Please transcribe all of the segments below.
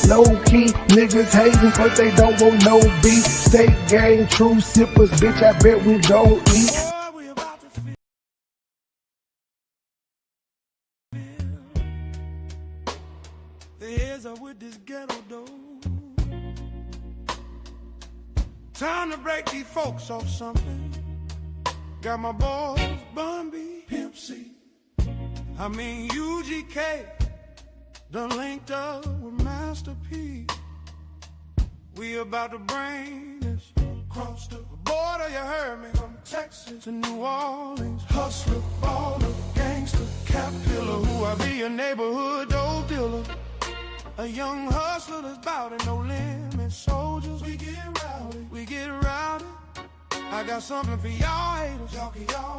Low key, niggas hating but they don't want no beef. State gang, true sippers, bitch, I bet we gon' eat. The heads up with this ghetto dough. Time to break these folks off something. Got my boys, Bun B, Pimp C. I mean UGK, done linked up with Master P. We about to bring this across the border, you heard me. From Texas to New Orleans, hustler, baller, gangster, cap killer. Who I be a neighborhood dope dealer. A young hustler that's bout it, no limit. Soldiers, we get rowdy, we get rowdy. I got something for y'all haters, y'all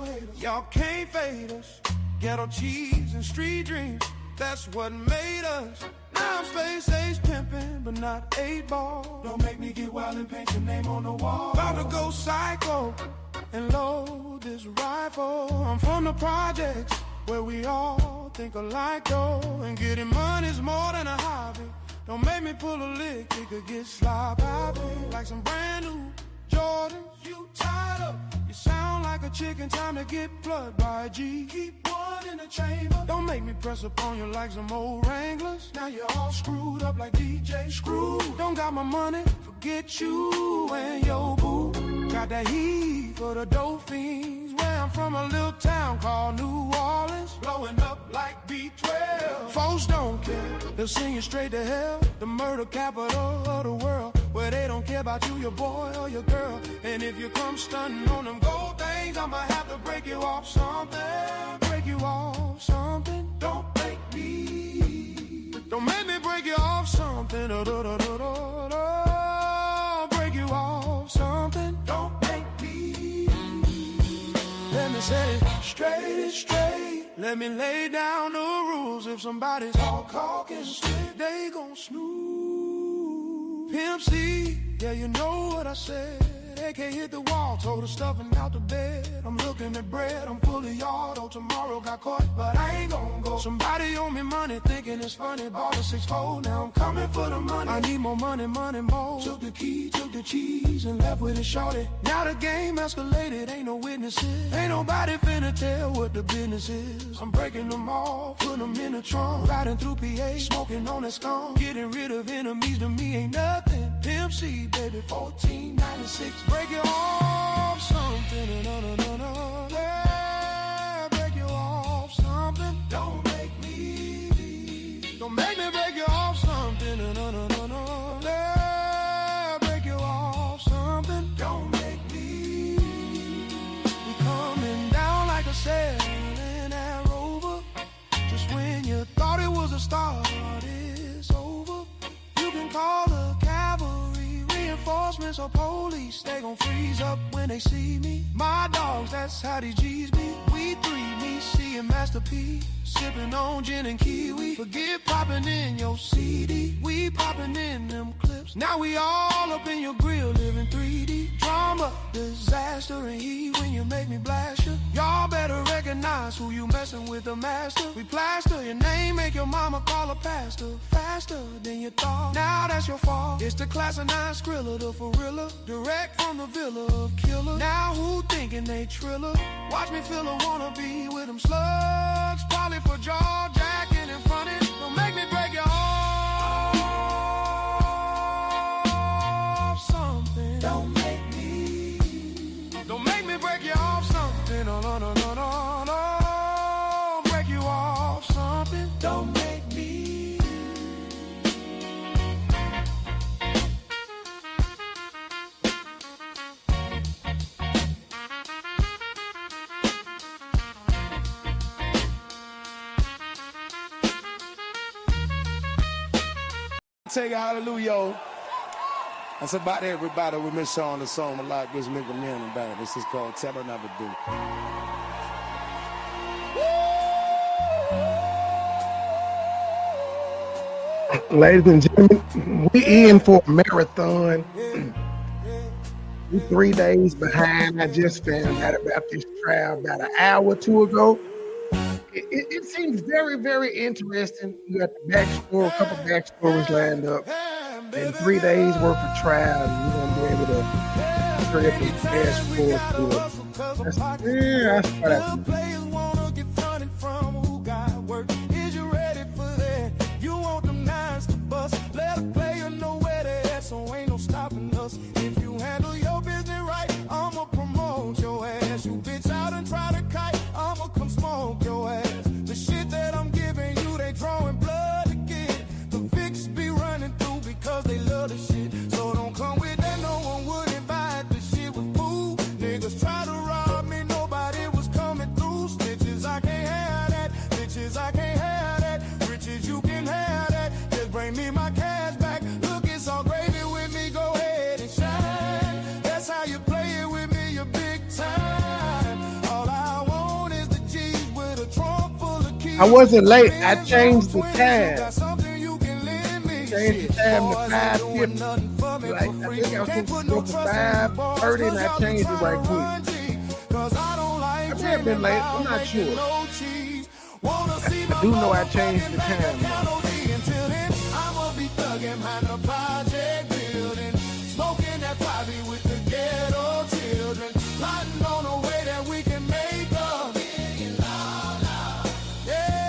haters. Y'all can't fade us. Ghetto cheese and street dreams, that's what made us. Now I'm space age pimping, but not 8-ball. Don't make me get wild and paint your name on the wall. About to go psycho and load this rifle. I'm from the projects where we all think alike though. And getting money's more than a hobby. Don't make me pull a lick, it could get sloppy. Like some brand new Jordans, you tied up. You sound like a chicken, time to get plugged by a G. Keep one in the chamber. Don't make me press upon you like some old Wranglers. Now you're all screwed up like DJ Screw. Don't got my money, forget you and your boo. Got that heat for the dope fiends. Where I'm from, a little town called New Orleans. Blowing up like B12. Folks don't care, they'll send you straight to hell. The murder capital of the world, where they don't care about you, your boy or your girl. And if you come stunting on them gold things, I'ma have to break you off something. Break you off something. Don't make me. Don't make me break you off something. Break you off something. Don't make me. Let me say it straight is straight. Let me lay down the rules. If somebody's all talking slick, they gon' snooze. Pimp C, yeah, you know what I said. AK hit the wall, told her stuffing out the bed. I'm looking at bread, I'm fully yard. Oh, tomorrow got caught, but I ain't gon' go. Somebody owe me money, thinking it's funny. Bought a 6-4, now I'm coming for the money. I need more money, money more. Took the key, took the cheese, and left with it shorty. Now the game escalated, ain't no witnesses. Ain't nobody finna tell what the business is. I'm breaking them off, putting them in the trunk. Riding through PA, smoking on that skunk. Getting rid of enemies to me ain't nothing. Pimp C, baby, 1496. Break you off something, yeah, break you off something. Don't make me break you off something, yeah, break you off something. Don't make me. We coming down like a sailing that rover. Just when you thought it was a start, it's over. You can call the cavalry, reinforcements or police. They gon' freeze up when they see me. My dogs, that's how these G's be. We three, me, C, and Master P. Sipping on gin and kiwi. Forget popping in your CD. We popping in them clips. Now we all up in your grill, living 3D. Drama, disaster, and heat when you make me blast you. Y'all better recognize who you messing with, the master. We plaster your name, make your mama call a pastor. Faster than you thought, now that's your fault. It's the class of 9 Skrilla, the forilla. Direct from the villa of killer. Now who thinking they triller? Watch me feel a wannabe with them slugs. Probably for jaw jacking and fronting. Don't make me break your off something. Don't make me break you off something. No. Break you off something. Don't make me. Take a hallelujah. That's about everybody. We miss on the song a lot. Gives me the name about it. This is called Tell Her Never Do. Ladies and gentlemen, we in for a marathon. We 3 days behind. I just found out about this trial about an hour or two ago. it seems very, very interesting. You got the backstory, a couple backstories lined up, and 3 days worth of trial. You're gonna be able to hurry up and fast forward through it. That's what I think. Let a player know where they at, so ain't no stopping us. If you handle your business right, I'ma promote your ass. You bitch out and try to kite, I'ma come smoke your ass. The shit that I'm giving you, they drawing blood to get. The fix be running through because they love the shit. So don't come with that, no one wouldn't buy it. The shit was food. Niggas try to rob me, nobody was coming through. Snitches, I can't have that. Bitches, I can't have that. Riches, you can have that. Just bring me my cash back. Look, it's all gravy with me, go ahead and shine. That's how you play it with me, you're big time. All I want is the G's with a trunk full of keys. I wasn't late. I changed the time. Got something you can lend me. Changed the time to 5:50. Like, I think I was supposed to go for 5:30, and I changed it right quick. I may have been late. I'm not sure. I do know I changed the time. I'ma be thugging behind the project building, smoking that Bobby with the ghetto children, plotting on a way that we can make a million dollars. Yeah,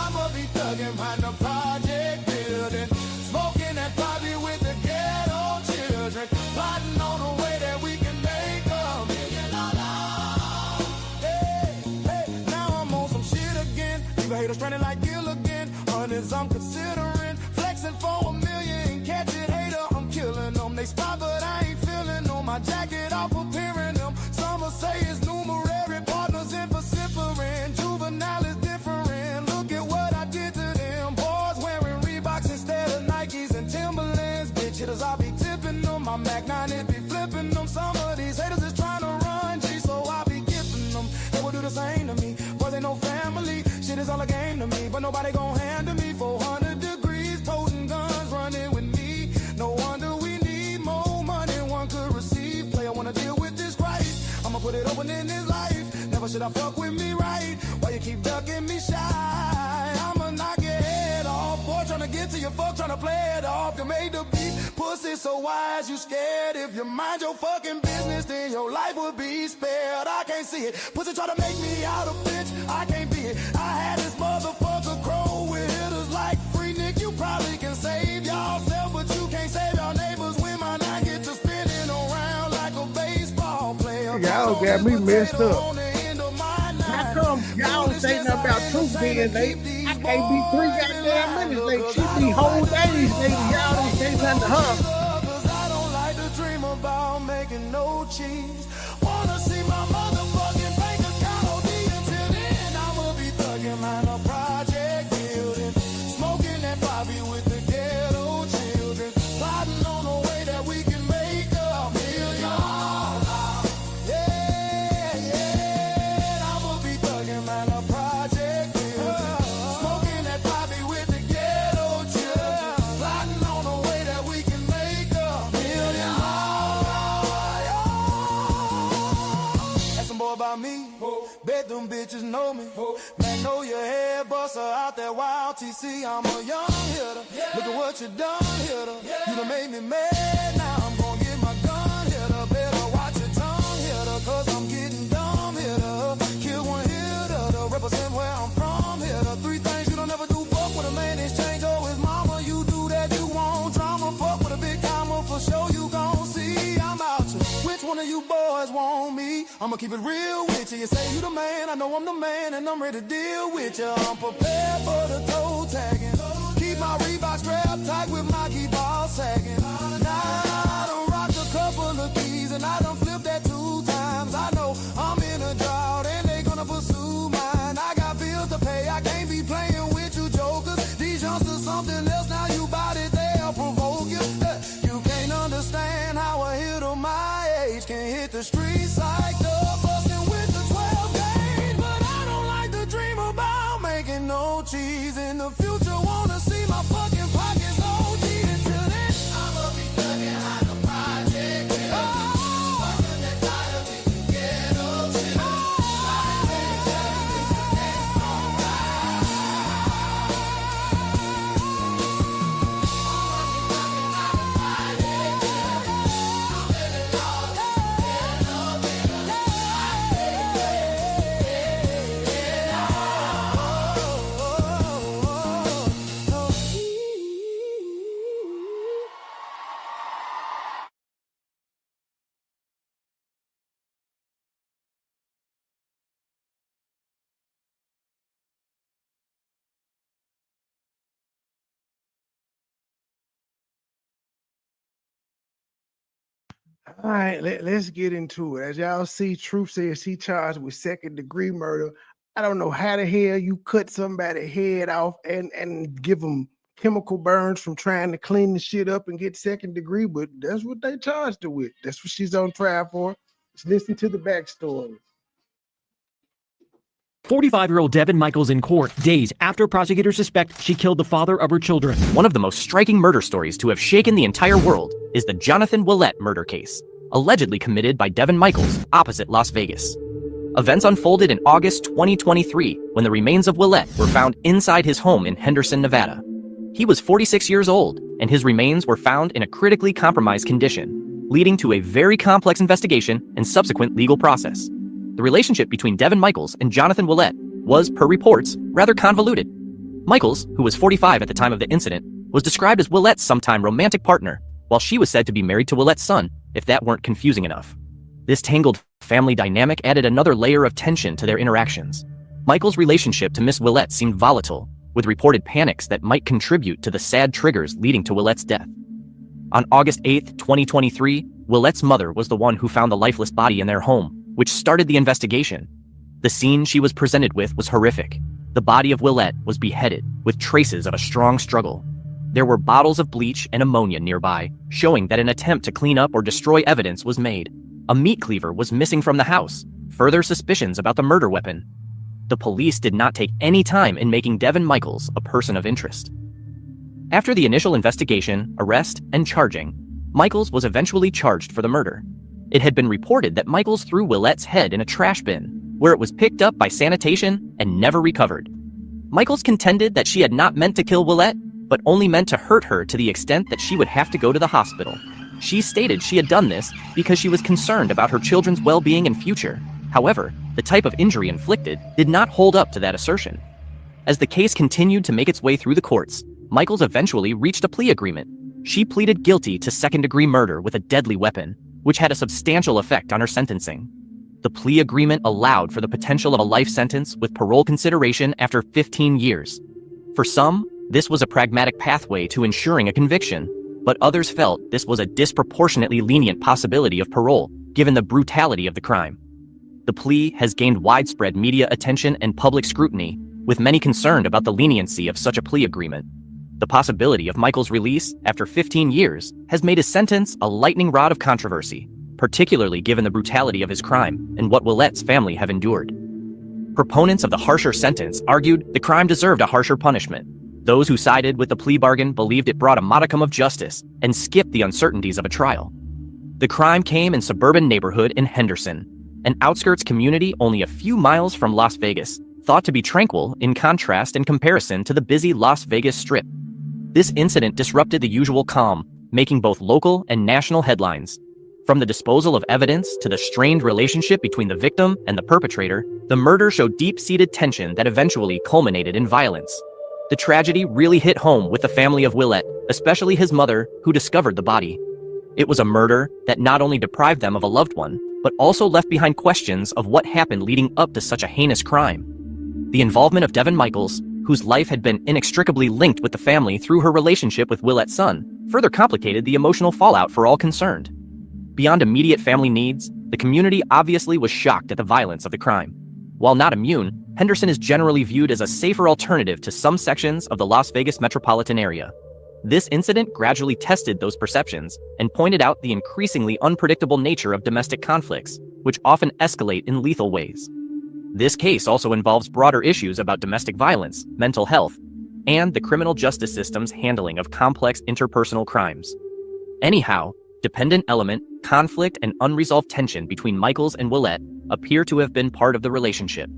I'ma be thugging behind the project building, smoking that Bobby with the ghetto children, plotting on a way that we can make a million dollars. Hey, now I'm on some shit again. Leave a hater stranded like Gilligan. Hundreds I'm considering, flexing for $1 million. Catch it, hater, I'm killing them. They spot, but I ain't feeling them. My jacket off appearing them. Some will say it's numerary, partners in vocifering. Juvenile is different. Look at what I did to them. Boys wearing Reeboks instead of Nikes and Timberlands. Bitch hitters, I be tipping them. My Mac 9, it be flipping them. Some of these haters is trying to run G, so I be gifting them. They will do the same to me. Boys ain't no family. Shit is all a game to me, but nobody gon' handle me. 400 degrees, toting guns, running with me. No wonder we need more money one could receive. Play, I wanna deal with this Christ. I'ma put it open in his life. Never should I fuck with me right. Why you keep ducking me shy? I'ma knock your head off. Boy, tryna get to your fuck, tryna play it off. You made the beat, pussy so wise, you scared. If you mind your fucking business, then your life would be spared. I can't see it. Pussy try to make me out a bitch, I can't be it. I had this motherfucker crow with hitters like Free Nick. You probably can save yourself, but you can't save your neighbors when my nine get to spinning around like a baseball player. Y'all got me messed up. How come y'all don't say nothing about truth being late? I can't be 3 goddamn minutes late. She be whole days late. Y'all don't say nothing to her. Cause I don't like to dream about making no cheese. Wanna see my motherfucking bank account OD until then. I'ma be thugging behind a project building, smoking that Bobby with the ghetto children, plotting on a way that we can make $1 million. Yeah, I'ma be thugging behind a project building, smoking that Bobby with the ghetto children, plotting on a way that we can make $1 million. Ask some boy about me. Bet them bitches know me. Man, know your head buster out that wild TC. I'm a young hitter. Look at what you done, hitter. You done made me mad. Now I'm gonna get my gun, hitter. Better watch your tongue, hitter. Cause I'm getting dumb, hitter. Kill one hitter to represent where I'm from, hitter. 3 things you don't ever do. Fuck with a man, exchange or his mama. You do that, you want drama. Fuck with a big timer for sure. You gon' see I'm out you. Which one of you boys want me? I'ma keep it real with you. You say you the man, I know I'm the man, and I'm ready to deal with you. I'm prepared for the toe tagging. Keep my Reebok strapped tight with my key ball sagging. Now I done rocked a couple of keys, and I done flipped that 2 times. I know I'm in a drought, and they gonna pursue mine. I got bills to pay, I can't be playing with you jokers. These youngsters something else, now you bout it, they'll provoke you. You can't understand how a hitter my age can hit the streets like the bustin' with the 12 gauge. But I don't like to dream about making no cheese in the future. Wanna see my fucking pockets OD until then. I'ma be thugging behind the project. Fucking that title, we can get up. All right, let's get into it. As y'all see, Truth says she charged with second-degree murder. I don't know how the hell you cut somebody's head off and give them chemical burns from trying to clean the shit up and get second degree, but that's what they charged her with. That's what she's on trial for. Let's listen to the backstory. 45-year-old Devin Michaels in court days after prosecutors suspect she killed the father of her children. One of the most striking murder stories to have shaken the entire world is the Jonathan Willett murder case, allegedly committed by Devin Michaels opposite Las Vegas. Events unfolded in August 2023 when the remains of Willett were found inside his home in Henderson, Nevada. He was 46 years old, and his remains were found in a critically compromised condition, leading to a very complex investigation and subsequent legal process. The relationship between Devin Michaels and Jonathan Willett was, per reports, rather convoluted. Michaels, who was 45 at the time of the incident, was described as Willett's sometime romantic partner, while she was said to be married to Willett's son, if that weren't confusing enough. This tangled family dynamic added another layer of tension to their interactions. Michaels' relationship to Miss Willett seemed volatile, with reported panics that might contribute to the sad triggers leading to Willett's death. On August 8, 2023, Willett's mother was the one who found the lifeless body in their home, which started the investigation. The scene she was presented with was horrific. The body of Willett was beheaded, with traces of a strong struggle. There were bottles of bleach and ammonia nearby, showing that an attempt to clean up or destroy evidence was made. A meat cleaver was missing from the house, further suspicions about the murder weapon. The police did not take any time in making Devin Michaels a person of interest. After the initial investigation, arrest, and charging, Michaels was eventually charged for the murder. It had been reported that Michaels threw Willett's head in a trash bin, where it was picked up by sanitation and never recovered. Michaels contended that she had not meant to kill Willett, but only meant to hurt her to the extent that she would have to go to the hospital. She stated she had done this because she was concerned about her children's well-being and future. However, the type of injury inflicted did not hold up to that assertion. As the case continued to make its way through the courts, Michaels eventually reached a plea agreement. She pleaded guilty to second-degree murder with a deadly weapon, which had a substantial effect on her sentencing. The plea agreement allowed for the potential of a life sentence with parole consideration after 15 years. For some, this was a pragmatic pathway to ensuring a conviction, but others felt this was a disproportionately lenient possibility of parole, given the brutality of the crime. The plea has gained widespread media attention and public scrutiny, with many concerned about the leniency of such a plea agreement. The possibility of Michaels' release after 15 years has made his sentence a lightning rod of controversy, particularly given the brutality of his crime and what Willett's family have endured. Proponents of the harsher sentence argued the crime deserved a harsher punishment. Those who sided with the plea bargain believed it brought a modicum of justice and skipped the uncertainties of a trial. The crime came in suburban neighborhood in Henderson, an outskirts community only a few miles from Las Vegas, thought to be tranquil in contrast and comparison to the busy Las Vegas Strip. This incident disrupted the usual calm, making both local and national headlines. From the disposal of evidence to the strained relationship between the victim and the perpetrator, the murder showed deep-seated tension that eventually culminated in violence. The tragedy really hit home with the family of Willett, especially his mother, who discovered the body. It was a murder that not only deprived them of a loved one, but also left behind questions of what happened leading up to such a heinous crime. The involvement of Devin Michaels, whose life had been inextricably linked with the family through her relationship with Willett's son, further complicated the emotional fallout for all concerned. Beyond immediate family needs, the community obviously was shocked at the violence of the crime. While not immune, Henderson is generally viewed as a safer alternative to some sections of the Las Vegas metropolitan area. This incident gradually tested those perceptions and pointed out the increasingly unpredictable nature of domestic conflicts, which often escalate in lethal ways. This case also involves broader issues about domestic violence, mental health, and the criminal justice system's handling of complex interpersonal crimes. Anyhow, dependent element, conflict, and unresolved tension between Michaels and Willett appear to have been part of the relationship.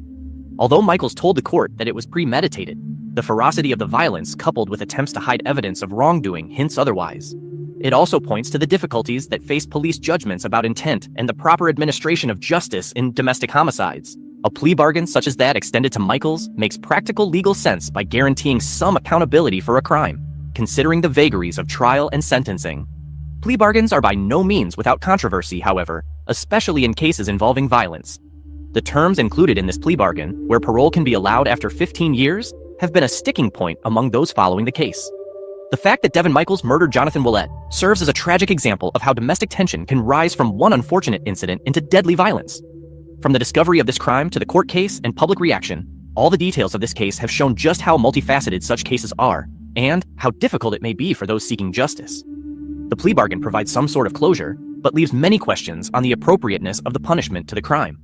Although Michaels told the court that it was premeditated, the ferocity of the violence coupled with attempts to hide evidence of wrongdoing hints otherwise. It also points to the difficulties that face police judgments about intent and the proper administration of justice in domestic homicides. A plea bargain such as that extended to Michaels makes practical legal sense by guaranteeing some accountability for a crime, considering the vagaries of trial and sentencing. Plea bargains are by no means without controversy, however, especially in cases involving violence. The terms included in this plea bargain, where parole can be allowed after 15 years, have been a sticking point among those following the case. The fact that Devin Michaels murdered Jonathan Willett serves as a tragic example of how domestic tension can rise from one unfortunate incident into deadly violence. From the discovery of this crime to the court case and public reaction, all the details of this case have shown just how multifaceted such cases are, and how difficult it may be for those seeking justice. The plea bargain provides some sort of closure, but leaves many questions on the appropriateness of the punishment to the crime.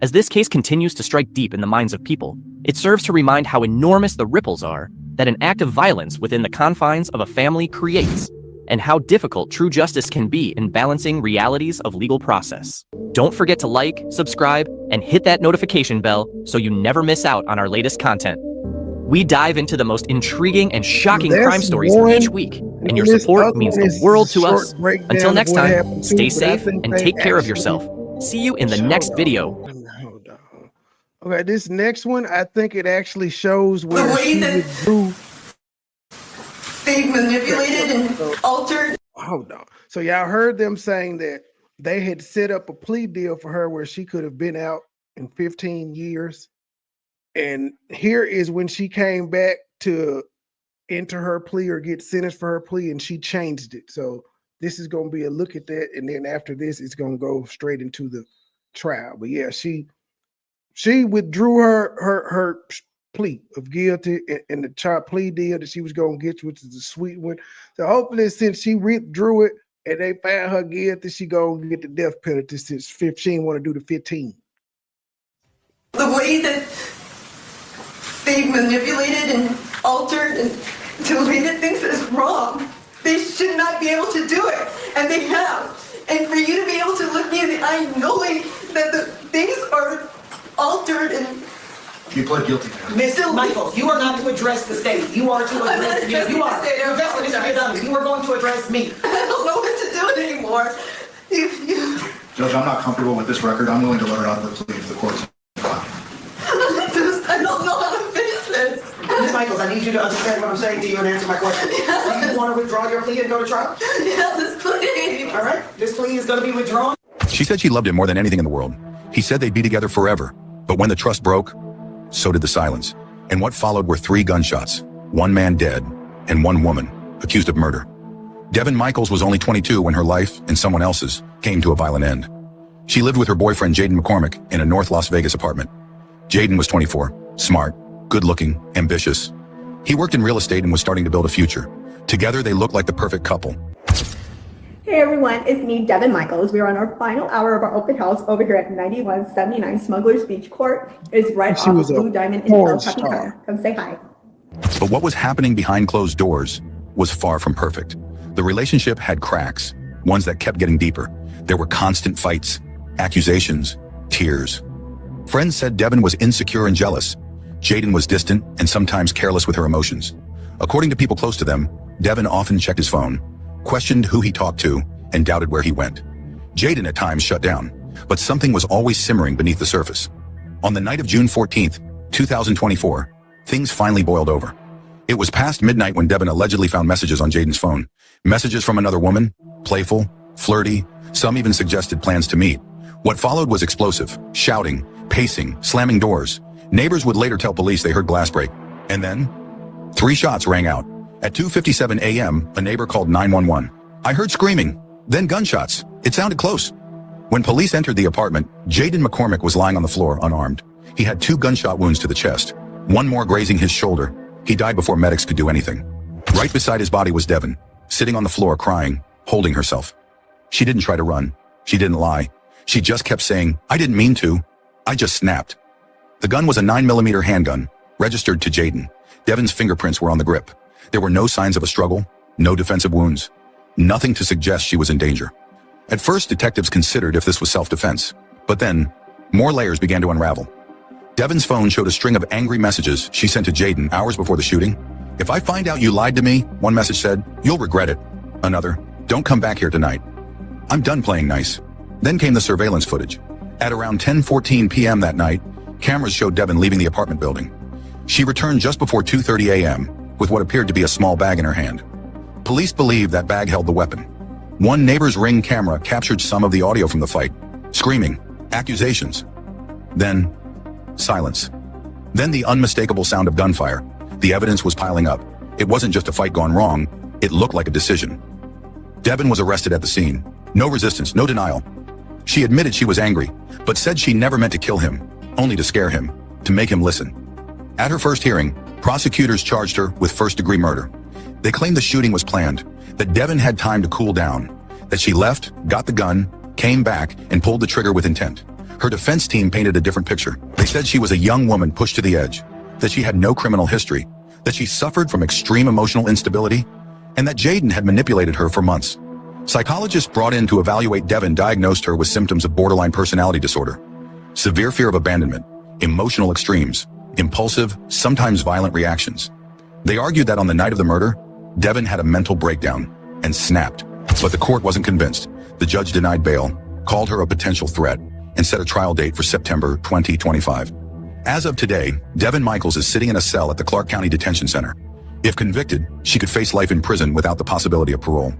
As this case continues to strike deep in the minds of people, it serves to remind how enormous the ripples are that an act of violence within the confines of a family creates, and how difficult true justice can be in balancing realities of legal process. Don't forget to like, subscribe, and hit that notification bell so you never miss out on our latest content. We dive into the most intriguing and shocking crime stories each week, and your support means the world to us. Until next time, stay safe and take care of yourself. See you in the next video. Hold on. Okay, this next one, I think it actually shows where she withdrew. They manipulated and altered. Hold on. So y'all heard them saying that they had set up a plea deal for her where she could have been out in 15 years. And here is when she came back to enter her plea or get sentenced for her plea, and she changed it. So this is going to be a look at that. And then after this, it's going to go straight into the trial. But yeah, she withdrew her plea of guilty and the child plea deal that she was going to get, which is a sweet one. So hopefully, since she withdrew it and they found her guilty, she going to get the death penalty since she want to do the 15. The way that they manipulated and altered and deleted things is wrong. They should not be able to do it, and they have. And for you to be able to look me in the eye knowing that the things are altered and... You pled guilty now. Mr. Michaels, you are not to address the state. You are to address me. You are. You're addressing Mr. PW. You are going to address me. I don't know what to do anymore. Judge, I'm not comfortable with this record. I'm willing to let her out of her plea if the court's fine. I don't know how to fix this. Ms. Michaels, I need you to understand what I'm saying to you and answer my question. Yes. Do you want to withdraw your plea and go to trial? Yes, please. All right. This plea is going to be withdrawn. She said she loved him more than anything in the world. He said they'd be together forever. But when the trust broke, so did the silence. And what followed were 3 gunshots, 1 man dead, and 1 woman accused of murder. Devin Michaels was only 22 when her life and someone else's came to a violent end. She lived with her boyfriend Jaden McCormick in a North Las Vegas apartment. Jaden was 24, smart, good-looking, ambitious. He worked in real estate and was starting to build a future. Together, they looked like the perfect couple. Hey everyone, it's me, Devin Michaels. We are on our final hour of our open house over here at 9179 Smugglers Beach Court. It's right off of Blue Diamond in El Capitan. Come say hi. But what was happening behind closed doors was far from perfect. The relationship had cracks, ones that kept getting deeper. There were constant fights, accusations, tears. Friends said Devin was insecure and jealous. Jaden was distant and sometimes careless with her emotions. According to people close to them, Devin often checked his phone, questioned who he talked to, and doubted where he went. Jaden at times shut down, but something was always simmering beneath the surface. On the night of June 14th, 2024, things finally boiled over. It was past midnight when Devin allegedly found messages on Jaden's phone. Messages from another woman, playful, flirty, some even suggested plans to meet. What followed was explosive, shouting, pacing, slamming doors. Neighbors would later tell police they heard glass break. And then, 3 shots rang out. At 2:57 a.m., a neighbor called 911. I heard screaming, then gunshots. It sounded close. When police entered the apartment, Jaden McCormick was lying on the floor, unarmed. He had 2 gunshot wounds to the chest, 1 more grazing his shoulder. He died before medics could do anything. Right beside his body was Devin, sitting on the floor crying, holding herself. She didn't try to run. She didn't lie. She just kept saying, I didn't mean to. I just snapped. The gun was a 9mm handgun, registered to Jaden. Devin's fingerprints were on the grip. There were no signs of a struggle, no defensive wounds, nothing to suggest she was in danger. At first, detectives considered if this was self-defense, but then more layers began to unravel. Devin's phone showed a string of angry messages she sent to Jaden hours before the shooting. If I find out you lied to me, one message said, you'll regret it. Another, don't come back here tonight. I'm done playing nice. Then came the surveillance footage. At around 10:14 p.m. that night, cameras showed Devin leaving the apartment building. She returned just before 2:30 a.m. with what appeared to be a small bag in her hand. Police believe that bag held the weapon. One neighbor's Ring camera captured some of the audio from the fight. Screaming, accusations. Then, silence. Then the unmistakable sound of gunfire. The evidence was piling up. It wasn't just a fight gone wrong, it looked like a decision. Devin was arrested at the scene. No resistance, no denial. She admitted she was angry, but said she never meant to kill him, only to scare him, to make him listen. At her first hearing, prosecutors charged her with first-degree murder. They claimed the shooting was planned, that Devin had time to cool down, that she left, got the gun, came back, and pulled the trigger with intent. Her defense team painted a different picture. They said she was a young woman pushed to the edge, that she had no criminal history, that she suffered from extreme emotional instability, and that Jaden had manipulated her for months. Psychologists brought in to evaluate Devin diagnosed her with symptoms of borderline personality disorder, severe fear of abandonment, emotional extremes, impulsive, sometimes violent reactions. They argued that on the night of the murder, Devin had a mental breakdown and snapped. But the court wasn't convinced. The judge denied bail, called her a potential threat, and set a trial date for September 2025. As of today, Devin Michaels is sitting in a cell at the Clark County Detention Center. If convicted, she could face life in prison without the possibility of parole.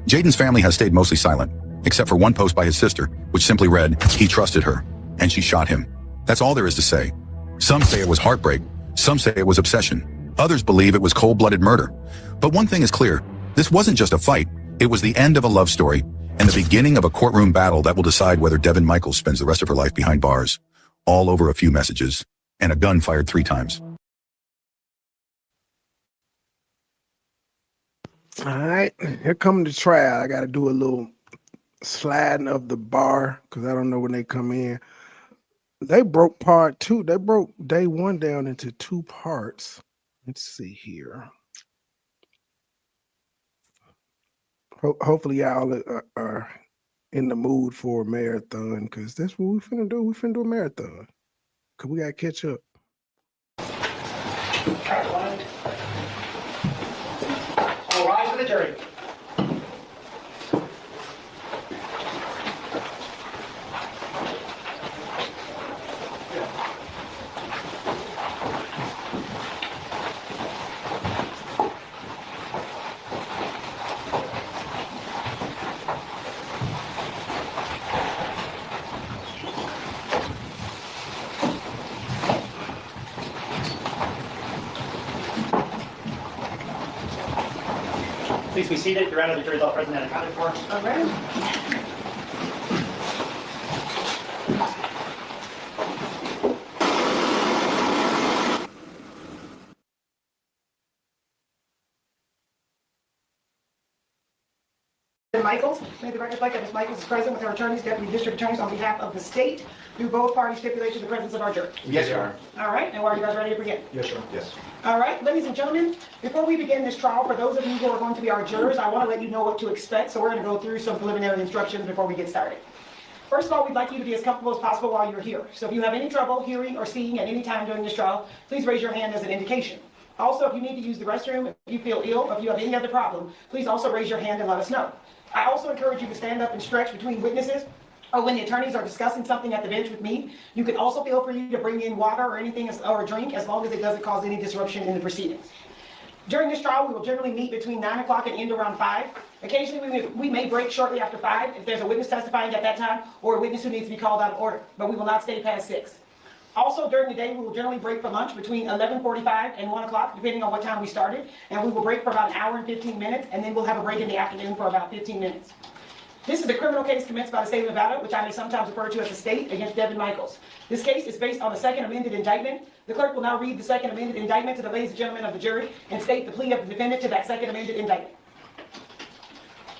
Jaden's family has stayed mostly silent, except for one post by his sister, which simply read, "He trusted her, and she shot him." That's all there is to say. Some say it was heartbreak, some say it was obsession, others believe it was cold-blooded murder. But one thing is clear, this wasn't just a fight, it was the end of a love story, and the beginning of a courtroom battle that will decide whether Devin Michaels spends the rest of her life behind bars, all over a few messages, and a gun fired 3 times. All right, here come the trial. I got to do a little sliding of the bar because I don't know when they come in. They broke part 2. They broke day 1 down into 2 parts. Let's see here. Hopefully y'all are in the mood for a marathon because that's what we finna do. We finna do a marathon because we got to catch up. All rise for the jury. Please be seated. Your Honor, the jury is all present and accounted for. All right. Michaels, may the record reflect that Ms. Michaels is present with her attorneys, deputy district attorneys on behalf of the state. Do both parties stipulate to the presence of our jury? Yes, Your Honor. All right, and are you guys ready to begin? Yes, Your Honor. Yes. All right, ladies and gentlemen, before we begin this trial, for those of you who are going to be our jurors, I want to let you know what to expect, so we're going to go through some preliminary instructions before we get started. First of all, we'd like you to be as comfortable as possible while you're here. So if you have any trouble hearing or seeing at any time during this trial, please raise your hand as an indication. Also, if you need to use the restroom, if you feel ill, or if you have any other problem, please also raise your hand and let us know. I also encourage you to stand up and stretch between witnesses, or when the attorneys are discussing something at the bench with me. You can also feel free to bring in water or anything or a drink, as long as it doesn't cause any disruption in the proceedings. During this trial, we will generally meet between 9 o'clock and end around 5. Occasionally, we may break shortly after 5 if there's a witness testifying at that time, or a witness who needs to be called out of order, but we will not stay past 6. Also, during the day, we will generally break for lunch between 11:45 and 1 o'clock, depending on what time we started, and we will break for about an hour and 15 minutes, and then we'll have a break in the afternoon for about 15 minutes. This is a criminal case commenced by the state of Nevada, which I may sometimes refer to as the state, against Devin Michaels. This case is based on the second amended indictment. The clerk will now read the second amended indictment to the ladies and gentlemen of the jury and state the plea of the defendant to that second amended indictment.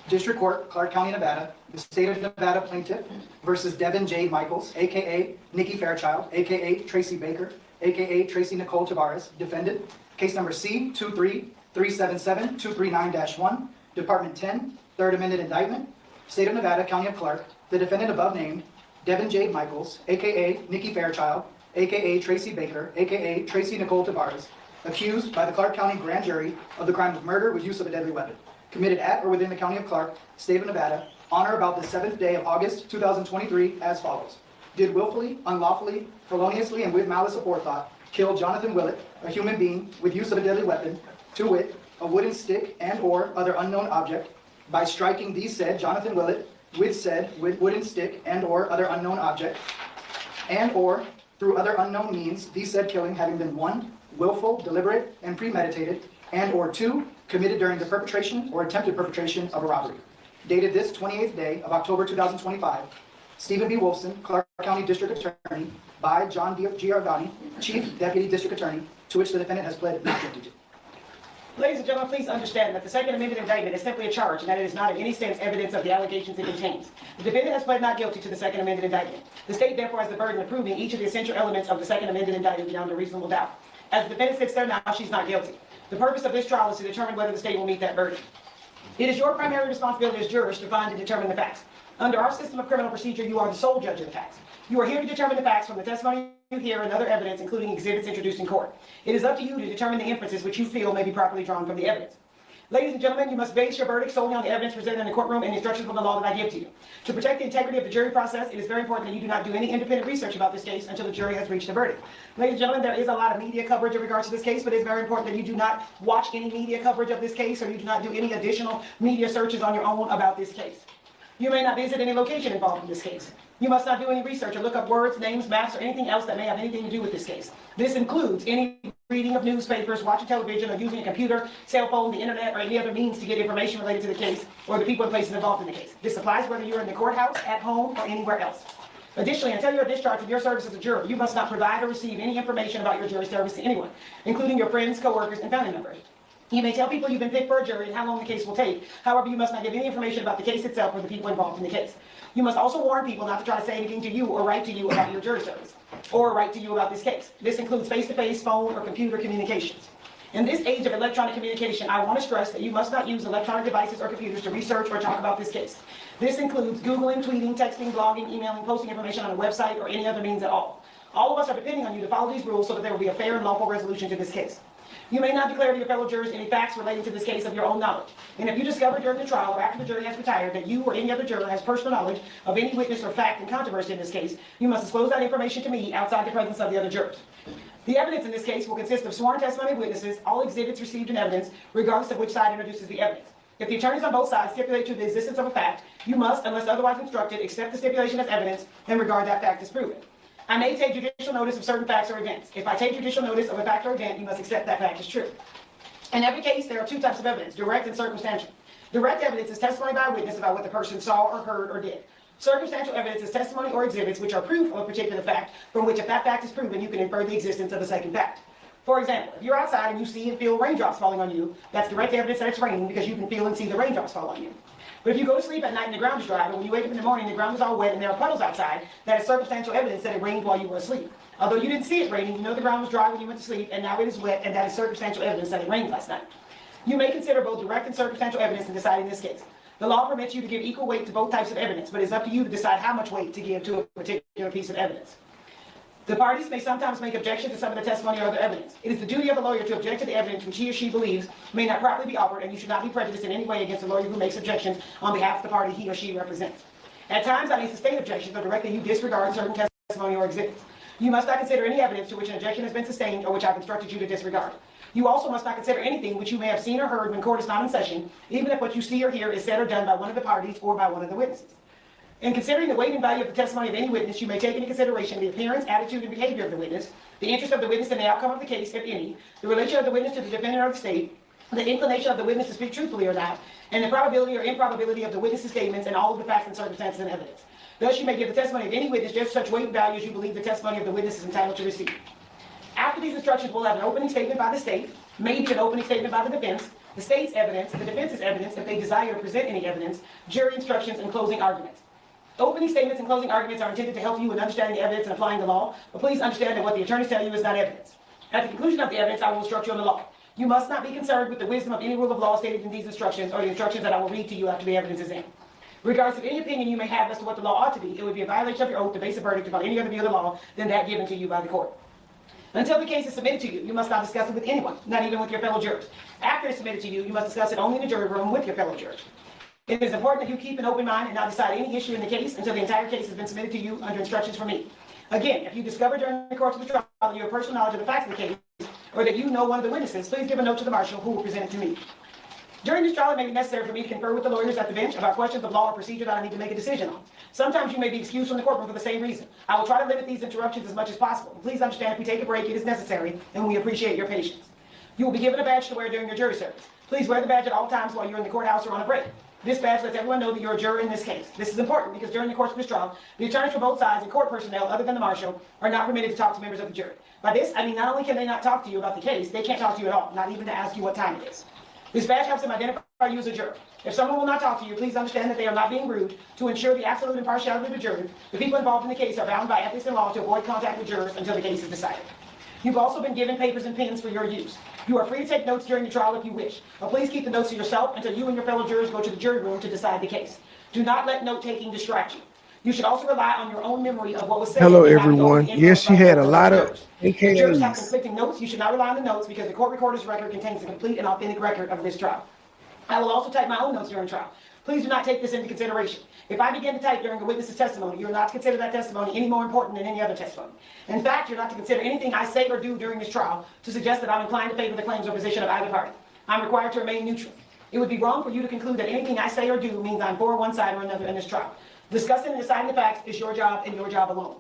District Court, Clark County, Nevada, the state of Nevada plaintiff versus Devin J. Michaels, aka Nikki Fairchild, aka Tracy Baker, aka Tracy Nicole Tavares, defendant, case number C23377-239-1, Department 10, third amended indictment, state of Nevada, County of Clark, the defendant above named, Devin J. Michaels, aka Nikki Fairchild, aka Tracy Baker, aka Tracy Nicole Tavares, accused by the Clark County Grand Jury of the crime of murder with use of a deadly weapon, committed at or within the County of Clark, State of Nevada, on or about the 7th day of August 2023 as follows. Did willfully, unlawfully, feloniously, and with malice aforethought kill Jonathan Willett, a human being, with use of a deadly weapon, to wit, a wooden stick and or other unknown object, by striking the said Jonathan Willett with said wooden stick and or other unknown object, and or through other unknown means, the said killing having been 1, willful, deliberate, and premeditated, and/or 2, committed during the perpetration or attempted perpetration of a robbery. Dated this 28th day of October 2025, Stephen B. Wolfson, Clark County District Attorney, by John Giordani, Chief Deputy District Attorney, to which the defendant has pled not guilty to. Ladies and gentlemen, please understand that the second amended indictment is simply a charge and that it is not in any sense evidence of the allegations it contains. The defendant has pled not guilty to the second amended indictment. The state therefore has the burden of proving each of the essential elements of the second amended indictment beyond a reasonable doubt. As the defendant sits there now, she's not guilty. The purpose of this trial is to determine whether the state will meet that burden. It is your primary responsibility as jurors to find and determine the facts. Under our system of criminal procedure, you are the sole judge of the facts. You are here to determine the facts from the testimony you hear and other evidence, including exhibits introduced in court. It is up to you to determine the inferences which you feel may be properly drawn from the evidence. Ladies and gentlemen, you must base your verdict solely on the evidence presented in the courtroom and the instructions from the law that I give to you. To protect the integrity of the jury process, it is very important that you do not do any independent research about this case until the jury has reached a verdict. Ladies and gentlemen, there is a lot of media coverage in regards to this case, but it's very important that you do not watch any media coverage of this case or you do not do any additional media searches on your own about this case. You may not visit any location involved in this case. You must not do any research or look up words, names, maps, or anything else that may have anything to do with this case. This includes any reading of newspapers, watching television, or using a computer, cell phone, the internet, or any other means to get information related to the case or the people and places involved in the case. This applies whether you're in the courthouse, at home, or anywhere else. Additionally, until you're discharged from your service as a juror, you must not provide or receive any information about your jury service to anyone, including your friends, coworkers, and family members. You may tell people you've been picked for a jury and how long the case will take. However, you must not give any information about the case itself or the people involved in the case. You must also warn people not to try to say anything to you or write to you about your jury service, or write to you about this case. This includes face-to-face, phone, or computer communications. In this age of electronic communication, I want to stress that you must not use electronic devices or computers to research or talk about this case. This includes Googling, tweeting, texting, blogging, emailing, posting information on a website, or any other means at all. All of us are depending on you to follow these rules so that there will be a fair and lawful resolution to this case. You may not declare to your fellow jurors any facts relating to this case of your own knowledge. And if you discover during the trial or after the jury has retired that you or any other juror has personal knowledge of any witness or fact in controversy in this case, you must disclose that information to me outside the presence of the other jurors. The evidence in this case will consist of sworn testimony of witnesses, all exhibits received in evidence, regardless of which side introduces the evidence. If the attorneys on both sides stipulate to the existence of a fact, you must, unless otherwise instructed, accept the stipulation as evidence and regard that fact as proven. I may take judicial notice of certain facts or events. If I take judicial notice of a fact or event, you must accept that fact as true. In every case, there are two types of evidence, direct and circumstantial. Direct evidence is testimony by a witness about what the person saw or heard or did. Circumstantial evidence is testimony or exhibits which are proof of a particular fact, from which if that fact is proven, you can infer the existence of a second fact. For example, if you're outside and you see and feel raindrops falling on you, that's direct evidence that it's raining because you can feel and see the raindrops fall on you. But if you go to sleep at night and the ground is dry, but when you wake up in the morning the ground is all wet and there are puddles outside, that is circumstantial evidence that it rained while you were asleep. Although you didn't see it raining, you know the ground was dry when you went to sleep, and now it is wet, and that is circumstantial evidence that it rained last night. You may consider both direct and circumstantial evidence in deciding this case. The law permits you to give equal weight to both types of evidence, but it's up to you to decide how much weight to give to a particular piece of evidence. The parties may sometimes make objections to some of the testimony or other evidence. It is the duty of a lawyer to object to the evidence which he or she believes may not properly be offered, and you should not be prejudiced in any way against a lawyer who makes objections on behalf of the party he or she represents. At times, I may sustain objections or direct that you disregard certain testimony or exhibits. You must not consider any evidence to which an objection has been sustained or which I've instructed you to disregard. You also must not consider anything which you may have seen or heard when court is not in session, even if what you see or hear is said or done by one of the parties or by one of the witnesses. In considering the weight and value of the testimony of any witness, you may take into consideration the appearance, attitude, and behavior of the witness, the interest of the witness in the outcome of the case, if any, the relation of the witness to the defendant or the state, the inclination of the witness to speak truthfully or not, and the probability or improbability of the witness's statements and all of the facts and circumstances and evidence. Thus, you may give the testimony of any witness just such weight and value as you believe the testimony of the witness is entitled to receive. After these instructions, we'll have an opening statement by the state, maybe an opening statement by the defense, the state's evidence, the defense's evidence if they desire to present any evidence, jury instructions, and closing arguments. Opening statements and closing arguments are intended to help you in understanding the evidence and applying the law, but please understand that what the attorneys tell you is not evidence. At the conclusion of the evidence, I will instruct you on the law. You must not be concerned with the wisdom of any rule of law stated in these instructions or the instructions that I will read to you after the evidence is in. Regardless of any opinion you may have as to what the law ought to be, it would be a violation of your oath to base a verdict upon any other view of the law than that given to you by the court. Until the case is submitted to you, you must not discuss it with anyone, not even with your fellow jurors. After it's submitted to you, you must discuss it only in the jury room with your fellow jurors. It is important that you keep an open mind and not decide any issue in the case until the entire case has been submitted to you under instructions from me. Again, if you discover during the course of the trial that you have personal knowledge of the facts of the case, or that you know one of the witnesses, please give a note to the marshal who will present it to me. During this trial, it may be necessary for me to confer with the lawyers at the bench about questions of law or procedure that I need to make a decision on. Sometimes you may be excused from the courtroom for the same reason. I will try to limit these interruptions as much as possible. Please understand if we take a break, it is necessary, and we appreciate your patience. You will be given a badge to wear during your jury service. Please wear the badge at all times while you're in the courthouse or on a break. This badge lets everyone know that you're a juror in this case. This is important because during the course of this trial, the attorneys for both sides and court personnel, other than the marshal, are not permitted to talk to members of the jury. By this, I mean not only can they not talk to you about the case, they can't talk to you at all, not even to ask you what time it is. This badge helps them identify you as a juror. If someone will not talk to you, please understand that they are not being rude. To ensure the absolute impartiality of the jury, the people involved in the case are bound by ethics and law to avoid contact with jurors until the case is decided. You've also been given papers and pens for your use. You are free to take notes during the trial if you wish, but please keep the notes to yourself until you and your fellow jurors go to the jury room to decide the case. Do not let note-taking distract you. You should also rely on your own memory of what was said. Hello, everyone. Yes, she had a lot of If jurors have AKAs. conflicting notes, you should not rely on the notes because the court recorder's record contains a complete and authentic record of this trial. I will also type my own notes during trial. Please do not take this into consideration. If I begin to type during a witness's testimony, you are not to consider that testimony any more important than any other testimony. In fact, you're not to consider anything I say or do during this trial to suggest that I'm inclined to favor the claims or position of either party. I'm required to remain neutral. It would be wrong for you to conclude that anything I say or do means I'm for one side or another in this trial. Discussing and deciding the facts is your job and your job alone.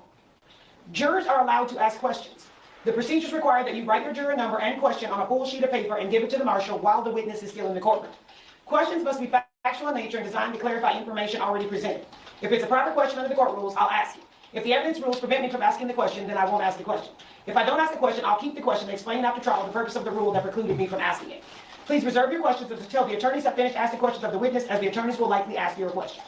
Jurors are allowed to ask questions. The procedures require that you write your juror number and question on a full sheet of paper and give it to the marshal while the witness is still in the courtroom. Questions must be factual in nature and designed to clarify information already presented. If it's a proper question under the court rules, I'll ask you. If the evidence rules prevent me from asking the question, then I won't ask the question. If I don't ask the question, I'll keep the question and explain after trial the purpose of the rule that precluded me from asking it. Please reserve your questions until the attorneys have finished asking questions of the witness, as the attorneys will likely ask your question.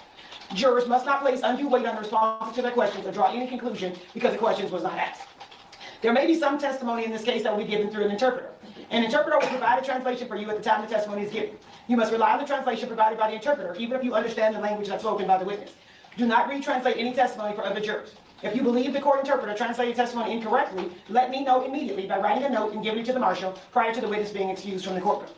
Jurors must not place undue weight on the responses to their questions or draw any conclusion because the questions was not asked. There may be some testimony in this case that will be given through an interpreter. An interpreter will provide a translation for you at the time the testimony is given. You must rely on the translation provided by the interpreter, even if you understand the language that's spoken by the witness. Do not retranslate any testimony for other jurors. If you believe the court interpreter translated testimony incorrectly, let me know immediately by writing a note and giving it to the marshal prior to the witness being excused from the courtroom.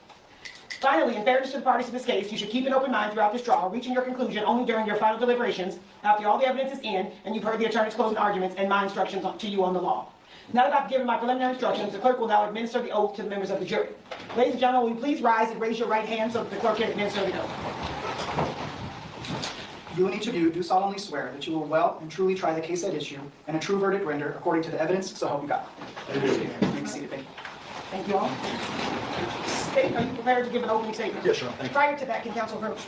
Finally, in fairness to the parties to this case, you should keep an open mind throughout this trial, reaching your conclusion only during your final deliberations, after all the evidence is in, and you've heard the attorney's closing arguments and my instructions to you on the law. Now that I've given my preliminary instructions, the clerk will now administer the oath to the members of the jury. Ladies and gentlemen, will you please rise and raise your right hand so that the clerk can administer the oath. You and each of you do solemnly swear that you will well and truly try the case at issue and a true verdict render according to the evidence, so help you God. You may be seated. Thank you. Thank you all. State, are you prepared to give an opening statement? Yes, sir. Thank you. Prior to that, can counsel approach?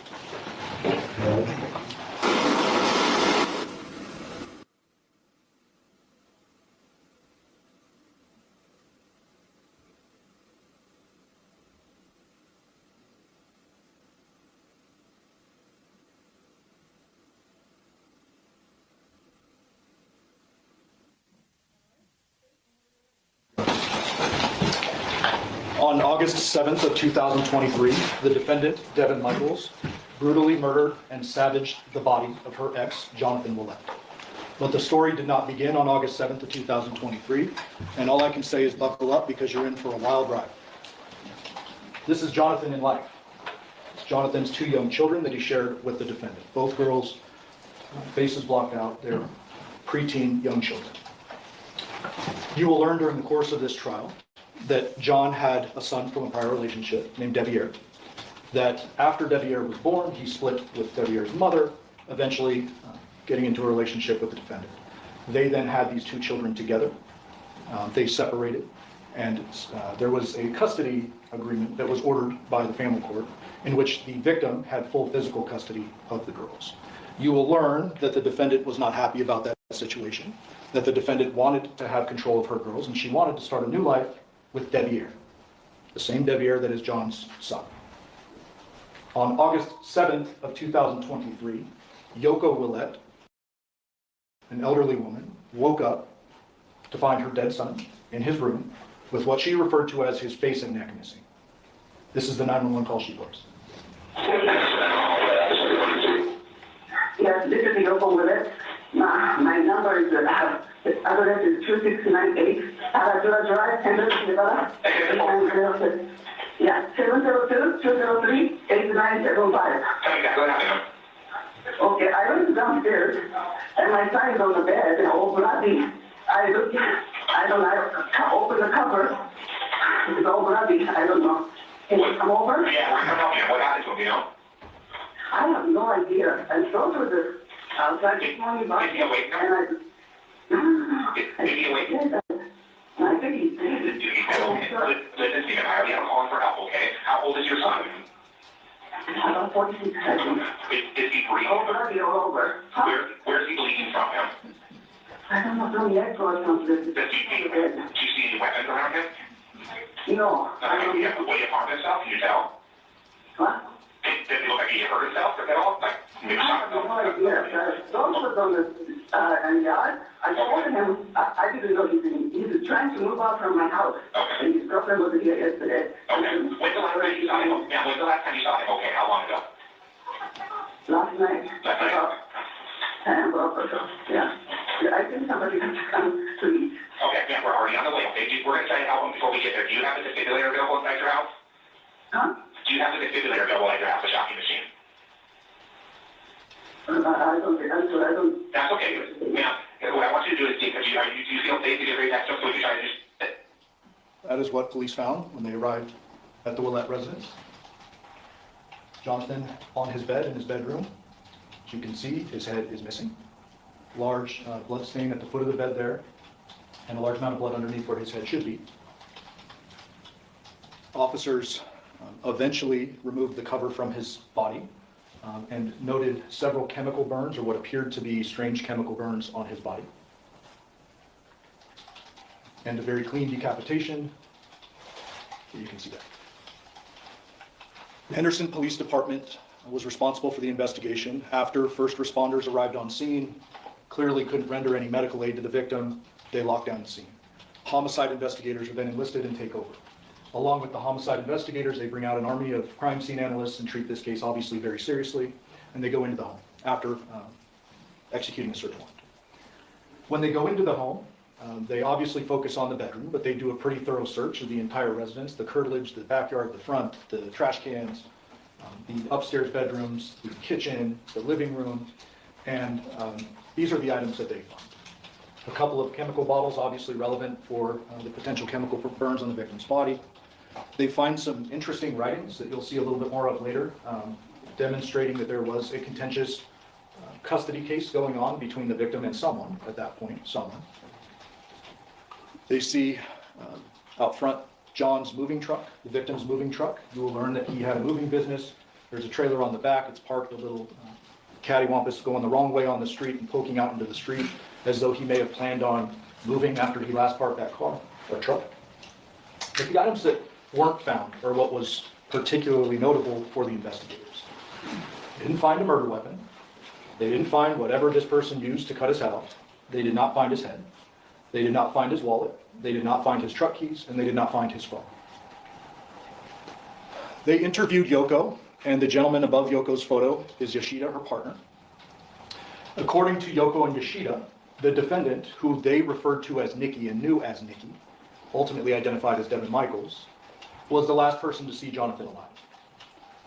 On August 7th of 2023, the defendant, Devin Michaels, brutally murdered and savaged the body of her ex, Jonathan Willett. But the story did not begin on August 7th of 2023, and all I can say is buckle up because you're in for a wild ride. This is Jonathan in life. It's Jonathan's two young children that he shared with the defendant. Both girls, faces blocked out, they're preteen young children. You will learn during the course of this trial that John had a son from a prior relationship named Devier. That after Devier was born, he split with Devier's mother, eventually getting into a relationship with the defendant. They then had these two children together. They separated, and there was a custody agreement that was ordered by the family court in which the victim had full physical custody of the girls. You will learn that the defendant was not happy about that situation, that the defendant wanted to have control of her girls, and she wanted to start a new life with Devier, the same Devier that is John's son. On August 7th of 2023, Yoko Willett, an elderly woman, woke up to find her dead son in his room with what she referred to as his face and neck missing. This is the 911 call she voiced. Yes, this is Yoko Willett. My number is, address is 2698 Aradura Drive, Henderson, Nevada. Yeah, 702-203-8975. Okay, I went downstairs and my son is on the bed and all bloody. I don't open the cover. It's all bloody. I don't know. Can you come over? Yeah, come over. What happened to him? I have no idea. I saw to the outside this morning, but Did he awake? and Did he awake? I think he's dead. Listen, Stephen, I already have a call for help, okay? How old is your son? About 46 seconds. Is he breathing? All over. Where is he bleeding from him? I don't know, from the expo or something. Do you see any weapons around him? No. Will he harm himself? Can you tell? What? Did it look like he hurt himself at all? Like, maybe shot himself? Those was on the yard. I told him, I didn't know he was trying to move out from my house. Okay. And his girlfriend was here yesterday. Okay. When's the last time you saw him? Yeah, when's the last time you saw him? Okay, how long ago? Last night. Last night. Yeah. I think somebody has come to eat. Okay, yeah, we're already on the way, okay? We're going to try to help him before we get there. Do you have the defibrillator available inside your house? Huh? Do you have the defibrillator available at your house, the shocking machine? I don't. That's okay. Yeah. What I want you to do is see, do you feel safe to get ready to have so we can try to just... That is what police found when they arrived at the Willett residence. Jonathan on his bed in his bedroom. As you can see, his head is missing. Large blood stain at the foot of the bed there, and a large amount of blood underneath where his head should be. Officers eventually removed the cover from his body and noted several chemical burns, or what appeared to be strange chemical burns on his body. And a very clean decapitation. You can see that. The Henderson Police Department was responsible for the investigation. After first responders arrived on scene, clearly couldn't render any medical aid to the victim, they locked down the scene. Homicide investigators are then enlisted and take over. Along with the homicide investigators, they bring out an army of crime scene analysts and treat this case obviously very seriously, and they go into the home after executing a search warrant. When they go into the home, they obviously focus on the bedroom, but they do a pretty thorough search of the entire residence, the curtilage, the backyard, the front, the trash cans, the upstairs bedrooms, the kitchen, the living room, and these are the items that they find. A couple of chemical bottles, obviously relevant for the potential chemical burns on the victim's body. They find some interesting writings that you'll see a little bit more of later, demonstrating that there was a contentious custody case going on between the victim and someone, at that point, someone. They see out front John's moving truck, the victim's moving truck. You will learn that he had a moving business. There's a trailer on the back. It's parked a little cattywampus, going the wrong way on the street and poking out into the street, as though he may have planned on moving after he last parked that car or truck. But the items that weren't found are what was particularly notable for the investigators. They didn't find a murder weapon. They didn't find whatever this person used to cut his head off. They did not find his head. They did not find his wallet. They did not find his truck keys, and they did not find his phone. They interviewed Yoko, and the gentleman above Yoko's photo is Yoshida, her partner. According to Yoko and Yoshida, the defendant, who they referred to as Nikki and knew as Nikki, ultimately identified as Devin Michaels, was the last person to see Jonathan alive.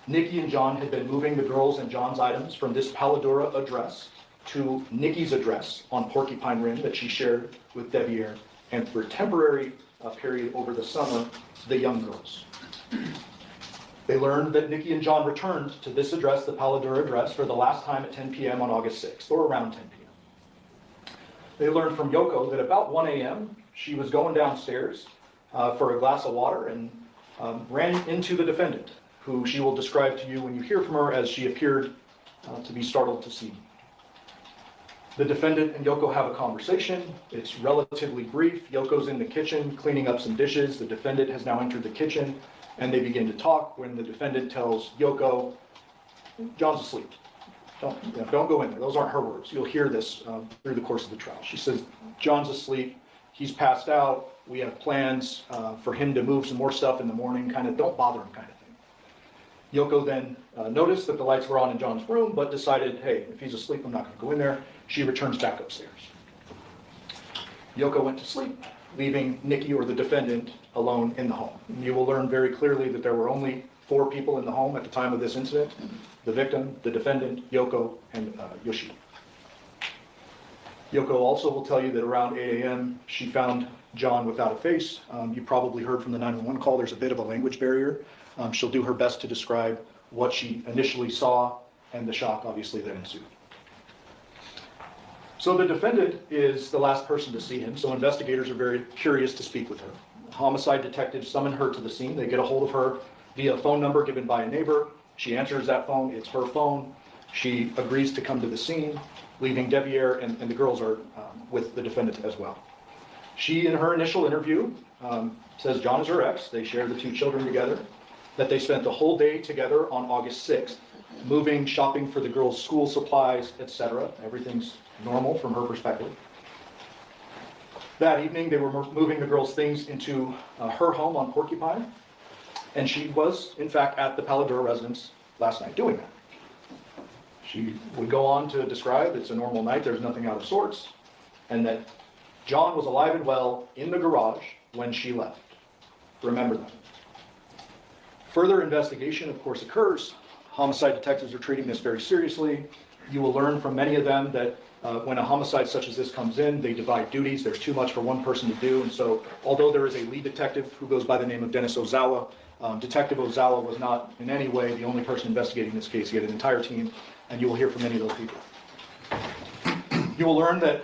Nikki and John had been moving the girls and John's items from this Paladura address to Nikki's address on Porcupine Rim that she shared with Devier, and for a temporary period over the summer, the young girls. They learned that Nikki and John returned to this address, the Paladura address, for the last time at 10 p.m. on August 6th, or around 10 p.m. They learned from Yoko that about 1 a.m. she was going downstairs for a glass of water and ran into the defendant, who she will describe to you when you hear from her as she appeared to be startled to see me. The defendant and Yoko have a conversation. It's relatively brief. Yoko's in the kitchen cleaning up some dishes. The defendant has now entered the kitchen, and they begin to talk when the defendant tells Yoko, John's asleep. Don't go in there. Those aren't her words. You'll hear this through the course of the trial. She says, John's asleep. He's passed out. We have plans for him to move some more stuff in the morning, kind of don't bother him kind of thing. Yoko then noticed that the lights were on in John's room, but decided, hey, if he's asleep, I'm not going to go in there. She returns back upstairs. Yoko went to sleep, leaving Nikki, or the defendant, alone in the home. And you will learn very clearly that there were only 4 people in the home at the time of this incident: the victim, the defendant, Yoko, and Yoshida. Yoko also will tell you that around 8 a.m. she found John without a face. You probably heard from the 911 call, there's a bit of a language barrier. She'll do her best to describe what she initially saw and the shock, obviously, that ensued. So the defendant is the last person to see him, so investigators are very curious to speak with her. Homicide detectives summon her to the scene. They get a hold of her via a phone number given by a neighbor. She answers that phone. It's her phone. She agrees to come to the scene, leaving Devier and the girls are with the defendant as well. She, in her initial interview, says John is her ex. They share the 2 children together, that they spent the whole day together on August 6th, moving, shopping for the girls' school supplies, etc. Everything's normal from her perspective. That evening, they were moving the girls' things into her home on Porcupine, and she was, in fact, at the Paladura residence last night doing that. She would go on to describe it's a normal night, there's nothing out of sorts, and that John was alive and well in the garage when she left. Remember that. Further investigation, of course, occurs. Homicide detectives are treating this very seriously. You will learn from many of them that when a homicide such as this comes in, they divide duties. There's too much for one person to do. And so, although there is a lead detective who goes by the name of Dennis Ozawa, Detective Ozawa was not in any way the only person investigating this case. He had an entire team, and you will hear from many of those people. You will learn that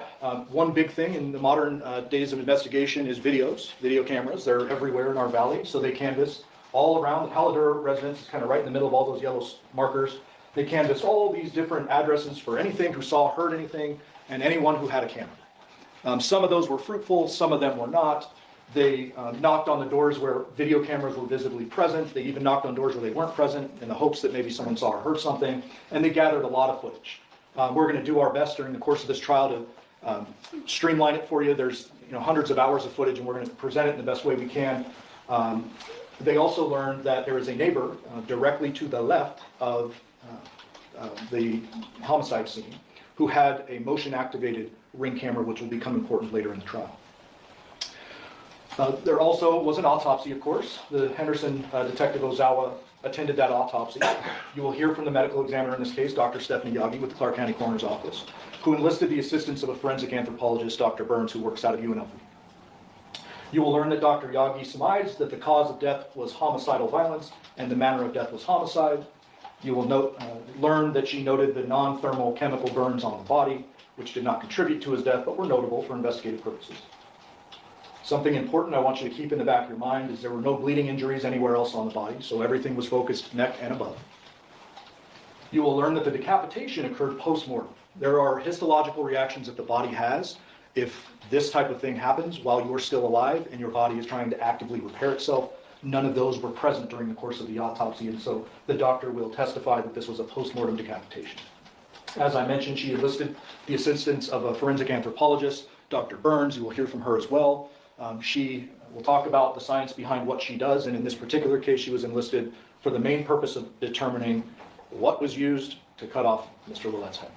one big thing in the modern days of investigation is video cameras. They're everywhere in our valley, so they canvass all around. The Paladura residence is kind of right in the middle of all those yellow markers. They canvassed all these different addresses for anything who saw, heard anything, and anyone who had a camera. Some of those were fruitful, some of them were not. They knocked on the doors where video cameras were visibly present. They even knocked on doors where they weren't present in the hopes that maybe someone saw or heard something, and they gathered a lot of footage. We're going to do our best during the course of this trial to streamline it for you. There's hundreds of hours of footage, and we're going to present it in the best way we can. They also learned that there is a neighbor directly to the left of the homicide scene who had a motion-activated Ring camera, which will become important later in the trial. There also was an autopsy, of course. The Henderson Detective Ozawa attended that autopsy. You will hear from the medical examiner in this case, Dr. Stephanie Yagi with the Clark County Coroner's Office, who enlisted the assistance of a forensic anthropologist, Dr. Burns, who works out of UNLV. You will learn that Dr. Yagi surmised that the cause of death was homicidal violence and the manner of death was homicide. You will learn that she noted the non-thermal chemical burns on the body, which did not contribute to his death, but were notable for investigative purposes. Something important I want you to keep in the back of your mind is there were no bleeding injuries anywhere else on the body, so everything was focused neck and above. You will learn that the decapitation occurred post-mortem. There are histological reactions that the body has if this type of thing happens while you're still alive and your body is trying to actively repair itself. None of those were present during the course of the autopsy, and so the doctor will testify that this was a post-mortem decapitation. As I mentioned, she enlisted the assistance of a forensic anthropologist, Dr. Burns. You will hear from her as well. She will talk about the science behind what she does, and in this particular case, she was enlisted for the main purpose of determining what was used to cut off Mr. Willette's head.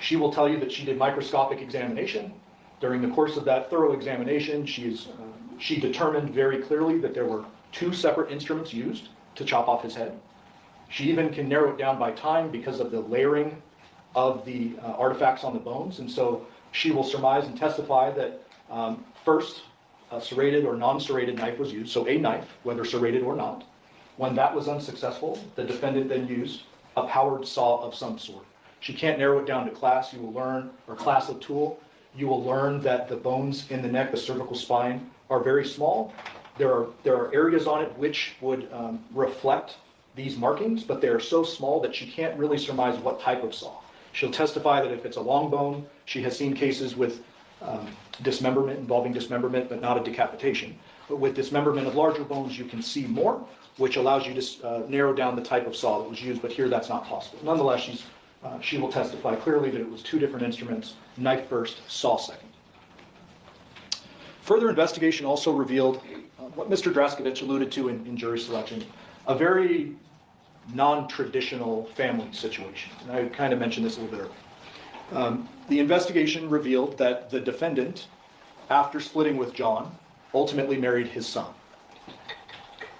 She will tell you that she did microscopic examination. During the course of that thorough examination, she determined very clearly that there were 2 separate instruments used to chop off his head. She even can narrow it down by time because of the layering of the artifacts on the bones, and so she will surmise and testify that first, a serrated or non-serrated knife was used, so a knife, whether serrated or not. When that was unsuccessful, the defendant then used a powered saw of some sort. She can't narrow it down to class. You will learn, or class of tool. You will learn that the bones in the neck, the cervical spine, are very small. There are areas on it which would reflect these markings, but they are so small that she can't really surmise what type of saw. She'll testify that if it's a long bone, she has seen cases with dismemberment, involving dismemberment, but not a decapitation. But with dismemberment of larger bones, you can see more, which allows you to narrow down the type of saw that was used, but here that's not possible. Nonetheless, she will testify clearly that it was 2 different instruments, knife first, saw second. Further investigation also revealed what Mr. Draskevich alluded to in jury selection, a very non-traditional family situation. And I kind of mentioned this a little bit earlier. The investigation revealed that the defendant, after splitting with John, ultimately married his son,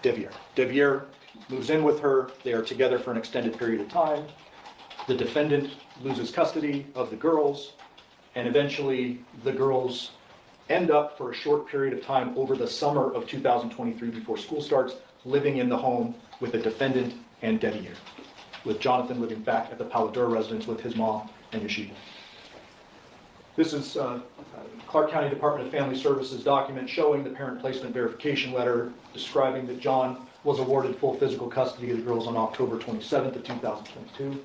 Devier. Devier moves in with her. They are together for an extended period of time. The defendant loses custody of the girls, and eventually the girls end up for a short period of time over the summer of 2023 before school starts, living in the home with the defendant and Devier, with Jonathan living back at the Paladura residence with his mom and Yashida. This is Clark County Department of Family Services document showing the parent placement verification letter describing that John was awarded full physical custody of the girls on October 27th of 2022.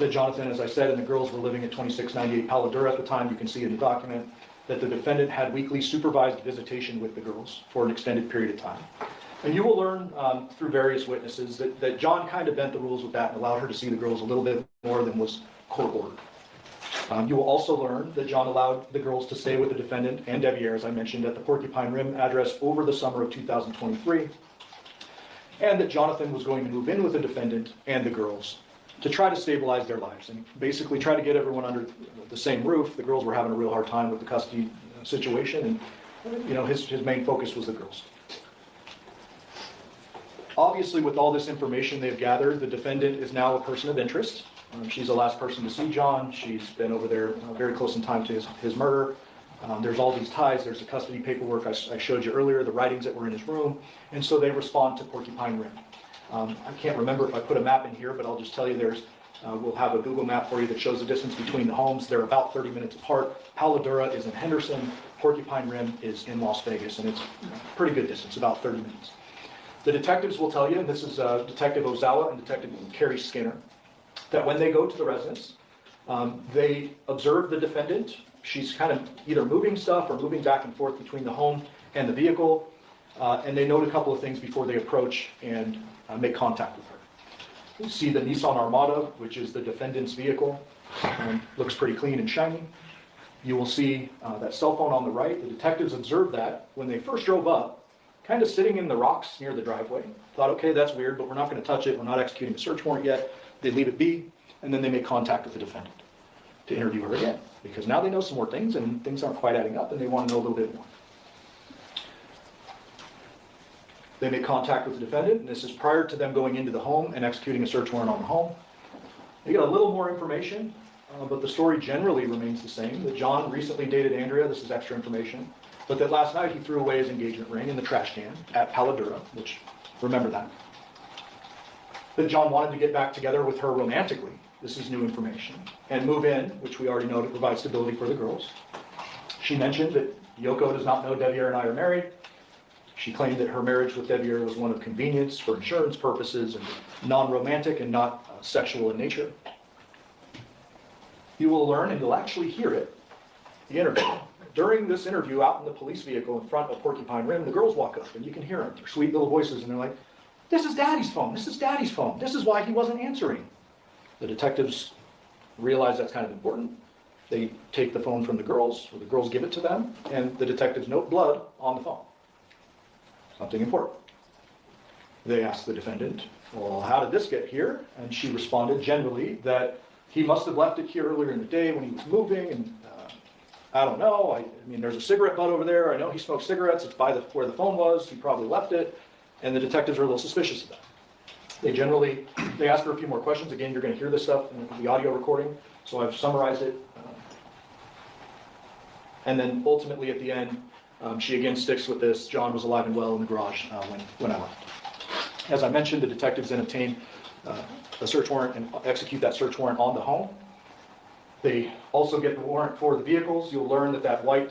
That Jonathan, as I said, and the girls were living at 2698 Paladura at the time. You can see in the document that the defendant had weekly supervised visitation with the girls for an extended period of time. And you will learn through various witnesses that John kind of bent the rules with that and allowed her to see the girls a little bit more than was court ordered. You will also learn that John allowed the girls to stay with the defendant and Devier, as I mentioned, at the Porcupine Rim address over the summer of 2023, and that Jonathan was going to move in with the defendant and the girls to try to stabilize their lives and basically try to get everyone under the same roof. The girls were having a real hard time with the custody situation, and his main focus was the girls. Obviously, with all this information they've gathered, the defendant is now a person of interest. She's the last person to see John. She's been over there very close in time to his murder. There's all these ties. There's the custody paperwork I showed you earlier, the writings that were in his room, and so they respond to Porcupine Rim. I can't remember if I put a map in here, but I'll just tell you we'll have a Google map for you that shows the distance between the homes. They're about 30 minutes apart. Paladura is in Henderson. Porcupine Rim is in Las Vegas, and it's a pretty good distance, about 30 minutes. The detectives will tell you, and this is Detective Ozawa and Detective Carrie Skinner, that when they go to the residence, they observe the defendant. She's kind of either moving stuff or moving back and forth between the home and the vehicle, and they note a couple of things before they approach and make contact with her. You see the Nissan Armada, which is the defendant's vehicle, looks pretty clean and shiny. You will see that cell phone on the right. The detectives observed that when they first drove up, kind of sitting in the rocks near the driveway. Thought, okay, that's weird, but we're not going to touch it. We're not executing a search warrant yet. They leave it be, and then they make contact with the defendant to interview her again, because now they know some more things, and things aren't quite adding up, and they want to know a little bit more. They make contact with the defendant, and this is prior to them going into the home and executing a search warrant on the home. They get a little more information, but the story generally remains the same, that John recently dated Andrea. This is extra information. But that last night he threw away his engagement ring in the trash can at Paladura, which, remember that. That John wanted to get back together with her romantically, this is new information, and move in, which we already know to provide stability for the girls. She mentioned that Yoko does not know Devier and I are married. She claimed that her marriage with Devier was one of convenience for insurance purposes and non-romantic and not sexual in nature. You will learn, and you'll actually hear it, the interview. During this interview, out in the police vehicle in front of Porcupine Rim, the girls walk up, and you can hear them, their sweet little voices, and they're like, "This is Daddy's phone, this is Daddy's phone, this is why he wasn't answering." The detectives realize that's kind of important. They take the phone from the girls, or the girls give it to them, and the detectives note blood on the phone. Something important. They ask the defendant, "Well, how did this get here?" And she responded generally that he must have left it here earlier in the day when he was moving, and I don't know. I mean, there's a cigarette butt over there. I know he smoked cigarettes. It's by where the phone was. He probably left it. And the detectives are a little suspicious of that. They ask her a few more questions. Again, you're going to hear this stuff in the audio recording, so I've summarized it. And then ultimately at the end, she again sticks with this. John was alive and well in the garage when I left. As I mentioned, the detectives then obtain a search warrant and execute that search warrant on the home. They also get the warrant for the vehicles. You'll learn that that white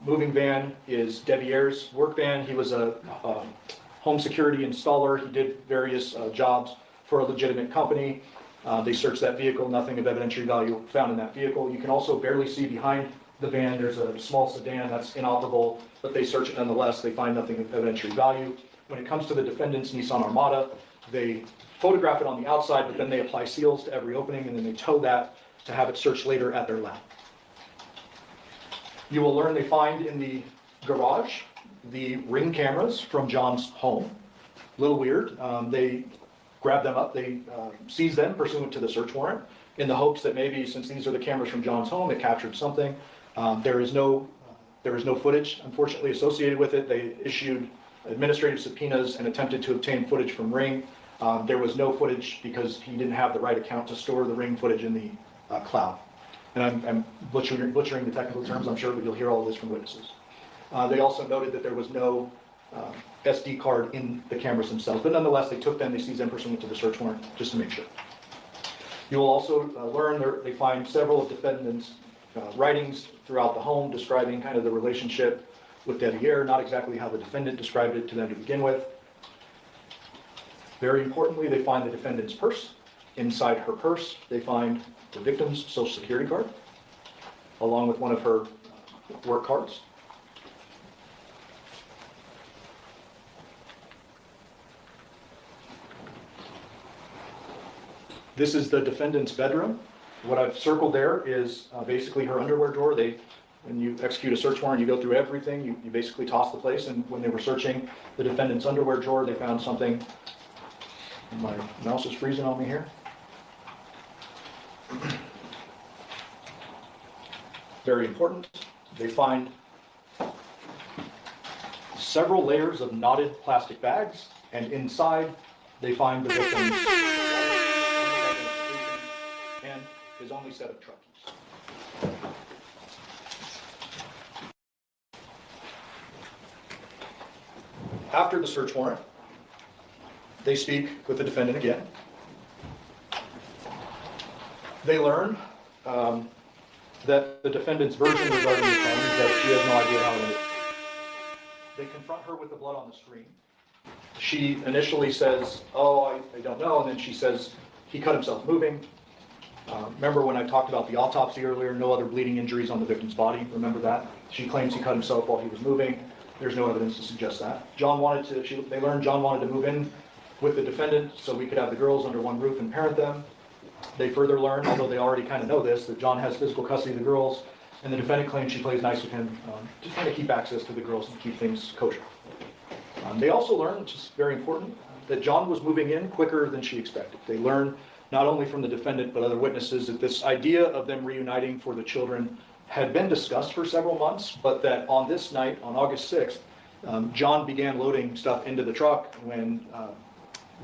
moving van is Devier's work van. He was a home security installer. He did various jobs for a legitimate company. They searched that vehicle, nothing of evidentiary value found in that vehicle. You can also barely see behind the van. There's a small sedan that's inoperable, but they search it nonetheless. They find nothing of evidentiary value. When it comes to the defendant's Nissan Armada, they photograph it on the outside, but then they apply seals to every opening, and then they tow that to have it searched later at their lab. You will learn they find in the garage the Ring cameras from John's home. A little weird. They grab them up, they seize them pursuant to the search warrant in the hopes that maybe since these are the cameras from John's home, it captured something. There is no footage, unfortunately, associated with it. They issued administrative subpoenas and attempted to obtain footage from Ring. There was no footage because he didn't have the right account to store the Ring footage in the cloud. And I'm butchering the technical terms, I'm sure, but you'll hear all of this from witnesses. They also noted that there was no SD card in the cameras themselves, but nonetheless, they took them, they seized them pursuant to the search warrant, just to make sure. You will also learn they find several of defendants' writings throughout the home describing kind of the relationship with Debbie Ayer, not exactly how the defendant described it to them to begin with. Very importantly, they find the defendant's purse. Inside her purse, they find the victim's social security card, along with one of her work cards. This is the defendant's bedroom. What I've circled there is basically her underwear drawer. When you execute a search warrant, you go through everything. You basically toss the place. And when they were searching the defendant's underwear drawer, they found something. My mouse is freezing on me here. Very important. They find several layers of knotted plastic bags, and inside they find the victim's and his only set of truck keys. After the search warrant, they speak with the defendant again. They learn that the defendant's version regarding the phone is that she has no idea how it is. They confront her with the blood on the screen. She initially says, oh, I don't know, and then she says, he cut himself moving. Remember when I talked about the autopsy earlier, no other bleeding injuries on the victim's body, remember that? She claims he cut himself while he was moving. There's no evidence to suggest that. They learned John wanted to move in with the defendant so we could have the girls under one roof and parent them. They further learn, although they already kind of know this, that John has physical custody of the girls, and the defendant claims she plays nice with him to kind of keep access to the girls and keep things kosher. They also learn, which is very important, that John was moving in quicker than she expected. They learn not only from the defendant but other witnesses that this idea of them reuniting for the children had been discussed for several months, but that on this night, on August 6th, John began loading stuff into the truck when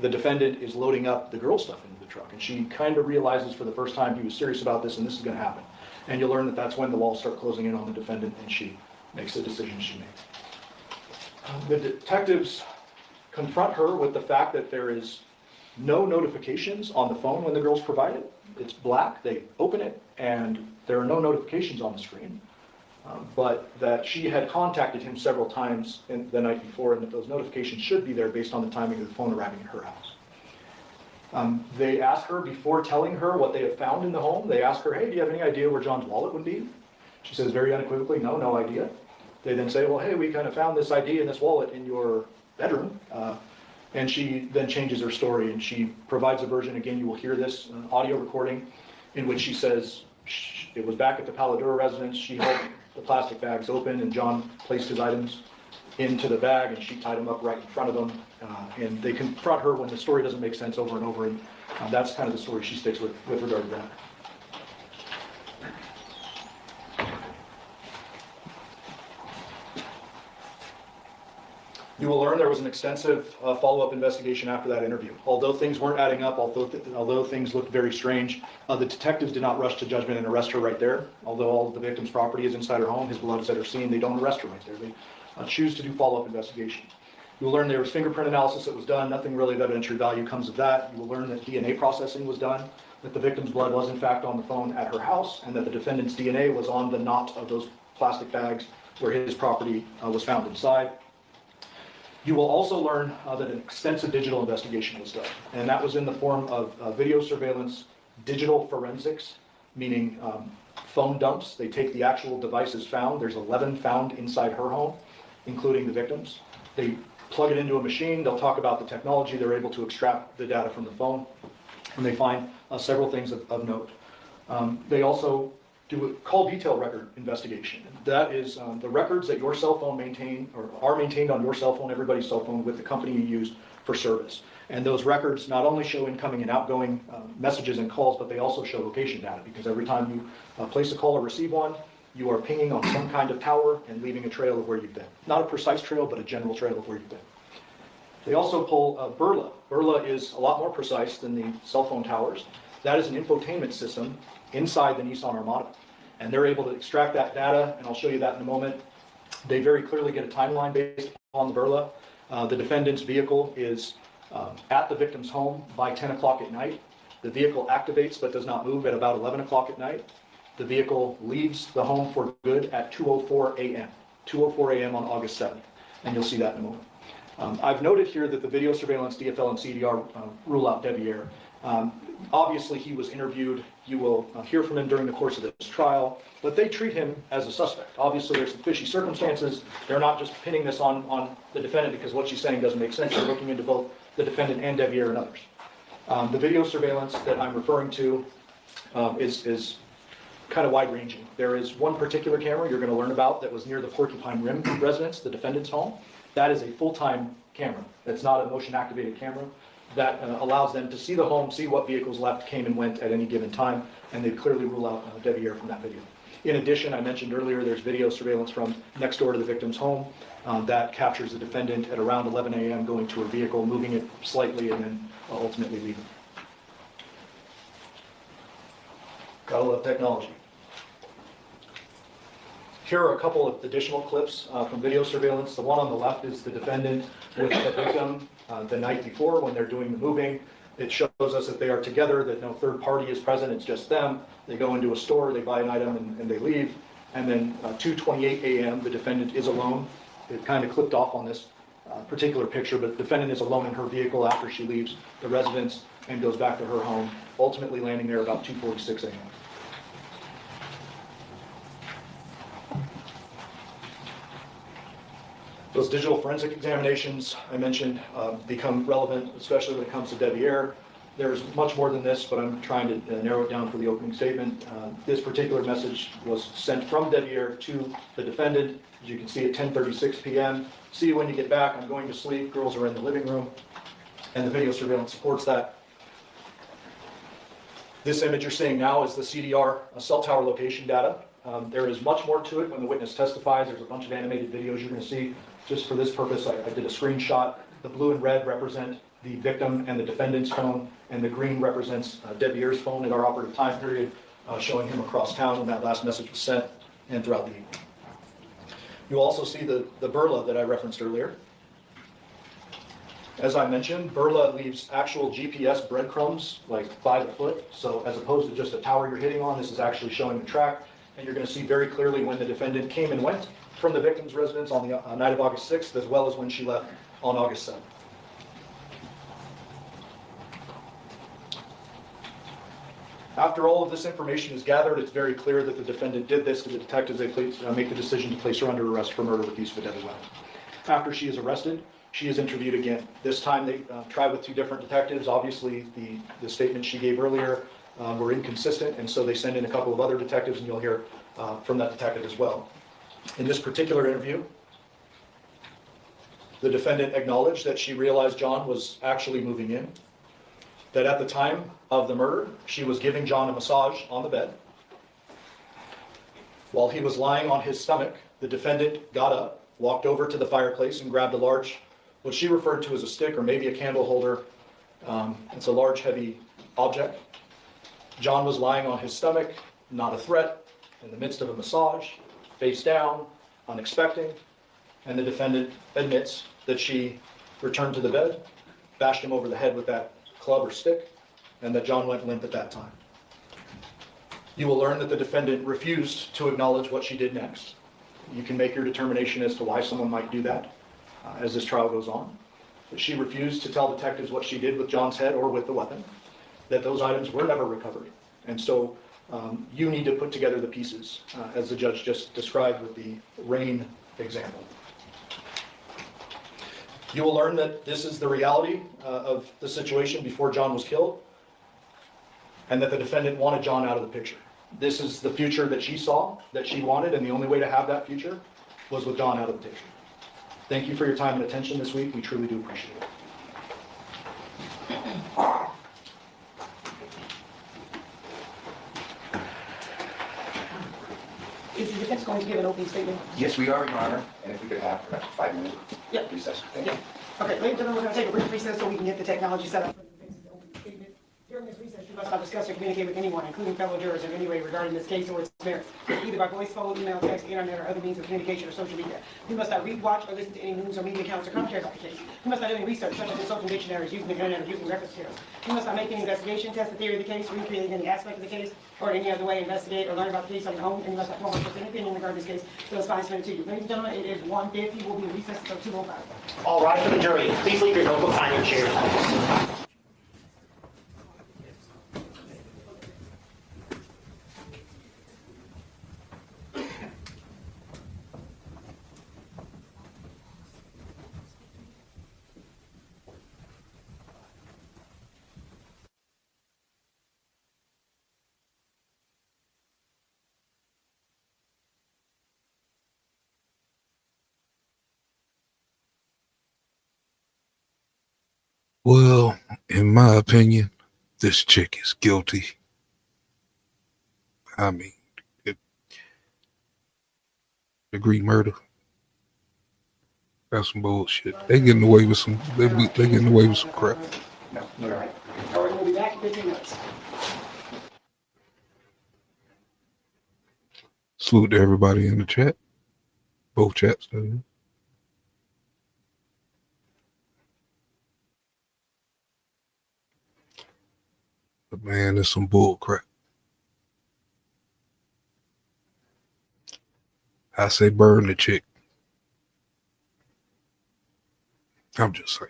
the defendant is loading up the girls' stuff into the truck. And she kind of realizes for the first time he was serious about this and this is going to happen. And you'll learn that that's when the walls start closing in on the defendant and she makes the decision she makes. The detectives confront her with the fact that there is no notifications on the phone when the girls provide it. It's black, they open it, and there are no notifications on the screen. But that she had contacted him several times the night before and that those notifications should be there based on the timing of the phone arriving at her house. They ask her, before telling her what they have found in the home, they ask her, hey, do you have any idea where John's wallet would be? She says very unequivocally, no idea. They then say, well, hey, we kind of found this ID and this wallet in your bedroom. And she then changes her story and she provides a version, again, you will hear this audio recording, in which she says it was back at the Paladura residence. She held the plastic bags open and John placed his items into the bag and she tied them up right in front of them. And they confront her when the story doesn't make sense over and over. And that's kind of the story she sticks with regard to that. You will learn there was an extensive follow-up investigation after that interview. Although things weren't adding up, although things looked very strange, the detectives did not rush to judgment and arrest her right there. Although all of the victim's property is inside her home, his blood is at her scene, they don't arrest her right there. They choose to do follow-up investigation. You will learn there was fingerprint analysis that was done. Nothing really of evidentiary value comes of that. You will learn that DNA processing was done, that the victim's blood was in fact on the phone at her house, and that the defendant's DNA was on the knot of those plastic bags where his property was found inside. You will also learn that an extensive digital investigation was done, and that was in the form of video surveillance, digital forensics, meaning phone dumps. They take the actual devices found. There's 11 found inside her home, including the victims. They plug it into a machine. They'll talk about the technology. They're able to extract the data from the phone, and they find several things of note. They also do a call detail record investigation. That is the records that your cell phone maintain or are maintained on your cell phone, everybody's cell phone, with the company you use for service. And those records not only show incoming and outgoing messages and calls, but they also show location data, because every time you place a call or receive one, you are pinging on some kind of tower and leaving a trail of where you've been. Not a precise trail, but a general trail of where you've been. They also pull Burla. Burla is a lot more precise than the cell phone towers. That is an infotainment system inside the Nissan Armada. And they're able to extract that data, and I'll show you that in a moment. They very clearly get a timeline based on the Burla. The defendant's vehicle is at the victim's home by 10 o'clock at night. The vehicle activates but does not move at about 11 o'clock at night. The vehicle leaves the home for good at 2:04 a.m. 2:04 a.m. on August 7th, and you'll see that in a moment. I've noted here that the video surveillance, DFL, and CDR rule out Deviere. Obviously, he was interviewed. You will hear from him during the course of this trial, but they treat him as a suspect. Obviously, there's some fishy circumstances. They're not just pinning this on the defendant because what she's saying doesn't make sense. They're looking into both the defendant and Deviere and others. The video surveillance that I'm referring to is kind of wide-ranging. There is one particular camera you're going to learn about that was near the Porcupine Rim residence, the defendant's home. That is a full-time camera. It's not a motion-activated camera. That allows them to see the home, see what vehicles left, came and went at any given time, and they clearly rule out Deviere from that video. In addition, I mentioned earlier, there's video surveillance from next door to the victim's home that captures the defendant at around 11 a.m. going to her vehicle, moving it slightly, and then ultimately leaving. Gotta love technology. Here are a couple of additional clips from video surveillance. The one on the left is the defendant with the victim the night before when they're doing the moving. It shows us that they are together, that no third party is present, it's just them. They go into a store, they buy an item, and they leave. And then 2:28 a.m., the defendant is alone. It kind of clipped off on this particular picture, but the defendant is alone in her vehicle after she leaves the residence and goes back to her home, ultimately landing there about 2:46 a.m. Those digital forensic examinations I mentioned become relevant, especially when it comes to Deviere. There's much more than this, but I'm trying to narrow it down for the opening statement. This particular message was sent from Deviere to the defendant. As you can see at 10:36 p.m. See you when you get back. I'm going to sleep. Girls are in the living room. And the video surveillance supports that. This image you're seeing now is the CDR cell tower location data. There is much more to it when the witness testifies. There's a bunch of animated videos you're going to see. Just for this purpose, I did a screenshot. The blue and red represent the victim and the defendant's phone, and the green represents Deviere's phone at our operative time period, showing him across town when that last message was sent and throughout the evening. You'll also see the burla that I referenced earlier. As I mentioned, burla leaves actual GPS breadcrumbs, like by the foot. So as opposed to just a tower you're hitting on, this is actually showing the track. And you're going to see very clearly when the defendant came and went from the victim's residence on the night of August 6th, as well as when she left on August 7th. After all of this information is gathered, it's very clear that the defendant did this to the detectives. They make the decision to place her under arrest for murder with use of a deadly weapon. After she is arrested, she is interviewed again. This time they try with two different detectives. Obviously, the statements she gave earlier were inconsistent, and so they send in a couple of other detectives, and you'll hear from that detective as well. In this particular interview, the defendant acknowledged that she realized John was actually moving in, that at the time of the murder, she was giving John a massage on the bed. While he was lying on his stomach, the defendant got up, walked over to the fireplace, and grabbed a large, what she referred to as a stick or maybe a candle holder. It's a large, heavy object. John was lying on his stomach, not a threat, in the midst of a massage, face down, unexpected, and the defendant admits that she returned to the bed, bashed him over the head with that club or stick, and that John went limp at that time. You will learn that the defendant refused to acknowledge what she did next. You can make your determination as to why someone might do that as this trial goes on. But she refused to tell detectives what she did with John's head or with the weapon, that those items were never recovered. And so you need to put together the pieces, as the judge just described with the rain example. You will learn that this is the reality of the situation before John was killed, and that the defendant wanted John out of the picture. This is the future that she saw, that she wanted, and the only way to have that future was with John out of the picture. Thank you for your time and attention this week. We truly do appreciate it. Is the defense going to give an opening statement? Yes, we are, Your Honor. And if we could have perhaps a 5-minute recess. Thank you. Okay, ladies and gentlemen, we're going to take a brief recess so we can get the technology set up for the defense's opening statement. During this recess, you must have a discuss or communicate with anyone, including fellow jurors, in any way regarding this case or its merits, either by voice, phone, email, text, internet, or other means of communication or social media. You must not read, watch, or listen to any news or media accounts or commentary about the case. You must not do any research, such as consulting dictionaries, using the internet, or using reference materials. You must not make any investigation, test the theory of the case, recreate any aspect of the case, or in any other way investigate or learn about the case on your own, and you must not form an opinion regarding this case until it's finally submitted to you. Ladies and gentlemen, it is 1:50. We'll be in recess until 2:05. All rise for the jury. Please leave your notebooks on your chairs. Well, in my opinion, this chick is guilty. I mean, degree murder. That's some bullshit. They getting away with some. They getting away with some crap. All right. We'll be back in 15 minutes. Salute to everybody in the chat. Both chats. But man, there's some bull crap. I say burn the chick. I'm just saying.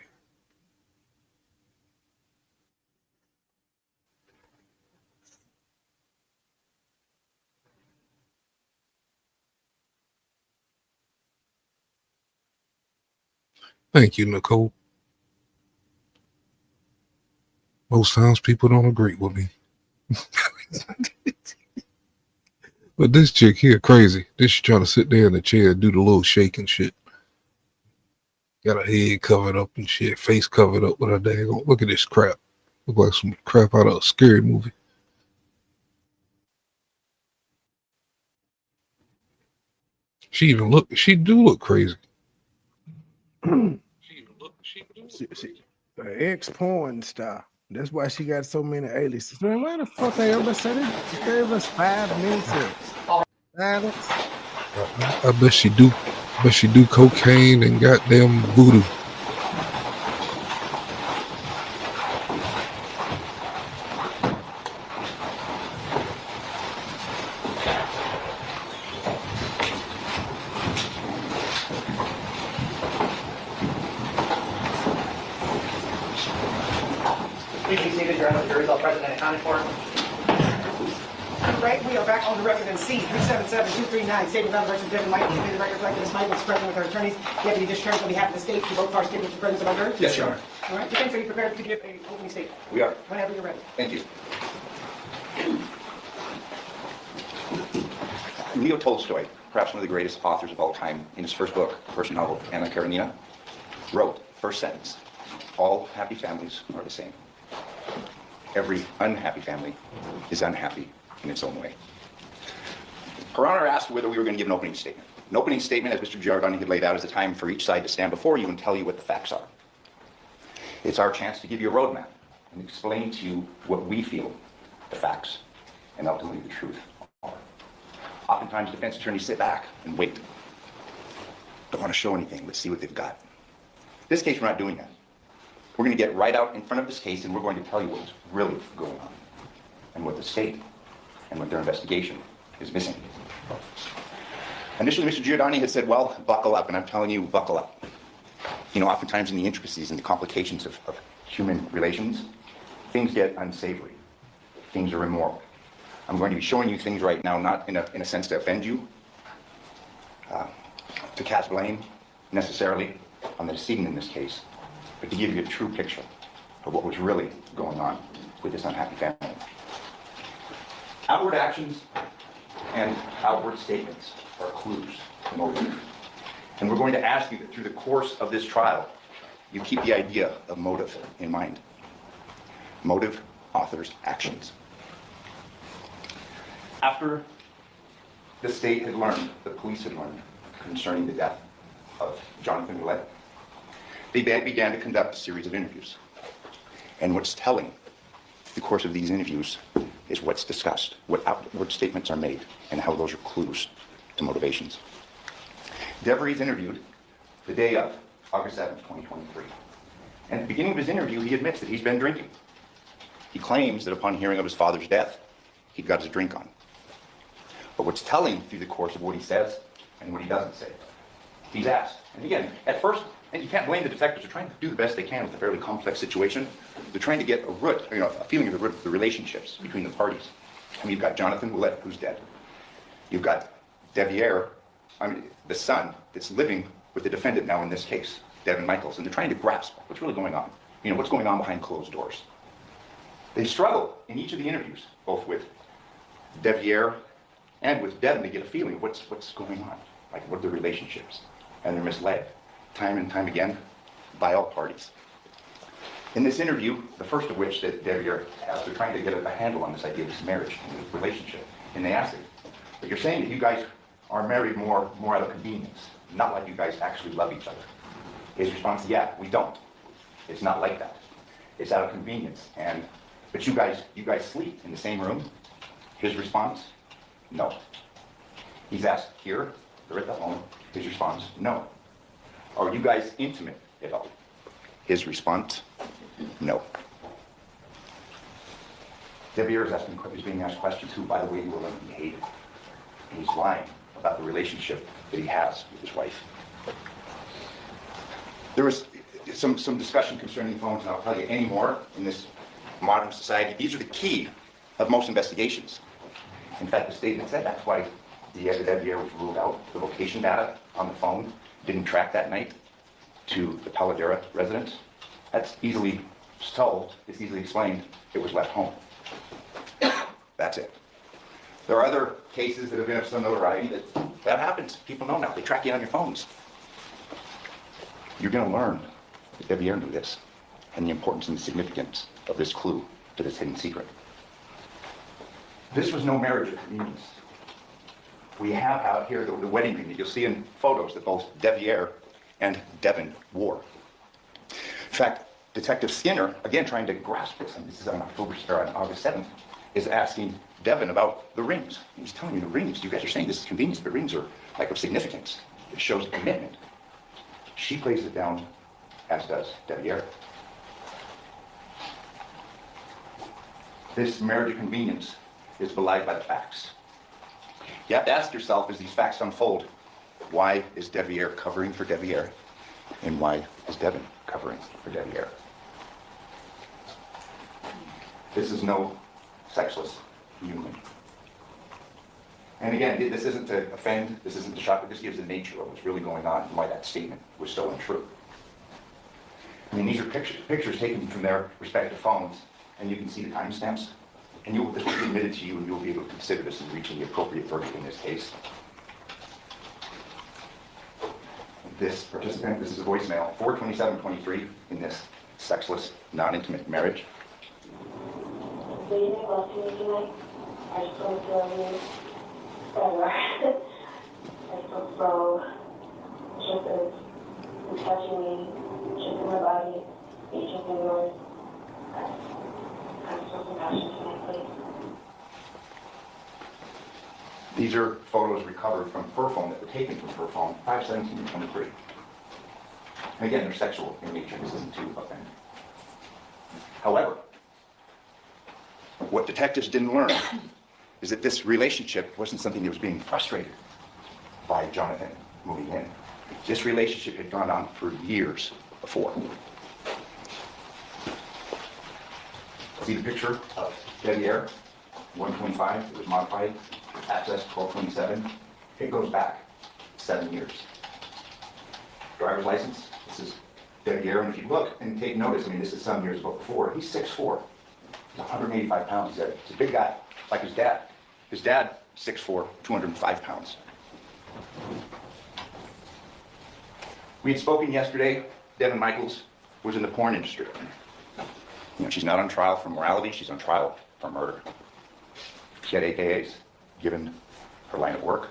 Thank you, Nicole. Most times people don't agree with me. But this chick here crazy. This she trying to sit there in the chair and do the little shake and shit. Got her head covered up and shit, face covered up with her daggone. Look at this crap. Look like some crap out of a scary movie. She do look crazy. Ex-porn star. That's why she got so many aliases. Man, why the fuck they ever said it? Gave us 5 minutes of silence. I bet she do. I bet she do cocaine and goddamn voodoo. Please be seated. Your Honor, the jury is all present and accounted for. Right, we are back on the record in C-377-239, State of Alabama versus Devin Michaels. The record reflected Ms. Michaels present with her attorneys. Deputy District Attorney on behalf of the state. You both are stating the presence of our jurors? Yes, Your Honor. All right, defense, are you prepared to give an opening statement? We are. Whenever you're ready. Thank you. Leo Tolstoy, perhaps one of the greatest authors of all time, in his first book, first novel, Anna Karenina, wrote, first sentence, all happy families are the same. Every unhappy family is unhappy in its own way. Her Honor asked whether we were going to give an opening statement. An opening statement, as Mr. Giordani had laid out, is a time for each side to stand before you and tell you what the facts are. It's our chance to give you a roadmap and explain to you what we feel the facts and ultimately the truth are. Oftentimes, defense attorneys sit back and wait. Don't want to show anything. Let's see what they've got. This case, we're not doing that. We're going to get right out in front of this case and we're going to tell you what's really going on and what the state and what their investigation is missing. Initially, Mr. Giordani had said, well, buckle up, and I'm telling you, buckle up. You know, oftentimes in the intricacies and the complications of human relations, things get unsavory. Things are immoral. I'm going to be showing you things right now, not in a sense to offend you, to cast blame necessarily on the decedent in this case, but to give you a true picture of what was really going on with this unhappy family. Outward actions and outward statements are clues to motive. And we're going to ask you that through the course of this trial, you keep the idea of motive in mind. Motive authors actions. After the state had learned, the police had learned, concerning the death of Jonathan Willett, they began to conduct a series of interviews. And what's telling the course of these interviews is what's discussed, what outward statements are made, and how those are clues to motivations. Devery is interviewed the day of August 7th, 2023. And at the beginning of his interview, he admits that he's been drinking. He claims that upon hearing of his father's death, he got his drink on. But what's telling through the course of what he says and what he doesn't say, he's asked. And again, at first, and you can't blame the detectives, they're trying to do the best they can with a fairly complex situation. They're trying to get a root, a feeling of the root of the relationships between the parties. I mean, you've got Jonathan Willett, who's dead. You've got Devier, the son that's living with the defendant now in this case, Devin Michaels, and they're trying to grasp what's really going on. What's going on behind closed doors. They struggle in each of the interviews, both with Devier and with Devin, to get a feeling of what's going on. Like, what are the relationships? And they're misled, time and time again, by all parties. In this interview, the first of which that Devier has, they're trying to get a handle on this idea of this marriage and this relationship. And they ask him, but you're saying that you guys are married more out of convenience, not like you guys actually love each other. His response, yeah, we don't. It's not like that. It's out of convenience. But you guys sleep in the same room? His response, no. He's asked here, they're at the home. His response, no. Are you guys intimate at all? His response, no. Devier is being asked questions who, by the way, will be hated. And he's lying about the relationship that he has with his wife. There was some discussion concerning phones, and I'll tell you any more in this modern society. These are the key of most investigations. In fact, the statement said that's why Devier was ruled out. The location data on the phone didn't track that night to the Paladera residence. That's easily solved. It's easily explained. It was left home. That's it. There are other cases that have been of some notoriety that happens. People know now. They track you on your phones. You're going to learn that Devier knew this and the importance and the significance of this clue to this hidden secret. This was no marriage of convenience. We have out here the wedding ring that you'll see in photos that both Devier and Devin wore. In fact, Detective Skinner, again trying to grasp this, and this is on August 7th, is asking Devin about the rings. He's telling me the rings, you guys are saying this is convenience, but rings are like of significance. It shows commitment. She plays it down, as does Devier. This marriage of convenience is belied by the facts. You have to ask yourself, as these facts unfold, why is Devier covering for Devier? And why is Devin covering for Devier? This is no sexless union. And again, this isn't to offend, this isn't to shock, but this gives the nature of what's really going on and why that statement was so untrue. I mean, these are pictures taken from their respective phones, and you can see the timestamps. And this will be admitted to you, and you'll be able to consider this in reaching the appropriate verdict in this case. This participant, this is a voicemail, 4/27/23 in this sexless, non-intimate marriage. So you didn't go to me tonight? I just want to tell you, whatever. I feel so, just as touching me, just in my body, just in yours. I'm so compassionate tonight, please. These are photos recovered from her phone that were taken from her phone, 5/17/23. And again, they're sexual in nature. This isn't to offend. However, what detectives didn't learn is that this relationship wasn't something that was being frustrated by Jonathan moving in. This relationship had gone on for years before. See the picture of Devier, 125, it was modified, access 1227. It goes back 7 years. Driver's license, this is Devier, and if you look and take notice, I mean, this is some years before. He's 6'4", he's 185 pounds. He's a big guy, like his dad. His dad, 6'4", 205 pounds. We had spoken yesterday, Devin Michaels was in the porn industry. She's not on trial for morality, she's on trial for murder. She had AKAs, given her line of work.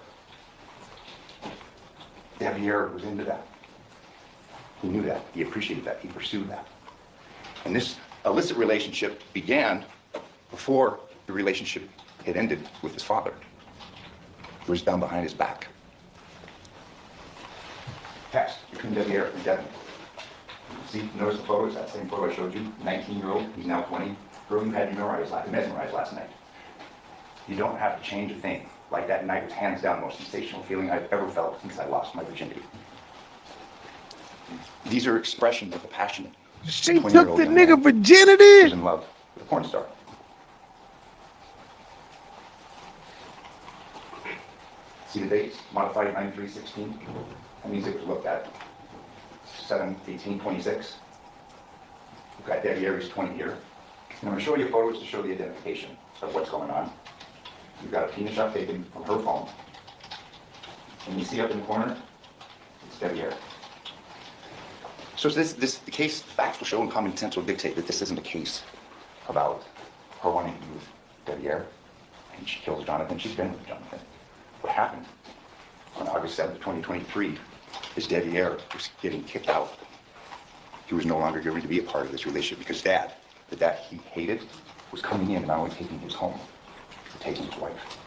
Devier was into that. He knew that, he appreciated that, he pursued that. And this illicit relationship began before the relationship had ended with his father. It was done behind his back. Text between Devier and Devin. See, notice the photos, that same photo I showed you, 19-year-old, he's now 20. Girl you had mesmerized last night. You don't have to change a thing. Like that night was hands down the most sensational feeling I've ever felt since I lost my virginity. These are expressions of a passionate She took the nigga virginity? Who's in love with a porn star. See the dates? Modified 9316. That means it was looked at 7/18/26. We've got Devier's 20 here. And I'm going to show you photos to show the identification of what's going on. You've got a penis shot taken from her phone. And you see up in the corner, it's Devier. So the case, the facts will show and common sense will dictate that this isn't a case about her wanting to be with Devier. And she kills Jonathan. She's been with Jonathan. What happened on August 7th, 2023 is Devier was getting kicked out. He was no longer going to be a part of this relationship because Dad, the dad he hated, was coming in and not only taking his home, but taking his wife.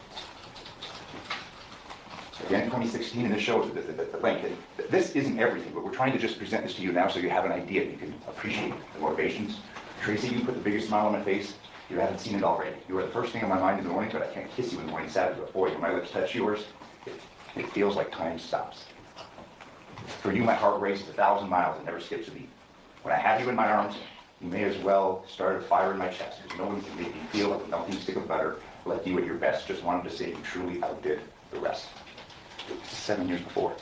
Again, 2016, and this shows the length. This isn't everything, but we're trying to just present this to you now so you have an idea. You can appreciate the motivations. Tracy, you put the biggest smile on my face. You haven't seen it already. You are the first thing on my mind in the morning, but I can't kiss you in the morning Saturday. But boy, when my lips touch yours, it feels like time stops. For you, my heart races 1,000 miles and never skips a beat. When I have you in my arms, you may as well start a fire in my chest, because no one can make me feel like a melting stick of butter, like you at your best. Just wanted to say you truly outdid the rest. 7 years before.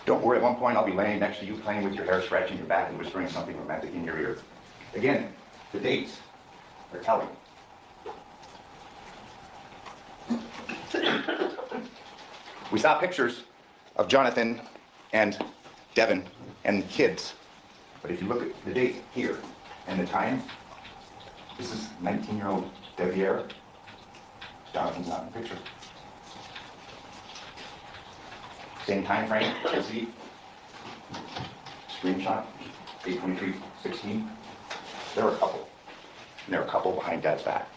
Don't worry, at one point I'll be laying next to you, playing with your hair, scratching your back, and whispering something romantic in your ear. Again, the dates are telling. We saw pictures of Jonathan and Devin and the kids. But if you look at the date here and the time, this is 19-year-old Devier. Jonathan's not in the picture. Same time frame, you see. Screenshot, 8/23/16. They're a couple. And they're a couple behind Dad's back.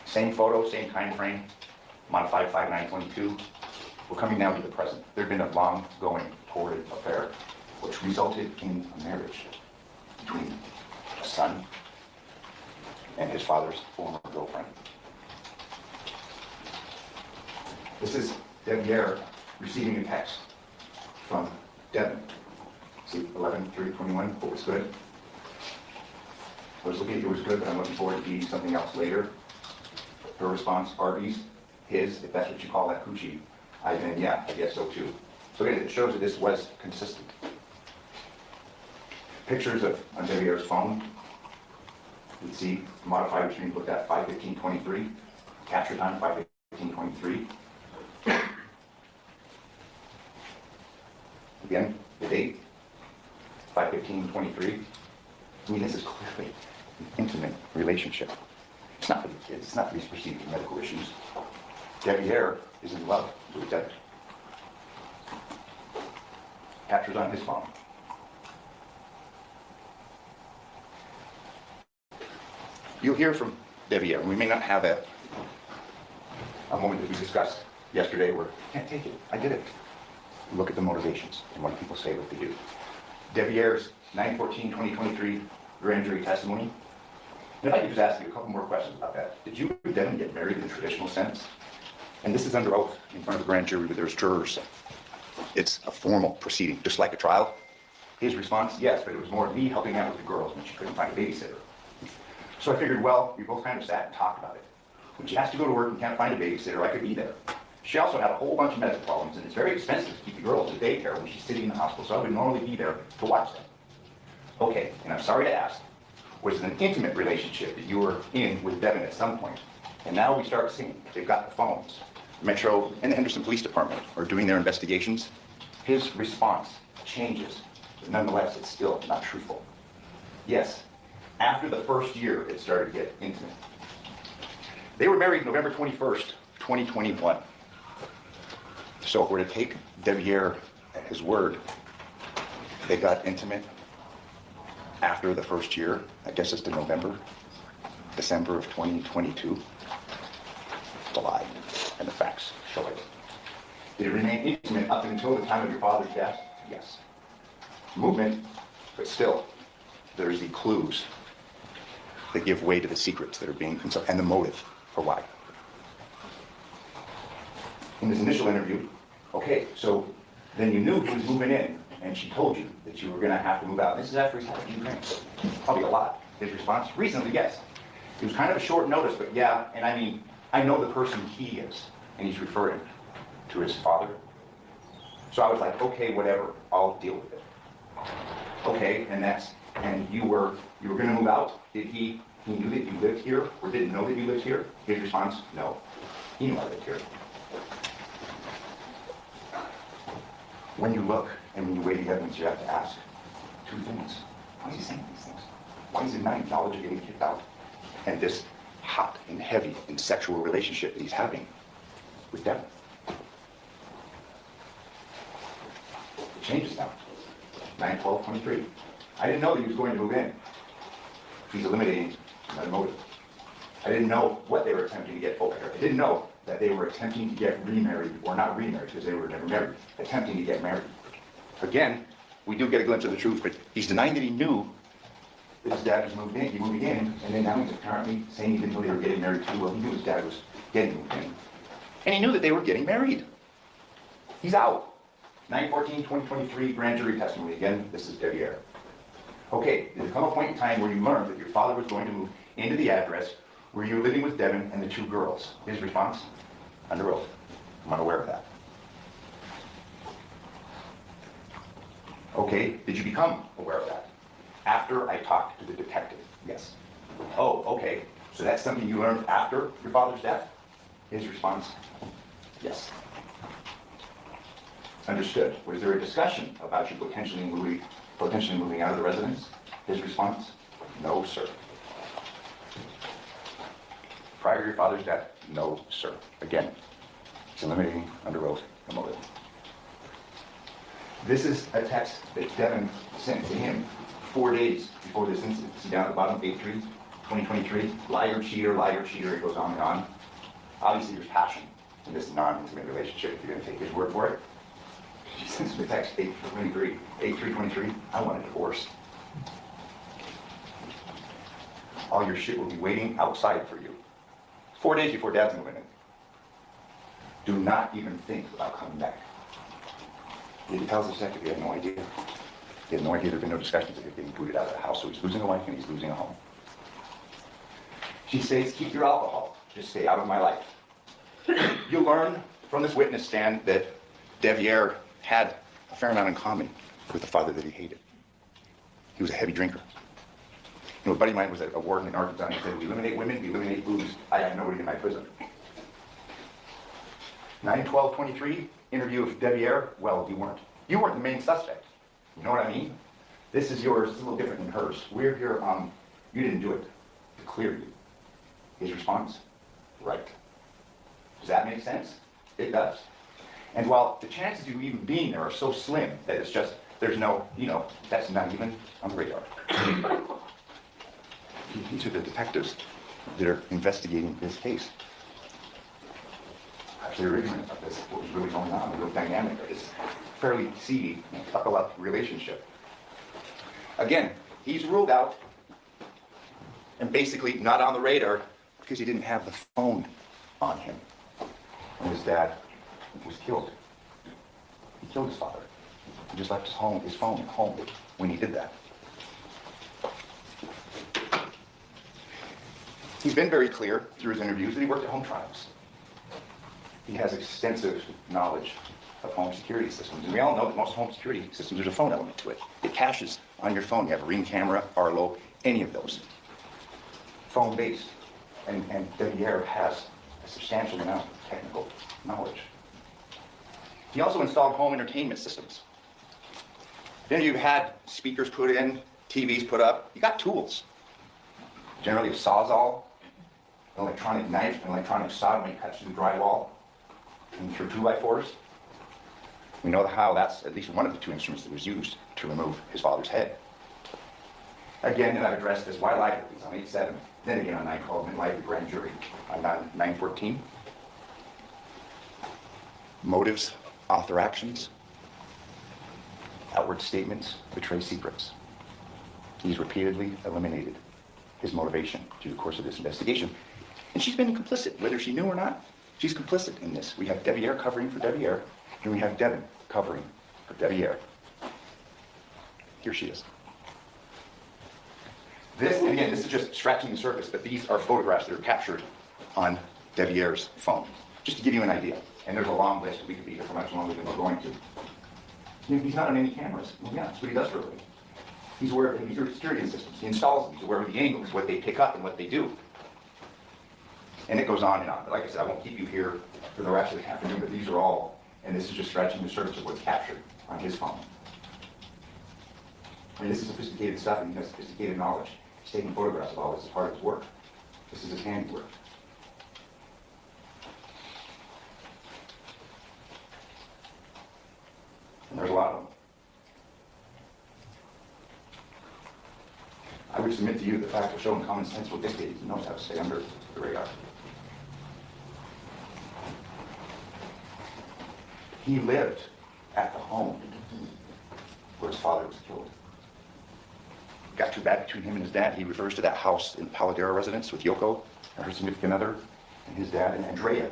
Same photo, same time frame, modified 5/9/22. We're coming now to the present. There'd been a long-going, torrid affair, which resulted in a marriage between a son and his father's former girlfriend. This is Devier receiving a text from Devin. See, 11/3/21, what was good? I was looking at yours good, but I'm looking forward to eating something else later. Her response, Arby's, his, if that's what you call that coochie. Yeah, I guess so too. So again, it shows that this was consistent. Pictures of on Devier's phone. You can see modified, which means looked at 5/15/23. Capture time 5/15/23. Again, the date 5/15/23. I mean, this is clearly an intimate relationship. It's not for the kids. It's not for these perceived medical issues. Devier is in love with Devin. Captures on his phone. You'll hear from Devier, and we may not have a moment that we discussed yesterday where, I can't take it, I did it. Look at the motivations and what people say what they do. Devier's 9/14/2023 grand jury testimony. And if I could just ask you a couple more questions about that. Did you and Devin get married in the traditional sense? And this is under oath in front of the grand jury where there's jurors. It's a formal proceeding, just like a trial. His response, yes, but it was more me helping out with the girls when she couldn't find a babysitter. So I figured, well, we both kind of sat and talked about it. When she has to go to work and can't find a babysitter, I could be there. She also had a whole bunch of medical problems, and it's very expensive to keep the girls at daycare when she's sitting in the hospital, so I would normally be there to watch them. Okay, and I'm sorry to ask, was it an intimate relationship that you were in with Devin at some point? And now we start seeing, they've got the phones. Metro and the Henderson Police Department are doing their investigations. His response changes, but nonetheless, it's still not truthful. Yes, after the first year, it started to get intimate. They were married November 21st, 2021. So if we're to take Devier at his word, they got intimate after the first year, I guess it's November, December of 2022, it's a lie, and the facts show it. Did it remain intimate up until the time of your father's death? Yes. Movement, but still, there's the clues that give way to the secrets that are being concealed, and the motive for why. In this initial interview, okay, so then you knew he was moving in, and she told you that you were going to have to move out. This is after he's had a few drinks, probably a lot. His response, reasonably, yes. It was kind of a short notice, but yeah, and I mean, I know the person he is, and he's referring to his father. So I was like, okay, whatever, I'll deal with it. Okay, and you were going to move out? Did he knew that you lived here, or didn't know that you lived here? His response, no. He knew I lived here. When you look and when you weigh the evidence, you have to ask two things. Why is he saying these things? Why is he not knowledge of getting kicked out? And this hot and heavy and sexual relationship that he's having with Devin. It changes now. 9/12/23. I didn't know that he was going to move in. He's eliminating another motive. I didn't know what they were attempting to get over here. I didn't know that they were attempting to get remarried, or not remarried, because they were never married, attempting to get married. Again, we do get a glimpse of the truth, but he's denying that he knew that his dad was moving in, and then now he's apparently saying he didn't know they were getting married too. Well, he knew his dad was getting moved in. And he knew that they were getting married. He's out. 9/14/2023, grand jury testimony. Again, this is Devier. Okay, did there come a point in time where you learned that your father was going to move into the address where you were living with Devin and the two girls? His response? Under oath. I'm unaware of that. Okay, did you become aware of that? After I talked to the detective? Yes. Oh, okay. So that's something you learned after your father's death? His response? Yes. Understood. Was there a discussion about you potentially moving out of the residence? His response? No, sir. Prior to your father's death? No, sir. Again, it's eliminating under oath the motive. This is a text that Devin sent to him 4 days before this incident. See down at the bottom, 8/3/2023. Liar, cheater, it goes on and on. Obviously, there's passion in this non-intimate relationship, if you're going to take his word for it. She sends me a text, 8/3/23. I want a divorce. All your shit will be waiting outside for you. 4 days before Dad's moving in. Do not even think about coming back. He tells the detective he had no idea. He had no idea there'd been no discussions of him getting booted out of the house. So he's losing a wife and he's losing a home. She says, keep your alcohol. Just stay out of my life. You learn from this witness stand that Devier had a fair amount in common with the father that he hated. He was a heavy drinker. You know, a buddy of mine was a warden in Arkansas, and he said, we eliminate women, we eliminate booze. I have nobody in my prison. 9/12/23, interview with Devier. Well, you weren't. You weren't the main suspect. You know what I mean? This is yours. It's a little different than hers. We're here, you didn't do it to clear you. His response? Right. Does that make sense? It does. And while the chances of you even being there are so slim that it's just, there's no, that's not even on the radar. These are the detectives that are investigating this case. They're ignorant of this, what was really going on, the real dynamic of this fairly seedy couple-up relationship. Again, he's ruled out and basically not on the radar because he didn't have the phone on him when his dad was killed. He killed his father. He just left his phone at home when he did that. He's been very clear through his interviews that he worked at home trials. He has extensive knowledge of home security systems. And we all know that most home security systems, there's a phone element to it. It caches on your phone. You have a Ring camera, Arlo, any of those. Phone-based. And Devier has a substantial amount of technical knowledge. He also installed home entertainment systems. Then you've had speakers put in, TVs put up. You got tools. Generally a Sawzall, an electronic knife, an electronic saw when it cuts through the drywall and through 2x4s. We know how that's at least one of the two instruments that was used to remove his father's head. Again, and I've addressed this, why lie to these on 8/7, then again on 9/12, and lie to the grand jury on 9/14. Motives, author actions, outward statements betray secrets. He's repeatedly eliminated his motivation through the course of this investigation. And she's been complicit, whether she knew or not. She's complicit in this. We have Deviere covering for Deviere, and we have Devin covering for Deviere. Here she is. This, and again, this is just scratching the surface, but these are photographs that are captured on Deviere's phone, just to give you an idea. And there's a long list. We could be here for much longer than we're going to. He's not on any cameras. Well, yeah, that's what he does for a living. He's aware of these are security systems. He installs them. He's aware of the angles, what they pick up, and what they do. And it goes on and on. But like I said, I won't keep you here for the rest of the afternoon, but these are all, and this is just scratching the surface of what's captured on his phone. I mean, this is sophisticated stuff, and he has sophisticated knowledge. He's taking photographs of all this as part of his work. This is his handiwork. And there's a lot of them. I would submit to you the fact of showing common sense will dictate he knows how to stay under the radar. He lived at the home where his father was killed. It got too bad between him and his dad. He refers to that house in the Paladera residence with Yoko and her significant other and his dad and Andrea,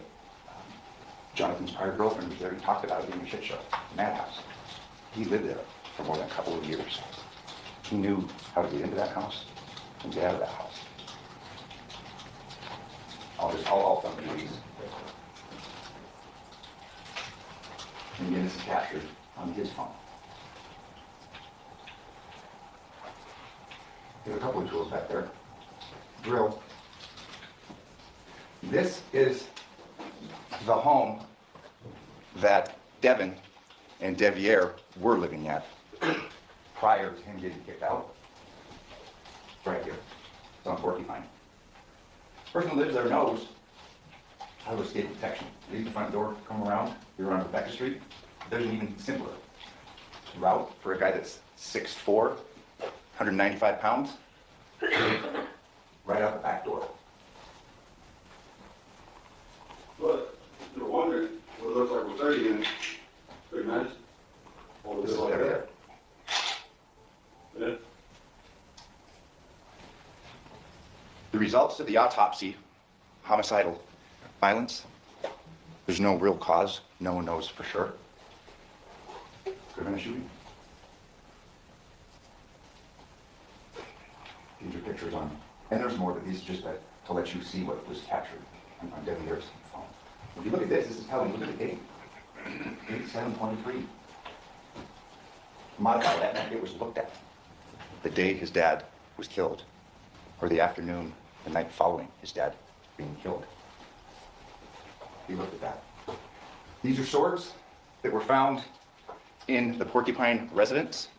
Jonathan's prior girlfriend, was there. He talked about it being a shit show, a madhouse. He lived there for more than a couple of years. He knew how to get into that house and get out of that house. All from these. And again, this is captured on his phone. There's a couple of tools back there. Drill. This is the home that Devin and Deviere were living at prior to him getting kicked out. It's right here. It's on Porcupine. The person who lives there knows how to escape detection. Leave the front door, come around, you're on Rebecca Street. There's an even simpler route for a guy that's 6'4", 195 pounds. Right out the back door. But the one that what looks like we're 30 in, pretty nice. All This is like there. Yeah. The results of the autopsy, homicidal violence, there's no real cause. No one knows for sure. Could have been a shooting. These are pictures on, and there's more, but these are just to let you see what was captured on Deviere's phone. If you look at this, this is telling, look at the date. 8/7/23. Modify that, and it was looked at. The day his dad was killed, or the afternoon, the night following his dad being killed. He looked at that. These are swords that were found in the Porcupine residence.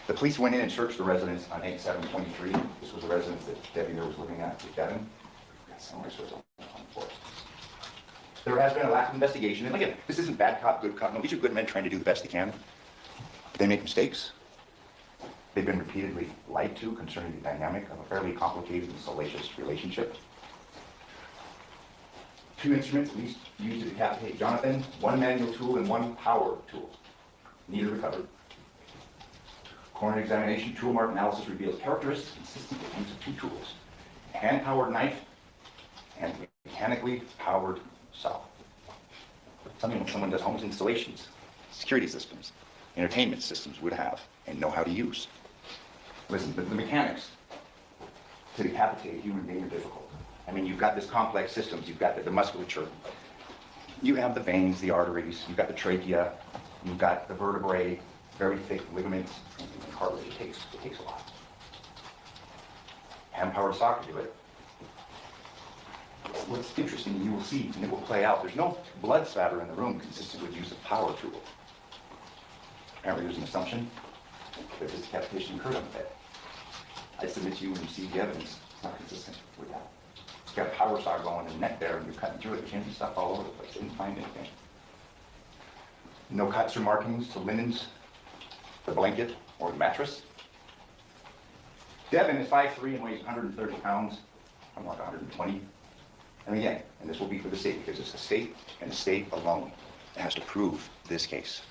The police went in and searched the residence on 8/7/23. This was the residence that Deviere was living at with Devin. Got somewhere swords on the floor. There has been a lack of investigation. And again, this isn't bad cop, good cop. No, these are good men trying to do the best they can. They make mistakes. They've been repeatedly lied to concerning the dynamic of a fairly complicated and salacious relationship. 2 instruments at least used to decapitate Jonathan, 1 manual tool and 1 power tool. Neither recovered. Coroner examination, tool mark analysis reveals characteristics consistent with the use of 2 tools. A hand-powered knife and mechanically powered saw. Something when someone does homes installations, security systems, entertainment systems would have and know how to use. Listen, but the mechanics to decapitate a human being are difficult. I mean, you've got this complex systems, you've got the musculature, you have the veins, the arteries, you've got the trachea, you've got the vertebrae, very thick ligaments, and cartilage. It takes a lot. Hand-powered saw can do it. What's interesting, you will see, and it will play out, there's no blood spatter in the room consistent with use of power tool. Apparently there's an assumption that this decapitation occurred on the bed. I submit to you when you see the evidence, it's not consistent with that. You've got a power saw going in the neck there, and you're cutting through it, changing stuff all over the place. Didn't find anything. No cuts or markings to linens, the blanket, or the mattress. Devin is 5'3" and weighs 130 pounds. I'm like 120. And again, and this will be for the state, because it's the state and the state alone that has to prove this case.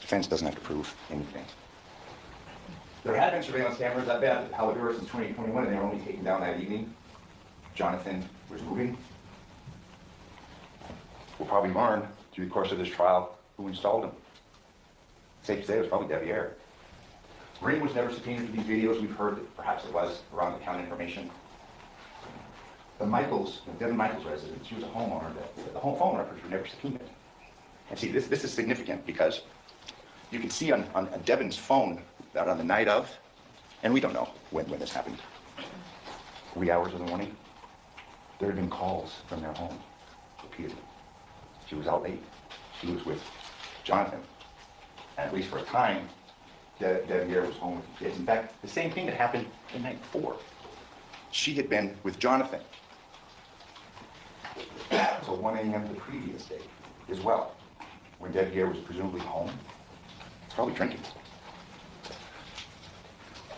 Defense doesn't have to prove anything. There had been surveillance cameras, I've been at Halladura since 2021, and they were only taken down that evening. Jonathan was moving. We'll probably learn through the course of this trial who installed him. Safe to say it was probably Debbie Ayer. Ring was never subpoenaed for these videos. We've heard that perhaps it was around the account information. The Devin Michaels residence, she was a homeowner, the home phone records were never subpoenaed. And see, this is significant because you can see on Devin's phone that on the night of, and we don't know when this happened, wee hours of the morning, there had been calls from their home repeatedly. She was out late. She was with Jonathan. And at least for a time, Debbie Ayer was home with the kids. In fact, the same thing that happened the night before. She had been with Jonathan until 1 a.m. the previous day as well, when Debbie Ayer was presumably home. It's probably drinking.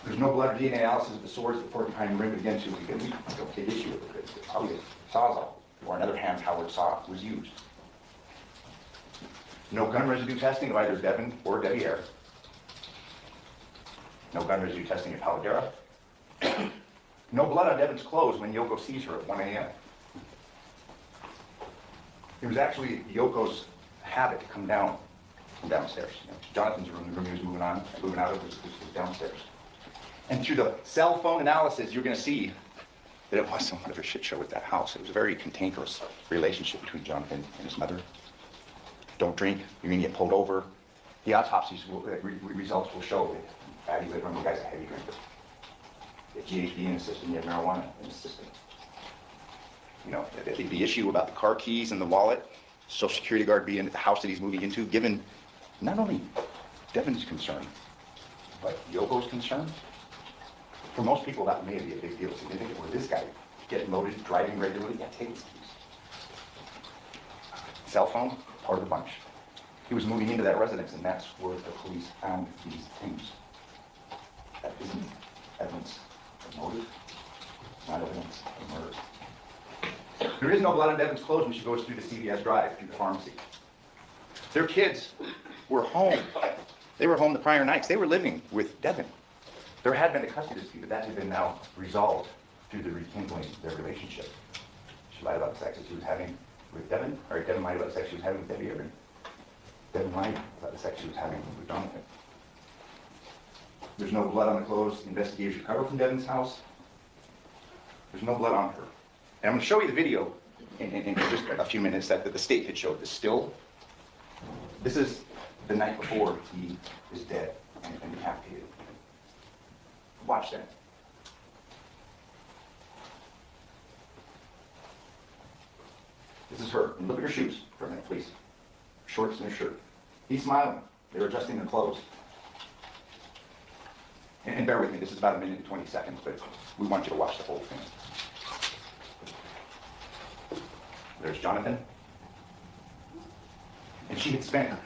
There's no blood or DNA analysis of the swords that Porcupine Ring would against you. We don't take issue with it. It's probably a sawzall, or in other hands, Howard saw was used. No gun residue testing of either Devin or Debbie Ayer. No gun residue testing of Halladura. No blood on Devin's clothes when Yoko sees her at 1 a.m. It was actually Yoko's habit to come down from downstairs. You know, Jonathan's room, the room he was moving out of was downstairs. And through the cell phone analysis, you're going to see that it was somewhat of a shit show at that house. It was a very cantankerous relationship between Jonathan and his mother. Don't drink, you're going to get pulled over. The autopsies results will show that fatty liver, the guy's a heavy drinker. You have GHB in the system, you have marijuana in the system. You know, the issue about the car keys and the wallet, Social Security guard being at the house that he's moving into, given not only Devin's concern, but Yoko's concern. For most people, that may be a big deal. Significant. Where this guy getting loaded, driving regularly, yeah, take his keys. Cell phone, part of the bunch. He was moving into that residence, and that's where the police found these things. That isn't evidence of motive. It's not evidence of murder. There is no blood on Devin's clothes when she goes through the CVS drive through the pharmacy. Their kids were home. They were home the prior nights. They were living with Devin. There had been a custody dispute, but that had been now resolved through the rekindling of their relationship. She lied about the sex that she was having with Devin, or Devin lied about the sex she was having with Debbie Ayer. Devin lied about the sex she was having with Jonathan. There's no blood on the clothes investigators recovered from Devin's house. There's no blood on her. And I'm going to show you the video in just a few minutes that the state had showed. This still. This is the night before he is dead and decapitated. Watch that. This is her. And look at her shoes for a minute, please. Shorts and her shirt. He's smiling. They're adjusting their clothes. And bear with me, this is about 1 minute and 20 seconds, but we want you to watch the whole thing. There's Jonathan. And she had spent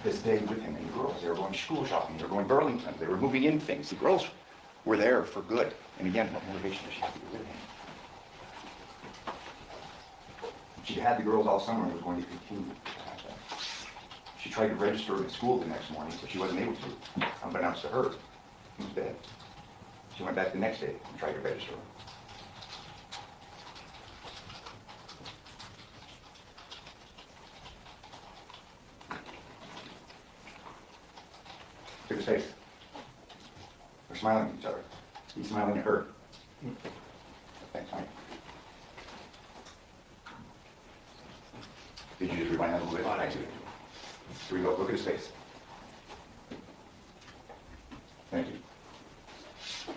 this day with him and the girls. They were going school shopping. They were going Burlington. They were moving in things. The girls were there for good. And again, what motivation does she have to be with him? She had the girls all summer and was going to continue. She tried to register at school the next morning, but she wasn't able to. Unbeknownst to her, he was dead. She went back the next day and tried to register. Look at his face. They're smiling at each other. He's smiling at her. Thanks, Mike. Did you just rewind that a little bit? I did. Here we go. Look at his face. Thank you.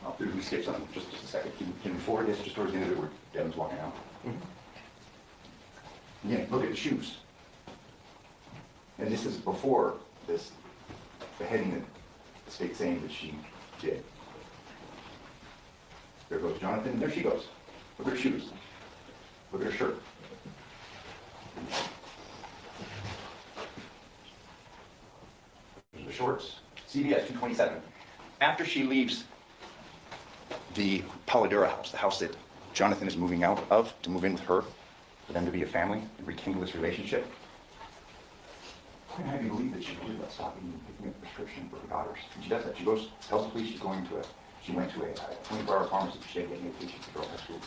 I'll do skip something just a second. Can we forward this just towards the end of it where Devin's walking out? Again, look at the shoes. And this is before this beheading that the state's saying that she did. There goes Jonathan, and there she goes. Look at her shoes. Look at her shirt. There's the shorts. CBS 227. After she leaves the Polidora house, the house that Jonathan is moving out of to move in with her, for them to be a family and rekindle this relationship, I'm going to have you believe that she really got stopping and picking up a prescription for her daughters. And she does that. She goes, tells the police she went to a 24-hour pharmacy for getting medication for girls at school.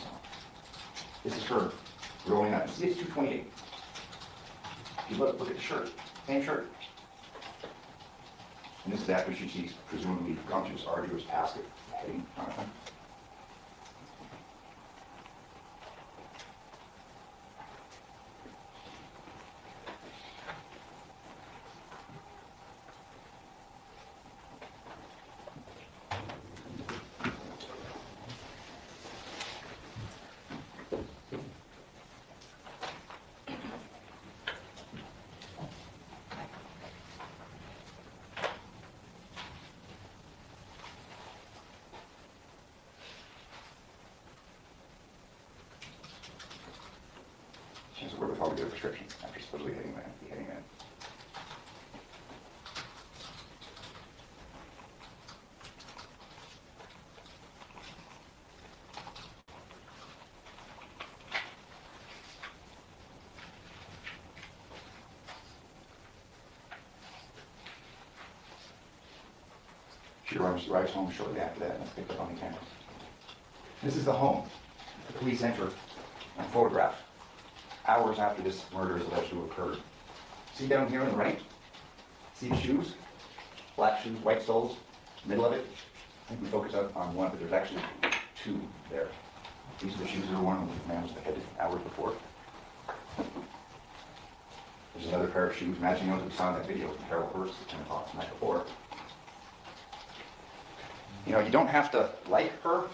This is her rolling up. See, it's 2:28. If you look at the shirt, same shirt. And this is after she's presumably gone through this arduous task of beheading Jonathan. She has a wherewithal to get a prescription after supposedly beheading men. She arrives home shortly after that and is picked up on the cameras. This is the home the police enter and photograph hours after this murder is alleged to have occurred. See down here on the right? See the shoes? Black shoes, white soles, middle of it. I think we focus on one, but there's actually two there. These are the shoes that were worn when the man was beheaded hours before. There's another pair of shoes matching those we saw in that video from Carol Hurst at 10 o'clock the night before. You know, you don't have to like her.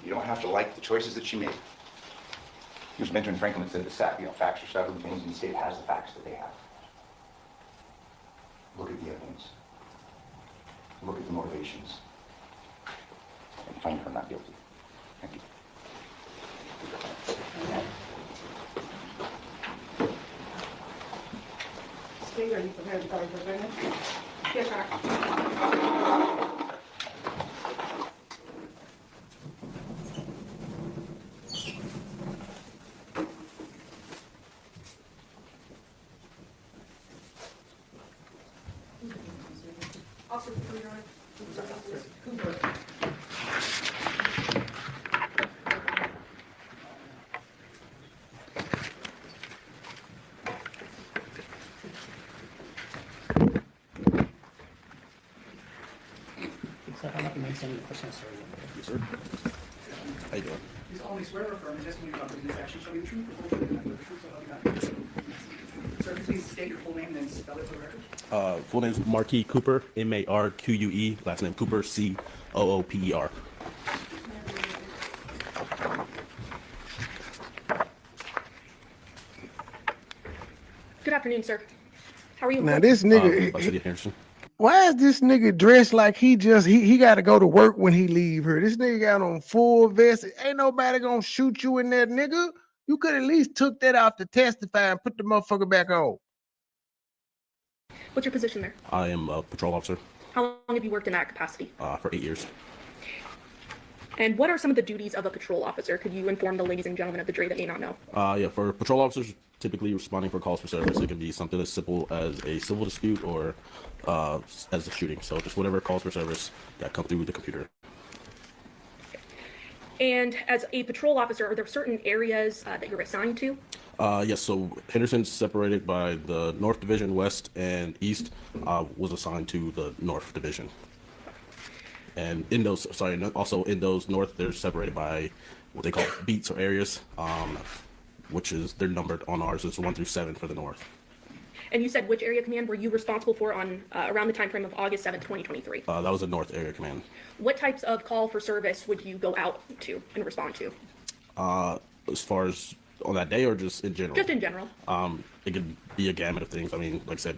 You don't have to like the choices that she made. He was Benjamin Franklin said that facts are stubborn things, and the state has the facts that they have. Look at the evidence. Look at the motivations. And find her not guilty. Thank you. Steve, are you prepared to call for witness? Yes, sir. Officer Cooper. So I'm not going to make any questions, sir. Yes, sir. How you doing? Please only swear or affirm the testimony you're about to give this action shall be the truth, the whole truth, and nothing but the truth, so help you God. Sir, please state your full name and then spell it for the record. Full name is Marquis Cooper, Marque. Last name Cooper, Cooper. Good afternoon, sir. How are you? Now this nigga, City of Henderson. why is this nigga dressed like he got to go to work when he leave here? This nigga got on full vest. Ain't nobody gonna shoot you in there, nigga. You could at least took that out to testify and put the motherfucker back on. What's your position there? I am a patrol officer. How long have you worked in that capacity? For 8 years. And what are some of the duties of a patrol officer? Could you inform the ladies and gentlemen of the jury that may not know? Yeah, for patrol officers, typically responding for calls for service, it can be something as simple as a civil dispute or as a shooting. So just whatever calls for service that come through the computer. And as a patrol officer, are there certain areas that you're assigned to? Yes, so Henderson's separated by the North Division, West and East, was assigned to the North Division. And in those, also in those North, they're separated by what they call beats or areas, which is, they're numbered on ours, it's 1 through 7 for the North. And you said which area command were you responsible for on around the time frame of August 7th, 2023? That was the North Area Command. What types of call for service would you go out to and respond to? As far as on that day or just in general? Just in general. It could be a gamut of things. I mean, like I said,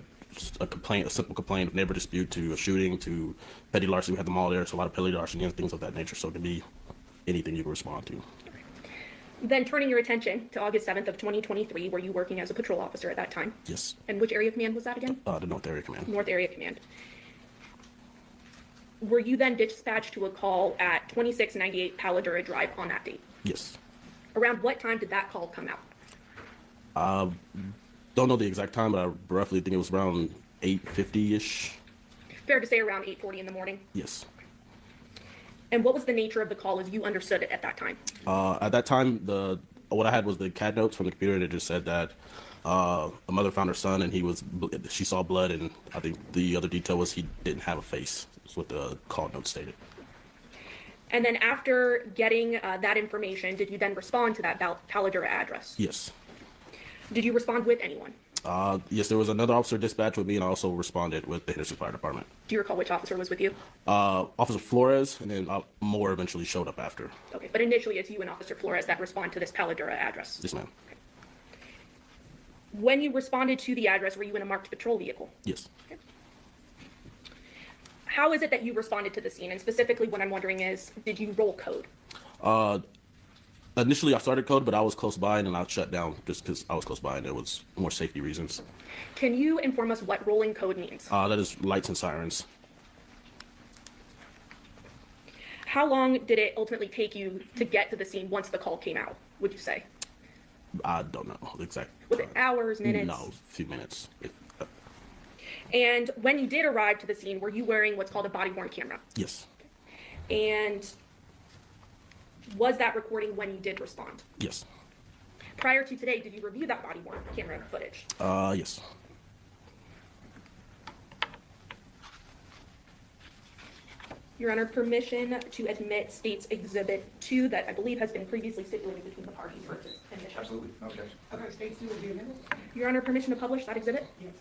a simple complaint of neighbor dispute to a shooting to petty larceny. We had them all there, so a lot of petty larceny and things of that nature. So it could be anything you can respond to. Then turning your attention to August 7th of 2023, were you working as a patrol officer at that time? Yes. And which area command was that again? The North Area Command. North Area Command. Were you then dispatched to a call at 2698 Paladura Drive on that date? Yes. Around what time did that call come out? Don't know the exact time, but I roughly think it was around 8:50-ish. Fair to say around 8:40 in the morning? Yes. And what was the nature of the call as you understood it at that time? At that time, what I had was the CAD notes from the computer, and it just said that a mother found her son, and she saw blood, and I think the other detail was he didn't have a face. That's what the call note stated. And then after getting that information, did you then respond to that Paladura address? Yes. Did you respond with anyone? Yes, there was another officer dispatched with me, and I also responded with the Henderson Fire Department. Do you recall which officer was with you? Officer Flores, and then more eventually showed up after. Okay, but initially it's you and Officer Flores that respond to this Paladura address? Yes, ma'am. When you responded to the address, were you in a marked patrol vehicle? Yes. Okay. How is it that you responded to the scene? And specifically what I'm wondering is, did you roll code? Initially, I started code, but I was close by, and then I shut down just because I was close by, and there was more safety reasons. Can you inform us what rolling code means? That is lights and sirens. How long did it ultimately take you to get to the scene once the call came out, would you say? I don't know exactly. Was it hours, minutes? No, a few minutes. And when you did arrive to the scene, were you wearing what's called a body-worn camera? Yes. And was that recording when you did respond? Yes. Prior to today, did you review that body-worn camera footage? Yes. Your Honor, permission to admit State's Exhibit 2 that I believe has been previously stipulated between the parties for admission. Absolutely, no objection. Okay, State 2 will be amended? Your Honor, permission to publish that exhibit? Yes.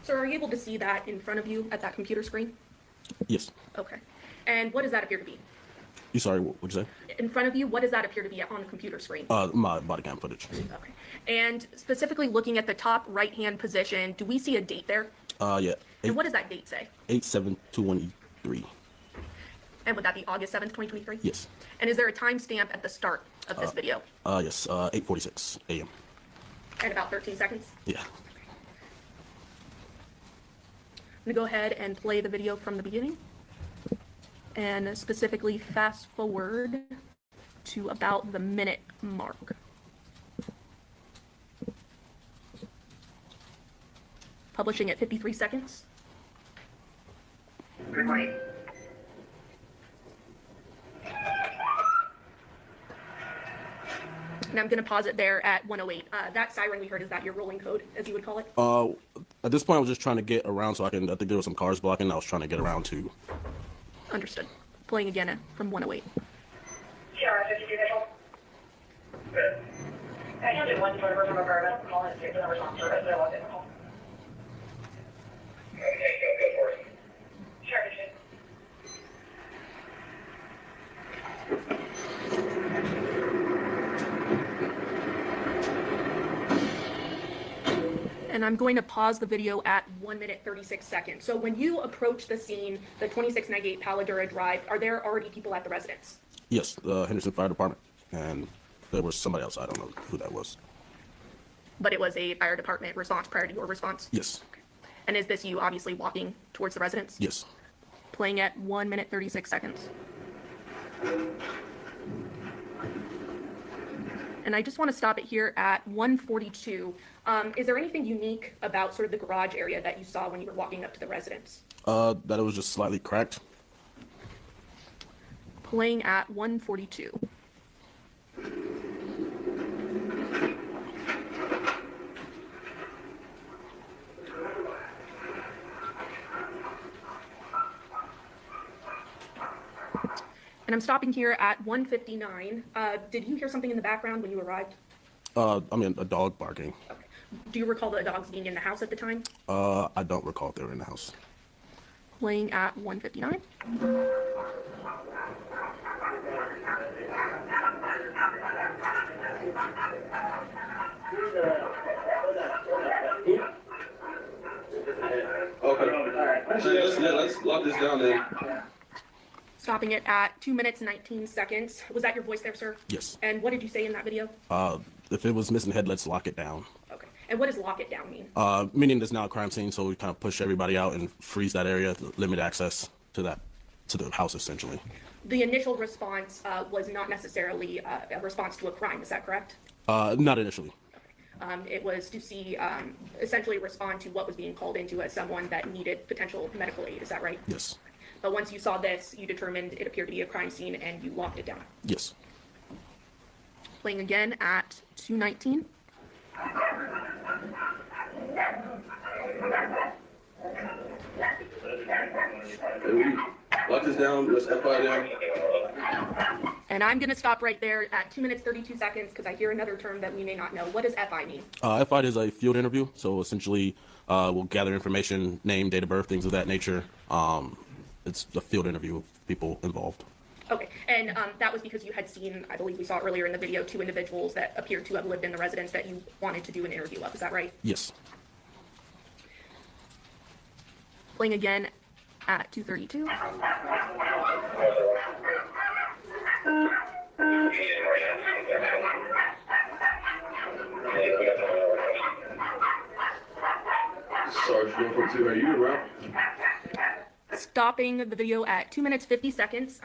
Sir, are you able to see that in front of you at that computer screen? Yes. Okay. And what does that appear to be? You sorry, what'd you say? In front of you, what does that appear to be on the computer screen? My body cam footage. Okay. And specifically looking at the top right-hand position, do we see a date there? Yeah. And what does that date say? 8/7/2023. And would that be August 7th, 2023? Yes. And is there a timestamp at the start of this video? Yes, 8:46 a.m. And about 13 seconds? Yeah. I'm gonna go ahead and play the video from the beginning. And specifically fast forward to about the minute mark. Publishing at 53 seconds. Good morning. And I'm going to pause it there at 108. That siren we heard, is that your rolling code, as you would call it? At this point, I was just trying to get around I think there were some cars blocking. I was trying to get around to. Understood. Playing again from 108. Sure, 52 visual. Good. I can do one photograph from a car, but call it to the response service, but I wasn't able. Okay, go for it. Sure, 52. And I'm going to pause the video at 1 minute 36 seconds. So when you approach the scene, the 2698 Paladura Drive, are there already people at the residence? Yes, the Henderson Fire Department, and there was somebody else. I don't know who that was. But it was a fire department response prior to your response? Yes. Okay. And is this you obviously walking towards the residence? Yes. Playing at 1 minute 36 seconds. And I just want to stop it here at 142. Is there anything unique about sort of the garage area that you saw when you were walking up to the residence? That it was just slightly cracked. Playing at 142. And I'm stopping here at 159. Did you hear something in the background when you arrived? I mean, a dog barking. Okay. Do you recall the dogs being in the house at the time? I don't recall if they were in the house. Playing at 159. Let's lock this down then. Stopping it at 2 minutes 19 seconds. Was that your voice there, sir? Yes. And what did you say in that video? If it was missing head, let's lock it down. Okay. And what does lock it down mean? Meaning there's now a crime scene, so we kind of push everybody out and freeze that area, to limit access to the house essentially. The initial response was not necessarily a response to a crime. Is that correct? Not initially. It was to see, essentially respond to what was being called into as someone that needed potential medical aid. Is that right? Yes. But once you saw this, you determined it appeared to be a crime scene and you locked it down. Yes. Playing again at 2:19. Lock this down. Let's FI down. And I'm going to stop right there at 2 minutes 32 seconds because I hear another term that we may not know. What does FI mean? FI is a field interview, so essentially we'll gather information, name, date of birth, things of that nature. It's a field interview with people involved. Okay, and that was because you had seen, I believe we saw earlier in the video, 2 individuals that appeared to have lived in the residence that you wanted to do an interview of. Is that right? Yes. Playing again at 2:32. Sergeant 142, are you around? Stopping the video at 2 minutes 50 seconds.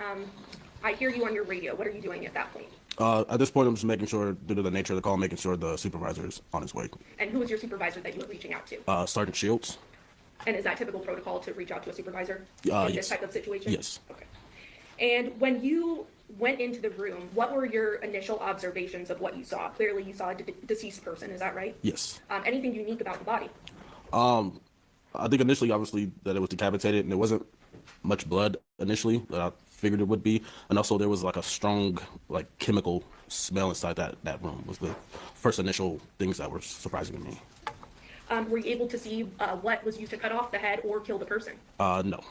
I hear you on your radio. What are you doing at that point? At this point, I'm just making sure, due to the nature of the call, making sure the supervisor is on his way. And who was your supervisor that you were reaching out to? Sergeant Shields. And is that typical protocol to reach out to a supervisor in Yes. this type of situation? Yes. Okay. And when you went into the room, what were your initial observations of what you saw? Clearly, you saw a deceased person. Is that right? Yes. Anything unique about the body? I think initially, obviously, that it was decapitated, and there wasn't much blood initially that I figured it would be, and also there was like a strong, like, chemical smell inside that room. Was the first initial things that were surprising to me. Were you able to see what was used to cut off the head or kill the person? No.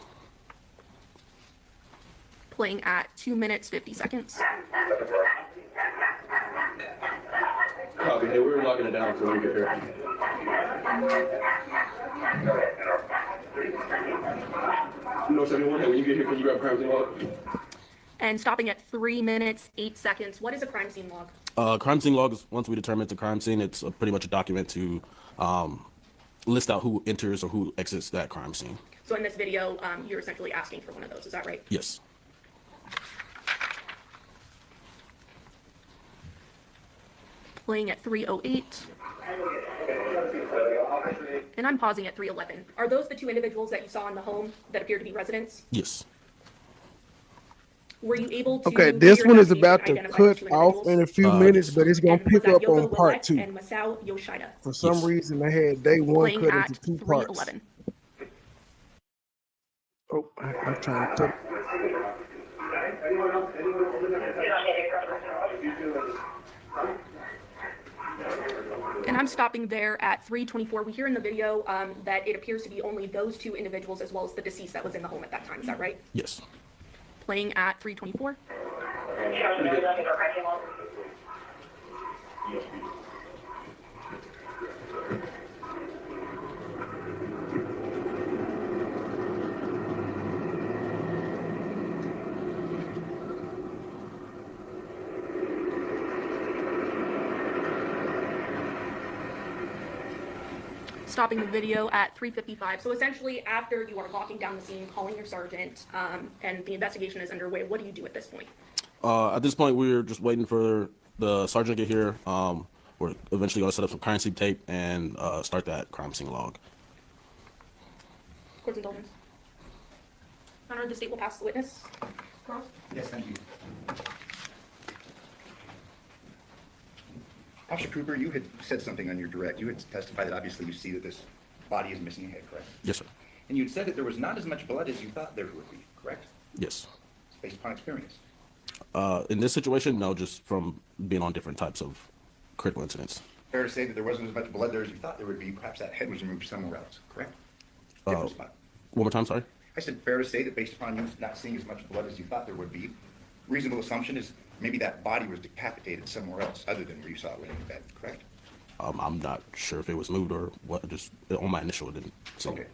Playing at 2 minutes 50 seconds. Copy. Hey, we're locking it down until we get here. No, 71. Hey, when you get here, can you grab a crime scene log? And stopping at 3 minutes 8 seconds. What is a crime scene log? Crime scene log is, once we determine it's a crime scene, it's pretty much a document to list out who enters or who exits that crime scene. So in this video, you're essentially asking for one of those. Is that right? Yes. Playing at 3:08. And I'm pausing at 3:11. Are those the 2 individuals that you saw in the home that appear to be residents? Yes. Were you able to? Okay, this one is about to cut off in a few minutes, but it's gonna pick up on part 2. And Masao Yoshida. For some reason, they had day 1 Playing cut at into 2 parts. 3:11. Oh, I'm trying to. And I'm stopping there at 3:24. We hear in the video that it appears to be only those 2 individuals as well as the deceased that was in the home at that time. Is that right? Yes. Playing at 3:24. Stopping the video at 3:55. So essentially, after you are locking down the scene, calling your sergeant, and the investigation is underway, what do you do at this point? At this point, we're just waiting for the sergeant to get here. We're eventually going to set up some crime scene tape and start that crime scene log. Court's indulgence. Honor, the state will pass the witness. Carl? Yes, thank you. Officer Cooper, you had said something on your direct. You had testified that obviously you see that this body is missing a head, correct? Yes, sir. And you had said that there was not as much blood as you thought there would be, correct? Yes. Based upon experience. In this situation, no, just from being on different types of critical incidents. Fair to say that there wasn't as much blood there as you thought there would be. Perhaps that head was removed somewhere else, correct? Different spot. One more time, sorry? I said fair to say that based upon you not seeing as much blood as you thought there would be, reasonable assumption is maybe that body was decapitated somewhere else other than where you saw it laying in bed, correct? I'm not sure if it was moved or what. Just on my initial, it didn't. So. Okay.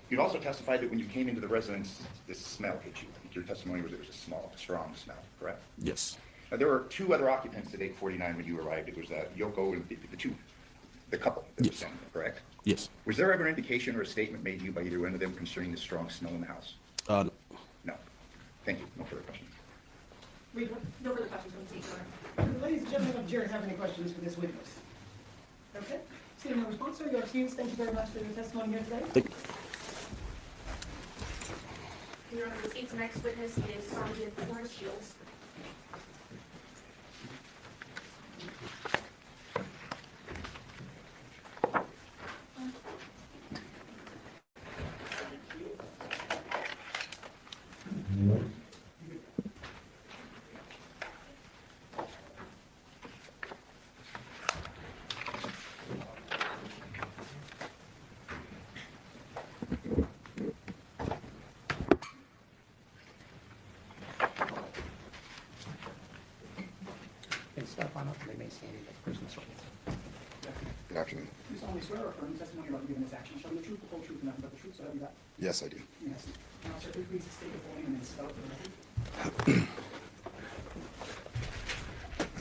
You'd also testified that when you came into the residence, this smell hit you. I think your testimony was it was a strong smell, correct? Yes. Now, there were two other occupants at 849 when you arrived. It was Yoko and the couple that was staying there, correct? Yes. Was there ever an indication or a statement made to you by either one of them concerning the strong smell in the house? No. No. Thank you. No further questions. No further questions from the seat. Ladies and gentlemen of the jury, have any questions for this witness? Okay. Seeing no response, sir, you're excused. Thank you very much for your testimony here today. Thank you. Your Honor, the state's next witness is Sergeant Forrest Shields. They step on up and they may stand in the person's right. Good afternoon. You solemnly swear or affirm testimony about giving this action shall be the truth, the whole truth, and nothing but the truth, so help you God? Yes, I do. Yes. Now, sir, please state your full name and then spell it for the record.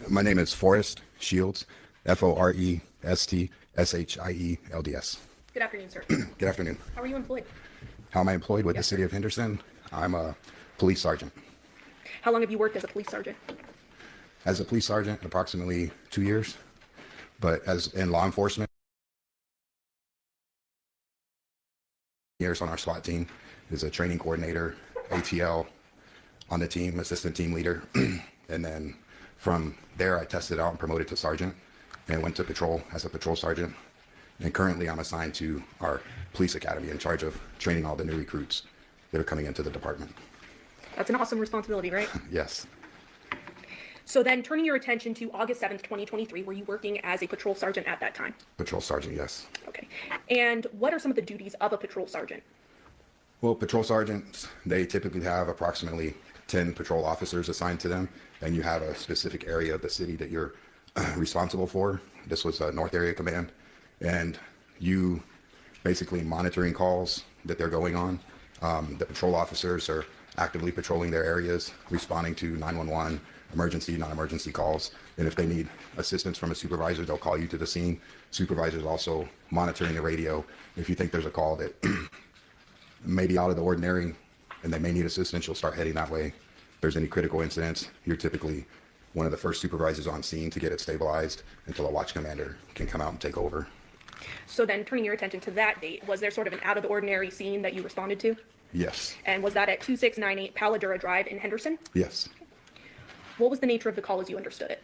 My name is Forrest Shields, FOREST Good afternoon, sir. Good afternoon. How are you employed? How am I employed with the city of Henderson? I'm a police sergeant. How long have you worked as a police sergeant? As a police sergeant, approximately 2 years, but as in law enforcement, years on our SWAT team, as a training coordinator, ATL on the team, assistant team leader, and then from there I tested out and promoted to sergeant and went to patrol as a patrol sergeant. And currently I'm assigned to our police academy in charge of training all the new recruits that are coming into the department. That's an awesome responsibility, right? Yes. So then turning your attention to August 7th, 2023, were you working as a patrol sergeant at that time? Patrol sergeant, yes. Okay. And what are some of the duties of a patrol sergeant? Well, patrol sergeants, they typically have approximately 10 patrol officers assigned to them, and you have a specific area of the city that you're responsible for. This was a North Area Command, and you basically monitoring calls that they're going on. The patrol officers are actively patrolling their areas, responding to 911, emergency, non-emergency calls. And if they need assistance from a supervisor, they'll call you to the scene. Supervisors also monitoring the radio. If you think there's a call that may be out of the ordinary and they may need assistance, you'll start heading that way. If there's any critical incidents, you're typically one of the first supervisors on scene to get it stabilized until a watch commander can come out and take over. So then turning your attention to that date, was there sort of an out of the ordinary scene that you responded to? Yes. And was that at 2698 Paladura Drive in Henderson? Yes. What was the nature of the call as you understood it?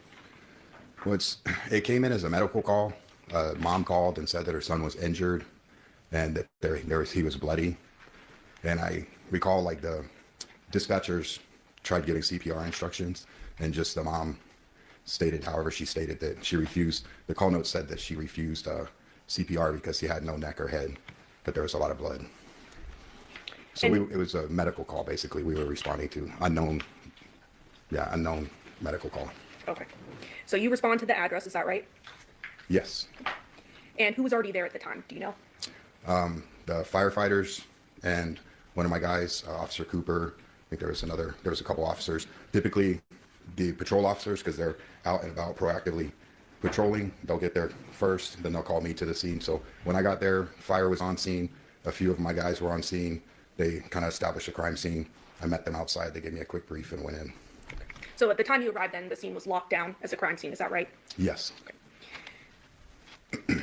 Well, it came in as a medical call. Mom called and said that her son was injured and that he was bloody. And I recall like the dispatchers tried giving CPR instructions, and just the mom stated, however, she stated that she refused. The call note said that she refused CPR because he had no neck or head, but there was a lot of blood. So it was a medical call, basically. We were responding to unknown medical call. Okay. So you respond to the address, is that right? Yes. And who was already there at the time? Do you know? The firefighters and one of my guys, Officer Cooper. I think there was a couple officers. Typically, the patrol officers, because they're out and about proactively patrolling, they'll get there first, then they'll call me to the scene. So when I got there, fire was on scene. A few of my guys were on scene. They kind of established a crime scene. I met them outside. They gave me a quick brief and went in. So at the time you arrived then, the scene was locked down as a crime scene, is that right? Yes. Okay.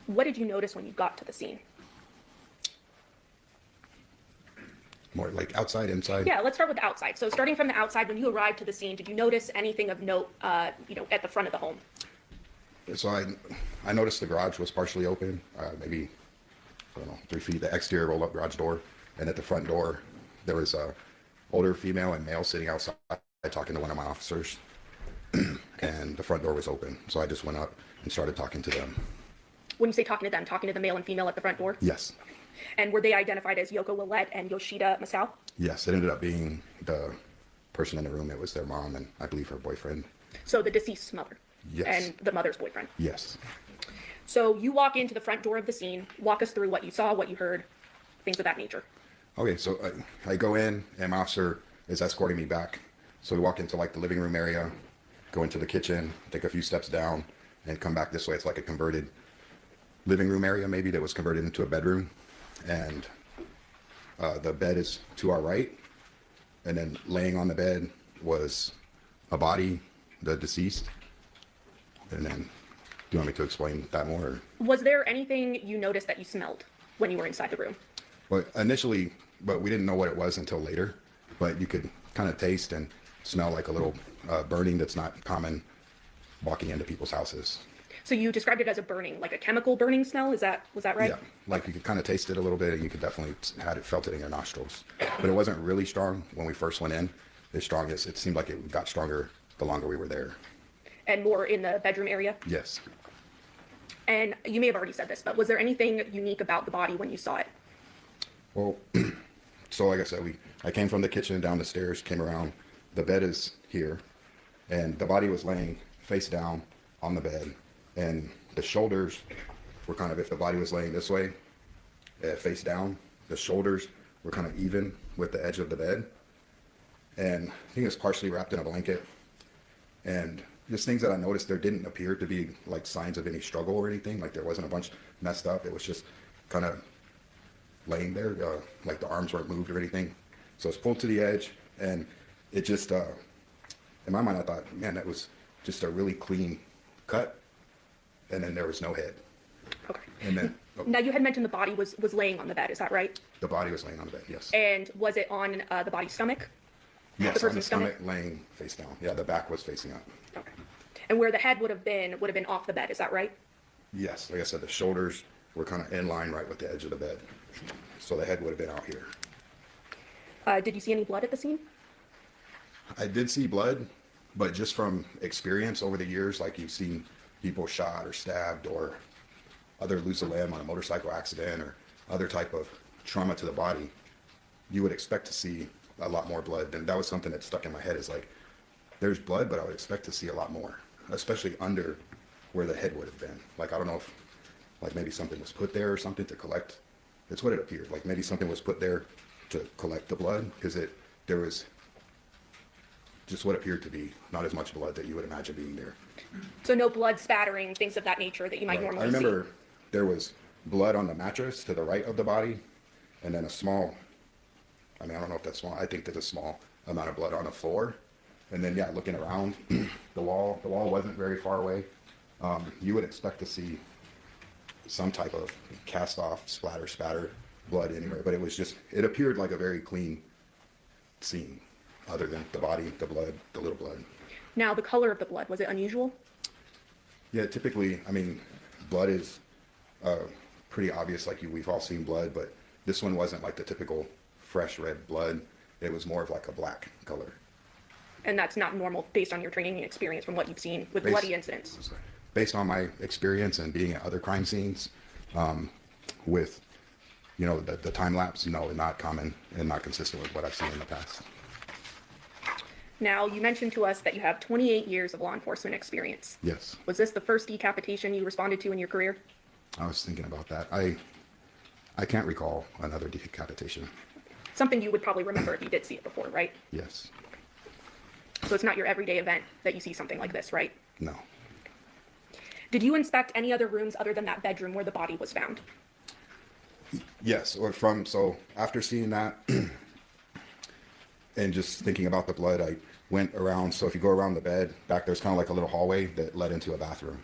What did you notice when you got to the scene? More like outside, inside? Yeah, let's start with the outside. So starting from the outside, when you arrived to the scene, did you notice anything of note, at the front of the home? So I noticed the garage was partially open, maybe, I don't know, 3 feet, the exterior roll-up garage door. And at the front door, there was a older female and male sitting outside talking to one of my officers. And the front door was open. So I just went up and started talking to them. When you say talking to them, talking to the male and female at the front door? Yes. And were they identified as Yoko Willette and Yoshida Masao? Yes, it ended up being the person in the room. It was their mom and I believe her boyfriend. So the deceased's mother? Yes. And the mother's boyfriend. Yes. So you walk into the front door of the scene. Walk us through what you saw, what you heard, things of that nature. Okay, so I go in and my officer is escorting me back. So we walk into like the living room area, go into the kitchen, take a few steps down, and come back this way. It's like a converted living room area maybe that was converted into a bedroom. And the bed is to our right. And then laying on the bed was a body, the deceased. And then, do you want me to explain that more? Or? Was there anything you noticed that you smelled when you were inside the room? Well, initially, but we didn't know what it was until later. But you could kind of taste and smell like a little burning that's not common walking into people's houses. So you described it as a burning, like a chemical burning smell. Was that right? Yeah, like you could kind of taste it a little bit, and you could definitely felt it in your nostrils. But it wasn't really strong when we first went in. As strong as it seemed like it got stronger the longer we were there. And more in the bedroom area? Yes. And you may have already said this, but was there anything unique about the body when you saw it? Well, so like I said, I came from the kitchen down the stairs, came around. The bed is here, and the body was laying face down on the bed, and the shoulders were kind of, if the body was laying this way, face down, the shoulders were kind of even with the edge of the bed. And I think it was partially wrapped in a blanket. And just things that I noticed, there didn't appear to be like signs of any struggle or anything. Like there wasn't a bunch messed up. It was just kind of laying there, like the arms weren't moved or anything. So it's pulled to the edge, and it just, in my mind, I thought, man, that was just a really clean cut. And then there was no head. Okay. And then Now you had mentioned the body was laying on the bed. Is that right? the body was laying on the bed, yes. And was it on the body's stomach? Yes, the on the person's stomach, laying face down. Yeah, the back was facing up. Okay. And where the head would have been off the bed. Is that right? Yes, like I said, the shoulders were kind of in line right with the edge of the bed. So the head would have been out here. Did you see any blood at the scene? I did see blood, but just from experience over the years, like you've seen people shot or stabbed or other lose a limb on a motorcycle accident or other type of trauma to the body, you would expect to see a lot more blood. And that was something that stuck in my head, is like, there's blood, but I would expect to see a lot more, especially under where the head would have been. Like, I don't know if like maybe something was put there or something to collect. It's what it appeared. Like maybe something was put there to collect the blood, because there was just what appeared to be not as much blood that you would imagine being there. So no blood spattering, things of that nature that you might Right. normally I remember see. there was blood on the mattress to the right of the body, and then a small, I mean, I don't know if that's small, I think there's a small amount of blood on the floor. And then, yeah, looking around, the wall wasn't very far away. You would expect to see some type of cast off, spatter blood anywhere, but it appeared like a very clean scene, other than the body, the blood, the little blood. Now the color of the blood, was it unusual? Yeah, typically, I mean, blood is pretty obvious, like we've all seen blood, but this one wasn't like the typical fresh red blood. It was more of like a black color. And that's not normal based on your training and experience from what you've seen with bloody incidents. Based on my experience and being at other crime scenes, with, the time lapse, no, not common and not consistent with what I've seen in the past. Now, you mentioned to us that you have 28 years of law enforcement experience. Yes. Was this the first decapitation you responded to in your career? I was thinking about that. I can't recall another decapitation. Something you would probably remember if you did see it before, right? Yes. So it's not your everyday event that you see something like this, right? No. Did you inspect any other rooms other than that bedroom where the body was found? Yes, so after seeing that and just thinking about the blood, I went around. So if you go around the bed, back there's kind of like a little hallway that led into a bathroom.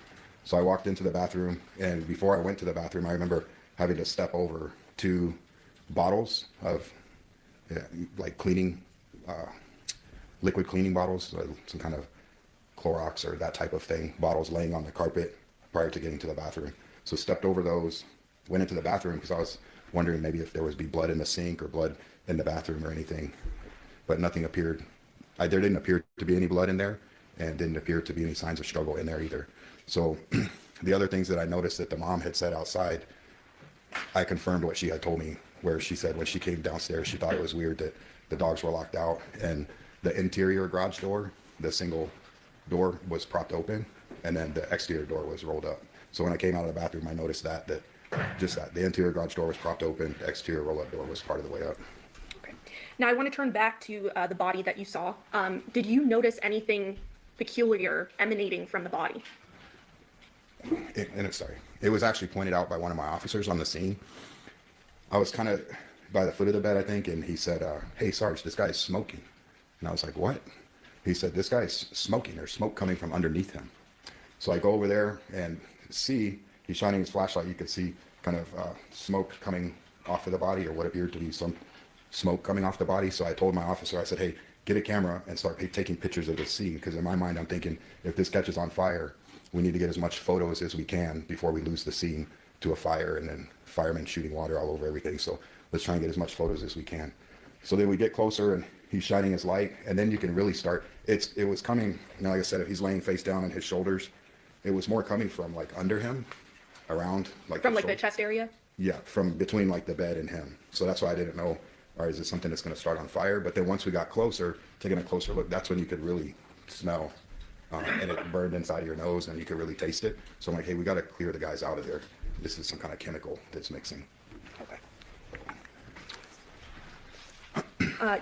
So I walked into the bathroom, and before I went to the bathroom, I remember having to step over 2 bottles of like cleaning, liquid cleaning bottles, some kind of Clorox or that type of thing, bottles laying on the carpet prior to getting to the bathroom. So stepped over those, went into the bathroom because I was wondering maybe if there was blood in the sink or blood in the bathroom or anything, but nothing appeared. There didn't appear to be any blood in there, and didn't appear to be any signs of struggle in there either. So the other things that I noticed that the mom had said outside, I confirmed what she had told me, where she said when she came downstairs, she thought it was weird that the dogs were locked out, and the interior garage door, the single door, was propped open, and then the exterior door was rolled up. So when I came out of the bathroom, I noticed that the interior garage door was propped open, the exterior roll-up door was part of the way up. Now I want to turn back to the body that you saw. Did you notice anything peculiar emanating from the body? It was actually pointed out by one of my officers on the scene. I was kind of by the foot of the bed, I think, and he said, "Hey, Sarge, this guy's smoking." And I was like, "What?" He said, "This guy's smoking. There's smoke coming from underneath him." So I go over there and see, he's shining his flashlight. You could see kind of smoke coming off of the body, or what appeared to be some smoke coming off the body. So I told my officer, I said, "Hey, get a camera and start taking pictures of the scene." Because in my mind, I'm thinking, if this catches on fire, we need to get as much photos as we can before we lose the scene to a fire and then firemen shooting water all over everything. So let's try and get as much photos as we can. So then we get closer and he's shining his light, and then you can really start. It was coming, like I said, if he's laying face down on his shoulders, it was more coming from like under him, around like from like the chest area? Yeah, from between like the bed and him. So that's why I didn't know, or is it something that's going to start on fire? But then once we got closer, taking a closer look, that's when you could really smell, and it burned inside of your nose, and you could really taste it. So I'm like, hey, we got to clear the guys out of there. This is some kind of chemical that's mixing.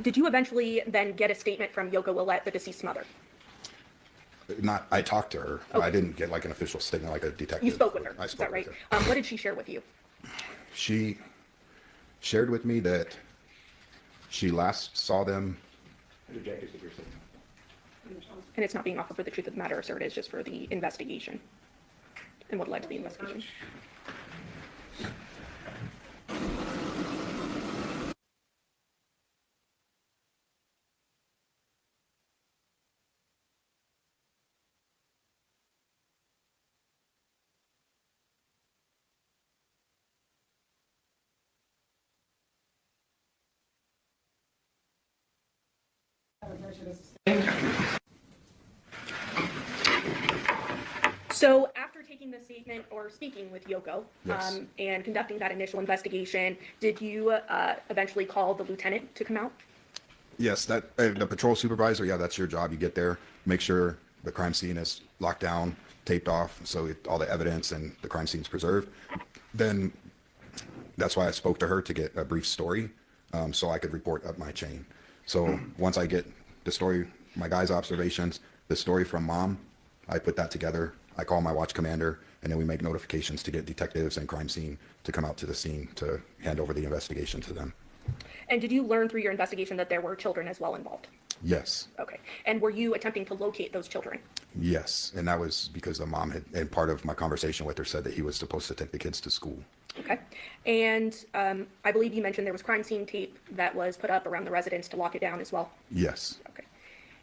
Did you eventually then get a statement from Yoko Willette, the deceased mother? I talked to her. Okay. I didn't get like an official statement like a detective. You spoke with her. I spoke is that right? with her. What did she share with you? She shared with me that she last saw them. And it's not being offered for the truth of the matter, sir. It is just for the investigation and what led to the investigation. So after taking the statement or speaking with Yoko, yes, and conducting that initial investigation, did you eventually call the lieutenant to come out? Yes, that the patrol supervisor, yeah, that's your job. You get there, make sure the crime scene is locked down, taped off, so all the evidence and the crime scene is preserved. Then that's why I spoke to her to get a brief story, so I could report up my chain. So once I get the story, my guy's observations, the story from mom, I put that together. I call my watch commander, and then we make notifications to get detectives and crime scene to come out to the scene to hand over the investigation to them. And did you learn through your investigation that there were children as well involved? Yes. Okay. And were you attempting to locate those children? Yes. And that was because the mom had, and part of my conversation with her, said that he was supposed to take the kids to school. Okay. And I believe you mentioned there was crime scene tape that was put up around the residence to lock it down as well? Yes. Okay.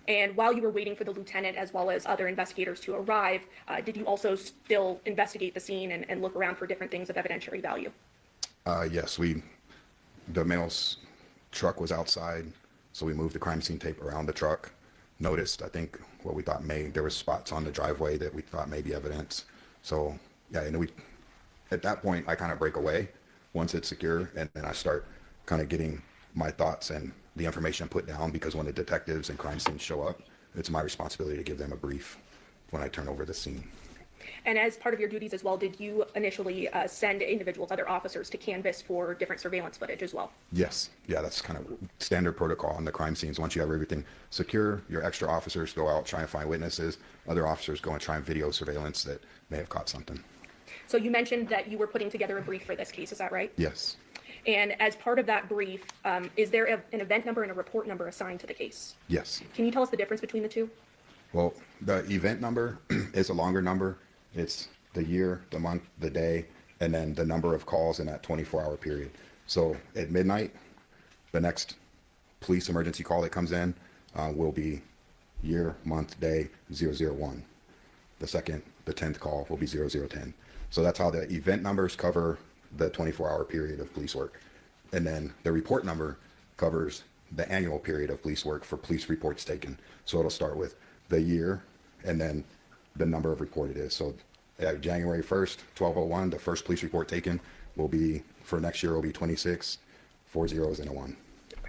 And while you were waiting for the lieutenant as well as other investigators to arrive, did you also still investigate the scene and look around for different things of evidentiary value? Yes, the male's truck was outside, so we moved the crime scene tape around the truck. Noticed, I think, what we thought there was spots on the driveway that we thought may be evidence. So yeah, and at that point, I kind of break away once it's secure, and then I start kind of getting my thoughts and the information put down, because when the detectives and crime scenes show up, it's my responsibility to give them a brief when I turn over the scene. And as part of your duties as well, did you initially send individuals, other officers, to canvass for different surveillance footage as well? Yes. Yeah, that's kind of standard protocol on the crime scenes. Once you have everything secure, your extra officers go out, try and find witnesses. Other officers go and try and video surveillance that may have caught something. So you mentioned that you were putting together a brief for this case, is that right? Yes. And as part of that brief, is there an event number and a report number assigned to the case? Yes. Can you tell us the difference between the two? Well, the event number is a longer number. It's the year, the month, the day, and then the number of calls in that 24-hour period. So at midnight, the next police emergency call that comes in will be year, month, day, 001. The 10th call will be 0010. So that's how the event numbers cover the 24-hour period of police work. And then the report number covers the annual period of police work for police reports taken. So it'll start with the year and then the number of report it is. So January 1st, 1201, the first police report taken will be, for next year, will be 26, 4 zeros and a 1.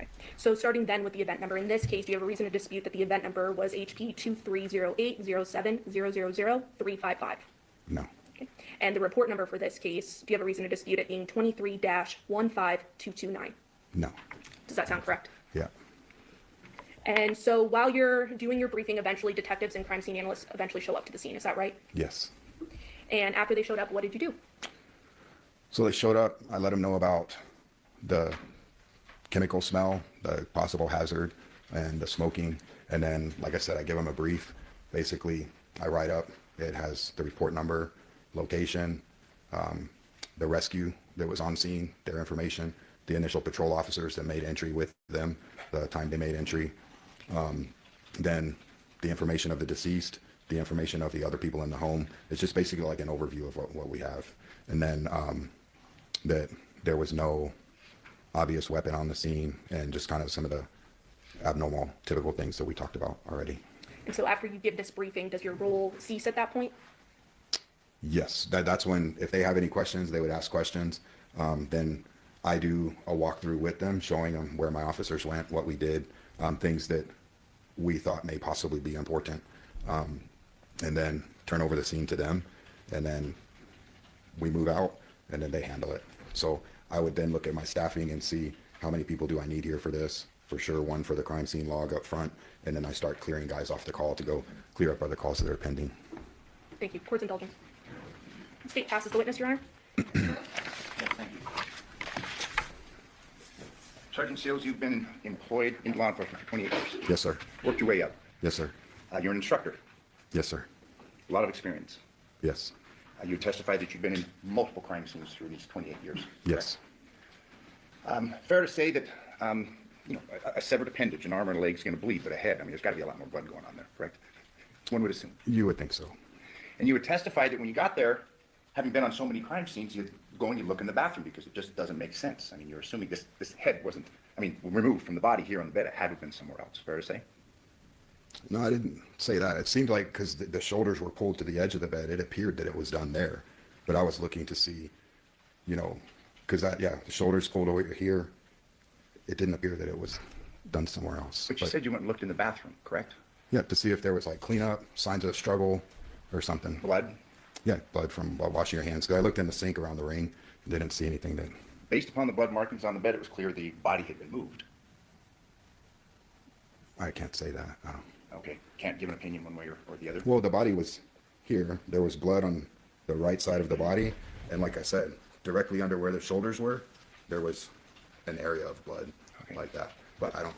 Okay. So starting then with the event number, in this case, do you have a reason to dispute that the event number was HP 230807000355? No. Okay. And the report number for this case, do you have a reason to dispute it being 23-15229? No. Does that sound correct? Yeah. And so while you're doing your briefing, eventually detectives and crime scene analysts eventually show up to the scene. Is that right? Yes. And after they showed up, what did you do? So they showed up. I let them know about the chemical smell, the possible hazard, and the smoking. And then, like I said, I give them a brief. Basically, I write up. It has the report number, location, the rescue that was on scene, their information, the initial patrol officers that made entry with them, the time they made entry, then the information of the deceased, the information of the other people in the home. It's just basically like an overview of what we have. And then that there was no obvious weapon on the scene, and just kind of some of the abnormal, typical things that we talked about already. And so after you give this briefing, does your role cease at that point? Yes, that's when, if they have any questions, they would ask questions. Then I do a walkthrough with them, showing them where my officers went, what we did, things that we thought may possibly be important, and then turn over the scene to them, and then we move out, and then they handle it. So I would then look at my staffing and see how many people do I need here for this. For sure, one for the crime scene log up front, and then I start clearing guys off the call to go clear up other calls that are pending. Thank you. Court's indulgence. State passes the witness, Your Honor. Sergeant Seals, you've been employed in law enforcement for 28 years. Yes, sir. Worked your way up. Yes, sir. You're an instructor. Yes, sir. A lot of experience. Yes. You testified that you've been in multiple crime scenes through these 28 years. Yes. Fair to say that, you know, a severed appendage, an arm or a leg is going to bleed, but a head, I mean, there's got to be a lot more blood going on there, correct? One would assume. You would think so. And you would testify that when you got there, having been on so many crime scenes, you'd go and you look in the bathroom because it just doesn't make sense. I mean, you're assuming this head wasn't, I mean, removed from the body here on the bed. It had to have been somewhere else. Fair to say? No, I didn't say that. It seemed like because the shoulders were pulled to the edge of the bed, it appeared that it was done there. But I was looking to see, you know, because the shoulders pulled over here. It didn't appear that it was done somewhere else. But you said you went and looked in the bathroom, correct? Yeah, to see if there was like cleanup, signs of struggle or something. Blood? Yeah, blood from washing your hands. 'Cause I looked in the sink around the ring, didn't see anything that. Based upon the blood markings on the bed, it was clear the body had been moved. I can't say that. Okay, can't give an opinion one way or the other? Well, the body was here. There was blood on the right side of the body. And like I said, directly under where the shoulders were, there was an area of blood like that. But I don't,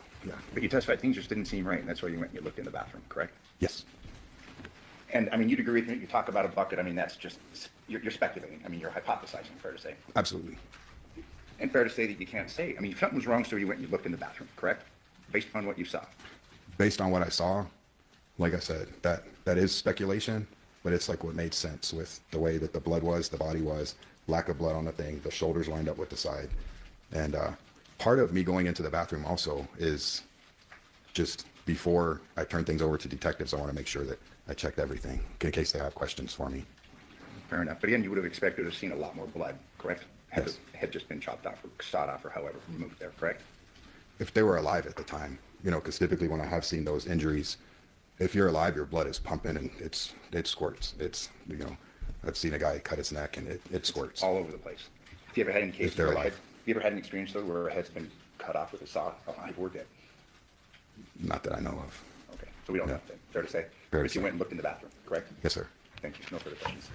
But you testified things just didn't seem right, and that's why you went and you looked in the bathroom, correct? Yes. And I mean, you'd agree with me, you talk about a bucket, I mean, that's just, you're speculating. I mean, you're hypothesizing, fair to say. Absolutely. And fair to say that you can't say, I mean, if something was wrong, so you went and you looked in the bathroom, correct? Based upon what you saw. Based on what I saw, like I said, that is speculation, but it's like what made sense with the way that the blood was, the body was, lack of blood on the thing, the shoulders lined up with the side. And part of me going into the bathroom also is just before I turn things over to detectives, I want to make sure that I checked everything in case they have questions for me. Fair enough. But again, you would have expected to have seen a lot more blood, correct? Had Yes. the head just been chopped off or sawed off or however removed there, correct? If they were alive at the time, you know, because typically when I have seen those injuries, if you're alive, your blood is pumping and it squirts. It's, you know, I've seen a guy cut his neck and it squirts. All over the place. Have you ever had any cases If they're where alive. have you ever had an experience though where a head's been cut off with a saw alive or dead? Not that I know of. Okay, so we don't know then. Fair to say? Fair to But you say. went and looked in the bathroom, correct? Yes, sir. Thank you. No further questions.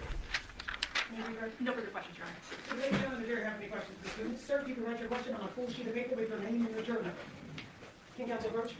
No further questions, Your Honor. Ladies and gentlemen, do you have any questions for the students? Sir, you can write your question on a full sheet of paper with your name and your juror number. King Counsel approach.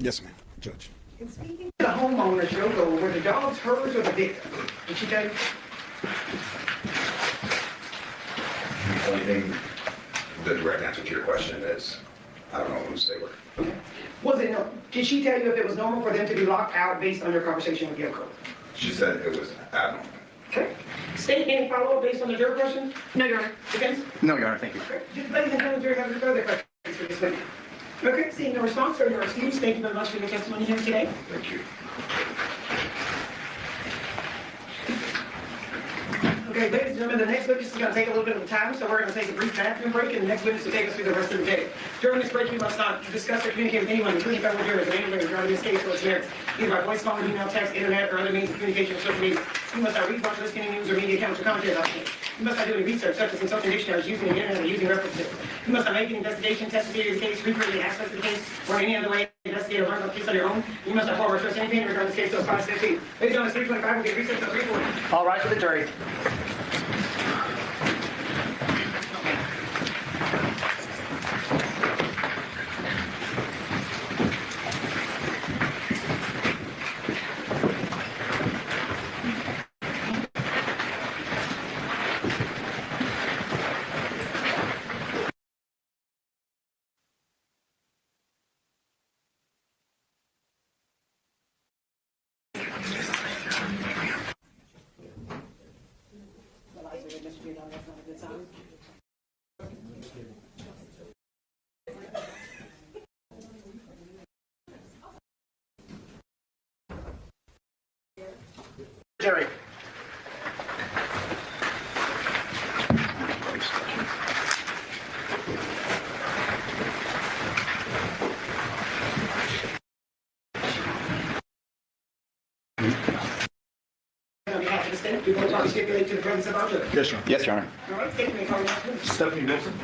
Yes, ma'am, Judge. In speaking to the homeowner, Joko, were the dogs hers or the victim? Did she tell you? Only thing, the direct answer to your question is, I don't know whose they were. Was it, did she tell you if it was normal for them to be locked out based on your conversation with Yoko? She said it was abnormal. Okay. State, any follow-up based on the jury question? No, Your Honor. Defense? No, Your Honor, thank you. Ladies and gentlemen, jury, have any further questions for this witness? Okay, seeing no response or your excuse, thank you very much for your testimony here today. Thank you. Okay, ladies and gentlemen, the next witness is going to take a little bit of time, so we're going to take a brief bathroom break, and the next witness will take us through the rest of the day. During this break, you must not discuss or communicate with anyone, including fellow jurors, in any way regarding this case or its merits, either by voice, phone, email, text, internet, or other means of communication or social media. You must not read, watch, listen to any news or media accounts or commentary about the case. You must not do any research, such as consulting dictionaries, using the internet, or using references. You must not make an investigation, testimony of the case, read any aspects of the case, or in any other way investigate or learn about the case on your own. You must not forward or trust anything regarding this case till 5:15. Ladies and gentlemen, 3:25 will get recessed at 3:40. All rise for the jury. Jerry. On behalf of the state, do you want to stipulate to the presence of our judge? Yes, Your Honor. Yes, Your Honor. All right, state me, call your last name. Stephanie Wilson.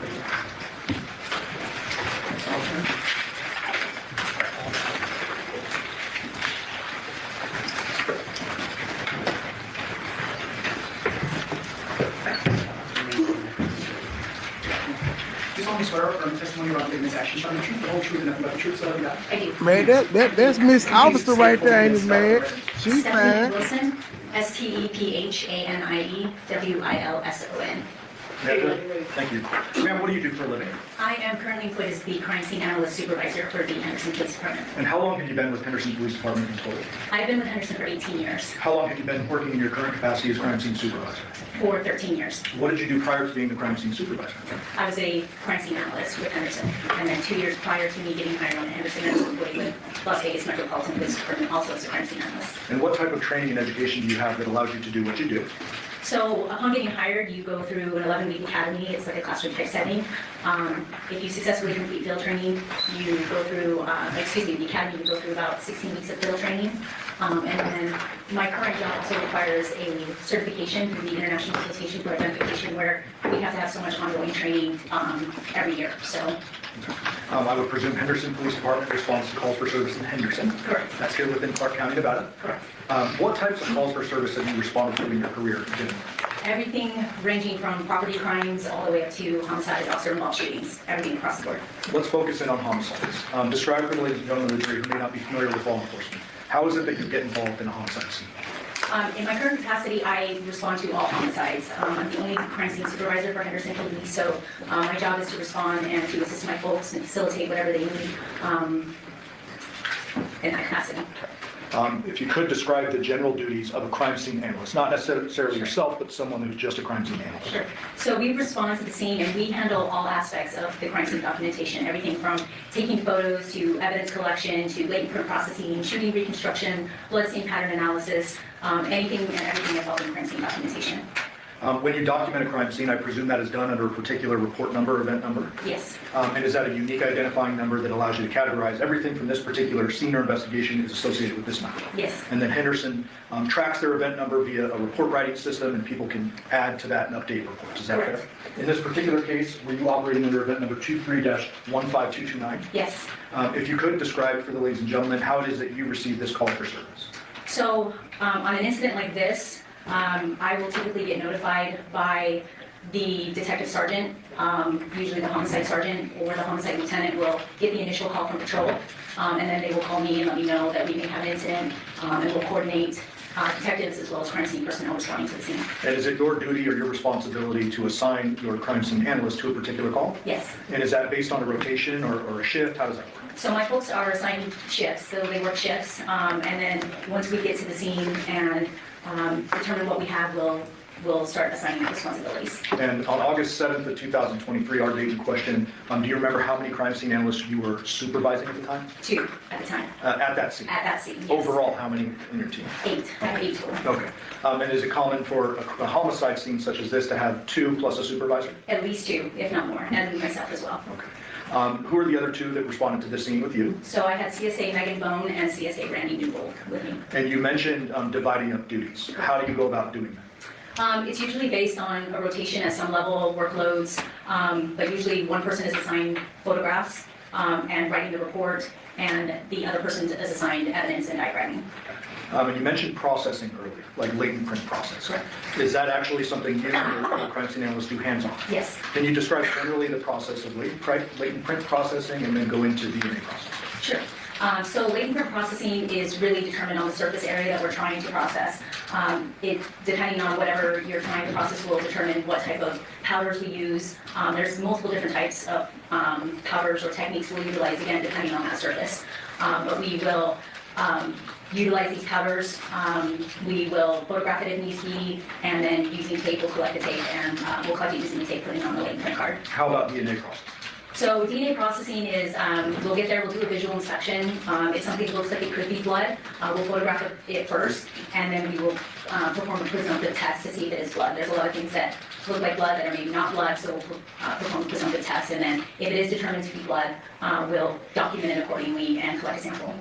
Do you solemnly swear affirm the testimony you are giving this action shall be true, the whole truth, and nothing but the truth, so help you God? I do. Man, that's Miss Officer right there, ain't it, man? She's Stephanie fine. Wilson, STEPHANIE-WILSON. Thank you. Ma'am, what do you do for a living? I am currently employed as the crime scene analyst supervisor for the Henderson Police Department. And how long have you been with Henderson Police Department in total? I've been with Henderson for 18 years, How long have you been working in your current capacity as crime scene supervisor? for 13 years. What did you do prior to being the crime scene supervisor? I was a crime scene analyst with Henderson, and then 2 years prior to me getting hired on Henderson, I was employed with Las Vegas Metropolitan Police Department, also as a crime scene analyst. And what type of training and education do you have that allows you to do what you do? So upon getting hired, you go through an 11-week academy. It's like a classroom type setting. If you successfully complete field training, you go through, the academy, you go through about 16 weeks of field training. And then my current job also requires a certification through the International Association for Identification, where we have to have so much ongoing training every year. So I would presume Henderson Police Department responds to calls for service in Henderson. Correct. That's here within Clark County, Nevada. Correct. What types of calls for service have you responded to in your career? Everything ranging from property crimes all the way up to homicides, officer-involved shootings, everything across the board. Let's focus in on homicides. Describe for the ladies and gentlemen of the jury who may not be familiar with law enforcement. How is it that you get involved in a homicide scene? In my current capacity, I respond to all homicides. I'm the only crime scene supervisor for Henderson Police, so my job is to respond and to assist my folks and facilitate whatever they need in that capacity. If you could describe the general duties of a crime scene analyst, not necessarily yourself, but someone who's just a crime scene analyst. Sure. So we respond to the scene and we handle all aspects of the crime scene documentation, everything from taking photos to evidence collection to latent print processing, shooting reconstruction, blood stain pattern analysis, anything and everything involved in crime scene documentation. When you document a crime scene, I presume that is done under a particular report number, event number? Yes. And is that a unique identifying number that allows you to categorize everything from this particular scene or investigation is associated with this number? Yes. And then Henderson tracks their event number via a report writing system, and people can add to that and update reports. Is that Correct. fair? In this particular case, were you operating under event number 23-15229? Yes. If you could describe for the ladies and gentlemen how it is that you received this call for service. So on an incident like this, I will typically get notified by the detective sergeant, usually the homicide sergeant or the homicide lieutenant will get the initial call from patrol, and then they will call me and let me know that we may have an incident, and we'll coordinate detectives as well as crime scene personnel responding to the scene. And is it your duty or your responsibility to assign your crime scene analyst to a particular call? Yes. And is that based on a rotation or a shift? How does that work? So my folks are assigned shifts, so they work shifts, and then once we get to the scene and determine what we have, we'll start assigning responsibilities. And on August 7th of 2023, our date in question, do you remember how many crime scene analysts you were supervising at the time? 2 at the time. At that scene? At that scene, yes. Overall, how many in your team? 8. I have 8 total. Okay. And is it common for a homicide scene such as this to have 2 plus a supervisor? At least 2, if not more, and myself as well. Okay. Who are the other 2 that responded to the scene with you? So I had CSA Megan Bone and CSA Randy Newbold with me. And you mentioned dividing up duties. How do you go about doing that? It's usually based on a rotation at some level, workloads, but usually one person is assigned photographs and writing the report, and the other person is assigned evidence and diagramming. And you mentioned processing earlier, like latent print processing. Is that actually something you or the crime scene analysts do hands-on? Yes. Can you describe generally the process of latent print processing and then go into DNA processing? Sure. So latent print processing is really determined on the surface area that we're trying to process. Depending on whatever you're trying to process will determine what type of powders we use. There's multiple different types of powders or techniques we'll utilize, again, depending on that surface. But we will utilize these powders. We will photograph it if needs be, and then using tape, we'll collect the tape, and we'll collect it using the tape, putting it on the latent print card. How about DNA processing? So DNA processing is, we'll get there, we'll do a visual inspection. If something looks like it could be blood, we'll photograph it first, and then we will perform a presumptive test to see if it is blood. There's a lot of things that look like blood that are maybe not blood, so we'll perform a presumptive test, and then if it is determined to be blood, we'll document it accordingly and collect a sample.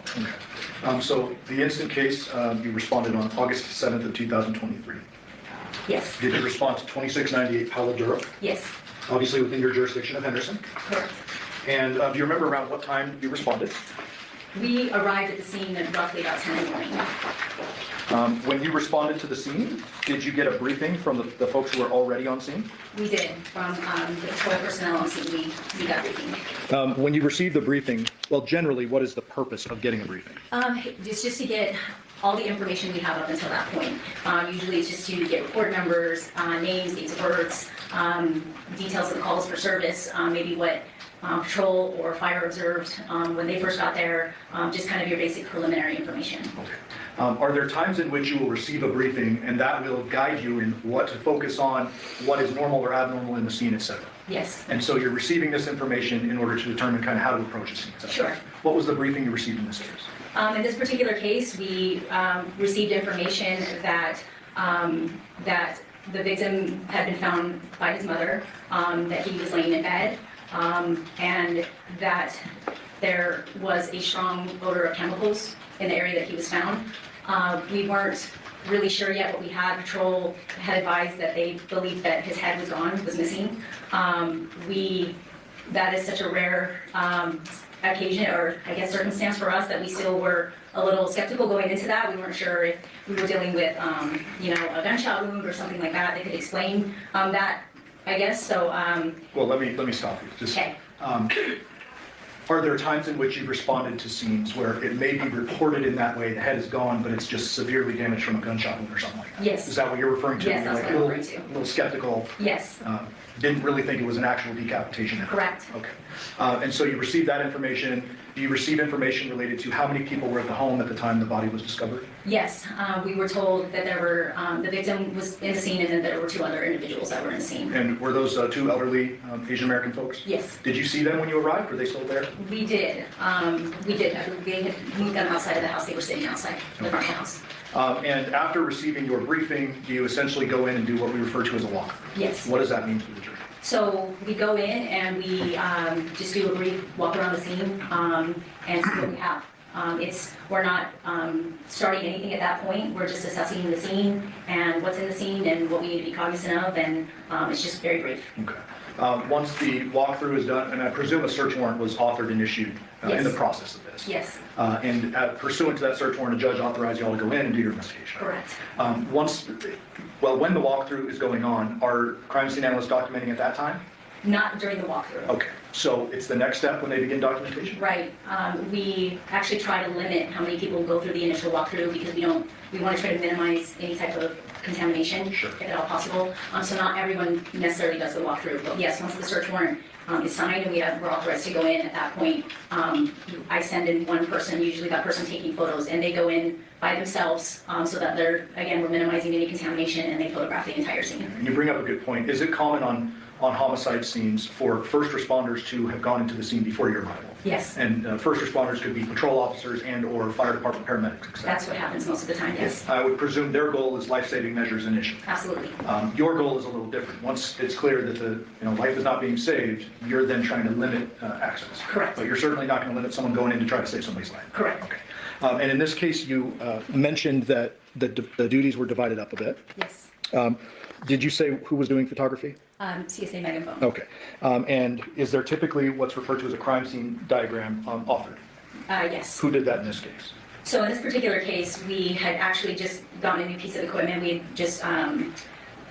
Okay. So the instant case, you responded on August 7th of 2023. Yes. Did you respond to 2698 Palo Duro? Yes. Obviously within your jurisdiction of Henderson. Correct. And do you remember around what time you responded? We arrived at the scene at roughly about 10 in the morning. When you responded to the scene, did you get a briefing from the folks who were already on scene? We did. From the patrol personnel on scene, we got briefing. When you received the briefing, well, generally, what is the purpose of getting a briefing? It's just to get all the information we have up until that point. Usually it's just to get report numbers, names, dates of births, details of the calls for service, maybe what patrol or fire observed when they first got there, just kind of your basic preliminary information. Okay. Are there times in which you will receive a briefing and that will guide you in what to focus on, what is normal or abnormal in the scene, etc.? Yes. And so you're receiving this information in order to determine kind of how to approach a scene. Sure. What was the briefing you received in this case? In this particular case, we received information that that the victim had been found by his mother, that he was laying in bed, and that there was a strong odor of chemicals in the area that he was found. We weren't really sure yet, but we had patrol had advised that they believed that his head was gone, was missing. That is such a rare occasion, or I guess circumstance for us, that we still were a little skeptical going into that. We weren't sure if we were dealing with, a gunshot wound or something like that. They could explain that, I guess. So. Well, let me stop you. Just, okay. Are there times in which you've responded to scenes where it may be reported in that way, the head is gone, but it's just severely damaged from a gunshot wound or something like that? Yes. Is that what you're referring to? Yes, that's what I'm referring to. A little skeptical. Yes. Didn't really think it was an actual decapitation. Correct. Okay. And so you received that information. Do you receive information related to how many people were at the home at the time the body was discovered? Yes. We were told that there were, the victim was in the scene, and then there were 2 other individuals that were in the scene. And were those 2 elderly Asian American folks? Yes. Did you see them when you arrived? Were they still there? We did. We did. They had moved them outside of the house. They were sitting outside the front of the house. And after receiving your briefing, do you essentially go in and do what we refer to as a walkthrough? Yes. What does that mean to the jury? So we go in and we just do a brief walk around the scene and see what we have. We're not starting anything at that point. We're just assessing the scene and what's in the scene and what we need to be cognizant of, and it's just very brief. Okay. Once the walkthrough is done, and I presume a search warrant was authored and issued in the process of this. Yes. And pursuant to that search warrant, a judge authorized you all to go in and do your investigation. Correct. When the walkthrough is going on, are crime scene analysts documenting at that time? Not during the walkthrough. Okay, so it's the next step when they begin documentation? Right. We actually try to limit how many people go through the initial walkthrough because we want to try to minimize any type of contamination, if at all possible. So not everyone necessarily does the walkthrough, but yes, once the search warrant is signed and we're authorized to go in, at that point, I send in one person, usually that person taking photos, and they go in by themselves so that we're minimizing any contamination, and they photograph the entire scene. And you bring up a good point. Is it common on homicide scenes for first responders to have gone into the scene before your arrival? Yes. And first responders could be patrol officers and/or fire department paramedics, etc. That's what happens most of the time, yes. I would presume their goal is life-saving measures initially. Absolutely. Your goal is a little different. Once it's clear that the life is not being saved, you're then trying to limit access. Correct. But you're certainly not going to limit someone going in to try to save somebody's life. Correct. Okay. And in this case, you mentioned that the duties were divided up a bit. Yes. Did you say who was doing photography? CSA Megan Bone. Okay. And is there typically what's referred to as a crime scene diagram authored? Yes. Who did that in this case? So in this particular case, we had actually just gotten a new piece of equipment. We had just gotten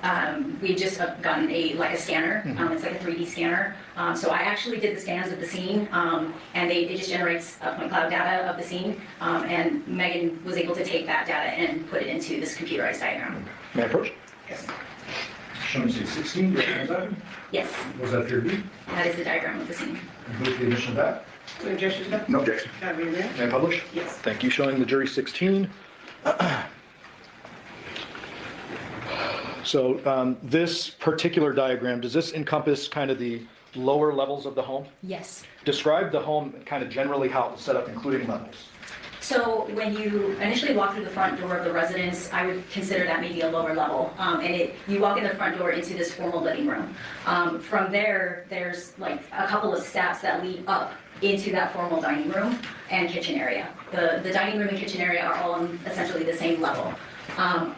a scanner. It's like a 3D scanner. So I actually did the scans of the scene, and it just generates a point cloud data of the scene. And Megan was able to take that data and put it into this computerized diagram. May I approach? Yes. Showing scene 16, do you have that? Yes. Was that your view? That is the diagram of the scene. And who's the addition of that? No objection to that? No objection. Can I read that? May I publish? Yes. Thank you. Showing the jury 16. So this particular diagram, does this encompass kind of the lower levels of the home? Yes. Describe the home kind of generally how it was set up, including levels. So when you initially walk through the front door of the residence, I would consider that maybe a lower level. You walk in the front door into this formal living room. From there, there's like a couple of steps that lead up into that formal dining room and kitchen area. The dining room and kitchen area are all on essentially the same level.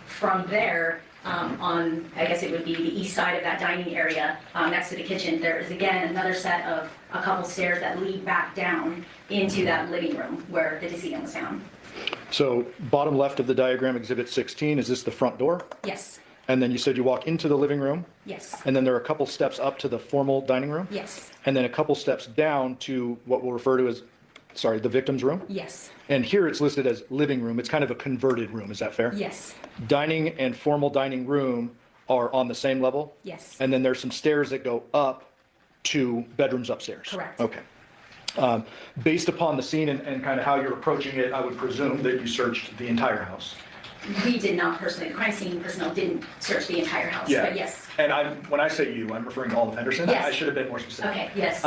From there, on, I guess it would be the east side of that dining area, next to the kitchen, there is again another set of a couple stairs that lead back down into that living room where the decedent was found. So bottom left of the diagram, exhibit 16, is this the front door? Yes. And then you said you walk into the living room? Yes. And then there are a couple steps up to the formal dining room? Yes. And then a couple steps down to what we'll refer to as, the victim's room? Yes. And here it's listed as living room. It's kind of a converted room, is that fair? Yes. Dining and formal dining room are on the same level? Yes. And then there's some stairs that go up to bedrooms upstairs? Correct. Okay. Based upon the scene and kind of how you're approaching it, I would presume that you searched the entire house. We did not personally, the crime scene personnel didn't search the entire house, Yeah. but yes. And when I say you, I'm referring to all of Henderson. Yes. I should have been more specific. Okay, yes.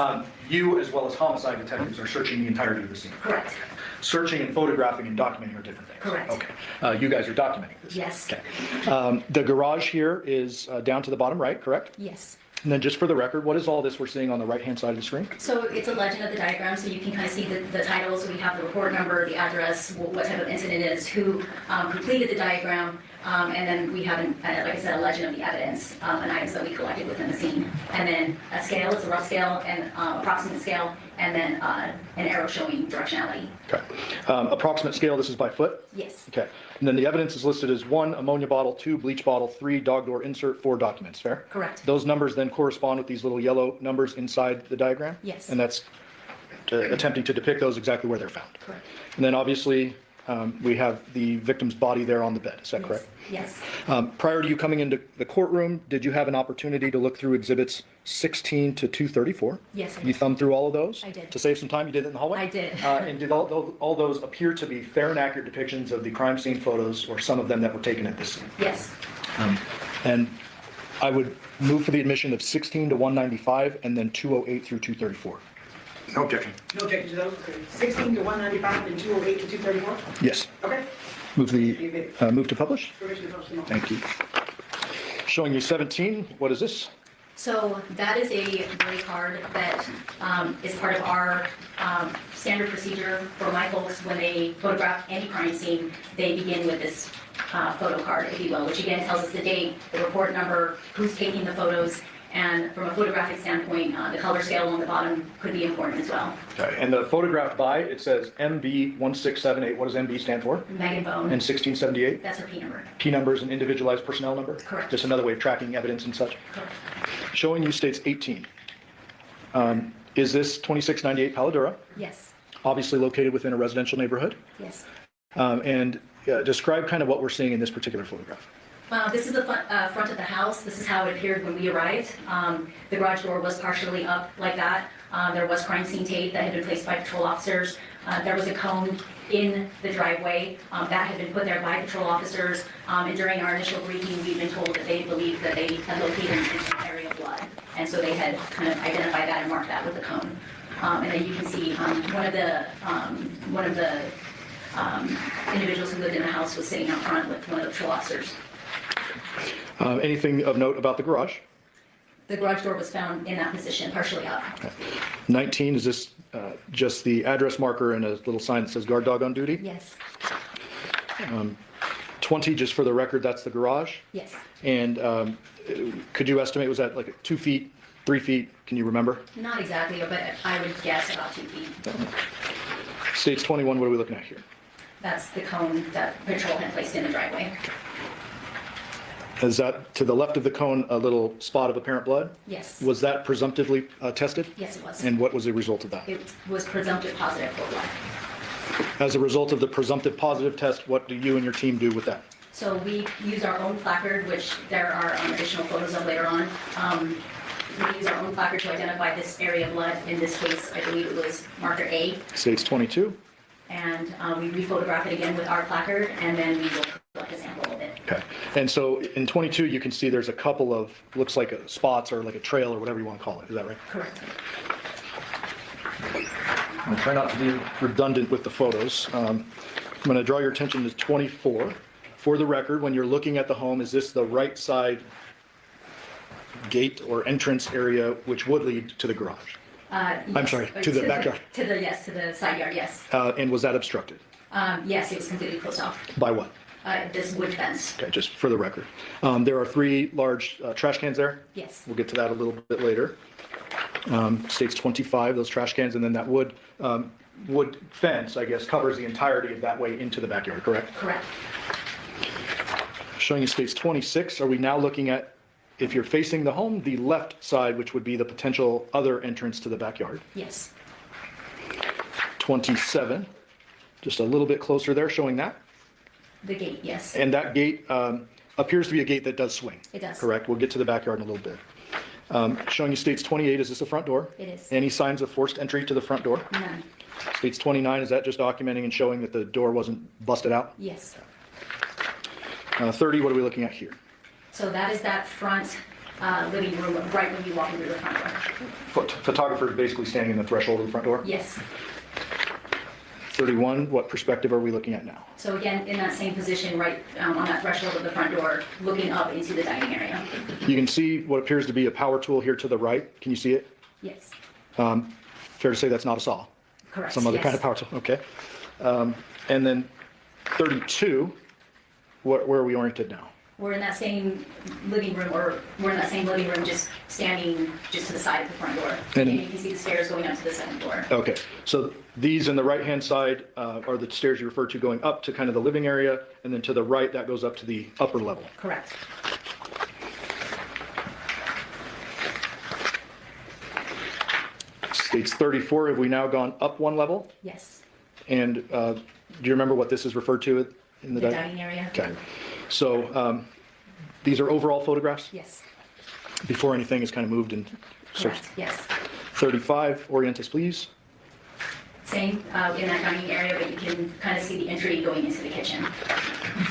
You, as well as homicide detectives, are searching the entirety of the scene. Correct. Searching and photographing and documenting are different things. Correct. Okay. You guys are documenting this. Yes. Okay. The garage here is down to the bottom right, correct? Yes. And then just for the record, what is all this we're seeing on the right-hand side of the screen? So it's a legend of the diagram, so you can kind of see the title. So we have the report number, the address, what type of incident it is, who completed the diagram, and then we have, like I said, a legend of the evidence and items that we collected within the scene. And then a scale, it's a rough scale and approximate scale, and then an arrow showing directionality. Okay. Approximate scale, this is by foot? Yes. Okay. And then the evidence is listed as 1 ammonia bottle, 2 bleach bottle, 3 dog door insert, 4 documents, fair? Correct. Those numbers then correspond with these little yellow numbers inside the diagram? Yes. And that's attempting to depict those exactly where they're found? Correct. And then obviously, we have the victim's body there on the bed, is that correct? Yes. Prior to you coming into the courtroom, did you have an opportunity to look through exhibits 16 to 234? Yes, I You did. thumbed through all of those? I did. To save some time, you did it in the hallway? I did. And did all those appear to be fair and accurate depictions of the crime scene photos, or some of them that were taken at this scene? Yes. And I would move for the admission of 16 to 195 and then 208 through 234. No objection. No objection to those. Okay. 16 to 195 and 208 to 234? Yes. Okay. Move to publish? Permission to publish. Thank you. Showing you 17, what is this? So that is a jury card that is part of our standard procedure for my folks. When they photograph any crime scene, they begin with this photo card, if you will, which again tells us the date, the report number, who's taking the photos, and from a photographic standpoint, the color scale on the bottom could be important as well. Okay. And the photographed by, it says MB1678. What does MB stand for? Megan Bone. And 1678? That's her P number. P number is an individualized personnel number? Correct. Just another way of tracking evidence and such? Correct. Showing you states 18. Is this 2698 Paladura? Yes, Obviously located within a residential neighborhood? yes. And describe kind of what we're seeing in this particular photograph. This is the front of the house. This is how it appeared when we arrived. The garage door was partially up like that. There was crime scene tape that had been placed by patrol officers. There was a cone in the driveway that had been put there by patrol officers. And during our initial briefing, we'd been told that they believed that they had located an area of blood. And so they had kind of identified that and marked that with the cone. And then you can see one of the individuals who lived in the house was sitting out front with one of the patrol officers. Anything of note about the garage? The garage door was found in that position, partially up. 19, is this just the address marker and a little sign that says guard dog on duty? Yes. 20, just for the record, that's the garage? Yes. And could you estimate, was that like 2 feet, 3 feet? Can you remember? Not exactly, but I would guess about 2 feet. States 21, what are we looking at here? That's the cone that patrol had placed in the driveway. Is that to the left of the cone a little spot of apparent blood? Yes. Was that presumptively tested? Yes, it was. And what was the result of that? It was presumptive positive for blood. As a result of the presumptive positive test, what do you and your team do with that? So we use our own placard, which there are additional photos of later on. We use our own placard to identify this area of blood. In this case, I believe it was marker A. States 22. And we rephotograph it again with our placard, and then we will collect a sample of it. Okay. And so in 22, you can see there's a couple of, looks like spots or like a trail or whatever you want to call it. Is that right? Correct. I'll try not to be redundant with the photos. I'm going to draw your attention to 24. For the record, when you're looking at the home, is this the right side gate or entrance area which would lead to the garage? Yes. I'm sorry, to the backyard. To the side yard, yes. And was that obstructed? Yes, it was completely closed off. By what? This wood fence. Okay, just for the record. There are 3 large trash cans there. Yes. We'll get to that a little bit later. States 25, those trash cans, and then that wood fence, I guess, covers the entirety of that way into the backyard, correct? Correct. Showing you states 26, are we now looking at, if you're facing the home, the left side, which would be the potential other entrance to the backyard? Yes. 27, just a little bit closer there, showing that. The gate, yes. And that gate appears to be a gate that does swing. It does. Correct. We'll get to the backyard in a little bit. Showing you states 28, is this the front door? It is. Any signs of forced entry to the front door? None. States 29, is that just documenting and showing that the door wasn't busted out? Yes. 30, what are we looking at here? So that is that front living room, right when you walk into the front door. Photographer is basically standing in the threshold of the front door? Yes. 31, what perspective are we looking at now? So again, in that same position, right on that threshold of the front door, looking up into the dining area. You can see what appears to be a power tool here to the right. Can you see it? Yes. Fair to say that's not a saw? Correct. Some other yes. kind of power tool, okay. And then 32, where are we oriented now? We're in that same living room, just standing just to the side of the front door. And you can see the stairs going up to the second floor. Okay, so these in the right-hand side are the stairs you referred to going up to kind of the living area, and then to the right, that goes up to the upper level. Correct. States 34, have we now gone up one level? Yes. And do you remember what this is referred to in the dining area? Okay. So these are overall photographs? Yes. Before anything is kind of moved and searched? Correct, yes. 35, orient us please. Same in that dining area, but you can kind of see the entry going into the kitchen.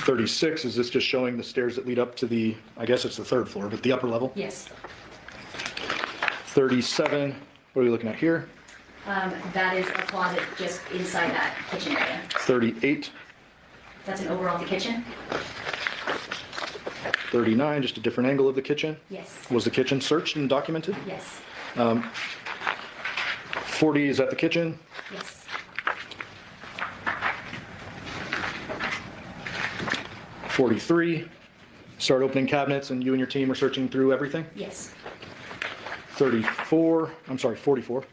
36, is this just showing the stairs that lead up to the, I guess it's the third floor, but the upper level? Yes. 37, what are we looking at here? That is a closet just inside that kitchen area. 38. That's an overall of the kitchen? 39, just a different angle of the kitchen? Yes. Was the kitchen searched and documented? Yes. 40, is that the kitchen? Yes. 43, start opening cabinets and you and your team are searching through everything? Yes. 34, I'm sorry, 44.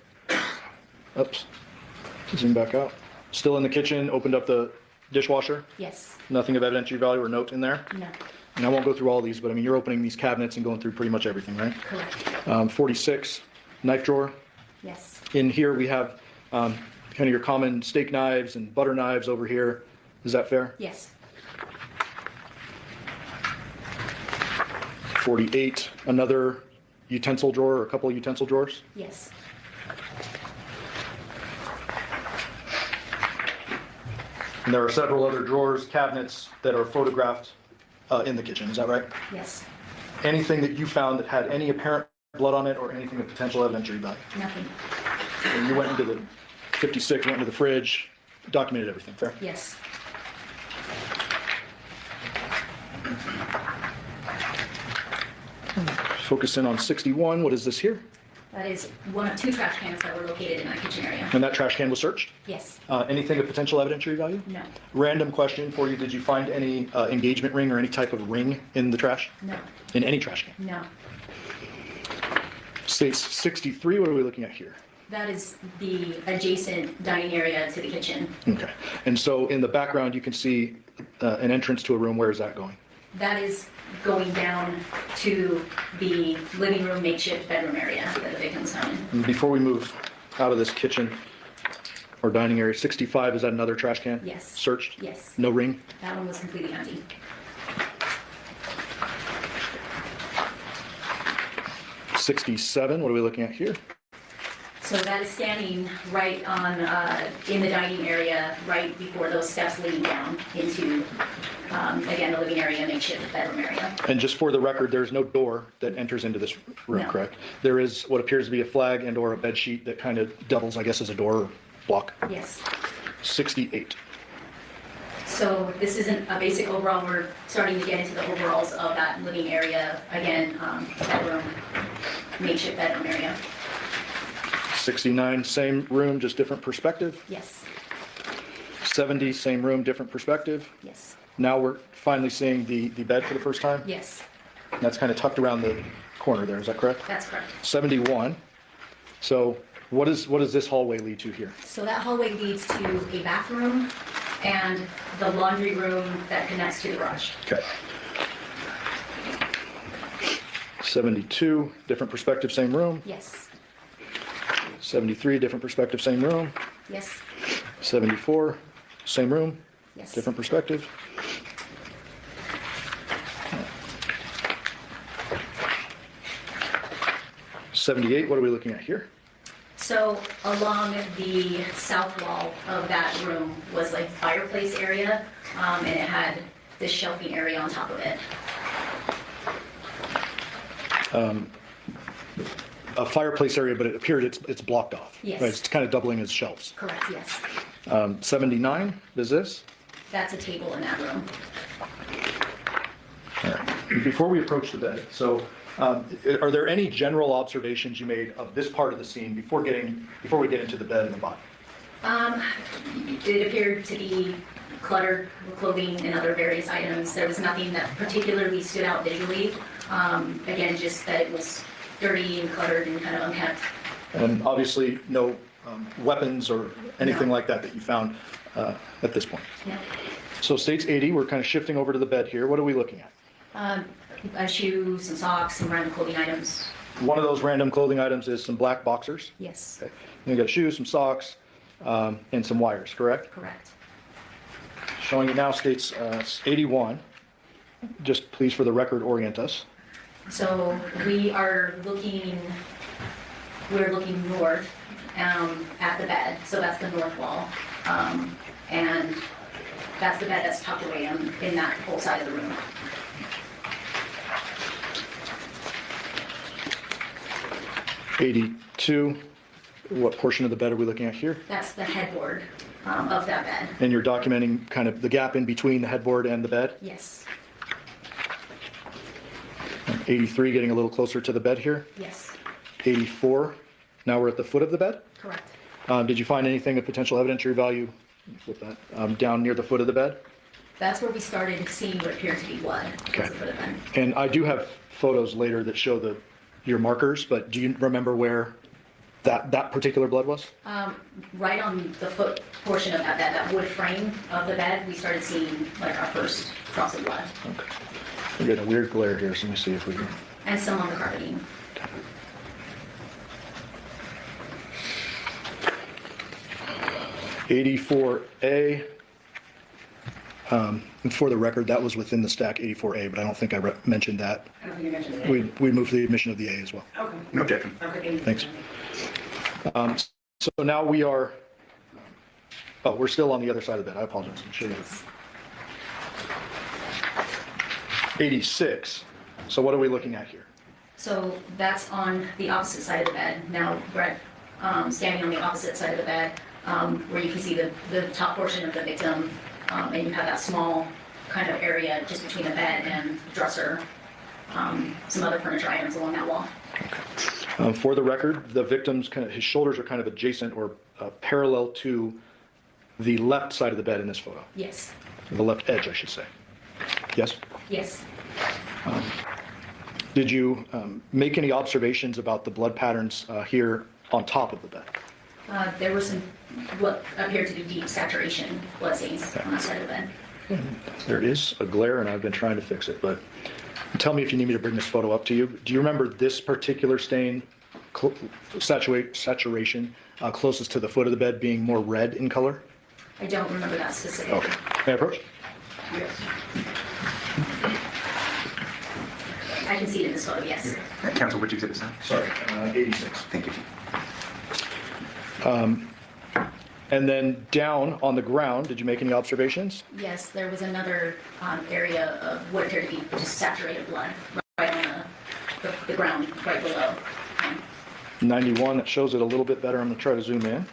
Oops, zoom back out. Still in the kitchen, opened up the dishwasher? Yes. Nothing of evidentiary value or note in there? No. And I won't go through all these, but I mean, you're opening these cabinets and going through pretty much everything, right? Correct. 46, knife drawer? Yes. In here, we have kind of your common steak knives and butter knives over here. Is that fair? Yes. 48, another utensil drawer or a couple of utensil drawers. Yes. And there are several other drawers, cabinets that are photographed in the kitchen. Is that right? Yes. Anything that you found that had any apparent blood on it or anything of potential evidentiary value? Nothing. And you went into the 56, went into the fridge, documented everything, fair? Yes. Focus in on 61. What is this here? That is one of two trash cans that were located in that kitchen area. And that trash can was searched? Yes. Anything of potential evidentiary value? No. Random question for you. Did you find any engagement ring or any type of ring in the trash? No. In any trash can? No. States 63. What are we looking at here? That is the adjacent dining area to the kitchen. Okay. And so in the background, you can see an entrance to a room. Where is that going? That is going down to the living room makeshift bedroom area that the victims found in. And before we move out of this kitchen or dining area, 65, is that another trash can? Yes. Searched? Yes. No ring? That one was completely empty. $67, what are we looking at here? So that is standing right on, in the dining area, right before those steps leading down into, again, the living area, makeshift bedroom area. And just for the record, there's no door that enters into this room, No. correct? There is what appears to be a flag and or a bed sheet that kind of doubles, I guess, as a door or block. Yes. 68. So this isn't a basic overall, we're starting to get into the overalls of that living area, again, bedroom, makeshift bedroom area. 69, same room, just different perspective. Yes. 70, same room, different perspective. Yes. Now we're finally seeing the bed for the first time. Yes, And that's kind of tucked around the corner there, is that correct? that's correct. 71. So what does this hallway lead to here? So that hallway leads to a bathroom and the laundry room that connects to the garage. Okay. 72, different perspective, same room. Yes, 73, different perspective, same room. yes, 74, same room, yes. different perspective. $78, what are we looking at here? So along the south wall of that room was like fireplace area, and it had this shelving area on top of it. A fireplace area, but it appeared it's blocked off. Yes. Right, it's kind of doubling as shelves. Correct, yes. 79, is this? That's a table in that room. All right. Before we approach the bed, so are there any general observations you made of this part of the scene before we get into the bed and the body? It appeared to be cluttered with clothing and other various items. There was nothing that particularly stood out visually. Again, just that it was dirty and cluttered and kind of unkempt. And obviously no weapons or anything No. like that you found at this point. Yeah. So states 80, we're kind of shifting over to the bed here. What are we looking at? A shoe, some socks, some random clothing items. One of those random clothing items is some black boxers. Yes. Okay. Then you got shoes, some socks, and some wires, correct? Correct. Showing it now states 81. Just please, for the record, orient us. So we're looking north at the bed. So that's the north wall. And that's the bed that's tucked away in that whole side of the room. '82. What portion of the bed are we looking at here? That's the headboard of that bed. And you're documenting kind of the gap in between the headboard and the bed? Yes. 83, getting a little closer to the bed here. Yes. 84, now we're at the foot of the bed. Correct. Did you find anything of potential evidentiary value with that down near the foot of the bed? That's where we started seeing what appeared to be blood. Okay. Was the foot of the bed. And I do have photos later that show your markers, but do you remember where that particular blood was? Right on the foot portion of that bed, that wood frame of the bed, we started seeing like our first drops of blood. Okay. We're getting a weird glare here, so let me see if we can. And some on the carpeting. 84A. And for the record, that was within the stack 84A, but I don't think I mentioned that. I don't think you mentioned that. We moved the admission of the A as well. Okay. No objection. Okay. Thanks. So now we are, oh, we're still on the other side of the bed. I apologize. I'll show you. 86. So what are we looking at here? So that's on the opposite side of the bed. Now we're standing on the opposite side of the bed, where you can see the top portion of the victim, and you have that small kind of area just between the bed and dresser, some other furniture items along that wall. For the record, the victim's his shoulders are kind of adjacent or parallel to the left side of the bed in this photo. Yes. The left edge, I should say. Yes? Yes. Did you make any observations about the blood patterns here on top of the bed? There were some what appeared to be deep saturation blood stains on that side of the bed. There is a glare, and I've been trying to fix it, but tell me if you need me to bring this photo up to you. Do you remember this particular stain, saturation, closest to the foot of the bed being more red in color? I don't remember that specifically. Okay. May I approach? Yes. I can see it in this photo, yes. Counsel, which exhibit is that? Sorry, 86. Thank you. And then down on the ground, did you make any observations? Yes, there was another area of what appeared to be just saturated blood right on the ground right below. 91, that shows it a little bit better. I'm going to try to zoom in.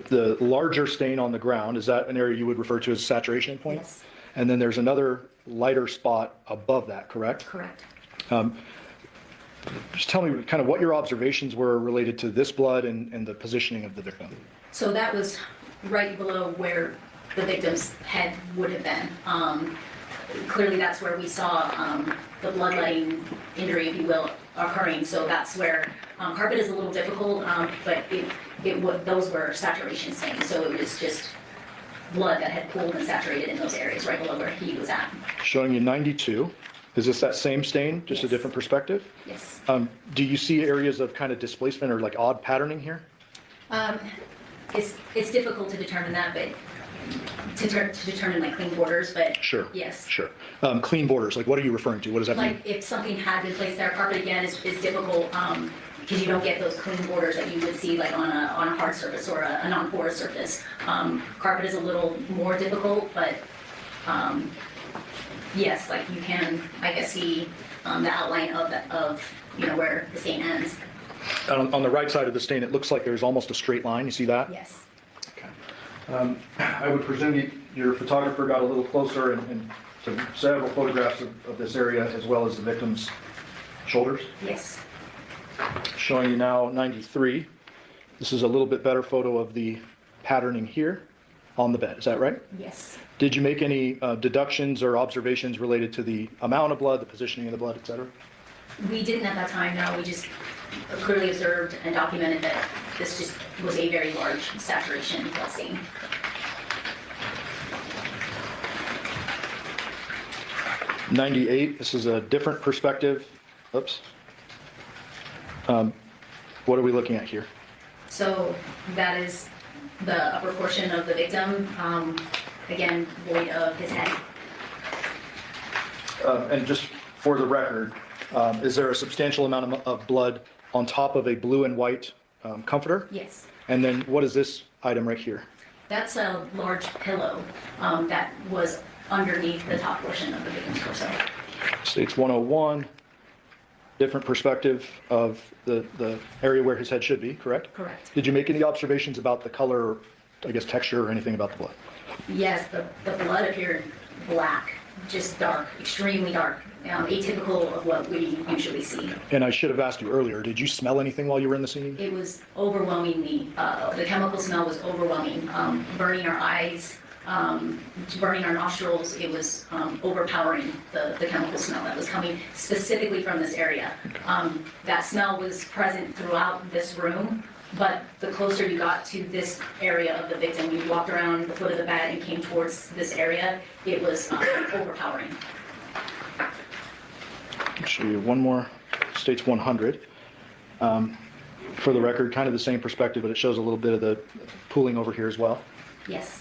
The larger stain on the ground, is that an area you would refer to as a saturation point? Yes. And then there's another lighter spot above that, correct? Correct. Just tell me kind of what your observations were related to this blood and the positioning of the victim. So that was right below where the victim's head would have been. Clearly that's where we saw the bloodletting injury, if you will, occurring. So that's where carpet is a little difficult, but those were saturation stains. So it was just blood that had pooled and saturated in those areas right below where he was at. Showing you 92. Is this that same stain, just a different perspective? Yes. Do you see areas of kind of displacement or like odd patterning here? It's difficult to determine that, but to determine like clean borders, but Sure. yes. Sure. Clean borders, like what are you referring to? What does that mean? Like if something had been placed there, carpet again is difficult because you don't get those clean borders that you would see like on a hard surface or a non-porous surface. Carpet is a little more difficult, but yes, like you can, I guess, see the outline of where the stain ends. On the right side of the stain, it looks like there's almost a straight line. You see that? Yes. Okay. I would presume your photographer got a little closer and took several photographs of this area as well as the victim's shoulders. Yes. Showing you now 93. This is a little bit better photo of the patterning here on the bed. Is that right? Yes. Did you make any deductions or observations related to the amount of blood, the positioning of the blood, et cetera? We didn't at that time, no. We just clearly observed and documented that this just was a very large saturation blood stain. '98, this is a different perspective. Oops. What are we looking at here? So that is the upper portion of the victim, again, void of his head. And just for the record, is there a substantial amount of blood on top of a blue and white comforter? Yes. And then what is this item right here? That's a large pillow that was underneath the top portion of the victim's torso. States 101, different perspective of the area where his head should be, correct? Correct. Did you make any observations about the color, or, I guess, texture or anything about the blood? Yes, the blood appeared black, just dark, extremely dark, atypical of what we usually see. And I should have asked you earlier, did you smell anything while you were in the scene? It was overwhelmingly, the chemical smell was overwhelming, burning our eyes, burning our nostrils. It was overpowering, the chemical smell that was coming specifically from this area. That smell was present throughout this room, but the closer you got to this area of the victim, you walked around the foot of the bed and came towards this area, it was overpowering. I'll show you one more states 100. For the record, kind of the same perspective, but it shows a little bit of the pooling over here as well. Yes.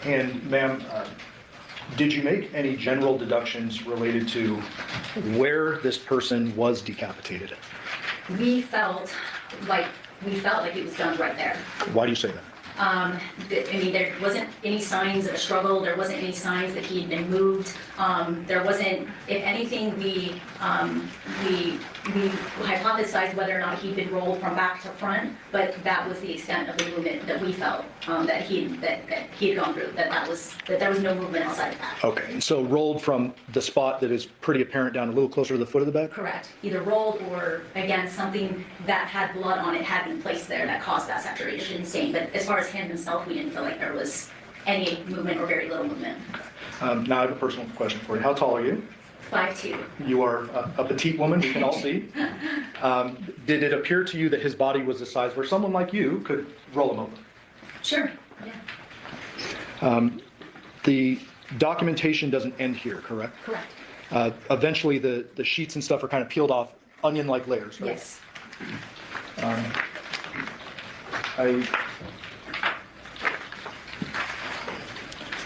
And ma'am, did you make any general deductions related to where this person was decapitated? We felt like it was done right there. Why do you say that? I mean, there wasn't any signs of a struggle. There wasn't any signs that he had been moved. There wasn't, if anything, we hypothesized whether or not he'd been rolled from back to front, but that was the extent of the movement that we felt that he had gone through. That there was no movement outside of that. Okay, so rolled from the spot that is pretty apparent down a little closer to the foot of the bed? Correct. Either rolled or, again, something that had blood on it had been placed there that caused that saturation stain. But as far as him himself, we didn't feel like there was any movement or very little movement. Now I have a personal question for you. How tall are you? 5'2". You are a petite woman, we can all see. Did it appear to you that his body was the size where someone like you could roll him over? Sure, yeah. The documentation doesn't end here, correct? Correct. Eventually the sheets and stuff are kind of peeled off onion-like layers, right? Yes.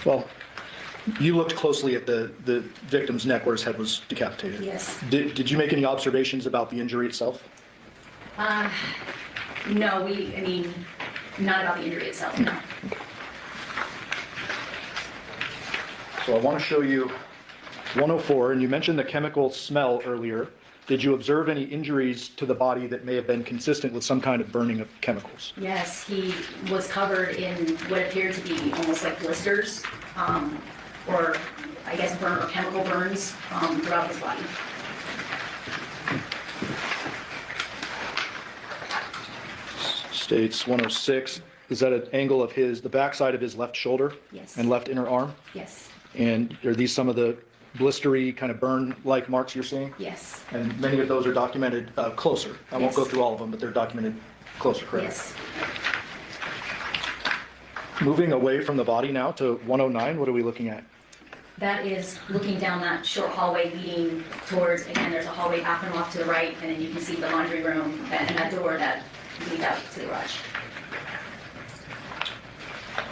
Well, you looked closely at the victim's neck where his head was decapitated. Yes. Did you make any observations about the injury itself? No, not about the injury itself, no. So I want to show you 104, and you mentioned the chemical smell earlier. Did you observe any injuries to the body that may have been consistent with some kind of burning of chemicals? Yes, he was covered in what appeared to be almost like blisters, or I guess burn or chemical burns throughout his body. States 106. Is that an angle of the backside of his left shoulder? Yes. And left inner arm? Yes. And are these some of the blistery kind of burn-like marks you're seeing? Yes. And many of those are documented closer. I won't Yes. go through all of them, but they're documented closer, correct? Yes. Moving away from the body now to 109, what are we looking at? That is looking down that short hallway leading towards, again, there's a hallway bathroom off to the right, and then you can see the laundry room and that door that leads out to the garage.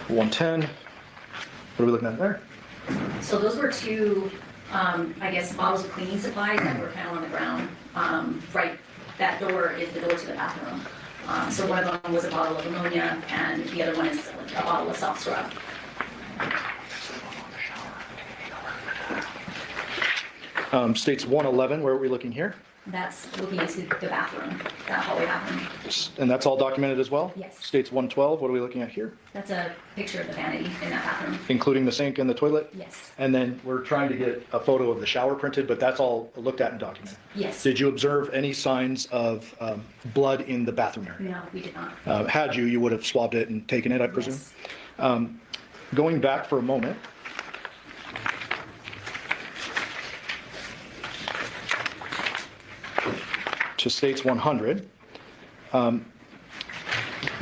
110, what are we looking at there? So those were two, I guess, bottles of cleaning supplies that were found on the ground. Right, that door is the door to the bathroom. So one of them was a bottle of ammonia, and the other one is a bottle of soft scrub. States 111, where are we looking here? That's looking into the bathroom, that hallway bathroom. And that's all documented as well? Yes. States 112, what are we looking at here? That's a picture of the vanity in that bathroom. Including the sink and the toilet? Yes. And then we're trying to get a photo of the shower printed, but that's all looked at and documented? Yes. Did you observe any signs of blood in the bathroom area? No, we did not. Had you would have swabbed it and taken it, I presume? Yes. Going back for a moment. To states 100,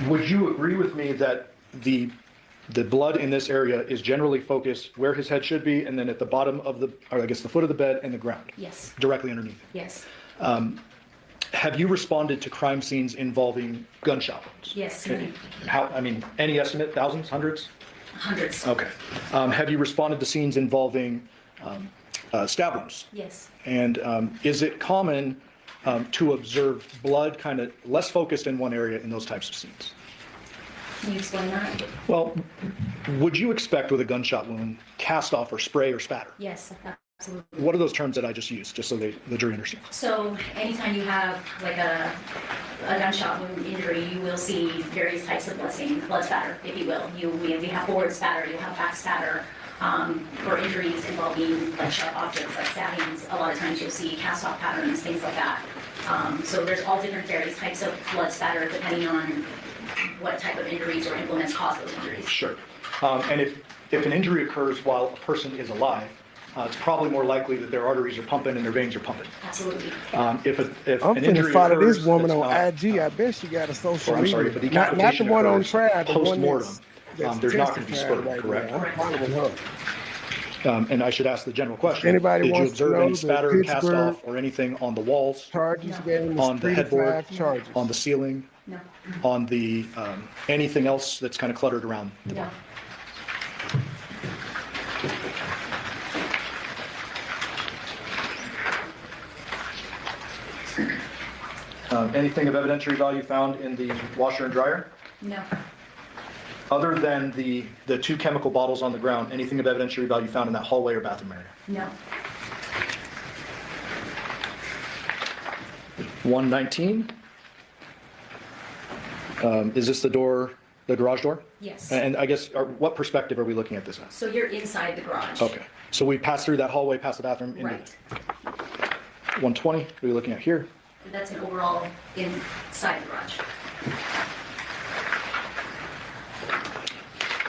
would you agree with me that the blood in this area is generally focused where his head should be, and then at the bottom of the, or I guess the foot of the bed and the ground? Yes. Directly underneath? Yes. Have you responded to crime scenes involving gunshot wounds? Yes. Okay. Any estimate, thousands, hundreds? Hundreds. Okay. Have you responded to scenes involving stab wounds? Yes. And is it common to observe blood kind of less focused in one area in those types of scenes? Can you explain that? Well, would you expect with a gunshot wound cast off or spray or spatter? Yes, absolutely. What are those terms that I just used, just so the jury understands? So anytime you have like a gunshot wound injury, you will see various types of blood spatter, if you will. We have forward spatter, you have back spatter. For injuries involving like sharp objects like stabbings, a lot of times you'll see cast-off patterns, things like that. So there's all different various types of blood spatter depending on what type of injuries or implements cause those injuries. Sure. And if an injury occurs while a person is alive, it's probably more likely that their arteries are pumping and their veins are pumping. Absolutely. If I'm an finna injury follow occurs this woman that's on not- IG. I bet she got a social Or, I'm media. sorry, if a Not the decapitation one on occurs trial, the one post-mortem, that's there's not going to be testifying sperm, right correct? now. I'm following her. And I should ask the general question. Anybody Did you wants to observe know any the spatter, cast Pittsburgh off, or anything on the walls, charges gave him on the 3 to headboard, 5 charges. on the ceiling, No. on the, anything else that's kind of cluttered around the No. bar? Anything of evidentiary value found in the washer and dryer? No. Other than the 2 chemical bottles on the ground, anything of evidentiary value found in that hallway or bathroom area? No. 119. Is this the door, the garage door? Yes. And I guess, what perspective are we looking at this at? So you're inside the garage. Okay, so we passed through that hallway, past the bathroom. Into Right. 120, what are we looking at here? That's an overall inside the garage.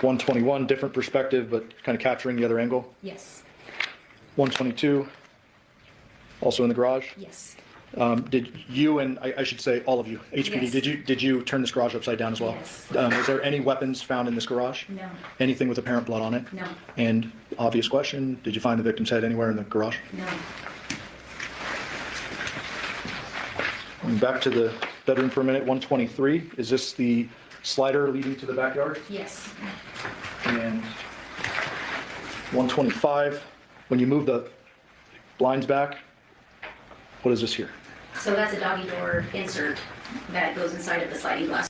121, different perspective, but kind of capturing the other angle. Yes. 122, also in the garage. Yes. Did you, and I should say all of you, HPD, Yes. did you turn this garage upside down as well? Yes. Is there any weapons found in this garage? No. Anything with apparent blood on it? No. And obvious question, did you find the victim's head anywhere in the garage? No. Back to the bedroom for a minute, 123, is this the slider leading to the backyard? Yes. And 125, when you move the blinds back, what is this here? So that's a doggy door insert that goes inside of the sliding glass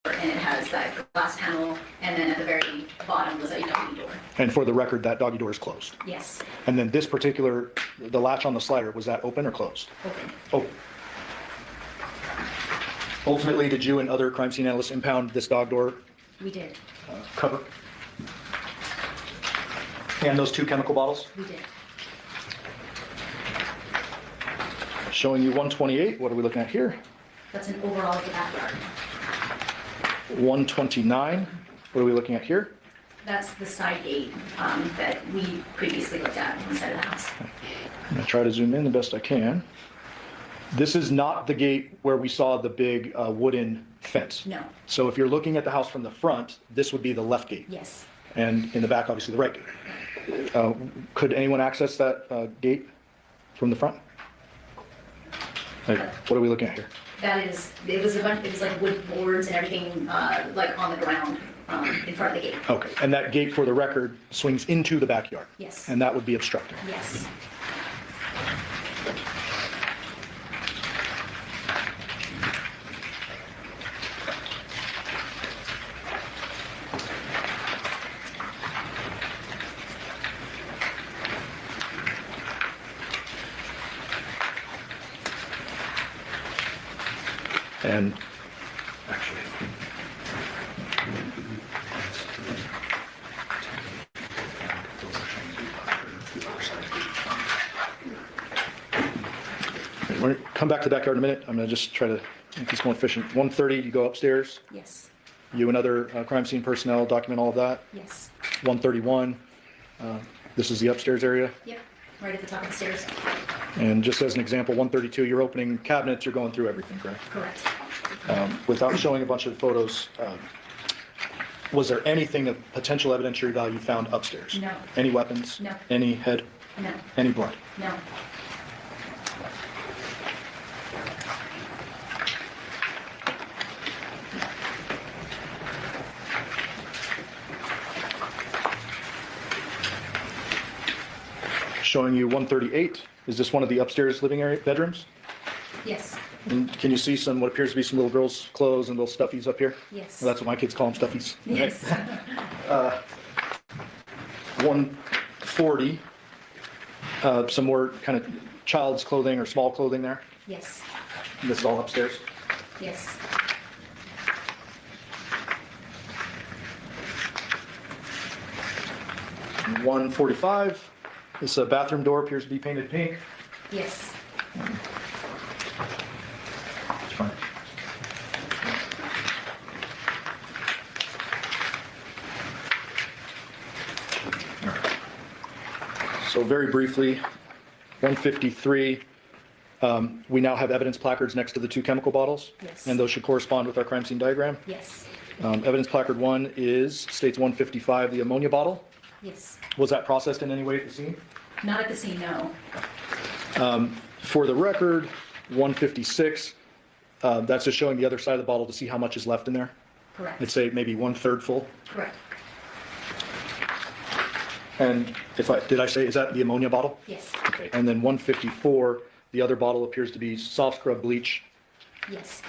door, and it has that glass panel, and then at the very bottom was a doggy door. And for the record, that doggy door is closed. Yes. And then this particular, the latch on the slider, was that open or closed? Open. Open. Ultimately, did you and other crime scene analysts impound this dog door We did. cover? And those 2 chemical bottles? We did. Showing you 128, what are we looking at here? That's an overall of the backyard. 129, what are we looking at here? That's the side gate that we previously looked at inside of the house. I'm gonna try to zoom in the best I can. This is not the gate where we saw the big wooden fence. No. So if you're looking at the house from the front, this would be the left gate. Yes. And in the back, obviously, the right gate. Could anyone access that gate from the front? Like, what are we looking at here? That is, it was like wood boards and everything, like on the ground, in front of the gate. Okay, and that gate, for the record, swings into the backyard? Yes. And that would be obstructed? Yes. And actually, we're gonna come back to the backyard in a minute. I'm gonna just try to make this more efficient. 130, you go upstairs. Yes. You and other crime scene personnel document all of that. Yes. 131, this is the upstairs area. Yep. Right at the top of the stairs. And just as an example, 132, you're opening cabinets, you're going through everything, correct? Correct. Without showing a bunch of photos, was there anything of potential evidentiary value found upstairs? No. Any weapons? No. Any head? No. Any blood? No. Showing you 138, is this one of the upstairs living area bedrooms? Yes. And can you see some, what appears to be some little girls' clothes and little stuffies up here? Yes. Well, that's what my kids call them, stuffies. Yes. 140, some more kind of child's clothing or small clothing there. Yes. And this is all upstairs. Yes. And 145, this bathroom door appears to be painted pink. Yes. It's fine. So very briefly, 153, we now have evidence placards next to the 2 chemical bottles. Yes. And those should correspond with our crime scene diagram. Yes. Evidence placard 1 states 155, the ammonia bottle. Yes. Was that processed in any way at the scene? Not at the scene, no. For the record, 156, that's just showing the other side of the bottle to see how much is left in there. Correct. I'd say maybe 1/3 full. Correct. And did I say, is that the ammonia bottle? Yes. Okay, and then 154, the other bottle appears to be soft scrub bleach. Yes.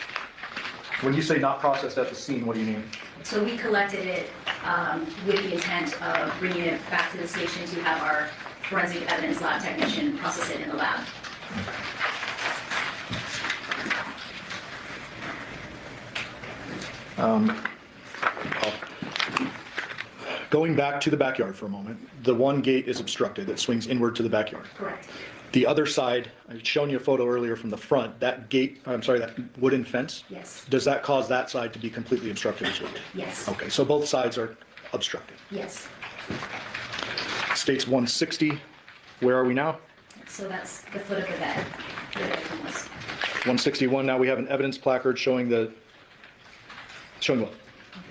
When you say not processed at the scene, what do you mean? So we collected it with the intent of bringing it back to the station to have our forensic evidence lab technician process it in the lab. Going back to the backyard for a moment, the one gate is obstructed that swings inward to the backyard. Correct. The other side, I'd shown you a photo earlier from the front, that gate, I'm sorry, that wooden fence? Yes. Does that cause that side to be completely obstructed as well? Yes. Okay, so both sides are obstructed. Yes. States 160, where are we now? So that's the foot of the bed where everything was. 161, now we have an evidence placard showing what?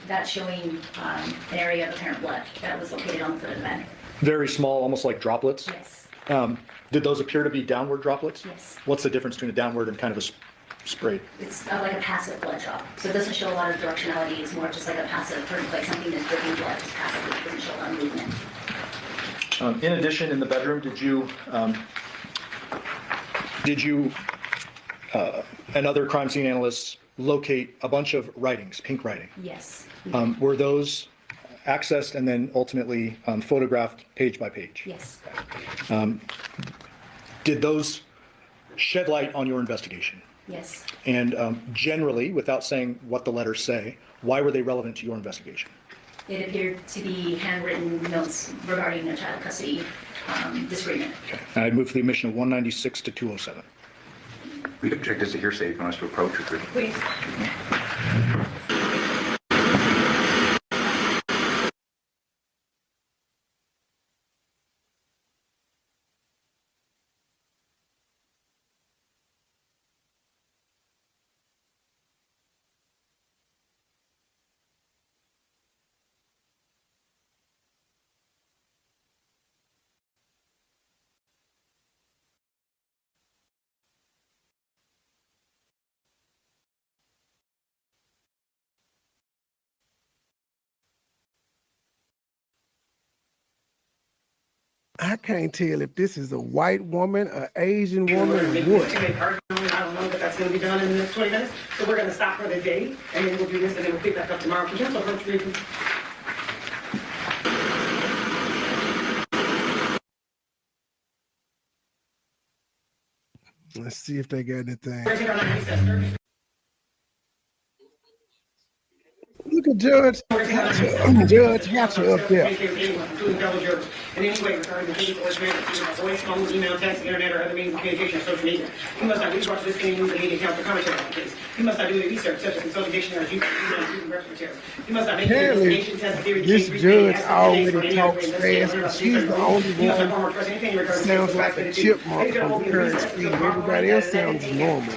That's showing an area of apparent blood that was located on the foot of the bed. Very small, almost like droplets? Yes. Did those appear to be downward droplets? Yes. What's the difference between a downward and kind of a sprayed? It's like a passive blood drop. So it doesn't show a lot of directionality. It's more just like a passive, like something that's dripping blood just passively. It doesn't show a lot of movement. In addition, in the bedroom, did you and other crime scene analysts locate a bunch of writings, pink writing? Yes. Were those accessed and then ultimately photographed page by page? Yes. Did those shed light on your investigation? Yes. And generally, without saying what the letters say, why were they relevant to your investigation? It appeared to be handwritten notes regarding a child custody disagreement. And I'd move for the admission of 196 to 207. We object this to hearsay if you want us to approach it. Please. I can't tell if this is a white woman, an Asian woman, or what. I don't know that that's going to be done in the next 20 minutes. So we're going to stop for the day, and then we'll do this, and then we'll pick back up tomorrow. Can you just approach me? Let's see if they got anything. Look at Judge Hatcher up there. In any way regarding the case or grant of voice, phone, email, text, internet, or other means of communication or social media. You must not resource this any news or media account for commentary on the case. You must not do any research such as consulting dictionaries, email, and reference materials. You must not make any investigation, test, theory, This case, judge reasoning, already talks fast, but she's the only one that sounds like a chipmunk from the current speed. Everybody else sounds normal.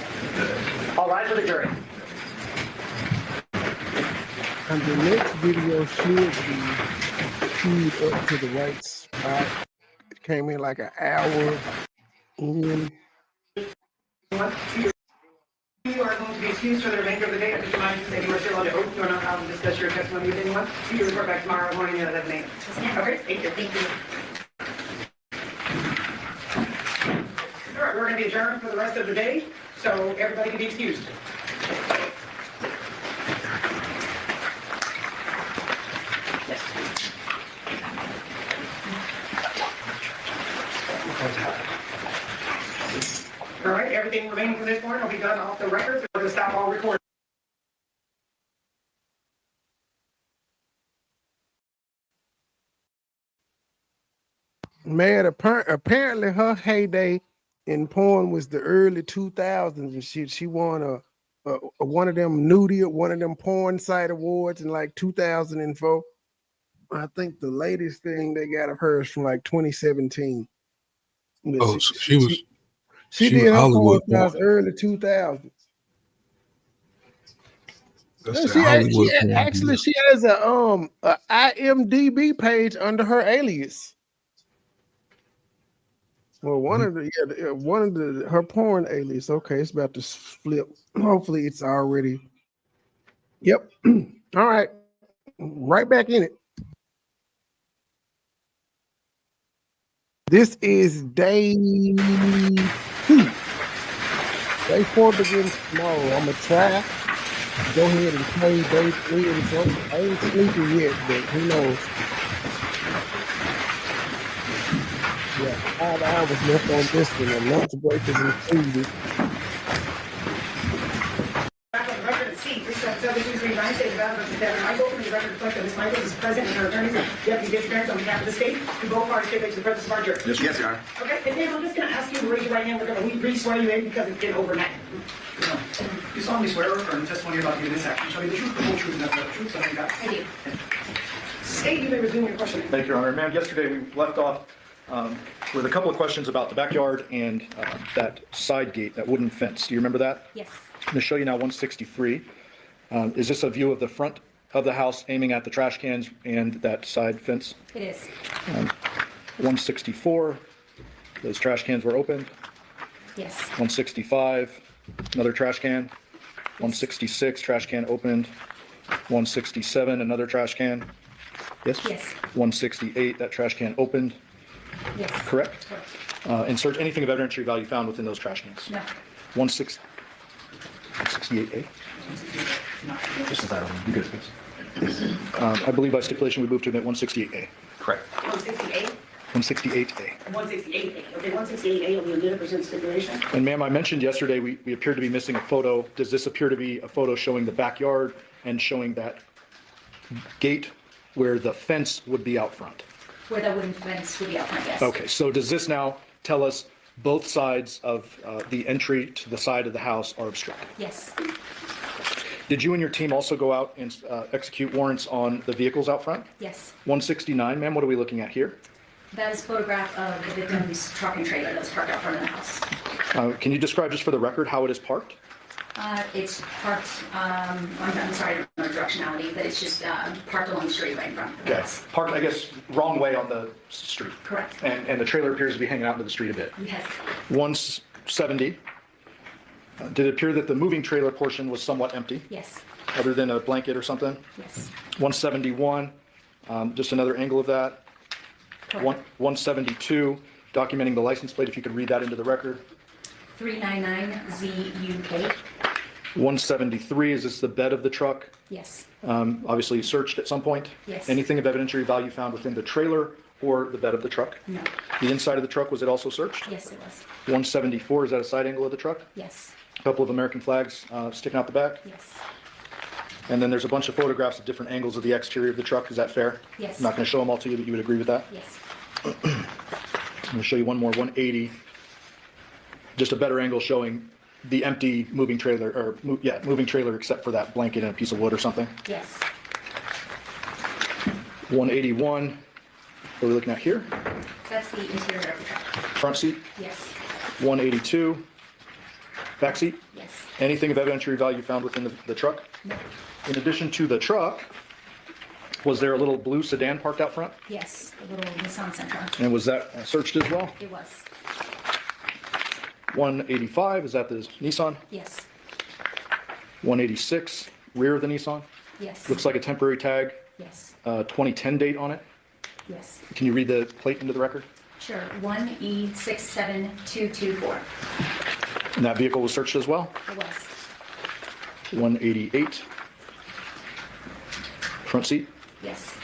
All rise for the jury. And the next video should be queued up to the right spot. It came in like an hour in. You are going to be excused for the remainder of the day. I just remind you that you are still under oath. You are not allowed to discuss your testimony with anyone. You can report back tomorrow morning at 11 a.m. Okay, thank you. Thank you. All right, we're going to be adjourned for the rest of the day, so everybody can be excused. All right, everything remaining from this point will be done off the records. We're going to stop all recording. Man, apparently her heyday in porn was the early 2000s and shit. She won a one of them nudie, one of them porn site awards in like 2004. I think the latest thing they got of her is from like 2017. But oh, she was did her Hollywood porn stars early 2000s. That's Yeah, that Hollywood porn. actually she has a IMDb page under her alias. Well, one of her porn alias. Okay, it's about to flip. Hopefully, it's already. Yep. All right, right back in it. This is day 2. Day 4 begins tomorrow. I'm gonna try. Go ahead and play day 3 and something. I ain't sleeping yet, but who knows? Yeah, 5 hours left on this one. A lunch break is included. Back on the record at C, 377-239, State of Nevada versus Devin Michaels. And the record reflects that Ms. Michaels is present and her attorneys and deputy district attorneys on behalf of the state. Do both parties stipulate to the presence of our jury? Yes, Your Honor. Okay, and Dave, I'm just going to ask you to raise your right hand. We're going to re-swear you in because it's been overnight. You solemnly swear or affirm the testimony you're about to give in this action shall be the truth, the whole truth, and nothing but the truth, so help you God? I do. State, you may resume your questioning. Thank you, Your Honor. Ma'am, yesterday we left off with a couple of questions about the backyard and that side gate, that wooden fence. Do you remember that? Yes. I'm going to show you now 163. Is this a view of the front of the house aiming at the trash cans and that side fence? It is. 164, those trash cans were opened. Yes. 165, another trash can. 166, trash can opened. 167, another trash can. Yes? Yes. 168, that trash can opened. Yes. Correct? Insert anything of evidentiary value found within those trash cans. No. 168A? Just as that one. You good, please. I believe by stipulation we move to admit 168A. Correct. 168? 168A. 168A. Okay, 168A will be admitted pursuant to stipulation. And ma'am, I mentioned yesterday we appeared to be missing a photo. Does this appear to be a photo showing the backyard and showing that gate where the fence would be out front? Where the wooden fence would be out front, yes. Okay, so does this now tell us both sides of the entry to the side of the house are obstructed? Yes. Did you and your team also go out and execute warrants on the vehicles out front? Yes. 169, ma'am, what are we looking at here? That is a photograph of the victim's truck and trailer that was parked out front of the house. Can you describe just for the record how it is parked? It's parked, I'm sorry, I don't know directionality, but it's just parked along the street right in front of the house. Parked, I guess, wrong way on the street. Correct. And the trailer appears to be hanging out into the street a bit. Yes. 170. Did it appear that the moving trailer portion was somewhat empty? Yes. Other than a blanket or something? Yes. 171, just another angle of that. 172, documenting the license plate, if you could read that into the record. 399ZUK. 173, is this the bed of the truck? Yes. Obviously searched at some point? Yes. Anything of evidentiary value found within the trailer or the bed of the truck? No. The inside of the truck, was it also searched? Yes, it was. 174, is that a side angle of the truck? Yes. A couple of American flags sticking out the back? Yes. And then there's a bunch of photographs of different angles of the exterior of the truck, is that fair? Yes. I'm not going to show them all to you, but you would agree with that? Yes. I'm going to show you one more, 180. Just a better angle showing the empty moving trailer, or moving trailer except for that blanket and a piece of wood or something. Yes. 181, what are we looking at here? That's the interior of the truck. Front seat? Yes. 182, back seat? Yes. Anything of evidentiary value found within the truck? No. In addition to the truck, was there a little blue sedan parked out front? Yes, a little Nissan Sentra. And was that searched as well? It was. 185, is that the Nissan? Yes. 186, rear of the Nissan? Yes. Looks like a temporary tag. Yes. 2010 date on it. Yes. Can you read the plate into the record? Sure. 1E67224. And that vehicle was searched as well? It was. 188, front seat. Yes.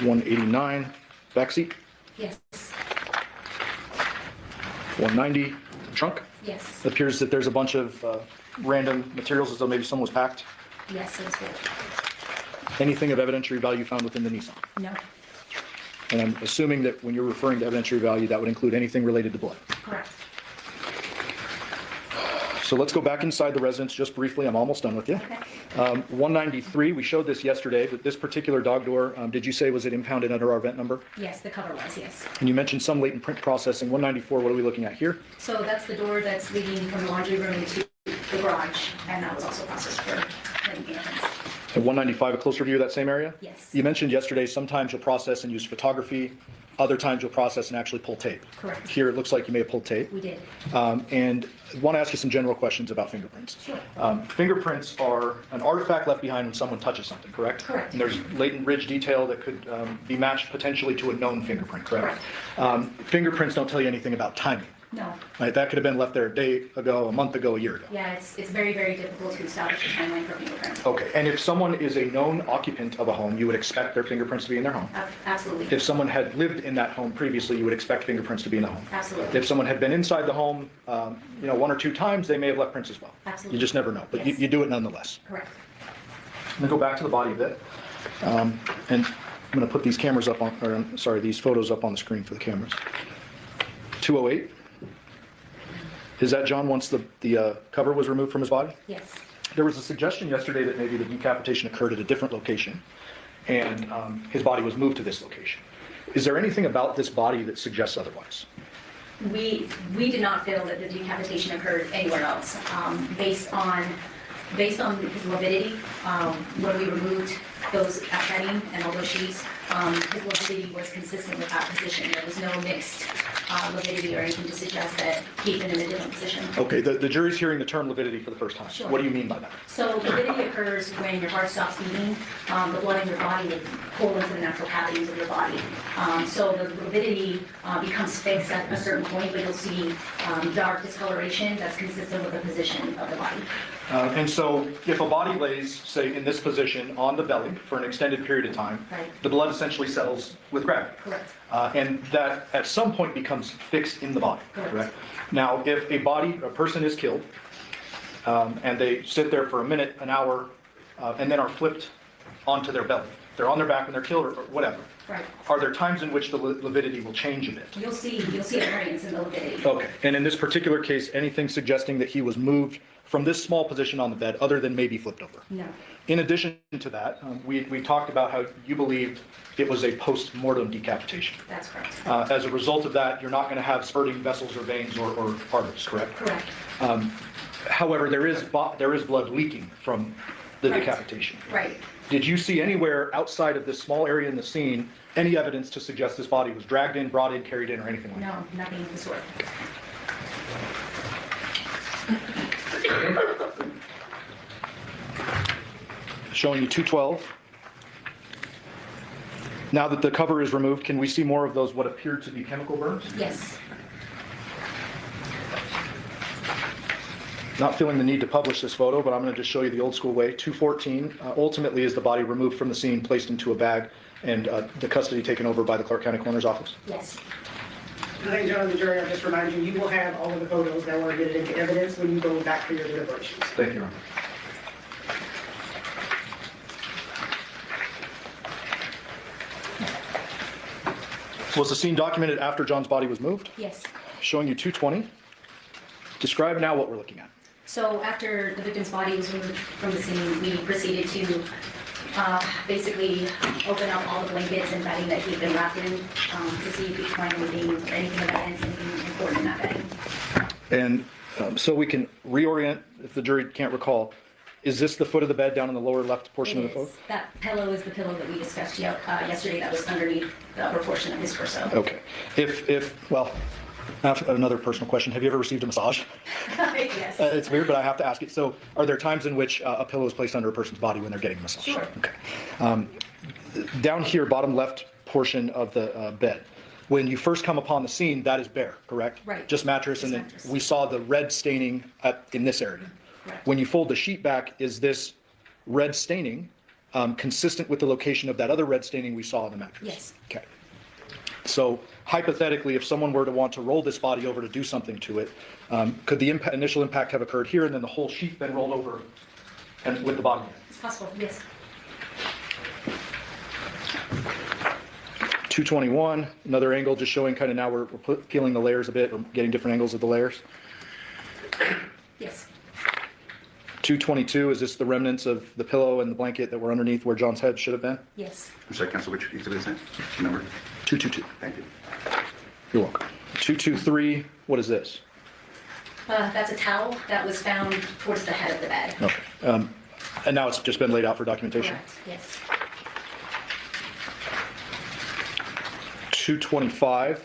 189, back seat. Yes. 190, trunk. Yes. It appears that there's a bunch of random materials as though maybe someone was packed. Yes, it was good. Anything of evidentiary value found within the Nissan? No. And I'm assuming that when you're referring to evidentiary value, that would include anything related to blood. Correct. So let's go back inside the residence just briefly. I'm almost done with you. Okay. 193, we showed this yesterday, but this particular dog door, did you say was it impounded under our vent number? Yes, the cover was, yes. And you mentioned some latent print processing. 194, what are we looking at here? So that's the door that's leading from the laundry room to the garage, and that was also processed for any fingerprints. At 195, a closer view of that same area? Yes. You mentioned yesterday sometimes you'll process and use photography, other times you'll process and actually pull tape. Correct. Here it looks like you may have pulled tape. We did. And I want to ask you some general questions about fingerprints. Sure. Fingerprints are an artifact left behind when someone touches something, correct? Correct. And there's latent ridge detail that could be matched potentially to a known fingerprint, correct? Fingerprints don't tell you anything about timing. No. Right, that could have been left there a day ago, a month ago, a year ago. Yeah, it's very, very difficult to establish a timeline for fingerprints. Okay, and if someone is a known occupant of a home, you would expect their fingerprints to be in their home. Absolutely. If someone had lived in that home previously, you would expect fingerprints to be in the home. Absolutely. If someone had been inside the home, one or two times, they may have left prints as well. Absolutely. You just never know, but Yes. you do it nonetheless. Correct. I'm gonna go back to the body a bit, and I'm gonna put these cameras up on, or I'm sorry, these photos up on the screen for the cameras. 208. Is that John once the cover was removed from his body? Yes. There was a suggestion yesterday that maybe the decapitation occurred at a different location, and his body was moved to this location. Is there anything about this body that suggests otherwise? We did not feel that the decapitation occurred anywhere else. Based on his lividity, when we removed those bedding and all those sheets, his lividity was consistent with that position. There was no mixed lividity or anything to suggest that he'd been in a different position. Okay, the jury's hearing the term lividity for the first time. Sure. What do you mean by that? So lividity occurs when your heart stops beating, the blood in your body will pull into the natural cavities of your body. So the lividity becomes fixed at a certain point, but you'll see dark discoloration that's consistent with the position of the body. And so if a body lays, say, in this position on the belly for an extended period of time, Right. the blood essentially settles with gravity. Correct. And that at some point becomes fixed in the body, Correct. Now, if a person is killed, and they sit there for a minute, an hour, and then are flipped onto their belly, they're on their back when they're killed or whatever, Right. are there times in which the lividity will change a bit? You'll see a variance in the lividity. Okay, and in this particular case, anything suggesting that he was moved from this small position on the bed other than maybe flipped over? No. In addition to that, we talked about how you believed it was a post-mortem decapitation. That's correct. As a result of that, you're not going to have spurting vessels or veins or arteries, correct? Correct. However, there is blood leaking from the Right. decapitation. Right. Did you see anywhere outside of this small area in the scene any evidence to suggest this body was dragged in, brought in, carried in, or anything like that? No, nothing of the sort. Showing you 212. Now that the cover is removed, can we see more of those what appeared to be chemical burns? Yes. Not feeling the need to publish this photo, but I'm going to just show you the old school way. 214 ultimately is the body removed from the scene, placed into a bag, and the custody taken over by the Clark County Coroner's Office. Yes. Ladies and gentlemen of the jury, I'll just remind you, you will have all of the photos that were admitted into evidence when you go back for your deliberations. Thank you, Your Honor. Was the scene documented after John's body was moved? Yes. Showing you 220. Describe now what we're looking at. So after the victim's body was removed from the scene, we proceeded to basically open up all the blankets and bedding that he'd been wrapped in to see if we could find anything of evidence, anything important in that bedding. And so we can reorient, if the jury can't recall, is this the foot of the bed down in the lower left portion of the photo? That pillow is the pillow that we discussed yesterday that was underneath the upper portion of his torso. Okay. Well, I have another personal question. Have you ever received a massage? Yes. It's weird, but I have to ask it. So are there times in which a pillow is placed under a person's body when they're getting a massage? Sure. Okay. Down here, bottom left portion of the bed, when you first come upon the scene, that is bare, correct? Right. Just mattress, and then mattress. we saw the red staining in this area. Correct. When you fold the sheet back, is this red staining consistent with the location of that other red staining we saw on the mattress? Yes. Okay. So hypothetically, if someone were to want to roll this body over to do something to it, could the initial impact have occurred here and then the whole sheet then rolled over and with the body? It's possible, yes. 221, another angle just showing kind of now we're peeling the layers a bit, or getting different angles of the layers. Yes. 222, is this the remnants of the pillow and the blanket that were underneath where John's head should have been? Yes. I'm sorry, Counsel, which exhibit is that? Number? 222. Thank you. You're welcome. 223, what is this? That's a towel that was found towards the head of the bed. Okay. And now it's just been laid out for documentation? Correct, yes. 225.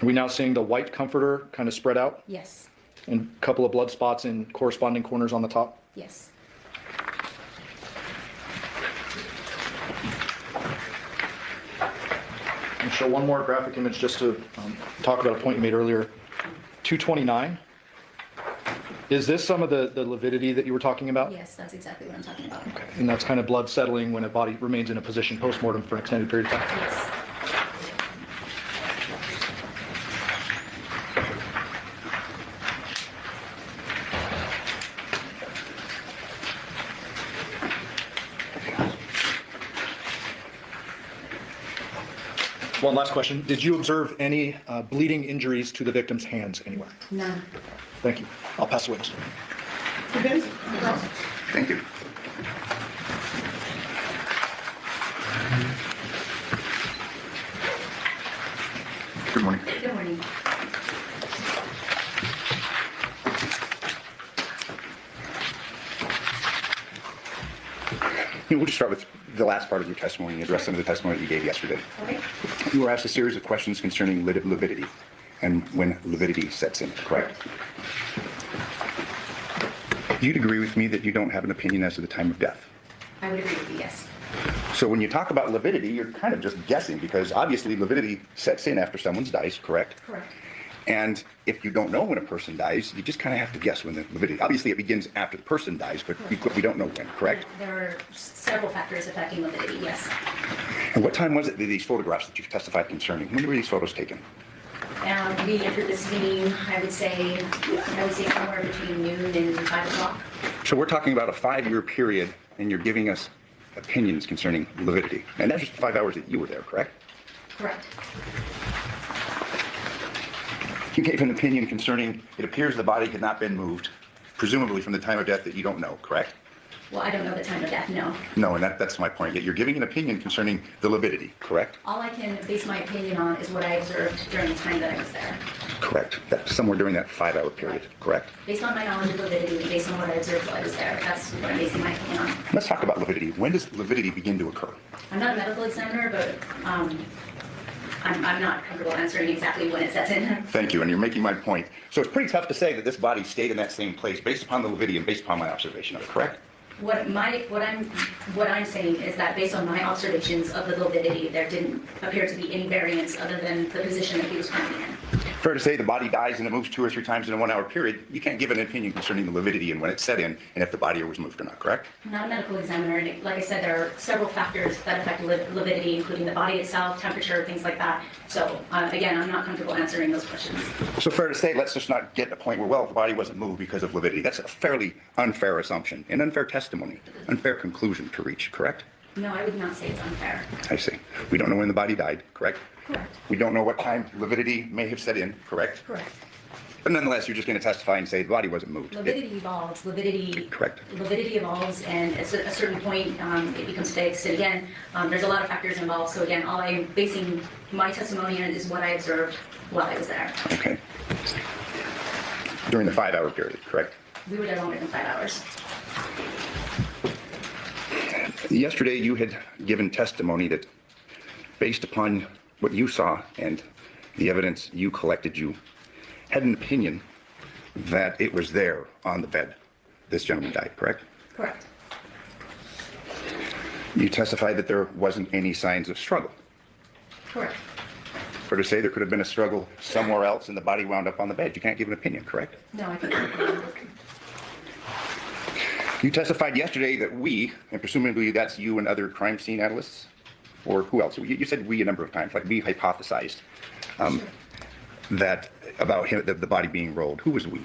Are we now seeing the white comforter kind of spread out? Yes, And a couple of blood spots in corresponding corners on the top? yes. And show one more graphic image just to talk about a point you made earlier. 229. Is this some of the lividity that you were talking about? Yes, that's exactly what I'm talking about. And that's kind of blood settling when a body remains in a position post-mortem for an extended period of time? Yes. One last question. Did you observe any bleeding injuries to the victim's hands anywhere? None. Thank you. I'll pass the witness. Thank you. Good morning. Good morning. We'll just start with the last part of your testimony and address some of the testimony that you gave yesterday. Okay. You were asked a series of questions concerning lividity and when lividity sets in, correct? You'd agree with me that you don't have an opinion as to the time of death. I would agree with you, yes. So when you talk about lividity, you're kind of just guessing because obviously lividity sets in after someone dies, correct? Correct. And if you don't know when a person dies, you just kind of have to guess when the lividity. Obviously, it begins after the person dies, but we don't know when, correct? There are several factors affecting lividity, yes. And what time was it that these photographs that you've testified concerning? When were these photos taken? We entered this meeting, I would say somewhere between noon and 5 o'clock. So we're talking about a 5-year period, and you're giving us opinions concerning lividity. And that's just 5 hours that you were there, correct? Correct. You gave an opinion concerning it appears the body had not been moved, presumably from the time of death that you don't know, correct? Well, I don't know the time of death, no. No, and that's my point. Yet you're giving an opinion concerning the lividity, correct? All I can base my opinion on is what I observed during the time that I was there. Correct. That's somewhere during that 5-hour period, correct? Based on my knowledge of lividity, and based on what I observed while I was there, that's what I'm basing my opinion on. Let's talk about lividity. When does lividity begin to occur? I'm not a medical examiner, but I'm not comfortable answering exactly when it sets in. Thank you, and you're making my point. So it's pretty tough to say that this body stayed in that same place based upon the lividity and based upon my observation of it, correct? What I'm saying is that based on my observations of the lividity, there didn't appear to be any variance other than the position that he was currently in. Fair to say the body dies and it moves 2 or 3 times in a 1-hour period. You can't give an opinion concerning the lividity and when it set in and if the body was moved or not, correct? I'm not a medical examiner, and like I said, there are several factors that affect lividity, including the body itself, temperature, things like that. So again, I'm not comfortable answering those questions. So fair to say, let's just not get to a point where, well, the body wasn't moved because of lividity. That's a fairly unfair assumption, an unfair testimony, unfair conclusion to reach, correct? No, I would not say it's unfair. I see. We don't know when the body died, correct? Correct. We don't know what time lividity may have set in, correct? Correct. But nonetheless, you're just going to testify and say the body wasn't moved. Lividity evolves. Lividity. Correct. Lividity evolves, and at a certain point, it becomes fixed. And again, there's a lot of factors involved. So again, all I'm basing my testimony on is what I observed while I was there. Okay. During the 5-hour period, correct? We were there longer than 5 hours. Yesterday, you had given testimony that, based upon what you saw and the evidence you collected, you had an opinion that it was there on the bed. This gentleman died, correct? Correct. You testified that there wasn't any signs of struggle. Correct. For to say there could have been a struggle somewhere else and the body wound up on the bed. You can't give an opinion, correct? No, I can't. You testified yesterday that we, and presumably that's you and other crime scene analysts, or who else? You said we a number of times, like we hypothesized that about him, the body being rolled. Who was we?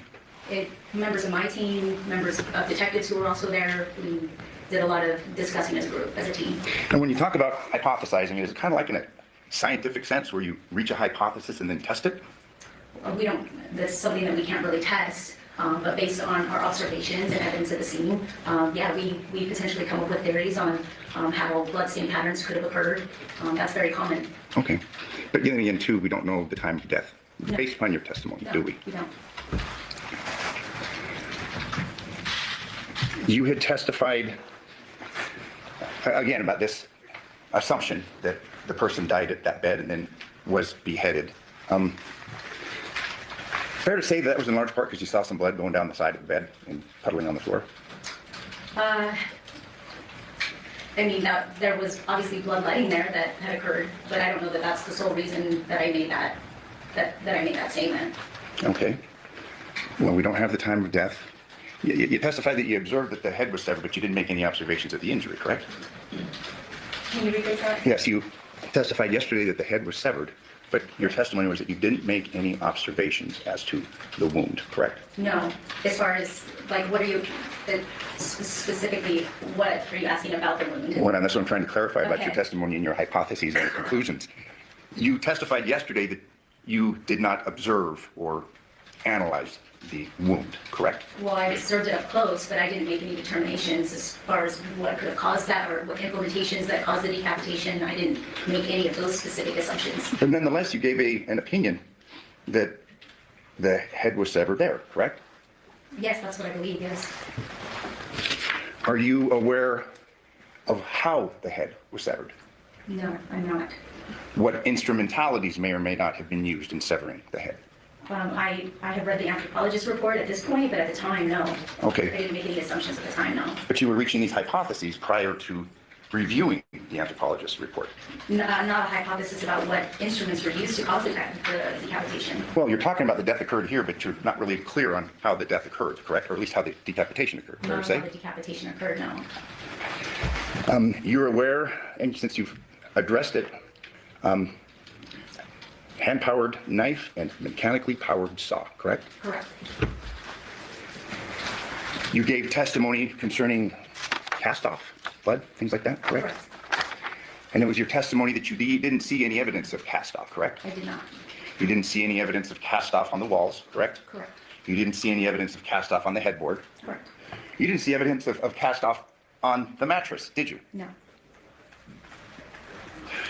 Members of my team, members of detectives who were also there. We did a lot of discussing as a group, as a team. And when you talk about hypothesizing, is it kind of like in a scientific sense where you reach a hypothesis and then test it? We don't, that's something that we can't really test. But based on our observations and evidence at the scene, yeah, we potentially come up with theories on how bloodstain patterns could have occurred. That's very common. Okay. But getting into, we don't know the time of death, No. based upon your testimony, No, do we? We don't. You had testified, again, about this assumption that the person died at that bed and then was beheaded. Fair to say that was in large part because you saw some blood going down the side of the bed and puddling on the floor? I mean, there was obviously bloodletting there that had occurred, but I don't know that that's the sole reason that I made that statement. Okay. Well, we don't have the time of death. You testified that you observed that the head was severed, but you didn't make any observations of the injury, correct? Can you repeat that? Yes, you testified yesterday that the head was severed, but your testimony was that you didn't make any observations as to the wound, correct? No. As far as, like, what are you, specifically, what are you asking about the wound? Well, that's what I'm trying to clarify about your Okay. testimony and your hypotheses and your conclusions. You testified yesterday that you did not observe or analyze the wound, correct? Well, I observed it up close, but I didn't make any determinations as far as what could have caused that or what implementations that caused the decapitation. I didn't make any of those specific assumptions. But nonetheless, you gave an opinion that the head was severed there, correct? Yes, that's what I believe, yes. Are you aware of how the head was severed? No, I'm not. What instrumentalities may or may not have been used in severing the head? I have read the anthropologist report at this point, but at the time, no. Okay. I didn't make any assumptions at the time, no. But you were reaching these hypotheses prior to reviewing the anthropologist report. Not a hypothesis about what instruments were used to cause the decapitation. Well, you're talking about the death occurred here, but you're not really clear on how the death occurred, correct? Or at least how the decapitation occurred, fair to Not say? how the decapitation occurred, no. You're aware, and since you've addressed it, hand-powered knife and mechanically powered saw, correct? Correct. You gave testimony concerning cast-off blood, things like that, correct? Correct. And it was your testimony that you didn't see any evidence of cast-off, correct? I did not. You didn't see any evidence of cast-off on the walls, correct? Correct. You didn't see any evidence of cast-off on the headboard. Correct. You didn't see evidence of cast-off on the mattress, did you? No.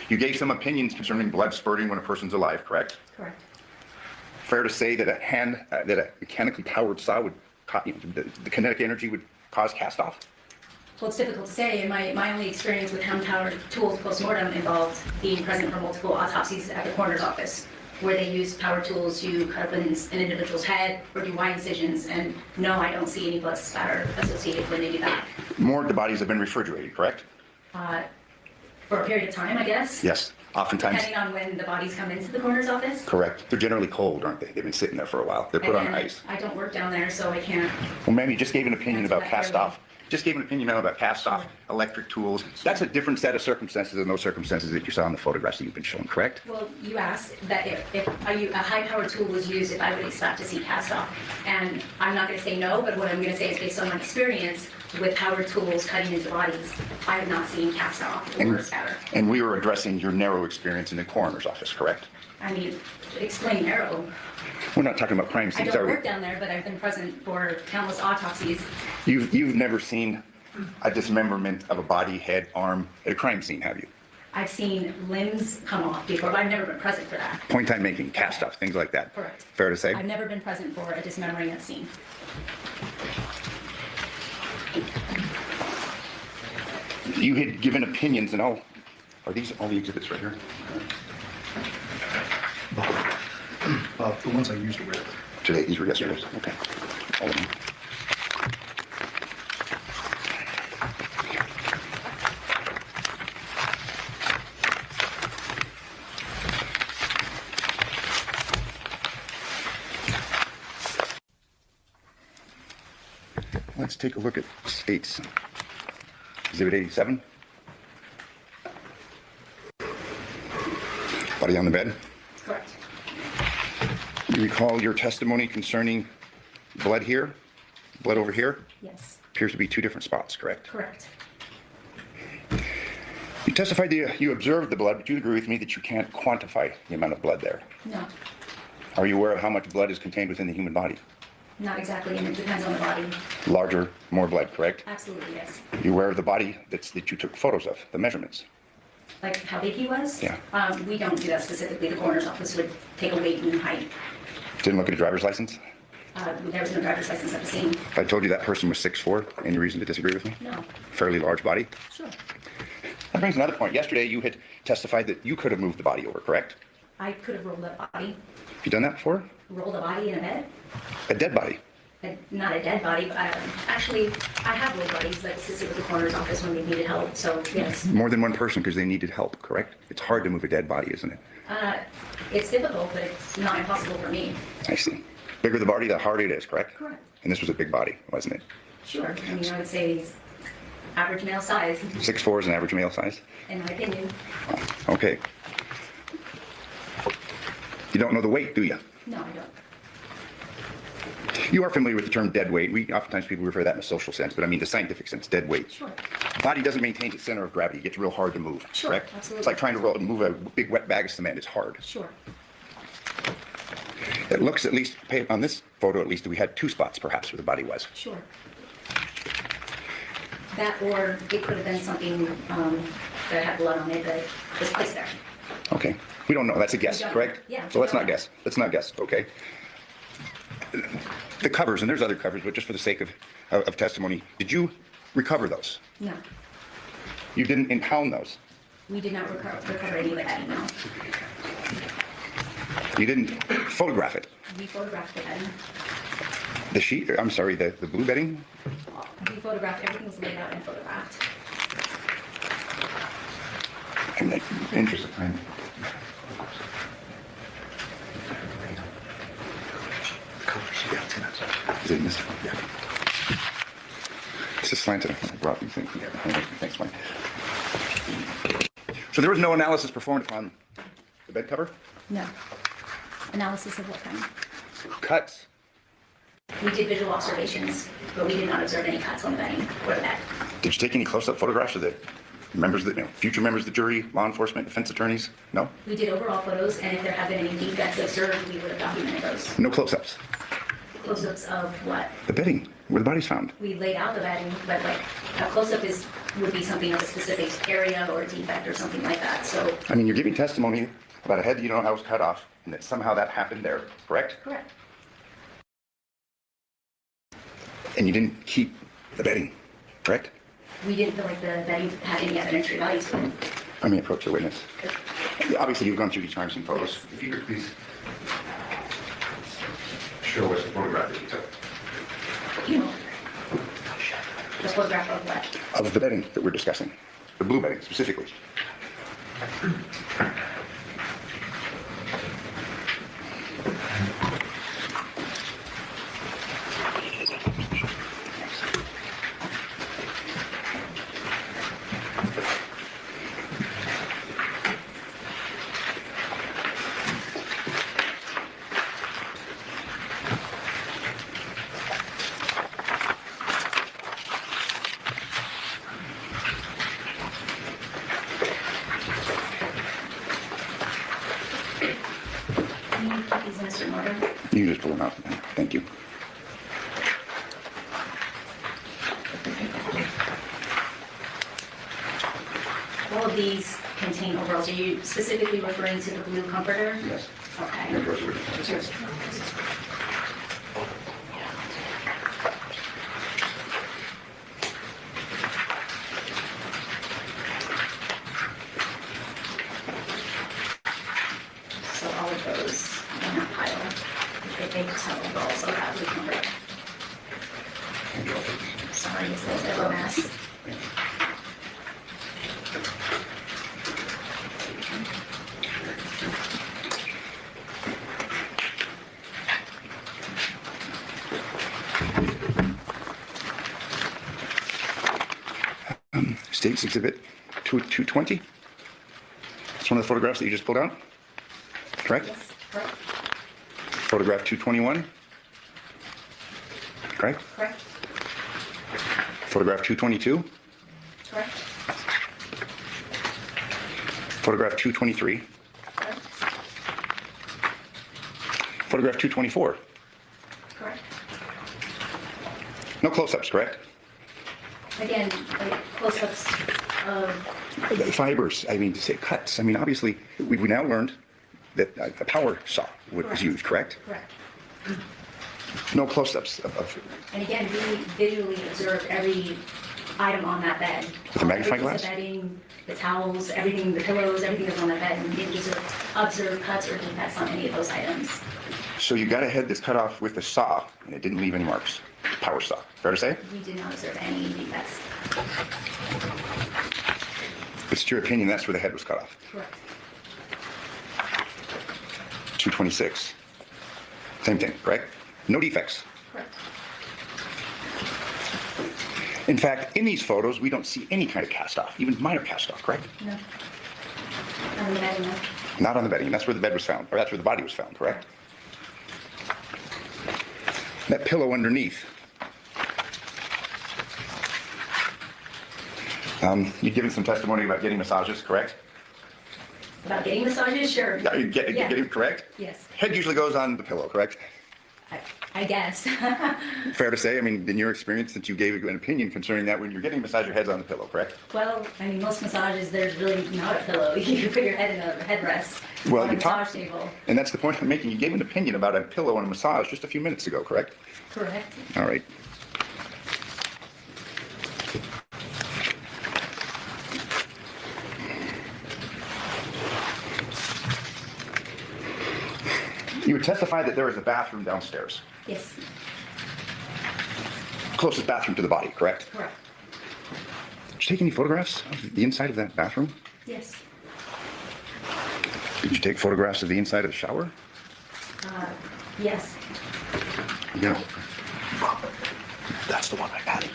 You gave some opinions concerning blood spurting when a person's alive, correct? Correct. Fair to say that a mechanically powered saw would, the kinetic energy would cause cast-off? Well, it's difficult to say. My only experience with hand-powered tools post-mortem involved being present for multiple autopsies at the coroner's office, where they use power tools to cut up an individual's head or do wide incisions. And no, I don't see any blood spatter associated when they do that. More of the bodies have been refrigerated, correct? For a period of time, I guess. Yes, oftentimes. Depending on when the bodies come into the coroner's office. Correct. They're generally cold, aren't they? They've been sitting there for a while. They're put on And ice. I don't work down there, so I can't. Well, ma'am, you just gave an opinion about That's what I cast-off. Just gave an opinion now about cast-off electric tools. That's a different set of circumstances than those circumstances that you saw in the photographs that you've been shown, correct? Well, you asked that if a high-powered tool was used, if I would expect to see cast-off. And I'm not going to say no, but what I'm going to say is based on my experience with powered tools cutting into bodies, I have not seen cast-off or spatter. And we were addressing your narrow experience in the coroner's office, correct? I mean, explain narrow. We're not talking about crime I scenes, don't are we? work down there, but I've been present for countless autopsies. You've never seen a dismemberment of a body, head, arm at a crime scene, have you? I've seen limbs come off before, but I've never been present for that. Point time making, cast-off, things like that. Correct. Fair to say? I've never been present for a dismembering at scene. You had given opinions and all. Are these all the exhibits right here? The ones I used to read. Today, these were yesterday? Okay. All of them. Let's take a look at states. Exhibit 87. Body on the bed. Correct. You recall your testimony concerning blood here, blood over here? Yes. Appears to be two different spots, correct? Correct. You testified that you observed the blood, but you agree with me that you can't quantify the amount of blood there. No, Are you aware of how much blood is contained within the human body? not exactly, and it depends on the body. Larger, more blood, correct? Absolutely, yes. You aware of the body that you took photos of, the measurements? Like how big he was? Yeah. We don't do that specifically. The coroner's office would take a weight and height. Didn't look at a driver's license? There was no driver's license at the scene. If I told you that person was 6'4", any reason to disagree with me? No. Fairly large body? Sure. That brings another point. Yesterday, you had testified that you could have moved the body over, correct? I could have rolled a body. Have you done that before? Rolled a body in a bed? A dead body? Not a dead body, but actually, I have rolled bodies that assisted with the coroner's office when they needed help, so yes. More than one person because they needed help, correct? It's hard to move a dead body, isn't it? It's difficult, but it's not impossible for me. I see. Bigger the body, the harder it is, correct? Correct. And this was a big body, wasn't it? Sure. I mean, I would say he's average male size, 6'4" is an average male size? in my opinion. Okay. You don't know the weight, do you? No, I don't. You are familiar with the term dead weight. Oftentimes people refer to that in a social sense, but I mean the scientific sense, dead weight. Sure. Body doesn't maintain its center of gravity. It gets real hard to move, Sure, correct? absolutely. It's like trying to move a big wet bag of cement. It's hard. Sure. It looks, at least on this photo at least, that we had 2 spots perhaps where the body was. Sure. That, or it could have been something that had blood on it that was placed there. Okay. We don't know. That's a guess, We don't. correct? Yeah, So let's we not don't. guess. Let's not guess, okay? The covers, and there's other covers, but just for the sake of testimony, did you recover those? No, You didn't impound those? we did not recover any of that, no. You didn't photograph it? We photographed the bedding. The sheet, I'm sorry, the blue bedding? We photographed, everything was laid out and photographed. In the interest of time. Is it in this? Yeah. It's just slanted. I brought these things. Thanks, Mike. So there was no analysis performed upon the bed cover? No. Analysis of what kind? Cuts? We did visual observations, but we did not observe any cuts on the bedding or the bed. Did you take any close-up photographs of the members of the, future members of the jury, law enforcement, defense attorneys? No? We did overall photos, and if there had been any defects observed, we would have documented those. No close-ups? Close-ups of what? The bedding, where the body's found. We laid out the bedding, but like a close-up would be something of a specific area or defect or something like that, so. I mean, you're giving testimony about a head that you don't know how was cut off, and that somehow that happened there, correct? Correct. And you didn't keep the bedding, correct? We didn't feel like the bedding had any evidentiary value to it. Let me approach the witness. Obviously, you've gone through these crimes and photos. If you could please show us the photograph that you took. You know, the photograph of what? Of the bedding that we're discussing. The blue bedding, specifically. Can you keep these in a certain order? You can just pull them out. Thank you. All of these contain overalls. Are you specifically referring to the blue comforter? Yes. Okay. Yes. So all of those in that pile, they just have overalls of that blue comforter. Sorry, it's a little bit of a mess. State's Exhibit 220. It's one of the photographs that you just pulled out, correct? Yes, correct. Photograph 221, correct? Correct. Photograph 222, Correct. photograph 223, Correct. photograph 224. Correct. No close-ups, correct? Again, like close-ups of, The fibers, I mean, to say cuts. I mean, obviously, we now learned that a power saw was Correct. used, correct? correct. No close-ups of And again, we visually observed every item on that bed. With a magnifying Every piece glass? of bedding, the towels, everything, the pillows, everything that's on that bed, and we didn't observe cuts or defects on any of those items. So you got a head that's cut off with a saw, and it didn't leave any marks. Power saw. Fair to say? We did not observe any defects. It's your opinion that's where the head was cut off. Correct. 226. Same thing, correct? No defects. Correct. In fact, in these photos, we don't see any kind of cast off, even minor cast off, correct? No. On the bedding, no. Not on the bedding. That's where the bed was found, or that's where the body was found, correct? That pillow underneath. You've given some testimony about getting massages, correct? About getting massages? Sure. Yeah, getting correct? Yes, Head usually goes on the pillow, correct? I guess. Fair to say, I mean, in your experience, that you gave an opinion concerning that when you're getting a massage, your head's on the pillow, correct? Well, I mean, most massages, there's really not a pillow. You put your head in a headrest Well, on a you massage table. And that's the point I'm making. You gave an opinion about a pillow and a massage just a few minutes ago, correct? Correct. All right. You would testify that there is a bathroom downstairs. Yes. Closest bathroom to the body, correct? Correct. Did you take any photographs of the inside of that bathroom? Yes. Did you take photographs of the inside of the shower? Yes. Yeah. That's the one I added.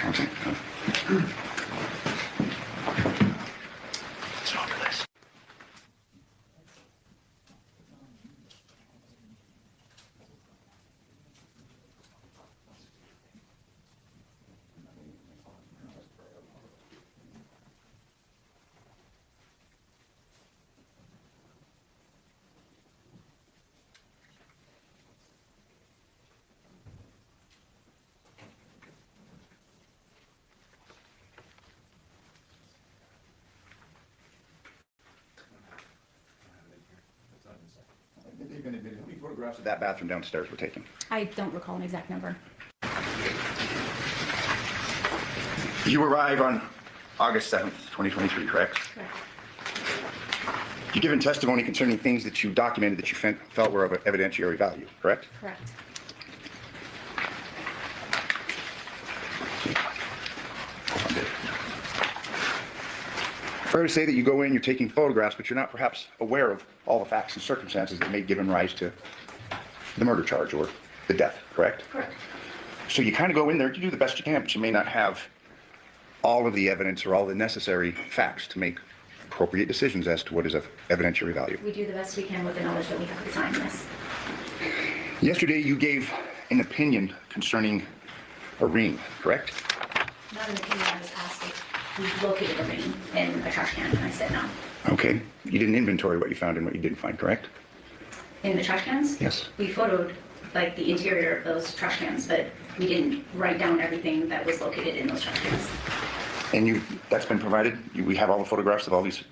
Okay. They've been admitted. How many photographs of that bathroom downstairs were taken? I don't recall an exact number. You arrive on August 7th, 2023, correct? Correct. You've given testimony concerning things that you documented that you felt were of evidentiary value, correct? Correct. Fair to say that you go in, you're taking photographs, but you're not perhaps aware of all the facts and circumstances that may have given rise to the murder charge or the death, correct? Correct. So you kind of go in there, you do the best you can, but you may not have all of the evidence or all the necessary facts to make appropriate decisions as to what is of evidentiary value. We do the best we can with the knowledge that we have at the time, yes. Yesterday, you gave an opinion concerning a ring, correct? Not an opinion, I was asked if we located a ring in a trash can, and I said no. Okay. You didn't inventory what you found and what you didn't find, correct? In the trash cans? Yes. We photoed like the interior of those trash cans, but we didn't write down everything that was located in those trash cans. And that's been provided? We have all the photographs of all these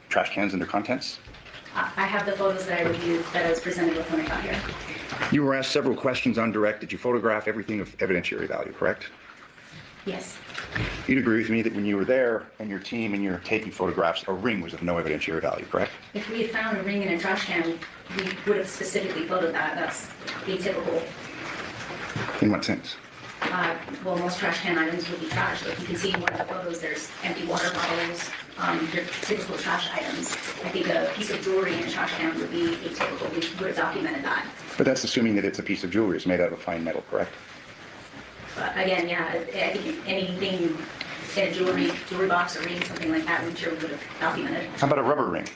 trash cans and their contents? I have the photos that I reviewed that I was presented with when I got here. You were asked several questions on direct. Did you photograph everything of evidentiary value, correct? Yes. You'd agree with me that when you were there and your team and you're taking photographs, a ring was of no evidentiary value, correct? If we had found a ring in a trash can, we would have specifically photoed that. That's atypical. In what sense? Well, most trash can items would be trash. Like you can see in one of the photos, there's empty water bottles, your typical trash items. I think a piece of jewelry in a trash can would be atypical. We would have documented that. But that's assuming that it's a piece of jewelry. It's made out of fine metal, correct? But again, yeah, I think anything in a jewelry box or ring, something like that, I'm sure we would have documented. How about a rubber ring?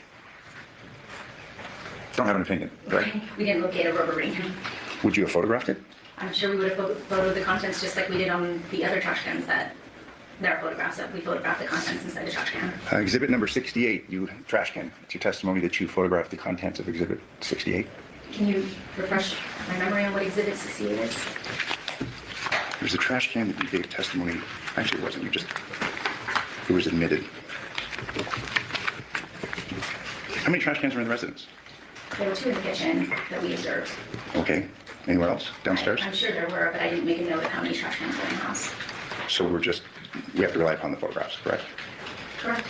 Don't have an opinion, correct? We didn't locate a rubber ring. Would you have photographed it? I'm sure we would have photoed the contents just like we did on the other trash cans that there are photographs of. We photographed the contents inside the trash can. Exhibit number 68, trash can. It's your testimony that you photographed the contents of exhibit 68. Can you refresh my memory on what exhibit 68 is? There's a trash can that you gave testimony. Actually, it wasn't. It was admitted. How many trash cans were in the residence? There were 2 in the kitchen that we observed. Okay. Anywhere else? Downstairs? I'm sure there were, but I didn't make a note of how many trash cans were in the house. So we have to rely upon the photographs, correct? Correct.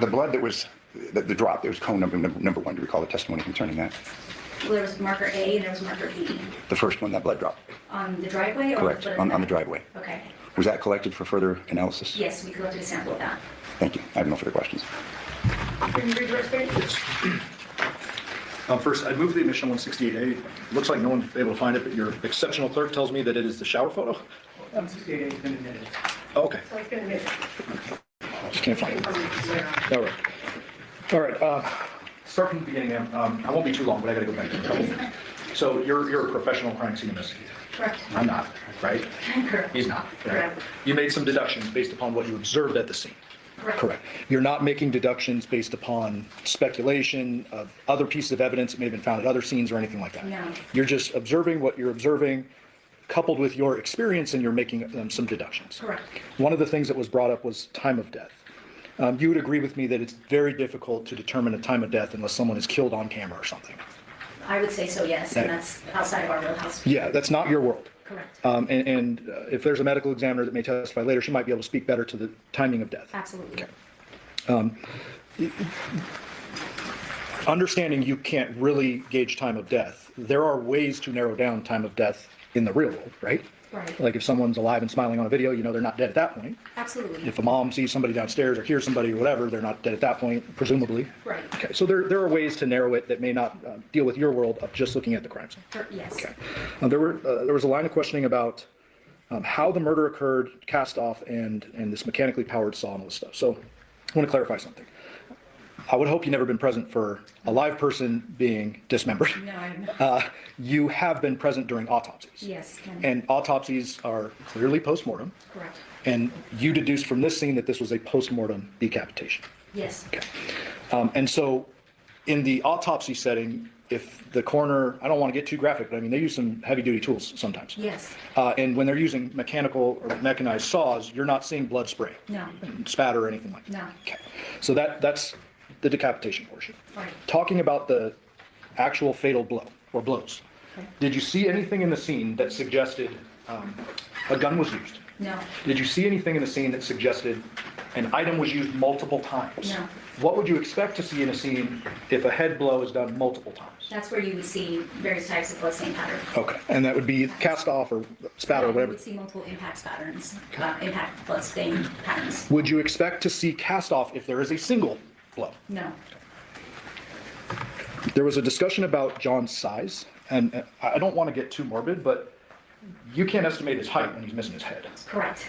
The blood that was, the drop, there was cone number 1. Do you recall the testimony concerning that? Well, there was marker A and there was marker B. The first one, that blood drop? On the driveway or? Correct, on the driveway. Okay. Was that collected for further analysis? Yes, we collected a sample of that. Thank you. I have no further questions. Can you read your statement? First, I moved the admission 168A. Looks like no one's able to find it, but your exceptional clerk tells me that it is the shower photo. 168 has been admitted. Oh, okay. So it's been admitted. Just can't find it. All right. All right. Start from the beginning, ma'am. I won't be too long, but I got to go back to a couple things. So you're a professional crime scene investigator. Correct. I'm not, right? Correct. He's not. Right? Correct. You made some deductions based upon what you observed at the scene. Correct. Correct. You're not making deductions based upon speculation of other pieces of evidence that may have been found at other scenes or anything like that. No. You're just observing what you're observing, coupled with your experience, and you're making some deductions. Correct. One of the things that was brought up was time of death. You would agree with me that it's very difficult to determine a time of death unless someone is killed on camera or something. I would say so, yes, and that's outside of our wheelhouse. Yeah, that's not your world. Correct. And if there's a medical examiner that may testify later, she might be able to speak better to the timing of death. Absolutely. Okay. Understanding you can't really gauge time of death, there are ways to narrow down time of death in the real world, right? Right. Like if someone's alive and smiling on a video, you know they're not dead at that point. Absolutely. If a mom sees somebody downstairs or hears somebody or whatever, they're not dead at that point, presumably. Right. Okay, so there are ways to narrow it that may not deal with your world of just looking at the crime scene. Yes. Okay. There was a line of questioning about how the murder occurred, cast off, and this mechanically powered saw and all this stuff. So I want to clarify something. I would hope you've never been present for a live person being dismembered. No, I'm not. You have been present during autopsies. Yes. And autopsies are clearly post-mortem. Correct. And you deduced from this scene that this was a post-mortem decapitation. Yes. Okay. And so in the autopsy setting, if the coroner, I don't want to get too graphic, but I mean, they use some heavy-duty tools sometimes. Yes. And when they're using mechanical or mechanized saws, you're not seeing blood spray, No. spatter or anything like that. No. Okay. So that's the decapitation portion. Right. Talking about the actual fatal blow or blows, Okay. did you see anything in the scene that suggested a gun was used? No. Did you see anything in the scene that suggested an item was used multiple times? No. What would you expect to see in a scene if a head blow is done multiple times? That's where you would see various types of bloodstain patterns. Okay, and that would be cast off or spatter or You whatever. would see multiple impacts patterns, impact bloodstain patterns. Would you expect to see cast off if there is a single blow? No. There was a discussion about John's size, and I don't want to get too morbid, but you can't estimate his height when he's missing his head. Correct.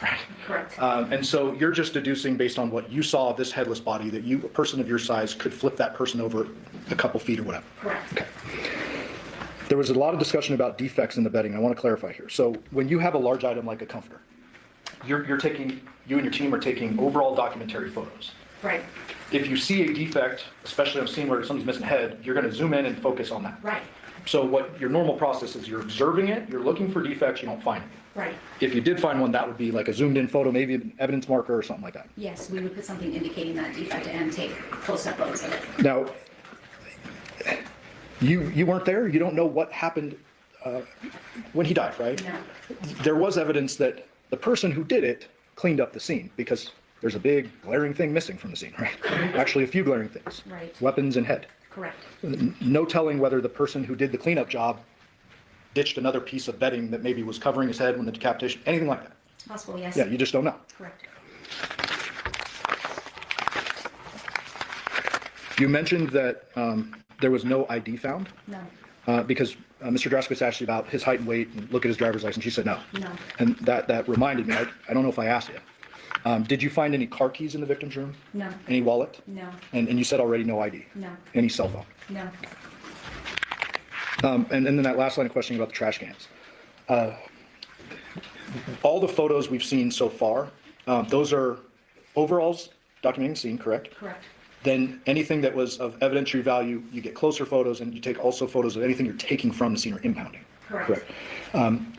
Correct. And so you're just deducing based on what you saw of this headless body that you, a person of your size, could flip that person over a couple feet or whatever. Correct. Okay. There was a lot of discussion about defects in the bedding. I want to clarify here. So when you have a large item like a comforter, you and your team are taking overall documentary photos. Right. If you see a defect, especially on a scene where someone's missing a head, you're going to zoom in and focus on that. Right. So what your normal process is, you're observing it, you're looking for defects, you don't find it. Right. If you did find one, that would be like a zoomed in photo, maybe an evidence marker or something like that. Yes, we would put something indicating that defect and take close-up photos of it. Now, you weren't there, you don't know what happened when he died, right? No. There was evidence that the person who did it cleaned up the scene because there's a big glaring thing missing from the scene, right? Actually, a few glaring things. Right. Weapons and head. Correct. No telling whether the person who did the cleanup job ditched another piece of bedding that maybe was covering his head when the decapitation, anything like that. It's possible, yes. Yeah, you just don't know. Correct. You mentioned that there was no ID found No. because Mr. Draskowitz asked you about his height and weight and look at his driver's license. You said no. No. And that reminded me, I don't know if I asked you. Did you find any car keys in the victim's room? No. Any wallet? No. And you said already no ID? No. Any cell phone? No. And then that last line of questioning about the trash cans. All the photos we've seen so far Those are overalls documenting the scene, correct? Correct. Then anything that was of evidentiary value, you get closer photos, and you take also photos of anything you're taking from the scene or impounding. Correct.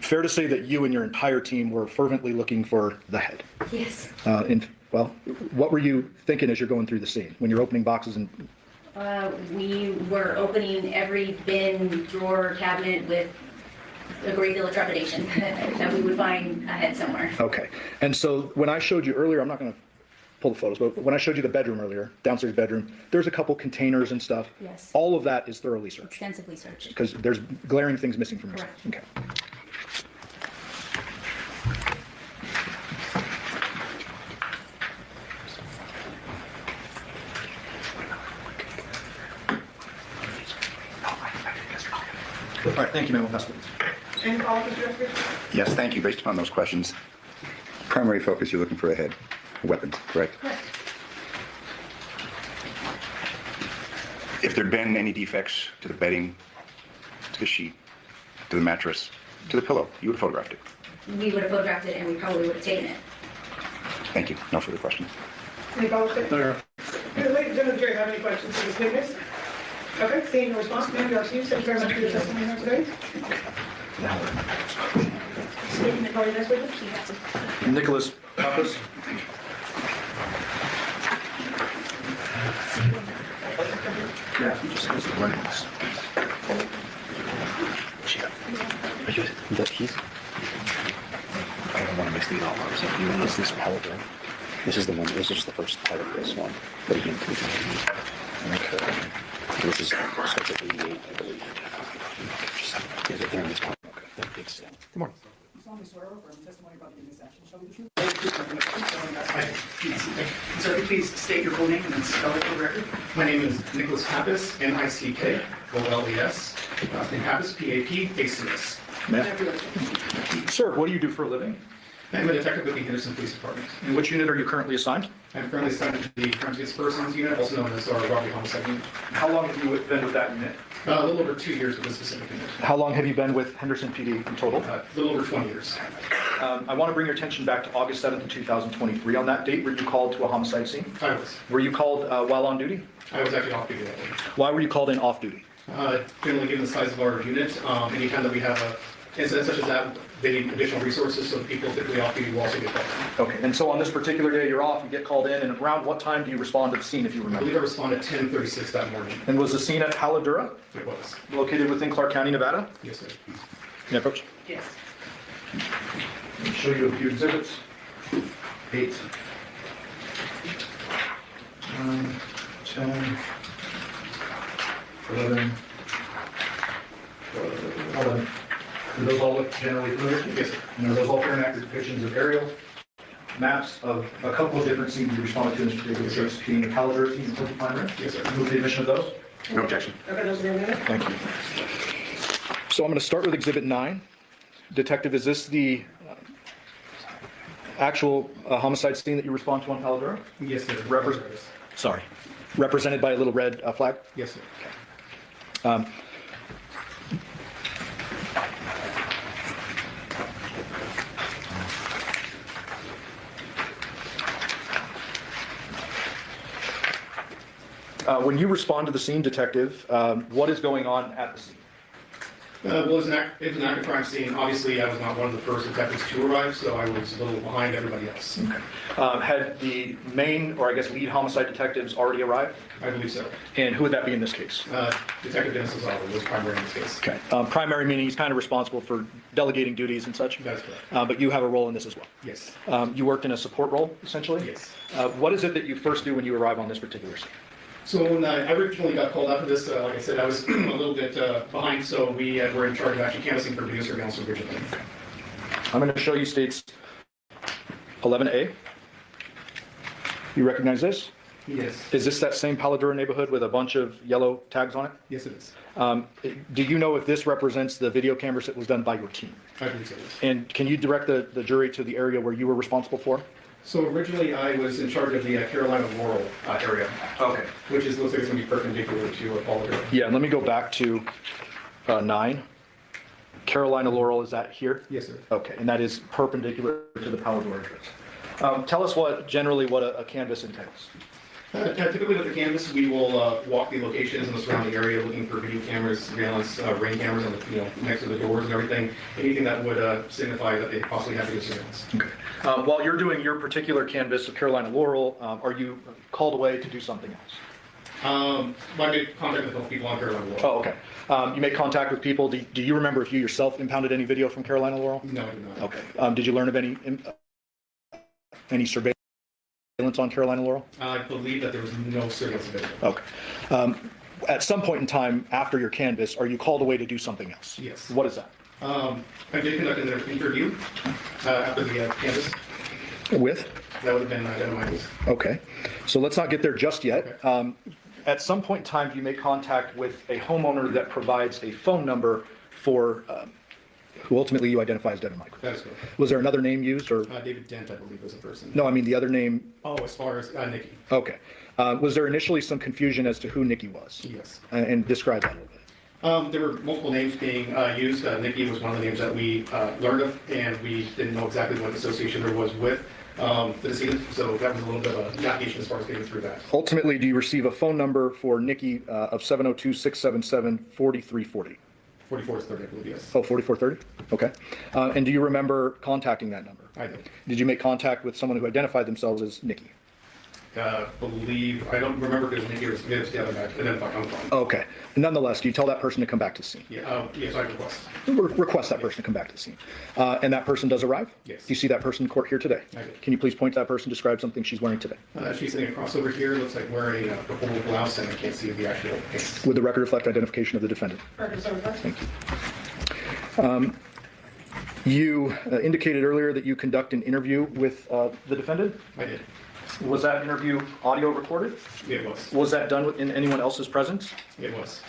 Fair to say that you and your entire team were fervently looking for the head. Yes. Well, what were you thinking as you're going through the scene when you're opening boxes and? We were opening every bin, drawer, cabinet with a great deal of trepidation that we would find a head somewhere. Okay. And so when I showed you earlier, I'm not going to pull the photos, but when I showed you the bedroom earlier, downstairs bedroom, there's a couple containers and stuff. Yes. All of that is thoroughly searched. Extensively searched. Because there's glaring things missing from yours. Correct. Okay. All right, thank you, ma'am. Any follow-up, Mr. Jeffrey? Yes, thank you. Based upon those questions, primary focus, you're looking for a head, weapons, correct? Correct. If there'd been any defects to the bedding, to the sheet, to the mattress, to the pillow, you would have photographed it. We would have photographed it and we probably would have taken it. Thank you. No further questions. Any follow-up? Ladies and gentlemen, do you have any questions for this witness? Okay, seeing no response, Ma'am Garcia, thank you very much for your testimony here today. Speaking to call your next witness, you have to. Nicholas Pappas. Yeah, he just goes to running this. He's. I don't want to mix these all up. So you want this palette there. This is the one. This is just the first part of this one. But again, okay. This is starts at 88, I believe. Yeah, they're in this part. Okay, that big set. Come on. Solemnly swear or affirm testimony about the action shall be the truth. Sir, please state your full name and then spell it for the record. My name is Nicholas Pappas, N-I-C-K-O-L-E-S. Last name Pappas, P-A-P-A-C-S. Sir, what do you do for a living? I'm a detective with the Henderson Police Department. And which unit are you currently assigned? I'm currently assigned to the Crimes Against Persons Unit, also known as our robbery homicide unit. How long have you been with that unit? A little over 2 years with this specific unit. How long have you been with Henderson PD in total? A little over 20 years. I want to bring your attention back to August 7th of 2023. On that date, were you called to a homicide scene? I was. Were you called while on duty? I was actually off duty that day. Why were you called in off duty? Generally, given the size of our unit, anytime that we have a incident such as that, they need additional resources, so the people typically off duty will also get called in. Okay, and so on this particular day you're off, you get called in, and around what time do you respond to the scene, if you I remember? believe I responded at 10:36 that morning. And was the scene at Haladura? It was. Located within Clark County, Nevada? Yes, sir. Can I approach? Yes. Let me show you a few exhibits. 8, 9, 10, 11, 11. Do those all look generally familiar? Yes, sir. And are those all fair and accurate depictions of aerial maps of a couple of different scenes you responded to in this particular case, being the Haladura scene and Porcupine Ridge? Yes, sir. Move the admission of those? No objection. Okay, those are your minutes. Thank you. So I'm going to start with Exhibit 9. Detective, is this the actual homicide scene that you respond to on Haladura? Yes, sir. Sorry. Represented by a little red flag? Yes, sir. When you respond to the scene, Detective, what is going on at the scene? Well, it was an active crime scene. Obviously, I was not one of the first detectives to arrive, so I was a little behind everybody else. Had the main, or I guess lead homicide detectives already arrived? I believe so. And who would that be in this case? Detective Dennis Lozada was primary in this case. Okay. Primary meaning he's kind of responsible for delegating duties and such? That is correct. But you have a role in this as well? Yes. You worked in a support role, essentially? Yes. What is it that you first do when you arrive on this particular scene? So when I originally got called out for this, like I said, I was a little bit behind, so we were in charge of actually canvassing for video surveillance originally. I'm going to show you states 11A. You recognize this? Yes. Is this that same Haladura neighborhood with a bunch of yellow tags on it? Yes, it is. Do you know if this represents the video canvas that was done by your team? I believe so, yes. And can you direct the jury to the area where you were responsible for? So originally I was in charge of the Carolina Laurel area. Okay. Which looks like it's going to be perpendicular to Haladura. Yeah, let me go back to 9. Carolina Laurel, is that here? Yes, sir. Okay, and that is perpendicular to the Haladura address. Tell us generally what a canvas entails. Typically with the canvas, we will walk the locations in the surrounding area looking for video cameras, surveillance, ring cameras on the, next to the doors and everything. Anything that would signify that they possibly have video surveillance. Okay. While you're doing your particular canvas of Carolina Laurel, are you called away to do something else? I made contact with people on Carolina Laurel. Oh, okay. You made contact with people. Do you remember if you yourself impounded any video from Carolina Laurel? No, I did not. Okay. Did you learn of any surveillance on Carolina Laurel? I believe that there was no surveillance video. Okay. At some point in time after your canvas, are you called away to do something else? Yes. What is that? I did conduct an interview after the canvas. With? That would have been Devin Michaels. Okay. So let's not get there just yet. Okay. At some point in time, do you make contact with a homeowner that provides a phone number for who ultimately you identify as Devin Michaels? That is correct. Was there another name used, or? David Dent, I believe, was the person. No, I mean the other name. Oh, as far as Nikki. Okay. Was there initially some confusion as to who Nikki was? Yes. And describe that a little bit. There were multiple names being used. Nikki was one of the names that we learned of, and we didn't know exactly what association there was with the decedent. So that was a little bit of a navigation as far as getting through that. Ultimately, do you receive a phone number for Nikki of 702-677-4340? 4430, I believe, yes. Oh, 4430? Okay. And do you remember contacting that number? I did. Did you make contact with someone who identified themselves as Nikki? I don't remember if it was Nikki or if it was the other guy. Identified on the phone. Okay. Nonetheless, do you tell that person to come back to the scene? Yeah. Yes, I request. Request that person to come back to the scame. And that person does arrive? Yes. Do you see that person in court here today? I do. Can you please point to that person, describe something she's wearing today? She's sitting across over here. Looks like wearing a purple blouse, and I can't see the actual pants. Would the record reflect identification of the defendant? Thank you. You indicated earlier that you conduct an interview with the defendant? I did. Was that interview audio recorded? It was. Was that done in anyone else's presence? It was.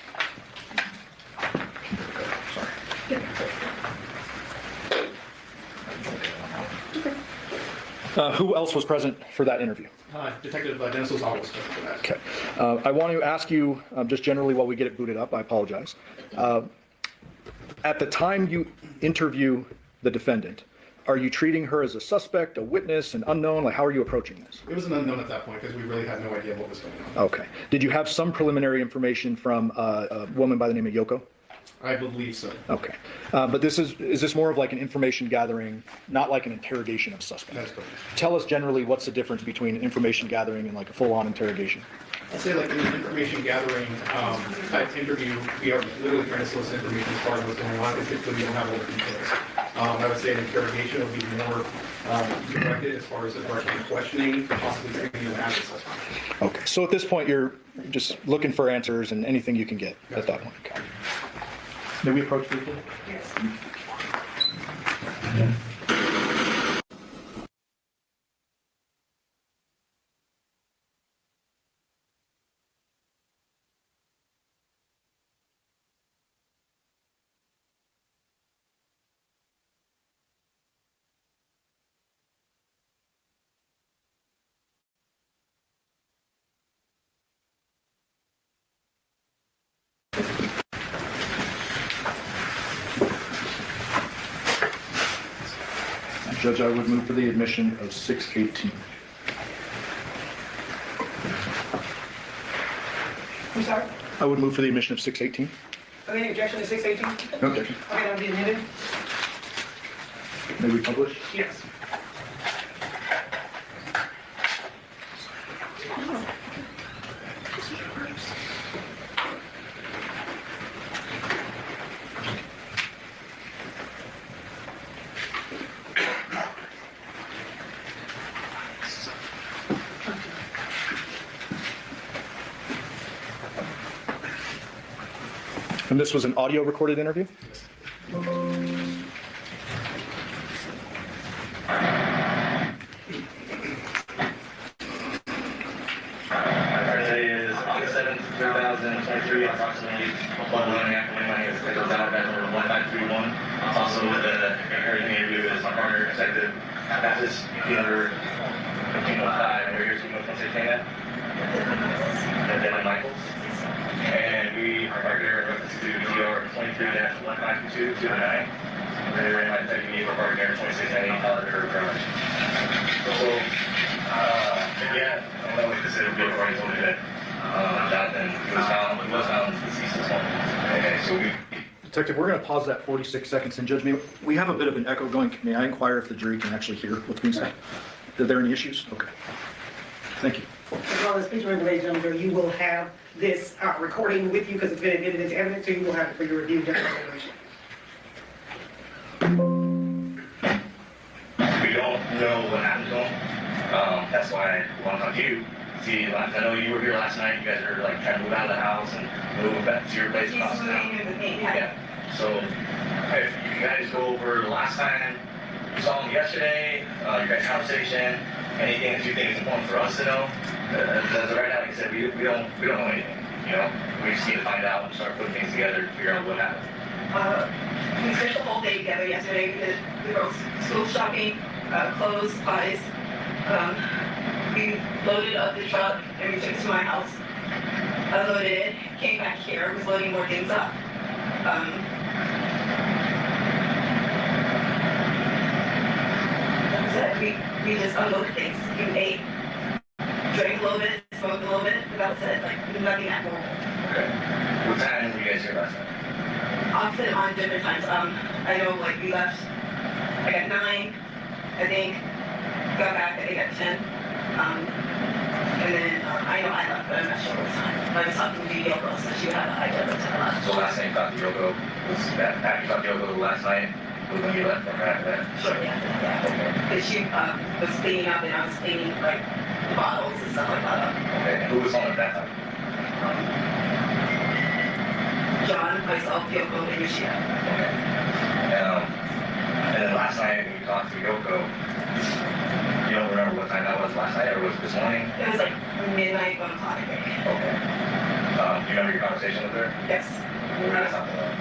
Who else was present for that interview? Detective Dennis Lozano was present for that. Okay. I want to ask you, just generally while we get it booted up, I apologize. At the time you interview the defendant, are you treating her as a suspect, a witness, an unknown? Like, how are you approaching this? It was an unknown at that point because we really had no idea what was going on. Okay. Did you have some preliminary information from a woman by the name of Yoko? I believe so. Okay. But is this more of like an information gathering, not like an interrogation of suspects? That's correct. Tell us generally what's the difference between information gathering and like a full-on interrogation? I'd say like in an information gathering type interview, we are literally trying to solicit information as far as what's going on, and typically we don't have all the details. I would say an interrogation would be more directed as far as the direction of questioning, possibly treating them as a suspect. Okay. So at this point, you're just looking for answers and anything you can get at that point. Okay. May we approach people? Yes. Judge, I would move for the admission of 618. I'm sorry? I would move for the admission of 618. Any objection to 618? No objection. Okay, that'll be admitted. May we publish? Yes. And this was an audio recorded interview? Today is August 7th, 2023, approximately 1:30 scheduled out at 1531. Also with the encouraging interview is my partner, Detective Baptist, number 1505. We're here to Pennsylvania. And Devin Michaels. And we are here in reference to GR 22 3-1522-209. They ran my detective vehicle parked there 2698 Colorado Garage. So, yeah, I don't know what this is. Vehicle already told me that Jonathan was found deceased this morning. Okay, so we. Detective, we're going to pause that 46 seconds, and Judge, we have a bit of an echo going. May I inquire if the jury can actually hear what's being said? Are there any issues? Okay. Thank you. As well as, please remember, ladies and gentlemen, you will have this recording with you because it's been admitted as evidence, so you will have it for your review during the deliberation. We don't know what happened to him. That's why I want to talk to you. See, I know you were here last night. You guys are like trying to move out of the house and move back to your place across town. Yeah. So if you guys go over the last time you saw him yesterday, your guys' conversation, anything that you think is important for us to know. As of right now, like I said, we don't know anything. You know, we just need to find out and start putting things together to figure out what happened. We spent the whole day together yesterday. We did the girls' school shopping, clothes, supplies. We loaded up the truck and we took it to my house. Unloaded it, came back here, was loading more things up. Like I said, we just unloaded things. We ate, drank a little bit, smoked a little bit, but that was it. Like, nothing abnormal. Okay. What time were you guys here last night? Often on different times. I know, like, we left like at 9, I think. Got back, I think, at 10. And then I know I left, but I'm not sure what time. I was talking to Yoko, so she had an idea what time I left. So last night you talked to Yoko, was that after you talked to Yoko last night, was when you left or after that? Shortly after that, yeah. Okay. Because she was cleaning up and I was cleaning, like, bottles and stuff like that up. Okay, and who was home at that time? John, myself, Yoko, and Yoshida. Okay. And then last night when you talked to Yoko, you don't remember what time that was last night, or was it this morning? It was like midnight, 1 o'clock, I think. Okay. Do you remember your conversation with her? Yes. What were you guys talking about?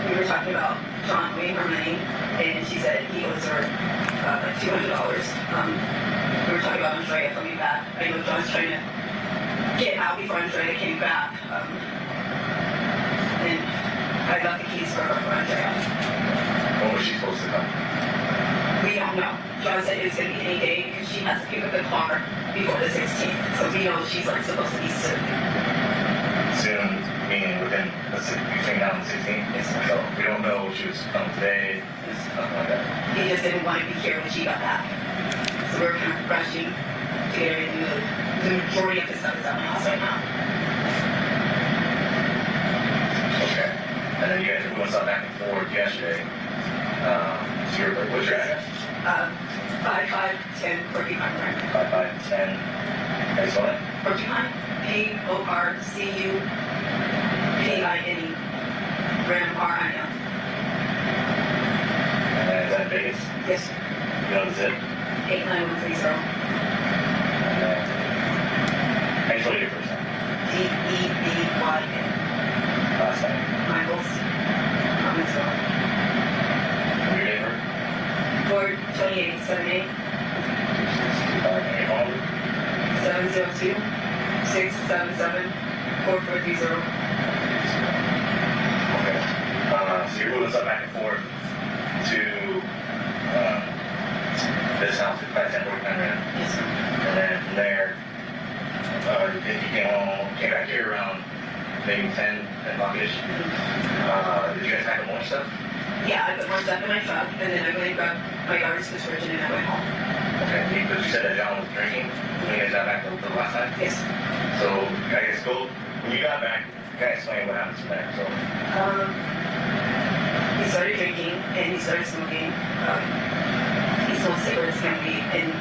We were talking about John owing her money, and she said he owes her like $200. We were talking about Andrea coming back. I know John's trying to get out before Andrea came back. And I left the keys for her for Andrea. When was she supposed to come? We don't know. John said it was going to be any day because she has to pick up the car before the 16th. So we know she's like supposed to be soon. Soon, meaning within between now and 16th? Yes. So we don't know if she was coming today, something like that. He just didn't want to be here when she got back. So we're kind of rushing to get everything moved. The majority of the stuff is at my house right now. Okay. And then you guys were doing stuff back and forth yesterday. So what's your address? 5510 Porcupine Run. 5510. How do you spell that? Porcupine. Porcupine. Ram R-I-M. And is that in Vegas? Yes. You know the zip? 89130. How do you spell your first name? D-E-B-Y-N. Last name? Michaels. And your neighbor? Lord 2878. And your phone? 702-677-4430. Okay. So you're moving stuff back and forth to this house at 510 Rand. Yes, sir. And then from there, you came back here around maybe 10 o'clock-ish. Did you guys pack up more stuff? Yeah, I put more stuff in my truck, and then I went and grabbed my daughter's prescription, and I went home. Okay, because you said that John was drinking when you guys got back the last time? Yes. So, I guess when you got back, you guys explain what happened from there. So, he started drinking, and he started smoking. He smoked cigarettes, and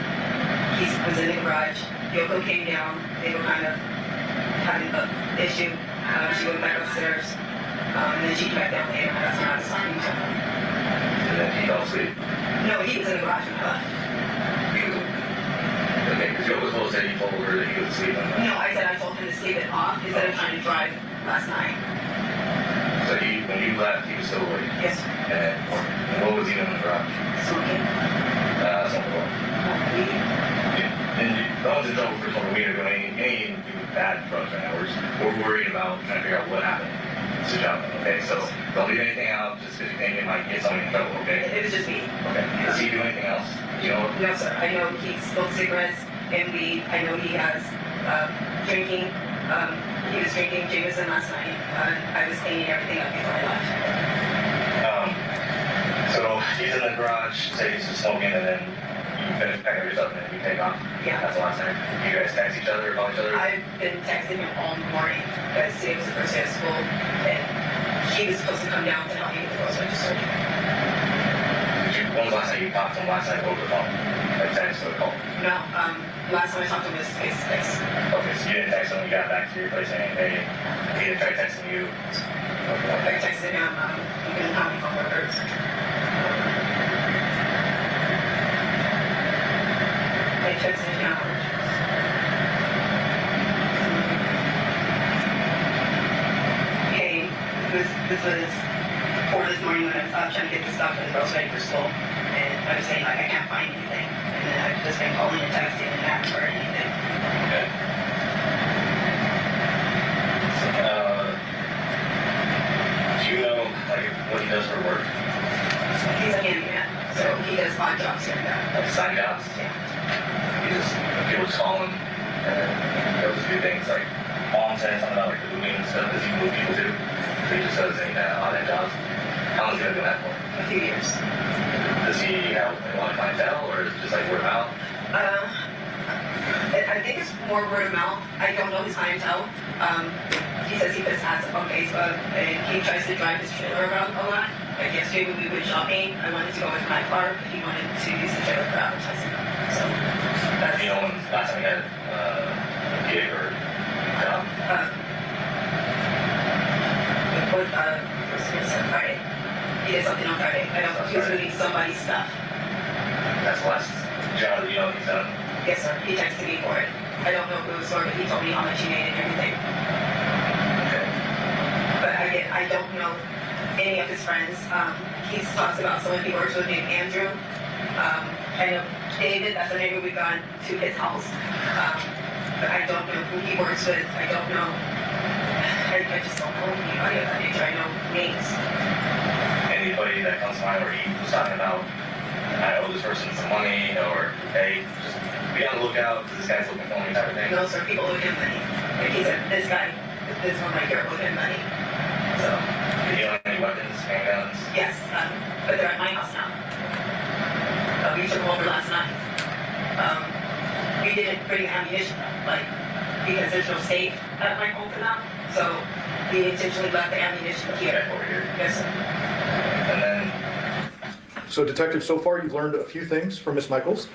he was in the garage. Yoko came down. They were kind of having an issue. She went back upstairs. And then she came back down there, and that's when I was talking to her. and then he fell asleep. No, he was in the garage when I left. Okay, because Yoko was supposed to say you told her that he was asleep. No, I said I told him to sleep it off instead of trying to drive last night. So when you left, he was still awake? Yes. And what was he doing in the garage? Smoking. Something wrong. And no one's in trouble for smoking weed or doing any bad drugs right now. We're worried about out, trying to figure out what happened to Jonathan, okay? So don't leave anything out just because you think it might get someone in trouble, okay? It was just me. Okay. Does he do anything else? You know? No, sir. I know he smokes cigarettes and weed. I know he has drinking. He was drinking Jameson last night. I was cleaning everything up before I left. So he's in the garage, say he's just smoking, and then you finish packing up your stuff and then you take off? Yeah. That's the last time. You guys text each other or call each other? I've been texting him all morning because today was the first day of school and he was supposed to come down to help me with the girls register. When was the last time you talked to him last night over the phone? Like text or call? No, last time I talked to him was face to face. Okay, so you didn't text him when you got back to your place saying, hey, he didn't try texting you? I texted him, you can call me from workers. I texted him. Hey, this was 4 this morning when I was out trying to get the stuff for the girls ready for school. And I was saying, like, I can't find anything. And then I've just been calling and texting and not for anything. Okay. Do you know, like, what he does for work? He's a handyman, so he does odd jobs here and there. Like side jobs? Yeah. People just call him and he'll just do things like Mom said something about like the moving and stuff. Does he move people too? So he just does any kind of odd jobs. How long has he been doing that for? A few years. Does he have a lot of clientele or is it just like word of mouth? I think it's more word of mouth. I don't know his clientele. He says he puts ads up on Facebook and he tries to drive his trailer around a lot. Like yesterday when we went shopping, I wanted to go with my car, but he wanted to use the trailer for advertising. So that's... You know when last time he had a gig or job? Friday. He did something on Friday. I don't know. He was moving somebody's stuff. That's the last job that you know he's done? Yes, sir. He texted me for it. I don't know if it was for it, but he told me how much he made and everything. Okay. But I don't know any of his friends. He talks about someone he works with named Andrew. I know David, that's the neighbor we've gone to his house. But I don't know who he works with. I don't know. I just don't know anybody of that nature. I know names. Anybody that comes to mind where he was talking about, I owe this person some money, or hey, just be on the lookout because this guy's looking for me type of thing? No, sir, people owe him money. Like he said, this guy, this one right here owed him money. So. Did he own any weapons, handguns? Yes, but they're at my house now. We took them over last night. We didn't bring ammunition, like, because there's no safe at my home for them. So we intentionally left the ammunition here. Over here. Yes, sir. And then. So, Detective, so far you've learned a few things from Miss Michaels.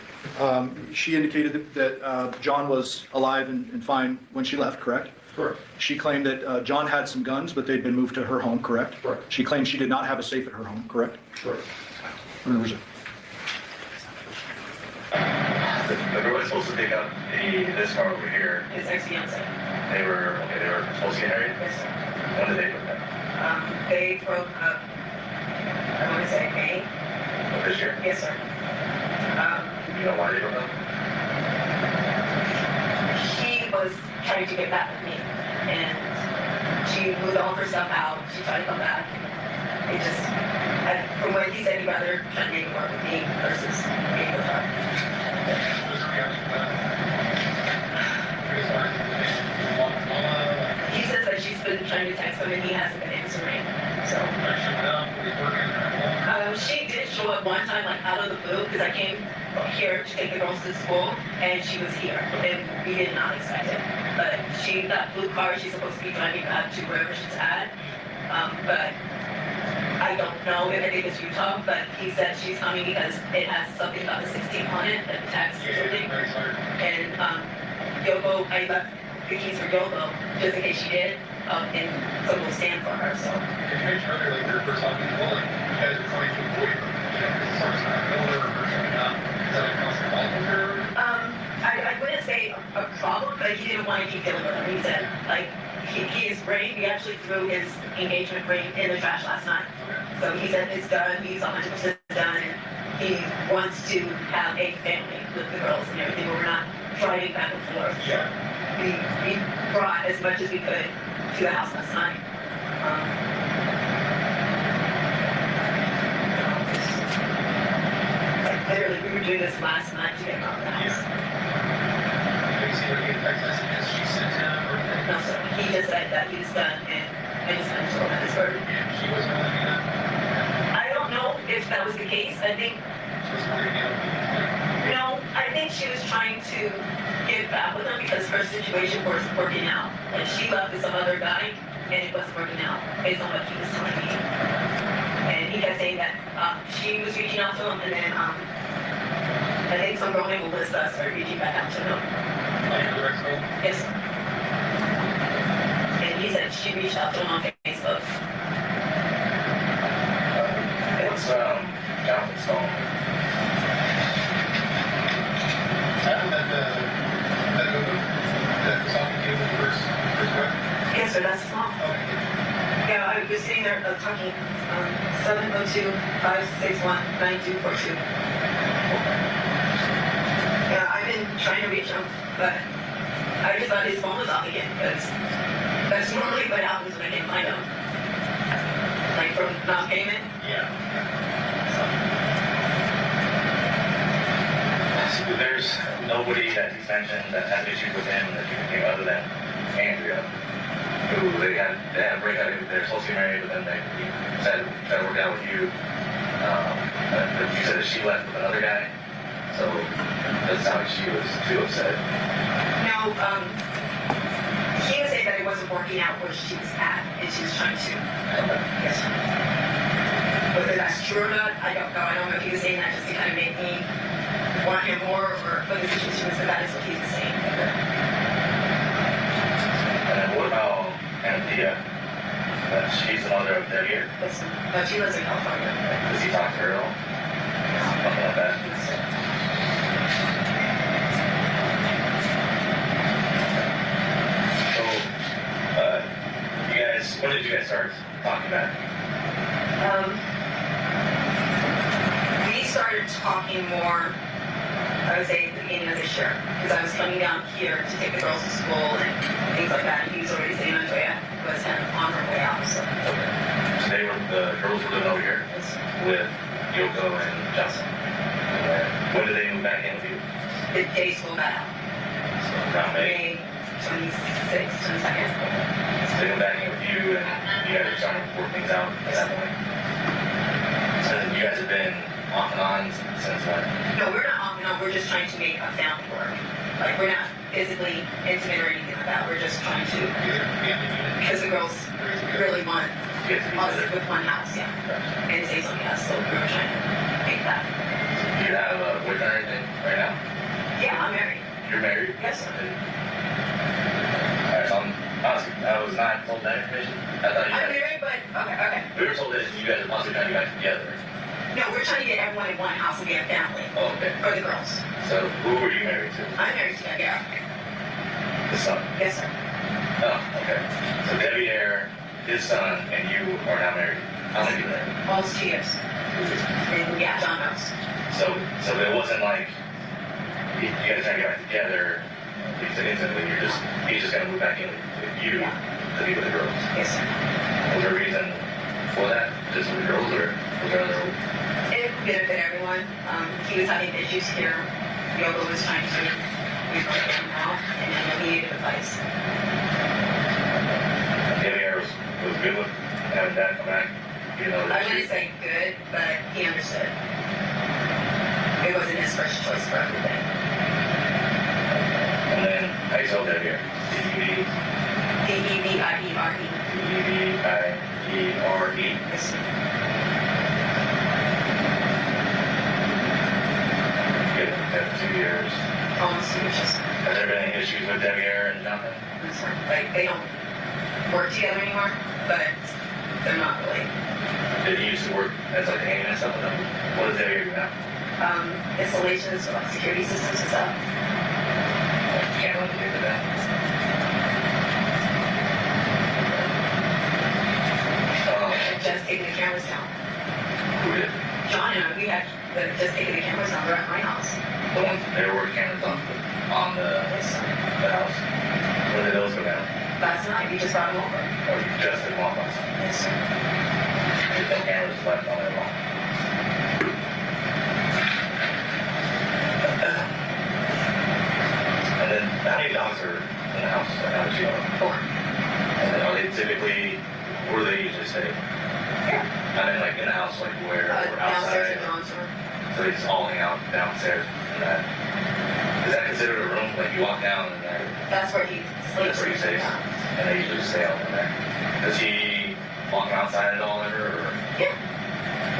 She indicated that John was alive and fine when she left, correct? Correct. She claimed that John had some guns, but they'd been moved to her home, correct? Correct. She claimed she did not have a safe at her home, correct? Correct. Where was it? The girl was supposed to pick up this car over here. His ex-fiance. They were supposed to get married? Yes, sir. When did they break up? They broke up, I want to say May. Of this year? Yes, sir. You know why they broke up? She was trying to get back with me, and she moved all of her stuff out. She tried to come back. It just, from what he said, he'd rather try to make it work with me versus being with her. He says that she's been trying to text him and he hasn't been answering. So. She did show up one time, like out of the blue, because I came here to take the girls to school, and she was here, and we did not expect it. But that blue car, she's supposed to be driving back to wherever she's at. But I don't know if I think it's Utah, but he said she's coming because it has something about the 16 on it, that tax or something. And Yoko, I left the keys for Yoko, just in case she did, and someone will stand for her, so. I wouldn't say a problem, but he didn't want to keep dealing with her. He said, like, his ring, he actually threw his engagement ring in the trash last night. So he said it's done, he's 100% done, and he wants to have a family with the girls and everything, but we're not driving back and forth. So we brought as much as we could to the house last night. Like literally, we were doing this last night to get him out of the house. Have you seen her get text messages she sent him? Or No, sir. He just said that he was done, and I just went to him at his word. she wasn't going to be done? I don't know if that was the case. I think, She was going to be done? no, I think she was trying to get back with him because her situation wasn't working out. Like she left with some other guy, and it wasn't working out based on what he was telling me. And he kept saying that she was reaching out to him, and then I think some girl named Melissa started reaching back out to him. Like your ex-girl? Yes, sir. And he said she reached out to him on Facebook. What's Jonathan's phone? That was talking to you in the first question? Yes, sir, that's his mom. Yeah, I was sitting there talking 702-561-9242. Yeah, I've been trying to reach him, but I just thought his phone was off again because that's normally what happens when I can't find him. Like from non-payment. Yeah. There's nobody that he's mentioned that has issues with him that you can think other than Andrea, who they had a breakup. They're supposed to be married, but then he said that worked out with you. You said that she left with another guy, so that sounds like she was too upset. No, he was saying that it wasn't working out where she was at, and she was trying to. Yes. Whether that's true or not, I don't know. I don't know if he was saying that just to kind of make me want him more, or what the situation was, but that is what he was saying. And then what about Anthea? She's the mother of Debbie. Yes, but she lives in California. Does he talk to her at all? Nothing like that. So, you guys, when did you guys start talking back? We started talking more, I would say, at the beginning of this year, because I was coming down here to take the girls to school and things like that, and he was already saying Andrea was kind of on her way out, so. Okay. So the girls were living over here with Yoko and Justin. When did they move back in with you? The day school got out. So around May? May 26th, 22nd. So they moved back in with you, and you guys are starting to work things out at that point. So you guys have been off and on since when? No, we're not off and on, we're just trying to make a family work. Like, we're not physically intimate or anything like that, we're just trying to, because the girls really want us with one house, yeah. And say something else, so we're trying to make that. Do you have a boyfriend or anything right now? Yeah, I'm married. You're married? Yes, sir. Alright, so honestly, I was not told that information. I thought you I'm guys... married, but, okay. We were told that you guys are possibly trying to get back together. No, we're trying to get everyone in one house and be a family. Oh, okay. For the girls. So, who were you married to? I'm married to Debbie. His son? Yes, sir. Oh, okay. So Debbie Air, his son, and you are now married. How many people are married? Almost 2 years. And yeah, John knows. So it wasn't like you guys trying to get back together instantly. He's just gonna move back in with you to be with the girls. Yes, sir. Was there a reason for that? Just with the girls, or was there other? It benefit everyone. He was having issues here. Yoga was trying to refer him out, and then he needed advice. Debbie Air was good with having Dad come back. You know, I wouldn't say good, but he understood. It wasn't his first choice for everything. And then, how do you spell Debbie Air? D-E-V-I-E-R-E. D-E-V-I-E-R-E. Yes, sir. Good. That's 2 years. Almost 2 years. Has there been any issues with Debbie Air and Jonathan? Like, they don't work together anymore, but they're not really. Did he used to work as like a handyman and stuff with them? What does Debbie Air do now? Installations, like security systems and stuff. You can't really do that. Just taking the cameras down. Who did? John and I, we had just taken the cameras down. We're at my house. The ones they were cameras on the house. Where did those go down? Last night, you just brought him over. Or just in one last night? Yes, sir. There's no cameras left on it all. And then, how many dogs are in the house? Like, how much you own? 4. And then are they typically, where do they usually stay? Yeah. I mean, like in the house, like where, or Downstairs outside? in John's room. So they just all hang out downstairs and that. Is that considered a room? Like you walk down and there? That's where he sleeps. That's where he stays? Yeah. And they usually just stay out in there. Does he walk outside at all ever? Or? Yeah.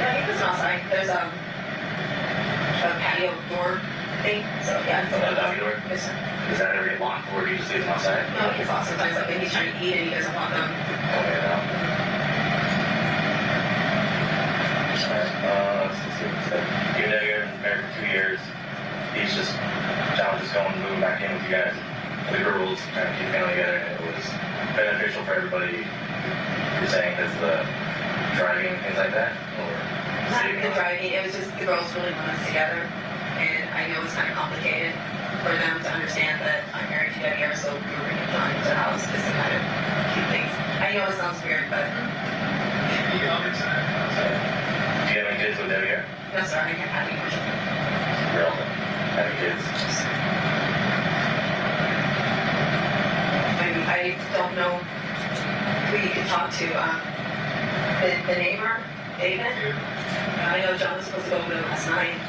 Yeah, he goes outside. There's a patio door thing. So yeah. Oh, the patio door? Yes, sir. Does that ever get locked or do you just leave them outside? No, he gets locked sometimes. Like when he's trying to eat and he doesn't want them. Okay, no. You know, you're married for 2 years. He's just, John was just going, moving back in with you guys. The girls trying to keep the family together, and it was beneficial for everybody. You're saying because the driving and things like that, or Not the driving. It was just the girls really want us together, and I know it's kind of complicated for them to understand that I'm married to Debbie, so we were bringing John into the house just to kind of keep things. I know it sounds weird, but. Do you have any kids with Debbie here? No, sir, I can't have any more children. Girl, having kids? I don't know who you can talk to. The neighbor, David. I know John was supposed to go over there last night.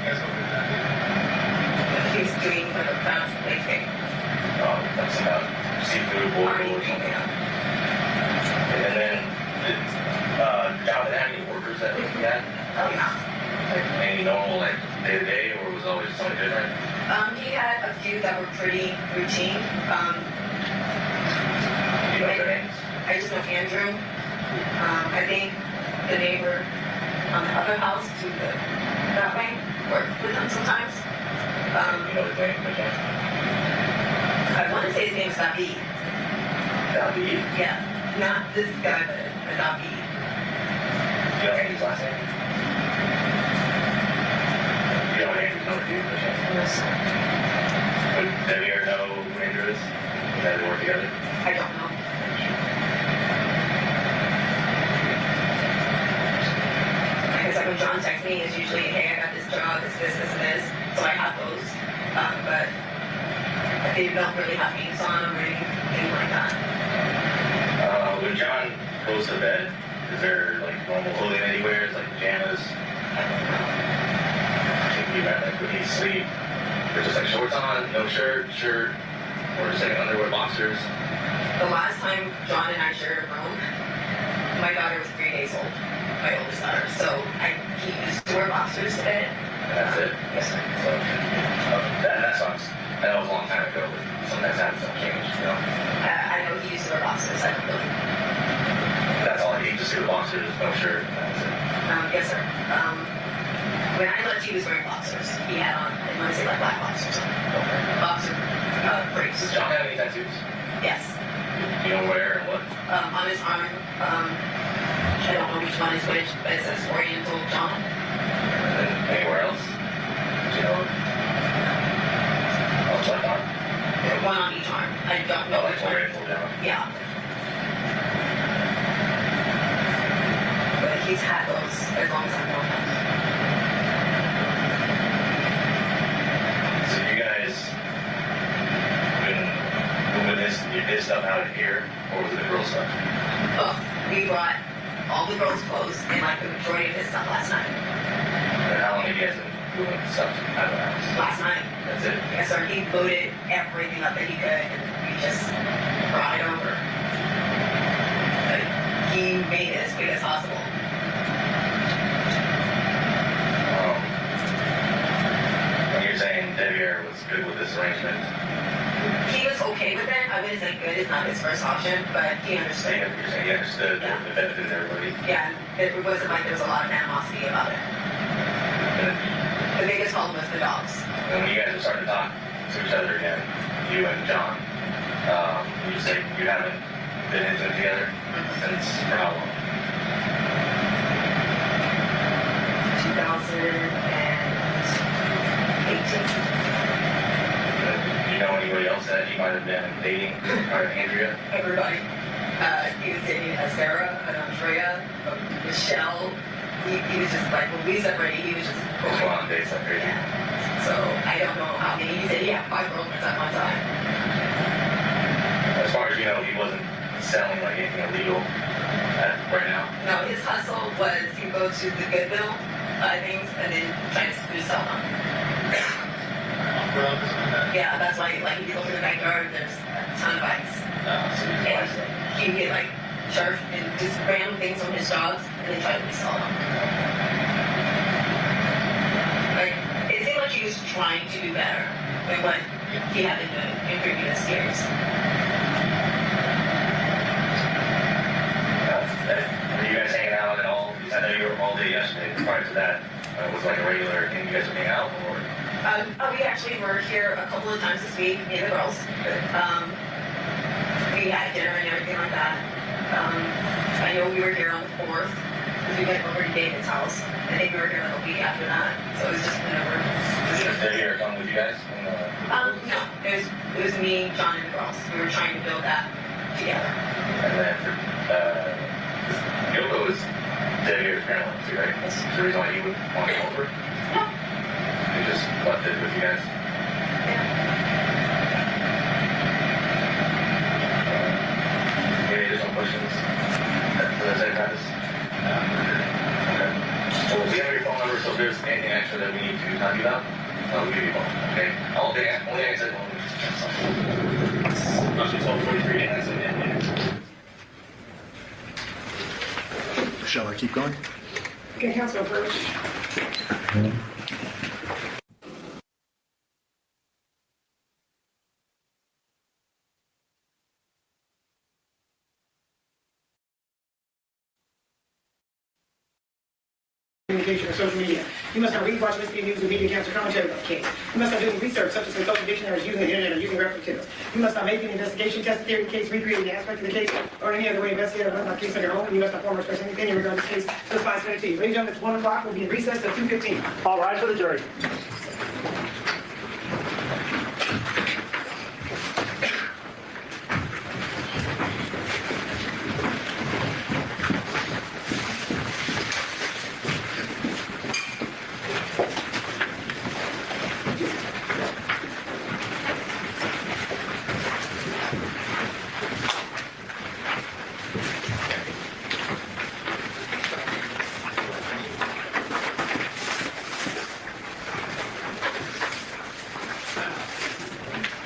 He was doing like a crowd play thing. Oh, that's about seafood boil or something. And then, John, did have any workers that he had? Oh, yeah. Any normal, like, day-to-day, or was it always something different? He had a few that were pretty routine. You know their names? I just know Andrew. I think the neighbor on the other house to that way worked with him sometimes. You know his name, by chance? I want to say his name's David. David? Yeah. Not this guy, but David. You know Andy's last name? You know what Andrew's number two, by chance? Yes. Would Debbie ever know who Andrew is? Would they work together? I don't know. Because like when John texts me, it's usually, hey, I got this job, it's this, and this. So I have those. But they don't really have names on them or anything like that. When John goes to bed, is there like normal clothing that he wears, like pajamas? Like when he sleep, there's just like shorts on, no shirt, or just like underwear, boxers. The last time John and I shared a room, my daughter was 3 days old, my oldest daughter. So he used to wear boxers to bed. That's it? Yes, sir. So, that sucks. I know it was a long time ago, but sometimes that stuff changes, you know? I know he used to wear boxers. I don't really. That's all he just do the boxers, no shirt, and that's it. Yes, sir. When I left, he was wearing boxers. He had on, I want to say like black boxers. Boxer briefs. Does John have any tattoos? Yes. You know where and what? On his arm, I don't know which one is which, but it says Oriental John. And then anywhere else? Do you know? On his left arm? One on each arm. I don't know which one. Oriental John. Yeah. But he's had those as long as I've known him. So you guys been moving this stuff out of here, or was it the girl stuff? Oh, we brought all the girls' clothes and like the majority of his stuff last night. And how long have you guys been moving stuff out of the house? Last night. That's it? Yes, sir. He loaded everything up that he could and we just brought it over. But he made it as quick as possible. When you're saying Debbie was good with this arrangement? He was okay with it. I wouldn't say good is not his first option, but he understood. You're saying he understood the benefit of everybody? Yeah, it wasn't like there was a lot of animosity about it. The biggest problem was the dogs. And when you guys are starting to talk to each other again, you and John, you say you haven't been into it together since for how long? 2018. Do you know anybody else that you might have been dating Andrea? Everybody. He was dating Sarah, Andrea, Michelle. He was just like, when we separated, he was just Just going on dates like crazy. So I don't know how many. He said he had 5 girlfriends at one time. As far as you know, he wasn't selling like anything illegal right now. No, his hustle was to go to the Goodwill things and then try to sell them. Yeah, that's why like if you look in the backyard, there's a ton of bikes. And he would get like charged and just random things on his dogs and then try to resell them. Like it seemed like he was trying to do better than what he had been doing in previous years. Were you guys hanging out at all? I know you were all day yesterday. Prior to that, was it like a regular thing you guys would hang out, or? We actually were here a couple of times this week, me and the girls. We had dinner and everything like that. I know we were here on the 4th, because we went over to David's house. I think we were here like a week after that, so it was just whenever. Did you stay here come with you guys? No, it was me, John, and the girls. We were trying to build that together. And then Yoko was dead here apparently too, right? That's the reason why you would want to come over? No. You just left it with you guys? Any additional questions for the same practice? Okay. Well, we have your phone number, so if there's anything extra that we need to talk to you about, we'll give you a phone. Okay? Only thing I said, actually 12:43, and that's it. Shall I keep going? Okay, Councilor Burch. Communication or social media. You must not read, watch, listen to news and media accounts or commentary about the case. You must not do any research, such as consulting dictionaries, using the internet, or using reference materials. You must not make any investigation, test the theory of the case, recreate the aspect of the case, or any other way investigate or run the case on your own. You must not form or express any opinion regarding this case to the 5 minutes. Ladies and gentlemen, it's 1 o'clock. We'll be in recess at 2:15. All rise for the jury.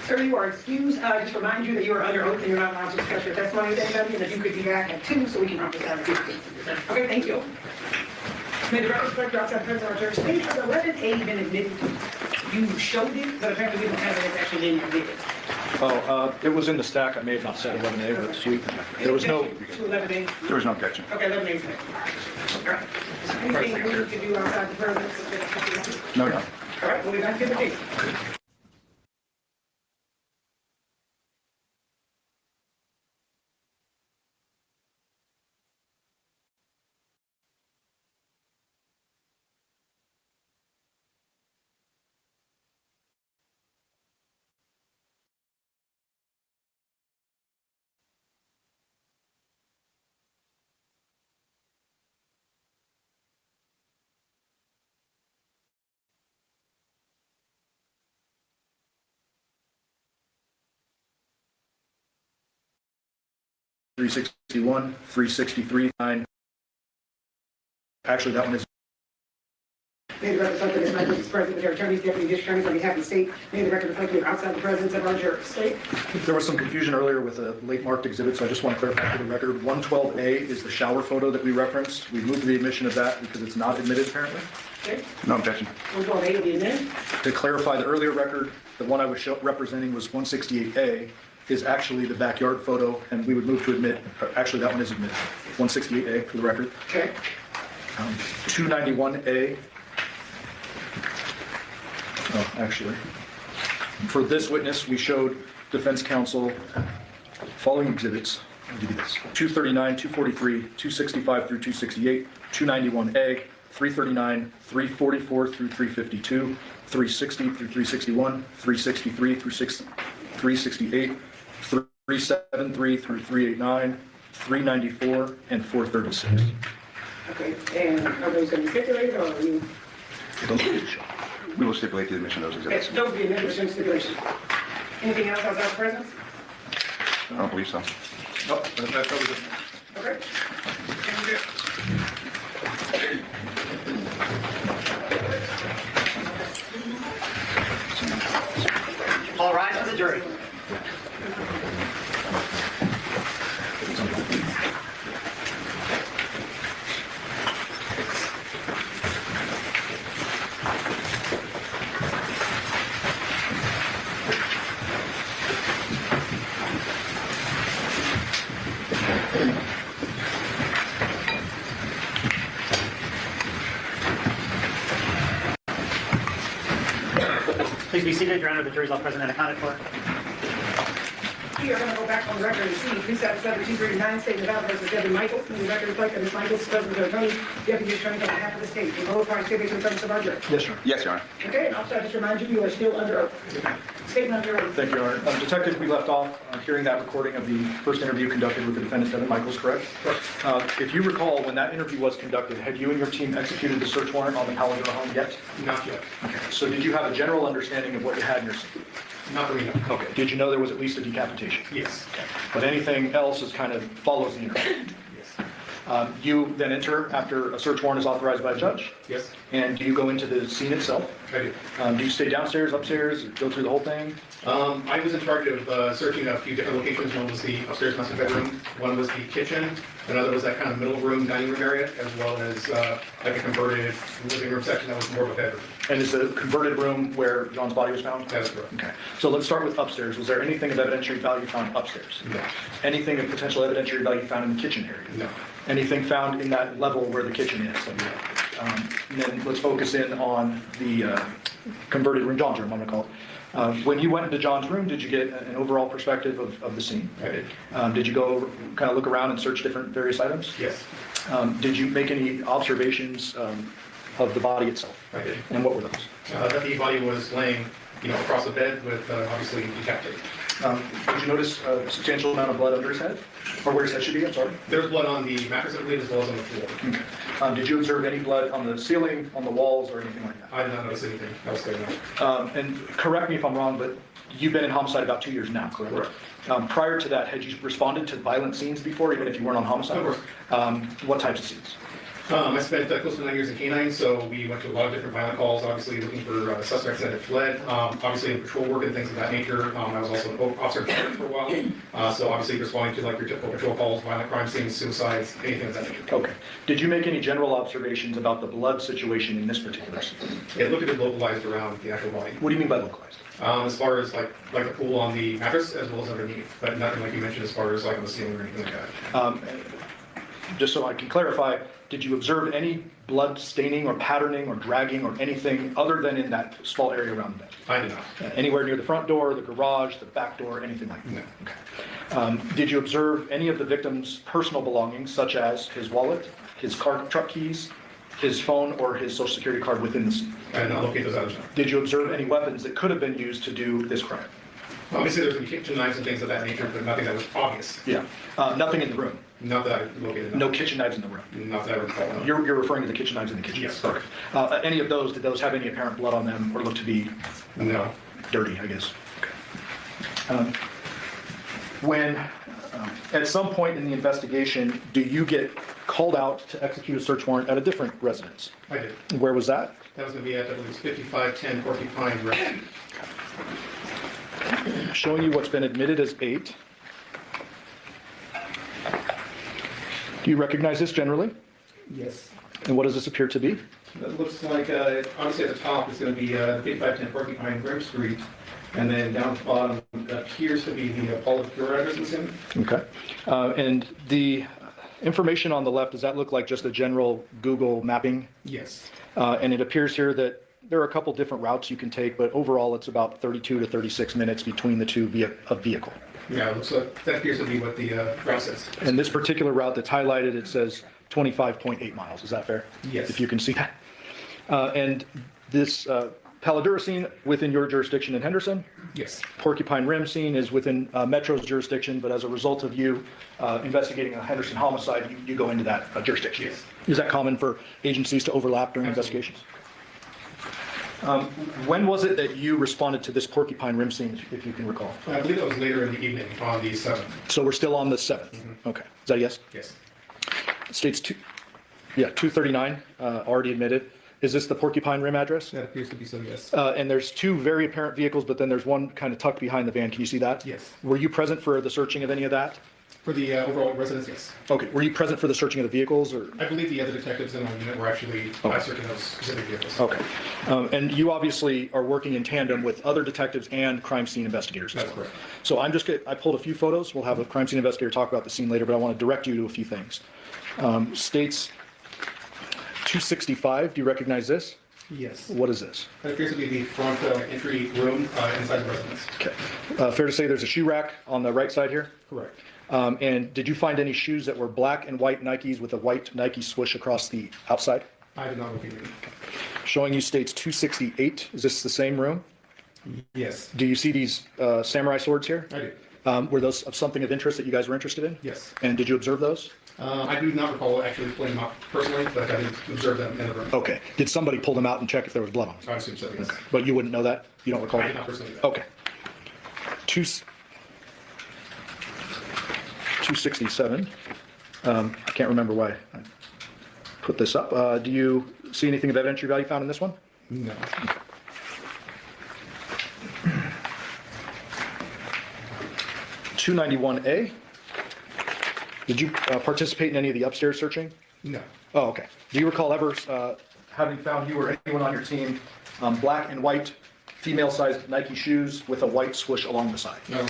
Sir, you are excused. Just remind you that you are under oath and you're not allowed to discuss your testimony with anybody, and that you could be back at 2 so we can run this down. Okay, thank you. May the record reflect your outside presence of our church. State, has 11A been admitted? You showed it, but apparently we don't have it. It's actually been admitted. It was in the stack. I may have not said 11A, but sweet. There was no. To 11A. There was no objection. Okay, 11A is next. All right. Anything we need to do outside the presence? No, no. All right, we'll be back to the case. .361, 363, 9. Actually, that one is. May the record reflect that this matter is present with our attorneys, deputy district attorneys on behalf of the state. May the record reflect you are outside the presence of our jurors. State. There was some confusion earlier with a late marked exhibit, so I just want to clarify for the record. 112A is the shower photo that we referenced. We moved the admission of that because it's not admitted apparently. Okay. No objection. 112A will be admitted. To clarify the earlier record, the one I was representing was 168A is actually the backyard photo, and we would move to admit, actually that one is admitted. 168A for the record. Okay. 291A. Oh, actually. For this witness, we showed defense counsel following exhibits. I'll give you this. 239, 243, 265 through 268, 291A, 339, 344 through 352, 360 through 361, 363 through 368, 373 through 389, 394, and 436. Okay, and are those going to be stipulated or are you? We will stipulate the admission of those exhibits. Those will be admission stipulation. Anything else outside of presence? I don't believe so. No, that covers it. Okay. All rise for the jury. Please be seated. Your Honor, the jury's all present and accounted for. We are going to go back on the record and see 377-239 State of Nevada versus Devin Michaels. The record reflects that Ms. Michaels, President Attorney, Deputy Attorney on behalf of the state. You both are stated in the presence of our jury. Yes, Your Honor. Yes, Your Honor. Okay, and also I just remind you, you are still under oath. Statement under oath. Thank you, Your Honor. Detective, we left off hearing that recording of the first interview conducted with the defendant, Devin Michaels, correct? Correct. If you recall, when that interview was conducted, had you and your team executed the search warrant on the Palladino home yet? Not yet. Okay. So did you have a general understanding of what you had in your seat? Not really, no. Okay. Did you know there was at least a decapitation? Yes. Okay. But anything else is kind of follows the interview? Yes. You then enter after a search warrant is authorized by a judge? Yes. And do you go into the scene itself? I do. Do you stay downstairs, upstairs, go through the whole thing? I was in charge of searching a few different locations. One was the upstairs master bedroom, one was the kitchen, another was that kind of middle room, dining room area, as well as like a converted living room section that was more of a bedroom. And is the converted room where John's body was found? That is correct. Okay. So let's start with upstairs. Was there anything of evidentiary value found upstairs? No. Anything of potential evidentiary value found in the kitchen area? No. Anything found in that level where the kitchen is? No. And then let's focus in on the converted room, John's room, I'm gonna call it. When you went into John's room, did you get an overall perspective of the scene? I did. Did you go kind of look around and search different various items? Yes. Did you make any observations of the body itself? I did. And what were those? That the body was laying, across the bed with obviously decapitated. Did you notice a substantial amount of blood under his head? Or where his head should be, I'm sorry? There's blood on the mattress, I believe, as well as on the floor. Okay. Did you observe any blood on the ceiling, on the walls, or anything like that? I did not notice anything else going on. And correct me if I'm wrong, but you've been in homicide about 2 years now, correct? Correct. Prior to that, had you responded to violent scenes before, even if you weren't on homicide? Of course. What types of scenes? I spent close to 9 years in K-9, so we went to a lot of different violent calls, obviously looking for suspects that had fled, obviously in patrol work and things of that nature. I was also an officer for a while, so obviously responding to like your typical patrol calls, violent crime scenes, suicides, anything of that nature. Okay. Did you make any general observations about the blood situation in this particular scene? It looked a bit localized around the actual body. What do you mean by localized? As far as like the pool on the mattress as well as underneath, but nothing like you mentioned as far as like on the ceiling or anything like that. Just so I can clarify, did you observe any blood staining or patterning or dragging or anything other than in that small area around the bed? I did not. Anywhere near the front door, the garage, the back door, anything like that? No. Okay. Did you observe any of the victim's personal belongings, such as his wallet, his truck keys, his phone, or his social security card within the scene? I did not locate those items. Did you observe any weapons that could have been used to do this crime? Obviously, there's some kitchen knives and things of that nature, but nothing that was obvious. Yeah. Nothing in the room? Not that I located. No kitchen knives in the room? Not that I recall. No. You're referring to the kitchen knives in the kitchen? Yes. Okay. Any of those, did those have any apparent blood on them or look to be No. dirty, I guess? Okay. When, at some point in the investigation, do you get called out to execute a search warrant at a different residence? I did. Where was that? That was going to be at, I believe, 5510 Porcupine Road. Showing you what's been admitted as 8. Do you recognize this generally? Yes. And what does this appear to be? It looks like, obviously at the top is going to be 5510 Porcupine Grove Street, and then down at the bottom appears to be the Paul Door address is in. Okay. And the information on the left, does that look like just a general Google mapping? Yes. And it appears here that there are a couple different routes you can take, but overall it's about 32 to 36 minutes between the two via a vehicle. Yeah, it looks like that appears to be what the route says. And this particular route that's highlighted, it says 25.8 miles. Is that fair? Yes. If you can see that. And this Paliduricine within your jurisdiction in Henderson. Yes. Porcupine Rim scene is within Metro's jurisdiction, but as a result of you investigating a Henderson homicide, you go into that jurisdiction. Yes. Is that common for agencies to overlap during investigations? When was it that you responded to this Porcupine Rim scene, if you can recall? I believe that was later in the evening on the 7th. So we're still on the 7th? Okay. Is that a yes? Yes. States 239, already admitted. Is this the Porcupine Rim address? That appears to be so, yes. And there's two very apparent vehicles, but then there's one kind of tucked behind the van. Can you see that? Yes. Were you present for the searching of any of that? For the overall residence, yes. Okay. Were you present for the searching of the vehicles, or? I believe the other detectives in our unit were actually searching those specific vehicles. Okay. And you obviously are working in tandem with other detectives and crime scene investigators. That's correct. So I pulled a few photos. We'll have a crime scene investigator talk about the scene later, but I want to direct you to a few things. States 265, do you recognize this? Yes. What is this? That appears to be the front entry room inside the residence. Okay. Fair to say there's a shoe rack on the right side here? Correct. And did you find any shoes that were black and white Nikes with a white Nike swoosh across the outside? I did not locate any. Showing you states 268. Is this the same room? Yes. Do you see these samurai swords here? I do. Were those of something of interest that you guys were interested in? Yes. And did you observe those? I do not recall actually pulling them out personally, but I did observe them in the room. Okay. Did somebody pull them out and check if there was blood on them? I assume so, yes. But you wouldn't know that? You don't recall? I did not personally know. Okay. 267. I can't remember why I put this up. Do you see anything of evidentiary value found in this one? No. $291A. Did you participate in any of the upstairs searching? No. Oh, okay. Do you recall ever having found you or anyone on your team black and white female-sized Nike shoes with a white swoosh along the side? No, no.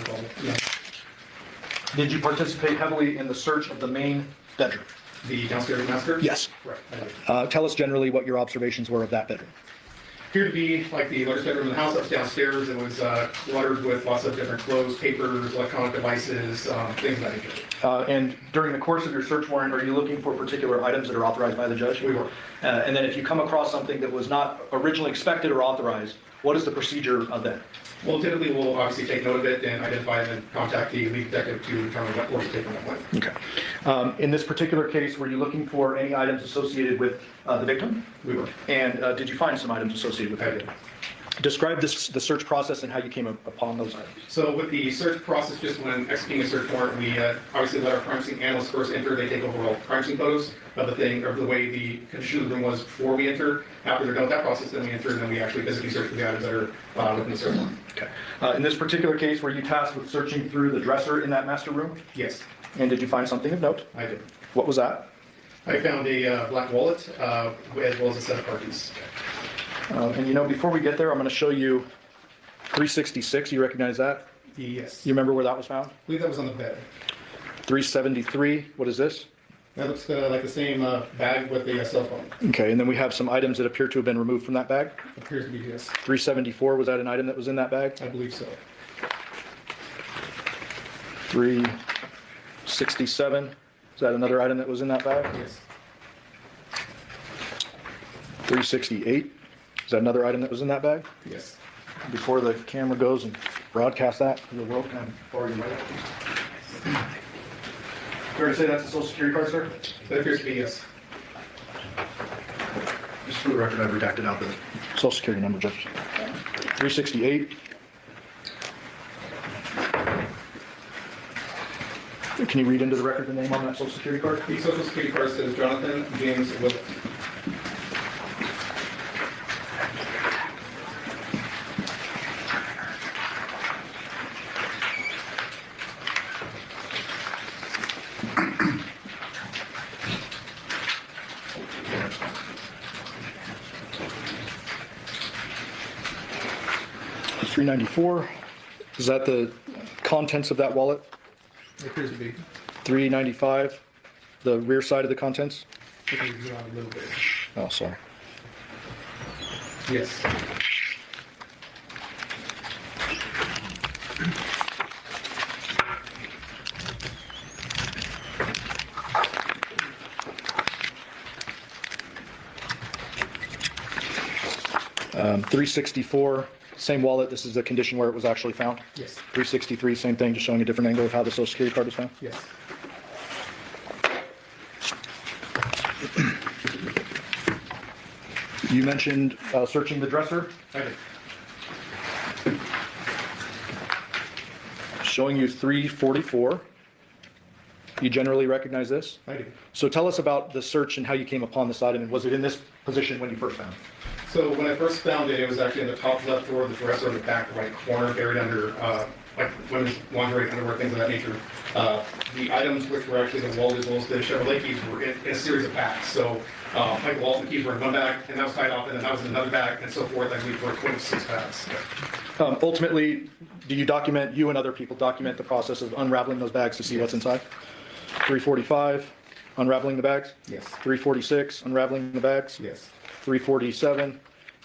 Did you participate heavily in the search of the main bedroom? The downstairs master? Yes. Correct. I did. Tell us generally what your observations were of that bedroom. Appeared to be like the largest bedroom in the house. That was downstairs. It was cluttered with lots of different clothes, papers, electronic devices, things of that nature. And during the course of your search warrant, are you looking for particular items that are authorized by the judge? We were. And then if you come across something that was not originally expected or authorized, what is the procedure of that? Well, typically we'll obviously take note of it and identify and then contact the lead detective to determine what course to take on that one. Okay. In this particular case, were you looking for any items associated with the victim? We were. And did you find some items associated with the victim? Describe the search process and how you came upon those items. So with the search process, just when executing a search warrant, we obviously let our crime scene analysts first enter. They take overall crime scene photos of the way the condition of the room was before we enter. After they're done with that process, then we enter, and then we actually physically search for the items that are within the search warrant. Okay. In this particular case, were you tasked with searching through the dresser in that master room? Yes. And did you find something of note? I did. What was that? I found a black wallet as well as a set of car keys. And you know, before we get there, I'm going to show you 366. You recognize that? Yes. You remember where that was found? I believe that was on the bed. 373. What is this? That looks like the same bag with a cell phone. Okay, and then we have some items that appear to have been removed from that bag. Appears to be, yes. 374, was that an item that was in that bag? I believe so. 367, is that another item that was in that bag? Yes. 368, is that another item that was in that bag? Yes. Before the camera goes and broadcasts that to the world, can I borrow your mic? Fair to say that's a social security card, sir? That appears to be, yes. Just for the record, I've redacted out the social security number, Judge. 368. Can you read into the record the name on that social security card? The social security card says Jonathan James Willett. $394. Is that the contents of that wallet? It appears to be. $395. The rear side of the contents? It can be around a little bit. Oh, sorry. Yes. 364, same wallet. This is the condition where it was actually found. Yes. 363, same thing, just showing a different angle of how the social security card was found. Yes. You mentioned searching the dresser. I did. Showing you 344. You generally recognize this? I do. So tell us about the search and how you came upon this item, and was it in this position when you first found it? So when I first found it, it was actually in the top left drawer of the dresser in the back right corner, buried under like women's lingerie, underwear, things of that nature. The items which were actually the wallet as well as the Chevrolet keys were in a series of packs. So like Walton keys were in one bag, and that was tied off, and then that was in another bag, and so forth. I believe for 26 packs. Ultimately, do you document, you and other people document the process of unraveling those bags to see what's inside? 345, unraveling the bags? Yes. 346, unraveling the bags? Yes. 347,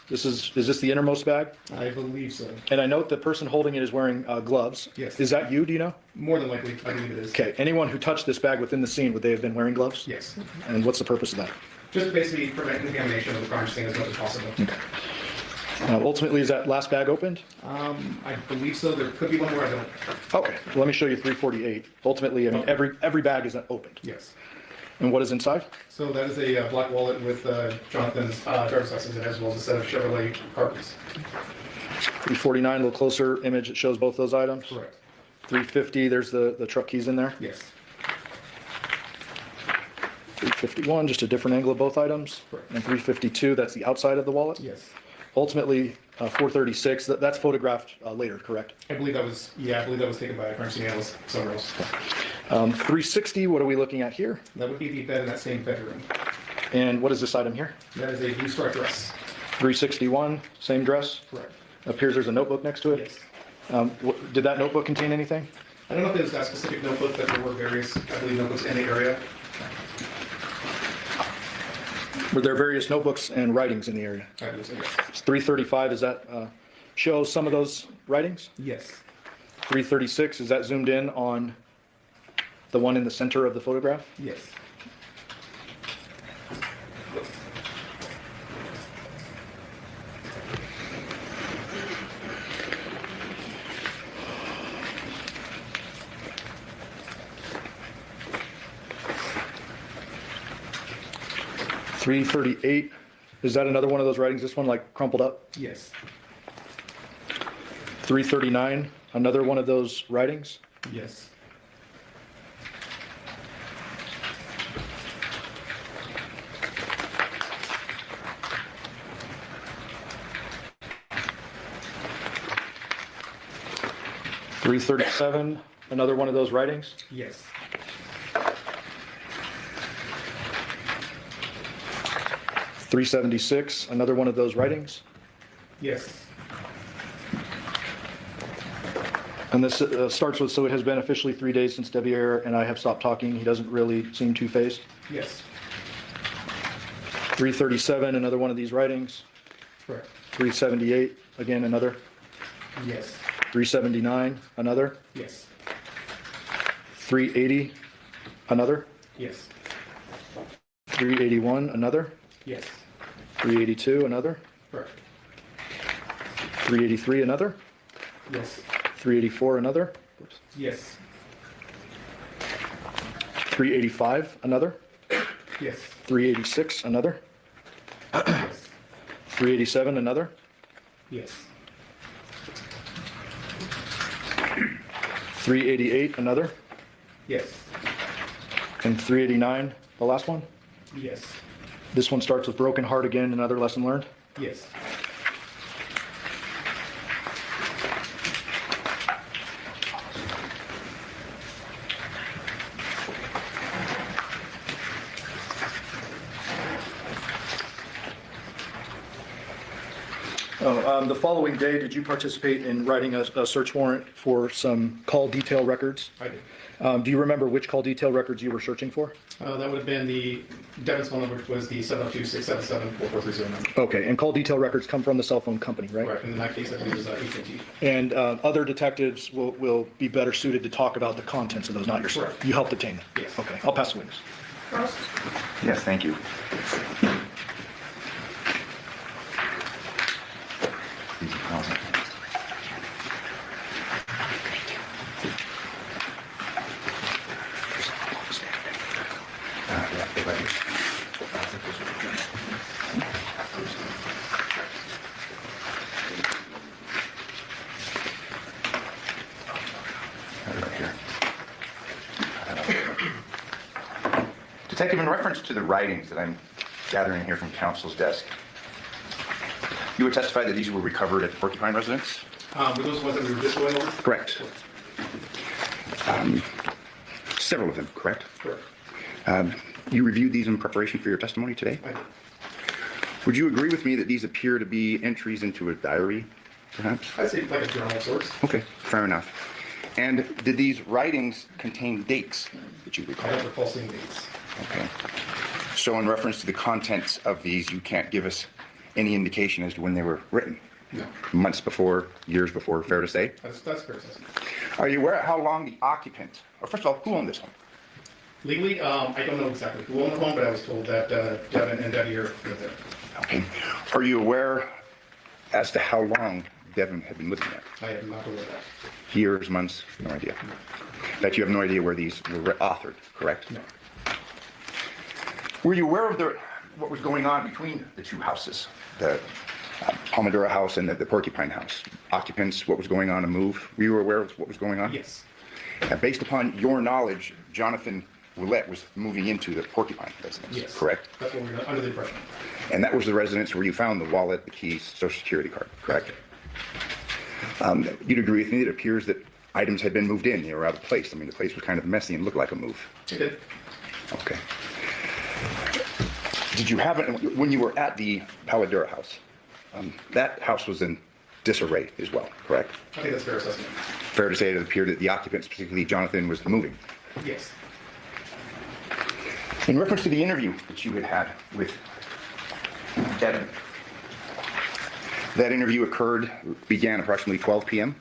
is this the innermost bag? I believe so. And I note the person holding it is wearing gloves. Yes. Is that you, do you know? More than likely, I believe it is. Okay, anyone who touched this bag within the scene, would they have been wearing gloves? Yes. And what's the purpose of that? Just basically prevent contamination of the crime scene as much as possible. Okay. Ultimately, is that last bag opened? I believe so. There could be one more I don't. Okay, well, let me show you 348. Ultimately, I mean, every bag is opened. Yes. And what is inside? So that is a black wallet with Jonathan's driver's license as well as a set of Chevrolet carpets. 349, a little closer image, it shows both those items. Correct. 350, there's the truck keys in there. Yes. 351, just a different angle of both items. Correct. And 352, that's the outside of the wallet. Yes. Ultimately, 436, that's photographed later, correct? I believe that was taken by a crime scene analyst somewhere else. 360, what are we looking at here? That would be the bed in that same bedroom. And what is this item here? That is a blue striped dress. 361, same dress? Correct. Appears there's a notebook next to it? Yes. Did that notebook contain anything? I don't know if it was that specific notebook, but there were various, I believe, notebooks in the area. Were there various notebooks and writings in the area? I believe so, yes. 335, does that show some of those writings? Yes. 336, is that zoomed in on the one in the center of the photograph? Yes. .338, is that another one of those writings? This one like crumpled up? Yes. 339, another one of those writings? Yes. .337, another one of those writings? Yes. 376, another one of those writings? Yes. And this starts with, so it has been officially 3 days since Devier and I have stopped talking. He doesn't really seem too phased. Yes. 337, another one of these writings? Correct. 378, again, another? Yes. 379, another? Yes. 380, another? Yes. 381, another? Yes. 382, another? Correct. 383, another? Yes. 384, another? Yes. 385, another? Yes. 386, another? Yes. 387, another? Yes. 388, another? Yes. And 389, the last one? Yes. This one starts with broken heart again, another lesson learned? Yes. The following day, did you participate in writing a search warrant for some call detail records? I did. Do you remember which call detail records you were searching for? That would have been the Devin's phone number, which was the 702-677-4430 number. Okay, and call detail records come from the cell phone company, right? Right, and in that case, I believe it was AT&T. And other detectives will be better suited to talk about the contents of those, not yourself. Correct. You helped obtain them? Yes. Okay, I'll pass the witness. Yes, thank you. Detective, in reference to the writings that I'm gathering here from counsel's desk, you would testify that these were recovered at the Porcupine residence? Were those ones that we were just going over? Correct. Several of them, correct? Correct. You reviewed these in preparation for your testimony today? I did. Would you agree with me that these appear to be entries into a diary, perhaps? I'd say like a journal of sorts. Okay, fair enough. And did these writings contain dates that you I recall? don't recall seeing dates. Okay. So in reference to the contents of these, you can't give us any indication as to when they were written? No. Months before, years before, fair to say? That's fair assessment. Are you aware of how long the occupant, or first of all, who owned this home? Legally, I don't know exactly who owned the home, but I was told that Devin and Debbie lived there. Okay. Are you aware as to how long Devin had been living there? I am not aware of that. Years, months, no idea. That you have no idea where these were authored, correct? No. Were you aware of what was going on between the two houses, the Palmadura house and the Porcupine house? Occupants, what was going on, a move? Were you aware of what was going on? Yes. And based upon your knowledge, Jonathan Willett was moving into the Porcupine residence, Yes. correct? That's what we were under the impression. And that was the residence where you found the wallet, the keys, social security card, correct? You'd agree with me that it appears that items had been moved in, they were out of place. I mean, the place was kind of messy and looked like a move. It did. Okay. Did you have it, when you were at the Palmadura house, that house was in disarray as well, correct? I think that's fair assessment. Fair to say that it appeared that the occupant, specifically Jonathan, was moving. Yes. In reference to the interview that you had had with Devin, that interview began approximately 12 p.m.?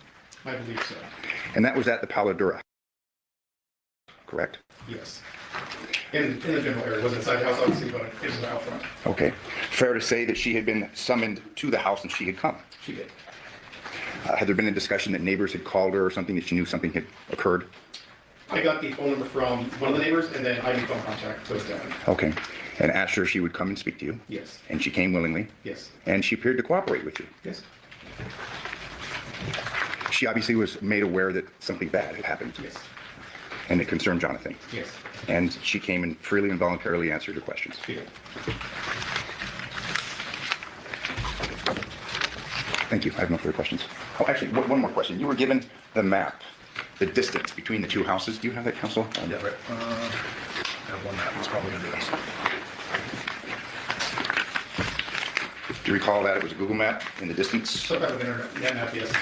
I believe so. And that was at the Palmadura, correct? Yes. In the general area. It wasn't inside the house, obviously, but it was out front. Okay. Fair to say that she had been summoned to the house and she had come? She did. Had there been a discussion that neighbors had called her or something, that she knew something had occurred? I got the phone number from one of the neighbors, and then I made phone contact with Devin. Okay. And asked her if she would come and speak to you? Yes. And she came willingly? Yes. And she appeared to cooperate with you? Yes. She obviously was made aware that something bad had happened? Yes. And it concerned Jonathan? Yes. And she came and freely and voluntarily answered your questions? She did. Thank you. I have no further questions. Oh, actually, one more question. You were given the map, the distance between the two houses. Do you have that, Counsel? Yeah, right. I have one map. It's probably going to do this. Do you recall that it was a Google map in the distance? Some type of internet map, yes.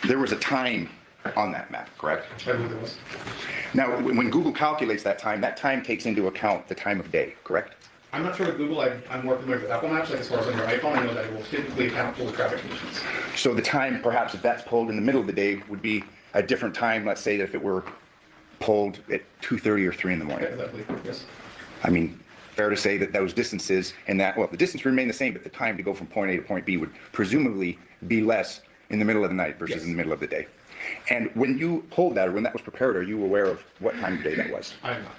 There was a time on that map, correct? I believe there was. Now, when Google calculates that time takes into account the time of day, correct? I'm not sure with Google. I'm more familiar with Apple Maps. Like as far as on your iPhone, I know that it will typically account for the traffic conditions. So the time, perhaps, if that's pulled in the middle of the day, would be a different time. Let's say that if it were pulled at 2:30 or 3 in the morning. Yeah, exactly. Yes. I mean, fair to say that those distances and that, well, the distance remain the same, but the time to go from point A to point B would presumably be less in the middle of the night versus in the middle of the day. And when you pulled that, or when that was prepared, are you aware of what time of day that was? I'm not.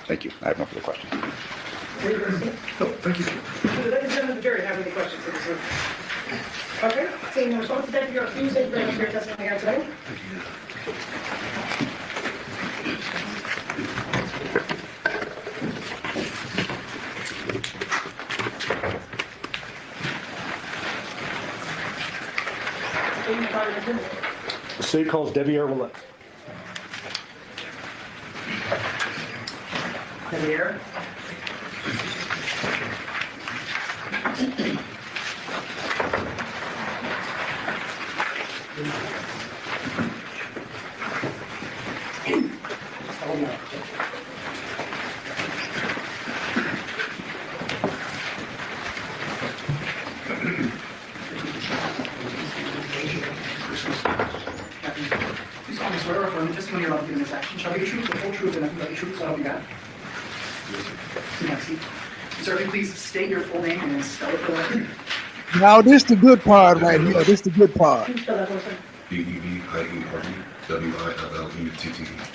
Thank you. I have no further questions. No, thank you. Does ladies and gentlemen of the jury have any questions for this room? Okay, seeing no response, thank you, Your Honor. Thank you very much for your testimony here today. The state calls Debbie R. Willett. Here. Please solemnly swear or affirm the testimony you're about to give in this action shall be the truth, the whole truth, and nothing but the truth, so help you God. Sir, if you please state your full name and then spell it for the record. Now, this the good part right here. This the good part. BEBIEWILLETT.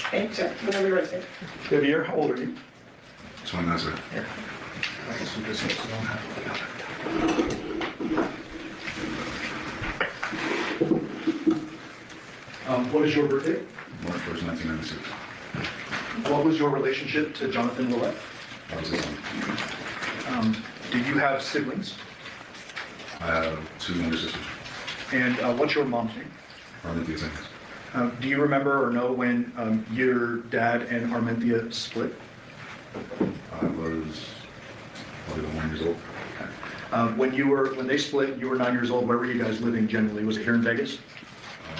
Okay, sir, whenever you're ready, sir. Debbie R., how old are you? 29, sir. What is your birthday? March 1st, 1996. What was your relationship to Jonathan Willett? I was his son. Do you have siblings? I have 2 younger sisters. And what's your mom's name? Arminthia Simmons. Do you remember or know when your dad and Arminthia split? I was probably 1 years old. When they split, you were 9 years old. Where were you guys living generally? Was it here in Vegas? I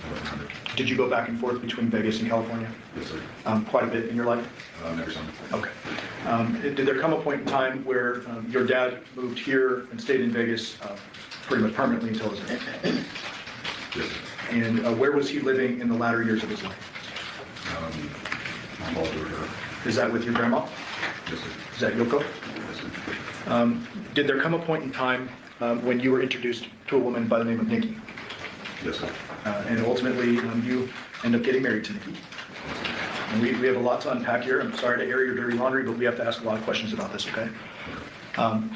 don't remember. Did you go back and forth between Vegas and California? Yes, sir. Quite a bit in your life? Never son. Okay. Did there come a point in time where your dad moved here and stayed in Vegas pretty much permanently until his death? Yes, sir. And where was he living in the latter years of his life? On Ball River. Is that with your grandma? Yes, sir. Is that Yoko? Yes, sir. Did there come a point in time when you were introduced to a woman by the name of Nikki? Yes, sir. And ultimately, you end up getting married to Nikki. And we have a lot to unpack here. I'm sorry to air your dirty laundry, but we have to ask a lot of questions about this, okay?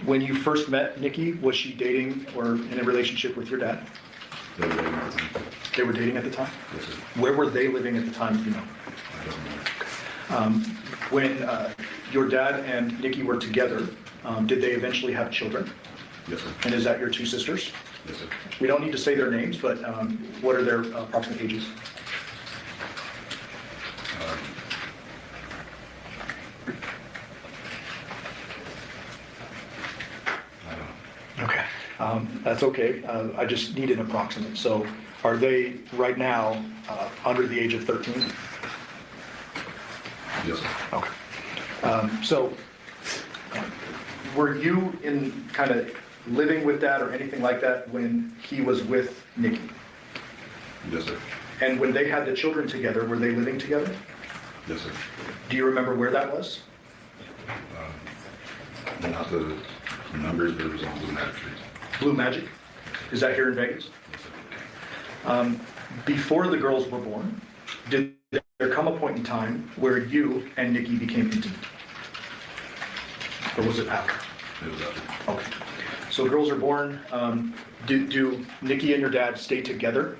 When you first met Nikki, was she dating or in a relationship with your dad? They were dating at the time. They were dating at the time? Yes, sir. Where were they living at the time, if you know? I don't know. When your dad and Nikki were together, did they eventually have children? Yes, sir. And is that your 2 sisters? Yes, sir. We don't need to say their names, but what are their approximate ages? Okay, that's okay. I just need an approximate. So are they right now under the age of 13? Yes, sir. Okay. So were you in kind of living with Dad or anything like that when he was with Nikki? Yes, sir. And when they had the children together, were they living together? Yes, sir. Do you remember where that was? Not the numbers, but it was on Blue Magic Street. Blue Magic? Is that here in Vegas? Yes, sir. Before the girls were born, did there come a point in time where you and Nikki became intimate? Or was it after? It was after. Okay. So girls are born. Do Nikki and your dad stay together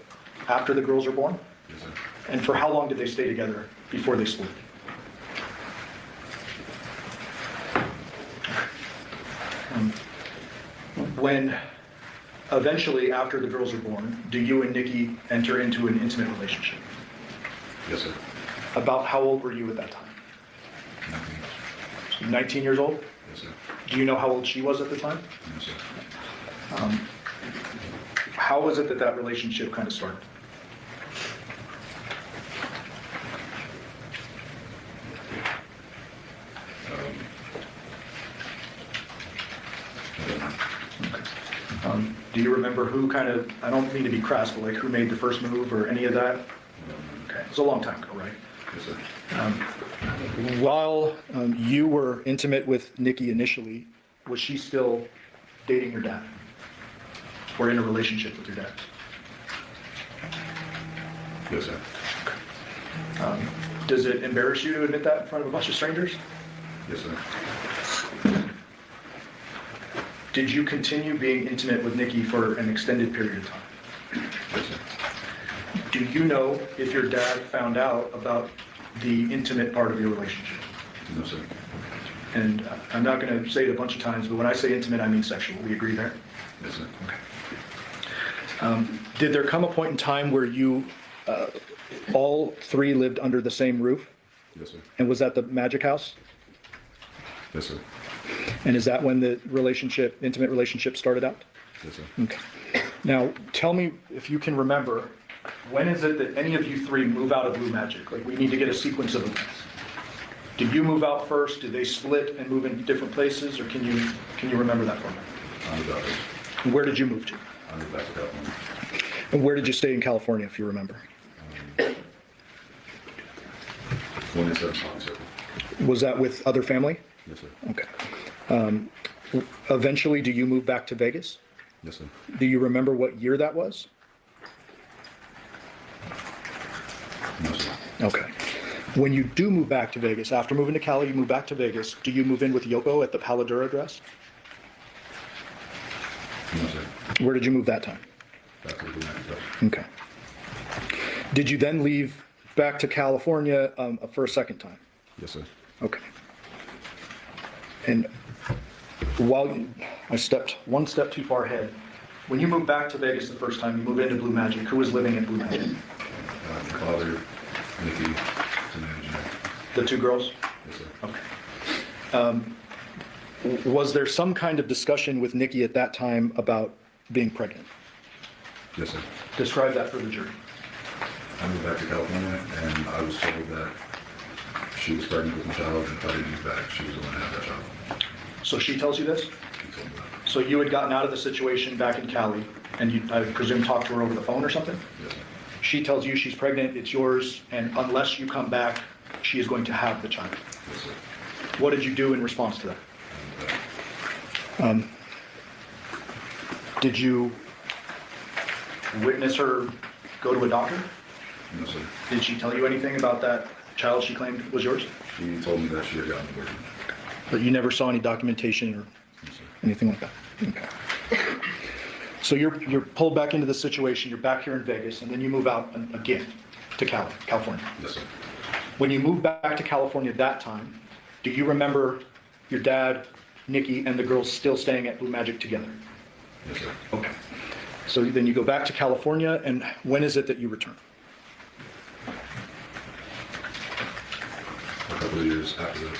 after the girls are born? Yes, sir. And for how long did they stay together before they split? When eventually, after the girls are born, do you and Nikki enter into an intimate relationship? Yes, sir. About how old were you at that time? 19. 19 years old? Yes, sir. Do you know how old she was at the time? Yes, sir. How was it that that relationship kind of started? Do you remember who kind of, I don't mean to be crass, but like who made the first move or any of that? Okay, it was a long time ago, right? Yes, sir. While you were intimate with Nikki initially, was she still dating your dad? Or in a relationship with your dad? Yes, sir. Does it embarrass you to admit that in front of a bunch of strangers? Yes, sir. Did you continue being intimate with Nikki for an extended period of time? Yes, sir. Do you know if your dad found out about the intimate part of your relationship? No, sir. And I'm not going to say it a bunch of times, but when I say intimate, I mean sexual. We agree there? Yes, sir. Okay. Did there come a point in time where you all 3 lived under the same roof? Yes, sir. And was that the Magic House? Yes, sir. And is that when the relationship, intimate relationship started out? Yes, sir. Okay. Now, tell me if you can remember, when is it that any of you 3 move out of Blue Magic? Like, we need to get a sequence of events. Did you move out first? Did they split and move in different places? Or can you remember that for me? I moved out first. And where did you move to? I moved back to California. And where did you stay in California, if you remember? 27 Pond Circle. Was that with other family? Yes, sir. Okay. Eventually, do you move back to Vegas? Yes, sir. Do you remember what year that was? No, sir. Okay. When you do move back to Vegas, after moving to Cali, you move back to Vegas, do you move in with Yoko at the Paladura address? No, sir. Where did you move that time? Back to the Blue Magic House. Okay. Did you then leave back to California for a second time? Yes, sir. Okay. And I stepped one step too far ahead. When you moved back to Vegas the first time, you moved into Blue Magic. Who was living in Blue Magic? My father, Nikki, and engineer. The two girls? Yes, sir. Okay. Was there some kind of discussion with Nikki at that time about being pregnant? Yes, sir. Describe that for the jury. I moved back to California, and I was told that she was pregnant with my child, and if I didn't move back, she was going to have that child. So she tells you this? She told me that. So you had gotten out of the situation back in Cali, and you, I presume, talked to her over the phone or something? Yes, sir. She tells you she's pregnant, it's yours, and unless you come back, she is going to have the child. Yes, sir. What did you do in response to that? Did you witness her go to a doctor? No, sir. Did she tell you anything about that child she claimed was yours? She told me that she had gotten aborted. But you never saw any documentation or anything like that? Okay. So you're pulled back into the situation, you're back here in Vegas, and then you move out again to California. Yes, sir. When you moved back to California that time, do you remember your dad, Nikki, and the girls still staying at Blue Magic together? Yes, sir. Okay. So then you go back to California, and when is it that you return? A couple of years after that.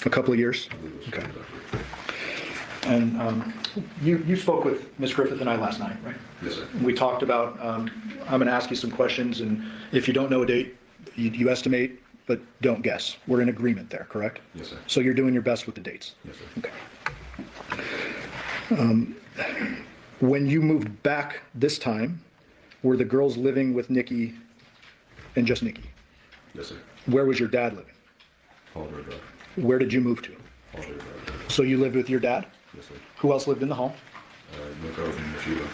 A couple of years? Okay. And you spoke with Ms. Griffith and I last night, right? Yes, sir. We talked about, I'm going to ask you some questions, and if you don't know a date, you estimate, but don't guess. We're in agreement there, correct? Yes, sir. So you're doing your best with the dates? Yes, sir. Okay. When you moved back this time, were the girls living with Nikki and just Nikki? Yes, sir. Where was your dad living? Hollywood Drive. Where did you move to? Hollywood Drive. So you lived with your dad? Yes, sir. Who else lived in the home? Yoko and Yoshida.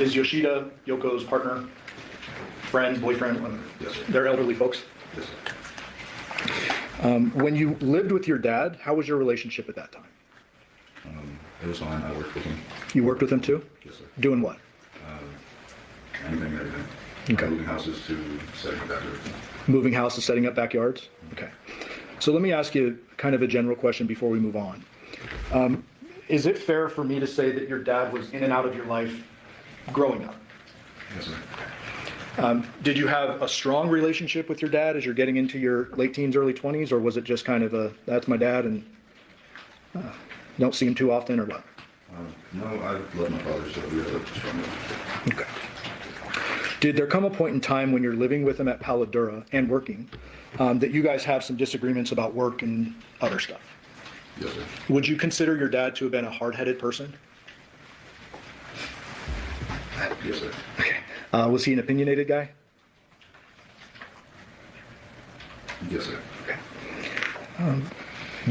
Is Yoshida Yoko's partner, friend, boyfriend? Yes, sir. They're elderly folks? Yes, sir. When you lived with your dad, how was your relationship at that time? It was fine. I worked with him. You worked with him too? Yes, sir. Doing what? Anything and everything. Okay. Moving houses to setting up backyards. Moving houses, setting up backyards? Okay. So let me ask you kind of a general question before we move on. Is it fair for me to say that your dad was in and out of your life growing up? Yes, sir. Did you have a strong relationship with your dad as you're getting into your late teens, early 20s, or was it just kind of a, that's my dad and you don't see him too often, or what? No, I love my father, so we have a strong relationship. Okay. Did there come a point in time when you're living with him at Palo Duro and working that you guys have some disagreements about work and other stuff? Yes, sir. Would you consider your dad to have been a hard-headed person? Yes, sir. Okay. Was he an opinionated guy? Yes, sir. Okay.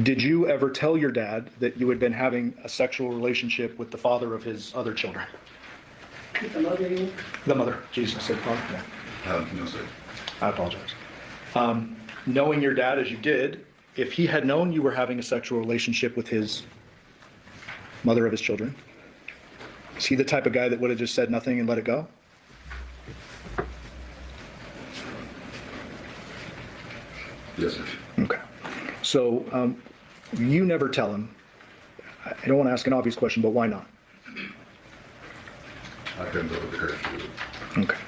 Did you ever tell your dad that you had been having a sexual relationship with the father of his other children? The mother, you mean? The mother. Jesus, I said father. Yeah. No, sir. I apologize. Knowing your dad as you did, if he had known you were having a sexual relationship with his mother of his children, is he the type of guy that would have just said nothing and let it go? Yes, sir. Okay. So you never tell him. I don't want to ask an obvious question, but why not? I couldn't go with the courage to do it. Okay.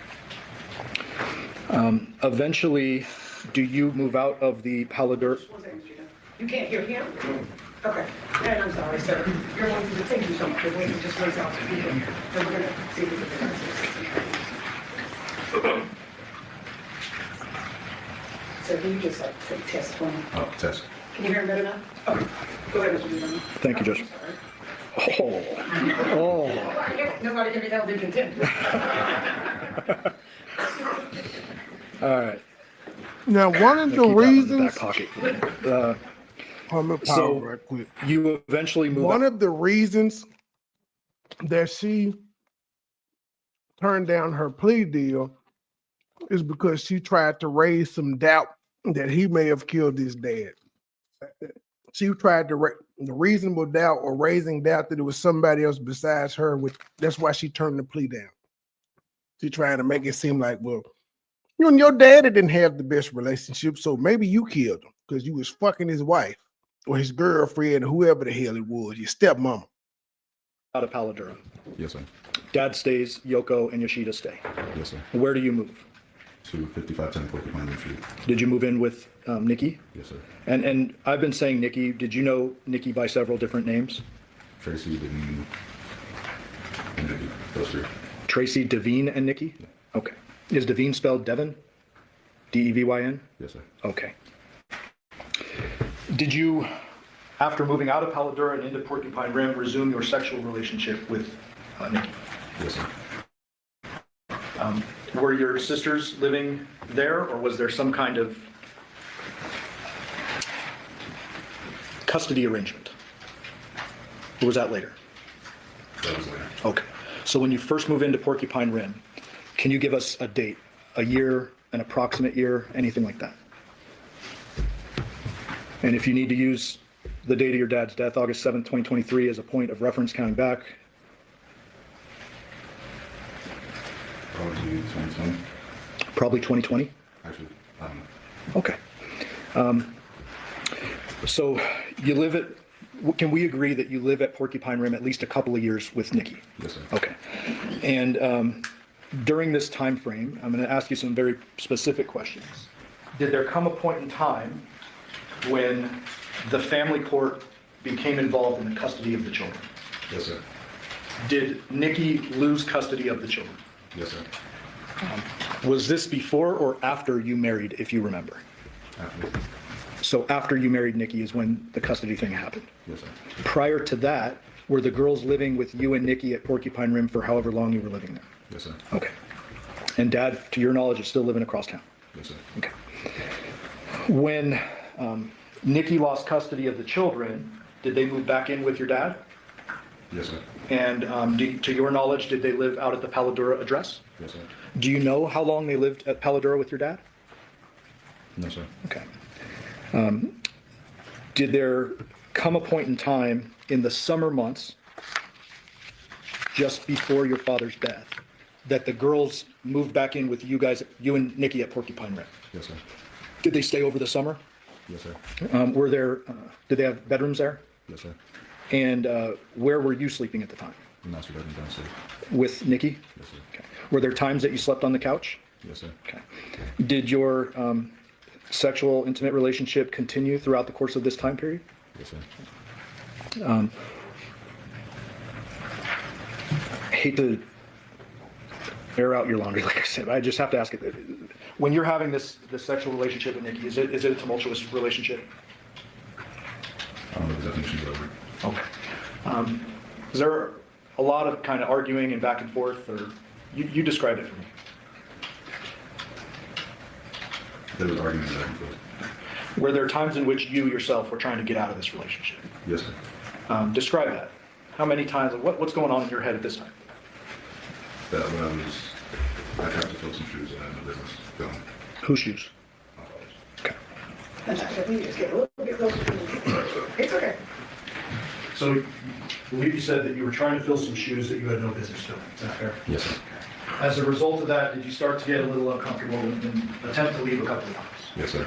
Eventually, do you move out of the Palo Duro? You can't hear him? Okay. And I'm sorry, sir. You're going to thank you so much. You're going to just raise out to be here. And we're going to see if we can answer. So can you just like say test for me? Oh, test. Can you hear him better now? Okay. Go ahead, Mr. Bieber. Thank you, Judge. Oh. Nobody can be held in contempt. All right. Now, one of the Keep that in the reasons. back pocket. So right quick. You eventually move One out. of the reasons that she turned down her plea deal is because she tried to raise some doubt that he may have killed his dad. She tried to the reasonable doubt or raising doubt that it was somebody else besides her. That's why she turned the plea down. to trying to make it seem like, well, you and your daddy didn't have the best relationship, so maybe you killed him because you was fucking his wife or his girlfriend or whoever the hell it was, your stepmama. Out of Paladura. Yes, sir. Dad stays, Yoko and Yoshida stay. Yes, sir. Where do you move? To 5510 Porcupine Rim Street. Did you move in with Nikki? Yes, sir. And I've been saying Nikki. Did you know Nikki by several different names? Tracy, Devine, and Nikki. Those three. Tracy, Devine, and Nikki? Yeah. Okay. Is Devine spelled Devin? D-E-V-Y-N? Yes, sir. Okay. Did you, after moving out of Paladura and into Porcupine Rim, resume your sexual relationship with Nikki? Yes, sir. Were your sisters living there, or was there some kind of custody arrangement? Or was that later? That was later. Okay. So when you first move into Porcupine Rim, can you give us a date, a year, an approximate year, anything like that? And if you need to use the date of your dad's death, August 7th, 2023, as a point of reference counting back. Probably 2020. Probably 2020? Actually, I don't know. Okay. So you live at, can we agree that you live at Porcupine Rim at least a couple of years with Nikki? Yes, sir. Okay. And during this time frame, I'm going to ask you some very specific questions. Did there come a point in time when the family court became involved in the custody of the children? Yes, sir. Did Nikki lose custody of the children? Yes, sir. Was this before or after you married, if you remember? After. So after you married Nikki is when the custody thing happened? Yes, sir. Prior to that, were the girls living with you and Nikki at Porcupine Rim for however long you were living there? Yes, sir. Okay. And Dad, to your knowledge, is still living across town? Yes, sir. Okay. When Nikki lost custody of the children, did they move back in with your dad? Yes, sir. And to your knowledge, did they live out at the Paladura address? Yes, sir. Do you know how long they lived at Paladura with your dad? No, sir. Okay. Did there come a point in time in the summer months, just before your father's death, that the girls moved back in with you guys, you and Nikki at Porcupine Rim? Yes, sir. Did they stay over the summer? Yes, sir. Were there, did they have bedrooms there? Yes, sir. And where were you sleeping at the time? The master bedroom downstairs. With Nikki? Yes, sir. Okay. Were there times that you slept on the couch? Yes, sir. Okay. Did your sexual intimate relationship continue throughout the course of this time period? Yes, sir. I hate to air out your laundry, like I said, but I just have to ask it. When you're having this sexual relationship with Nikki, is it a tumultuous relationship? I don't know the definition of it. Okay. Is there a lot of kind of arguing and back and forth, or you describe it for me? There was argument back and forth. Were there times in which you yourself were trying to get out of this relationship? Yes, sir. Describe that. How many times? What's going on in your head at this time? That when I tried to fill some shoes that I had no business filling. Whose shoes? My father's. Okay. It's okay. So, I believe you said that you were trying to fill some shoes that you had no business filling. Is that fair? Yes, sir. As a result of that, did you start to get a little uncomfortable and attempt to leave a couple of times? Yes, sir.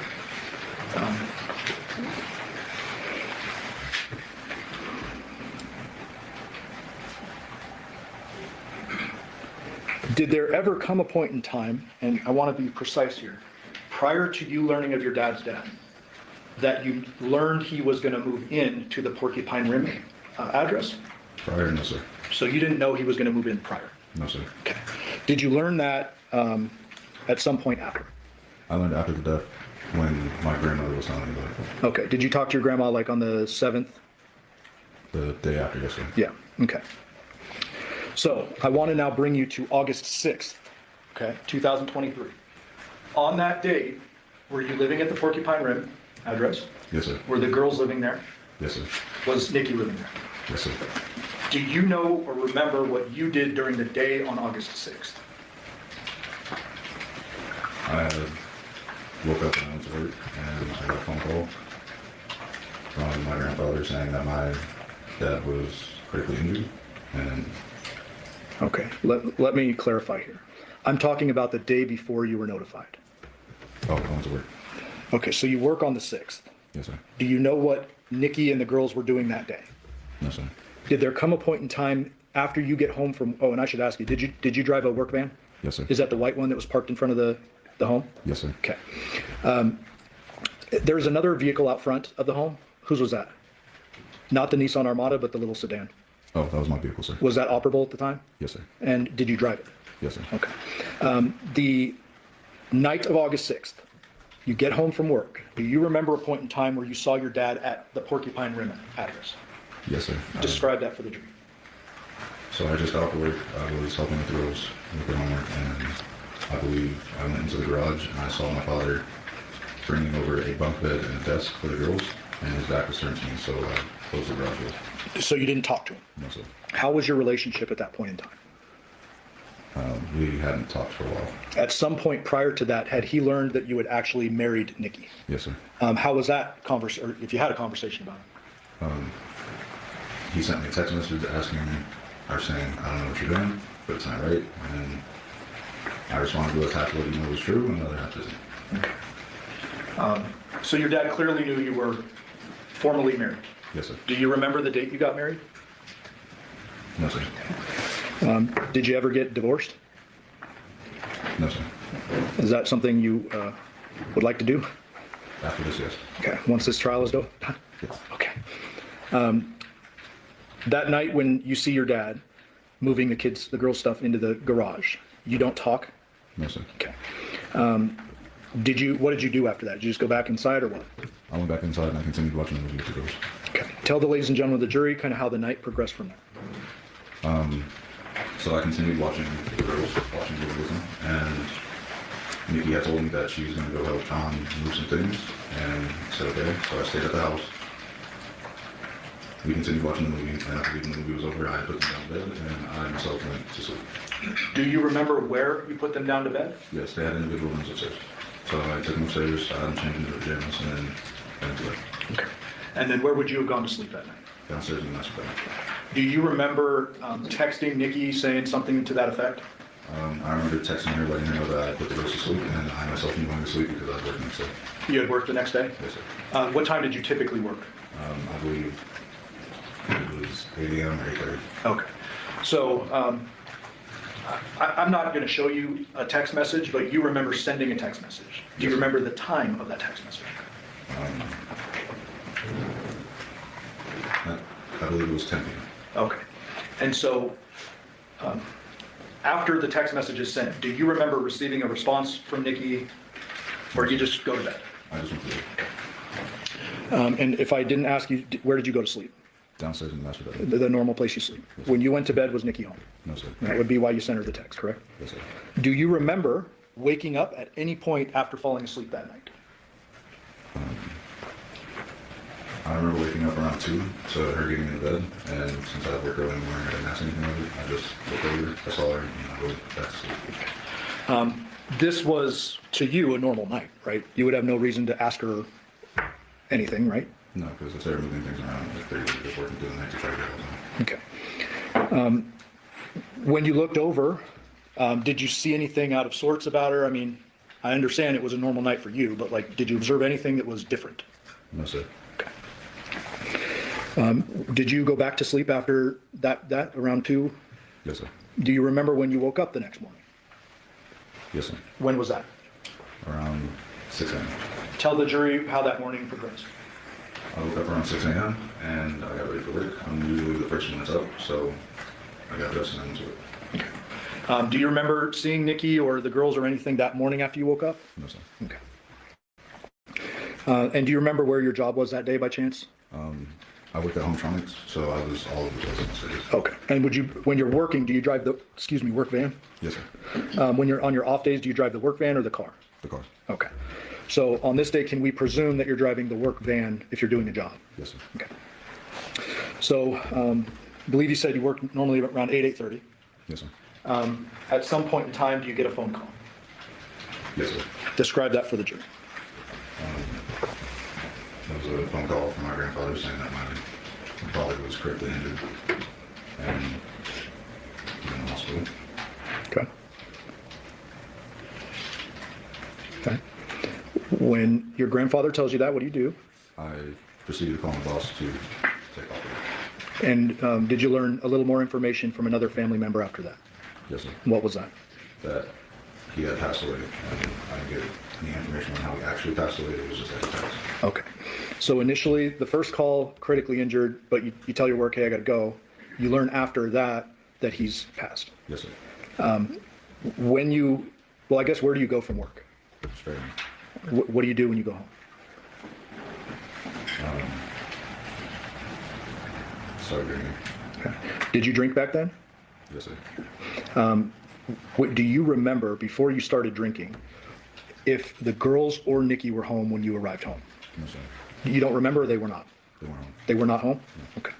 Did there ever come a point in time, and I want to be precise here, prior to you learning of your dad's death, that you learned he was going to move in to the Porcupine Rim address? Prior, no, sir. So you didn't know he was going to move in prior? No, sir. Okay. Did you learn that at some point after? I learned after the death when my grandmother was telling me about it. Okay. Did you talk to your grandma like on the 7th? The day after, yes, sir. Yeah. Okay. So I want to now bring you to August 6th, okay, 2023. On that date, were you living at the Porcupine Rim address? Yes, sir. Were the girls living there? Yes, sir. Was Nikki living there? Yes, sir. Do you know or remember what you did during the day on August 6th? I woke up and went to work, and I got a phone call from my grandfather saying that my dad was critically injured, and Okay, let me clarify here. I'm talking about the day before you were notified. Oh, I went to work. Okay, so you work on the 6th. Yes, sir. Do you know what Nikki and the girls were doing that day? No, sir. Did there come a point in time after you get home from, oh, and I should ask you, did you drive a work van? Yes, sir. Is that the white one that was parked in front of the home? Yes, sir. Okay. There's another vehicle out front of the home. Whose was that? Not the Nissan Armada, but the little sedan. Oh, that was my vehicle, sir. Was that operable at the time? Yes, sir. And did you drive it? Yes, sir. Okay. The night of August 6th, you get home from work. Do you remember a point in time where you saw your dad at the Porcupine Rim address? Yes, sir. Describe that for the jury. So I just got off of work. I was helping with girls with their homework, and I believe I went into the garage and I saw my father bringing over a bunk bed and a desk for the girls, and his back was turned to me, so I closed the garage door. So you didn't talk to him? No, sir. How was your relationship at that point in time? We hadn't talked for a while. At some point prior to that, had he learned that you had actually married Nikki? Yes, sir. How was that conversation, or if you had a conversation about it? He sent me a text message asking me, or saying, I don't know what you're doing, but it's not right. And I responded with half what you know was true and the other half isn't. So your dad clearly knew you were formally married. Yes, sir. Do you remember the date you got married? No, sir. Did you ever get divorced? No, sir. Is that something you would like to do? After this, yes. Okay, once this trial is done? Yes. Okay. That night when you see your dad moving the girls' stuff into the garage, you don't talk? No, sir. Okay. What did you do after that? Did you just go back inside or what? I went back inside and I continued watching the movie with the girls. Okay. Tell the ladies and gentlemen of the jury kind of how the night progressed from there. So I continued watching the girls, watching the with them, and Nikki had told me that she was going to go help Tom move some things, and I said okay, so I stayed at the house. We continued watching the movie, and after the movie was over, I put them down to bed, and I myself went to sleep. Do you remember where you put them down to bed? Yes, they had individual rooms upstairs. So I took them upstairs, I had them changed into the pajamas, and then went to bed. Okay. And then where would you have gone to sleep that night? Downstairs in the master bedroom. Do you remember texting Nikki saying something to that effect? I remember texting her, letting her know that I put the girls to sleep, and I myself knew going to sleep because I was working next day. You had work the next day? Yes, sir. What time did you typically work? I believe it was 8 a.m. or 8:30. Okay. So I'm not going to show you a text message, but you remember sending a text message. Do you remember the time of that text message? I believe it was 10 p.m. Okay. And so after the text message is sent, do you remember receiving a response from Nikki, or you just go to bed? I just went to bed. And if I didn't ask you, where did you go to sleep? Downstairs in the master bedroom. The normal place you sleep. Yes, When you went to bed, was Nikki home? No, sir. That would be why you sent her the text, correct? Yes, sir. Do you remember waking up at any point after falling asleep that night? I remember waking up around 2 to her getting into bed, and since I had work early in the morning, I didn't ask anything of it. I just looked over, I saw her, and I went back to sleep. This was, to you, a normal night, right? You would have no reason to ask her anything, right? No, because if they were moving things around, like they were just working through the night to try to get all done. Okay. When you looked over, did you see anything out of sorts about her? I mean, I understand it was a normal night for you, but like, did you observe anything that was different? No, sir. Did you go back to sleep after that around 2? Yes, sir. Do you remember when you woke up the next morning? Yes, sir. When was that? Around 6 a.m. Tell the jury how that morning progressed. I woke up around 6 a.m. and I got ready for work. I'm usually the first one that's up, so I got dressed and I went to work. Do you remember seeing Nikki or the girls or anything that morning after you woke up? No, sir. Okay. And do you remember where your job was that day by chance? I worked at Hometronics, so I was all over the place in the city. Okay. And when you're working, do you drive the, work van? Yes, sir. When you're on your off days, do you drive the work van or the car? The car. Okay. So on this day, can we presume that you're driving the work van if you're doing a job? Yes, sir. Okay. So I believe you said you work normally around 8:30. Yes, sir. At some point in time, do you get a phone call? Yes, sir. Describe that for the jury. There was a phone call from my grandfather saying that my father was critically injured and in the hospital. Okay. When your grandfather tells you that, what do? I proceeded to call my boss to take off of it. And did you learn a little more information from another family member after that? Yes, sir. What was that? That he had passed away. I didn't get any information on how he actually passed away. It was just that he passed. Okay. So initially, the first call, critically injured, but you tell your work, hey, I got to go. You learn after that he's passed. Yes, sir. Well, I guess where do you go from work? Straight. What do you do when you go home? Started drinking. Okay. Did you drink back then? Yes, sir. Do you remember, before you started drinking, if the girls or Nikki were home when you arrived home? No, sir. You don't remember, or they were not? They weren't home. They were not home? No. Okay.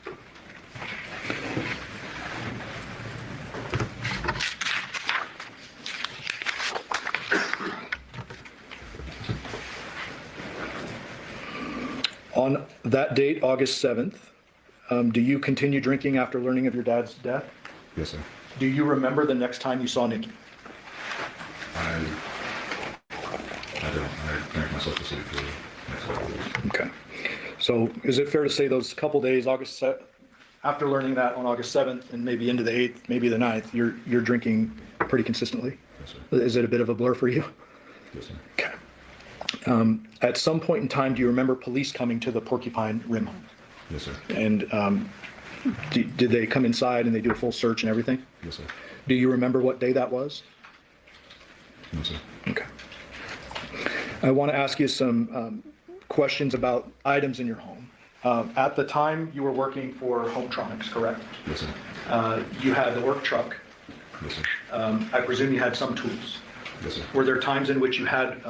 On that date, August 7th, do you continue drinking after learning of your dad's death? Yes, sir. Do you remember the next time you saw Nikki? I don't. I drank myself to sleep for the next couple of days. Okay. So is it fair to say those couple days, after learning that on August 7th and maybe into the 8th, maybe the 9th, you're drinking pretty consistently? Yes, sir. Is it a bit of a blur for you? Yes, sir. Okay. At some point in time, do you remember police coming to the Porcupine Rim home? Yes, sir. And did they come inside and they do a full search and everything? Yes, sir. Do you remember what day that was? No, sir. Okay. I want to ask you some questions about items in your home. At the time, you were working for Hometronics, correct? Yes, sir. You had the work truck. Yes, sir. I presume you had some tools. Yes, sir. Were there times in which you had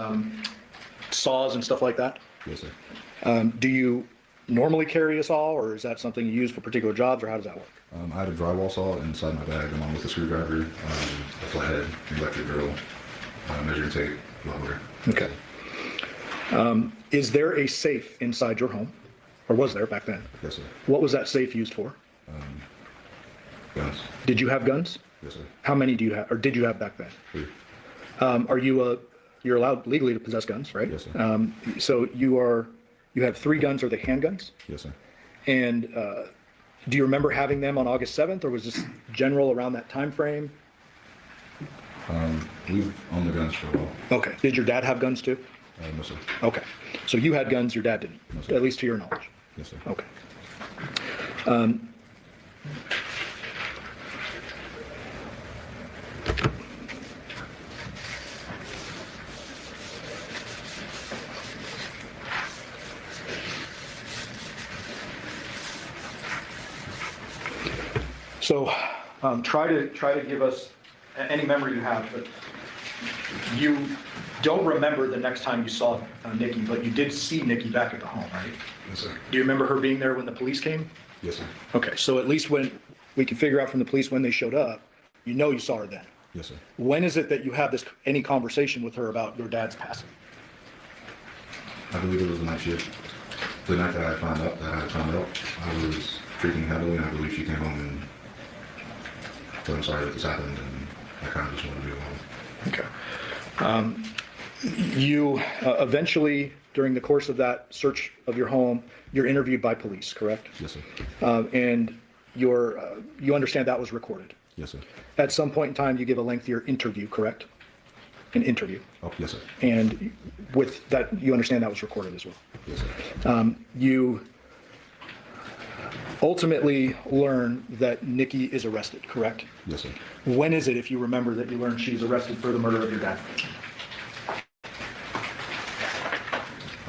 saws and stuff like that? Yes, sir. Do you normally carry a saw, or is that something you use for particular jobs, or how does that work? I had a drywall saw inside my bag along with a screwdriver, a flathead, electric drill, measuring tape, leveler. Okay. Is there a safe inside your home, or was there back then? Yes, sir. What was that safe used for? Guns. Did you have guns? Yes, sir. How many do you have, or did you have back then? 3. You're allowed legally to possess guns, right? Yes, sir. So you have 3 guns. Are they handguns? Yes, sir. And do you remember having them on August 7th, or was this general around that time frame? We've owned the guns for a while. Okay. Did your dad have guns too? No, sir. Okay. So you had guns, your dad didn't, No, sir. at least to your knowledge. Yes, sir. Okay. So try to give us any memory you have, but you don't remember the next time you saw Nikki, but you did see Nikki back at the home, right? Yes, sir. Do you remember her being there when the police came? Yes, sir. Okay, so at least when we can figure out from the police when they showed up, you know you saw her then. Yes, sir. When is it that you have any conversation with her about your dad's passing? I believe it was the night shift. The night that I found out, I was drinking heavily, and I believe she came home and told him sorry that this happened, and I kind of just wanted to be alone. Okay. You eventually, during the course of that search of your home, you're interviewed by police, correct? Yes, sir. And you understand that was recorded. Yes, sir. At some point in time, you give a lengthier interview, correct? An interview. Oh, yes, sir. And with that, you understand that was recorded as well. Yes, sir. You ultimately learn that Nikki is arrested, correct? Yes, sir. When is it, if you remember, that you learn she's arrested for the murder of your dad? I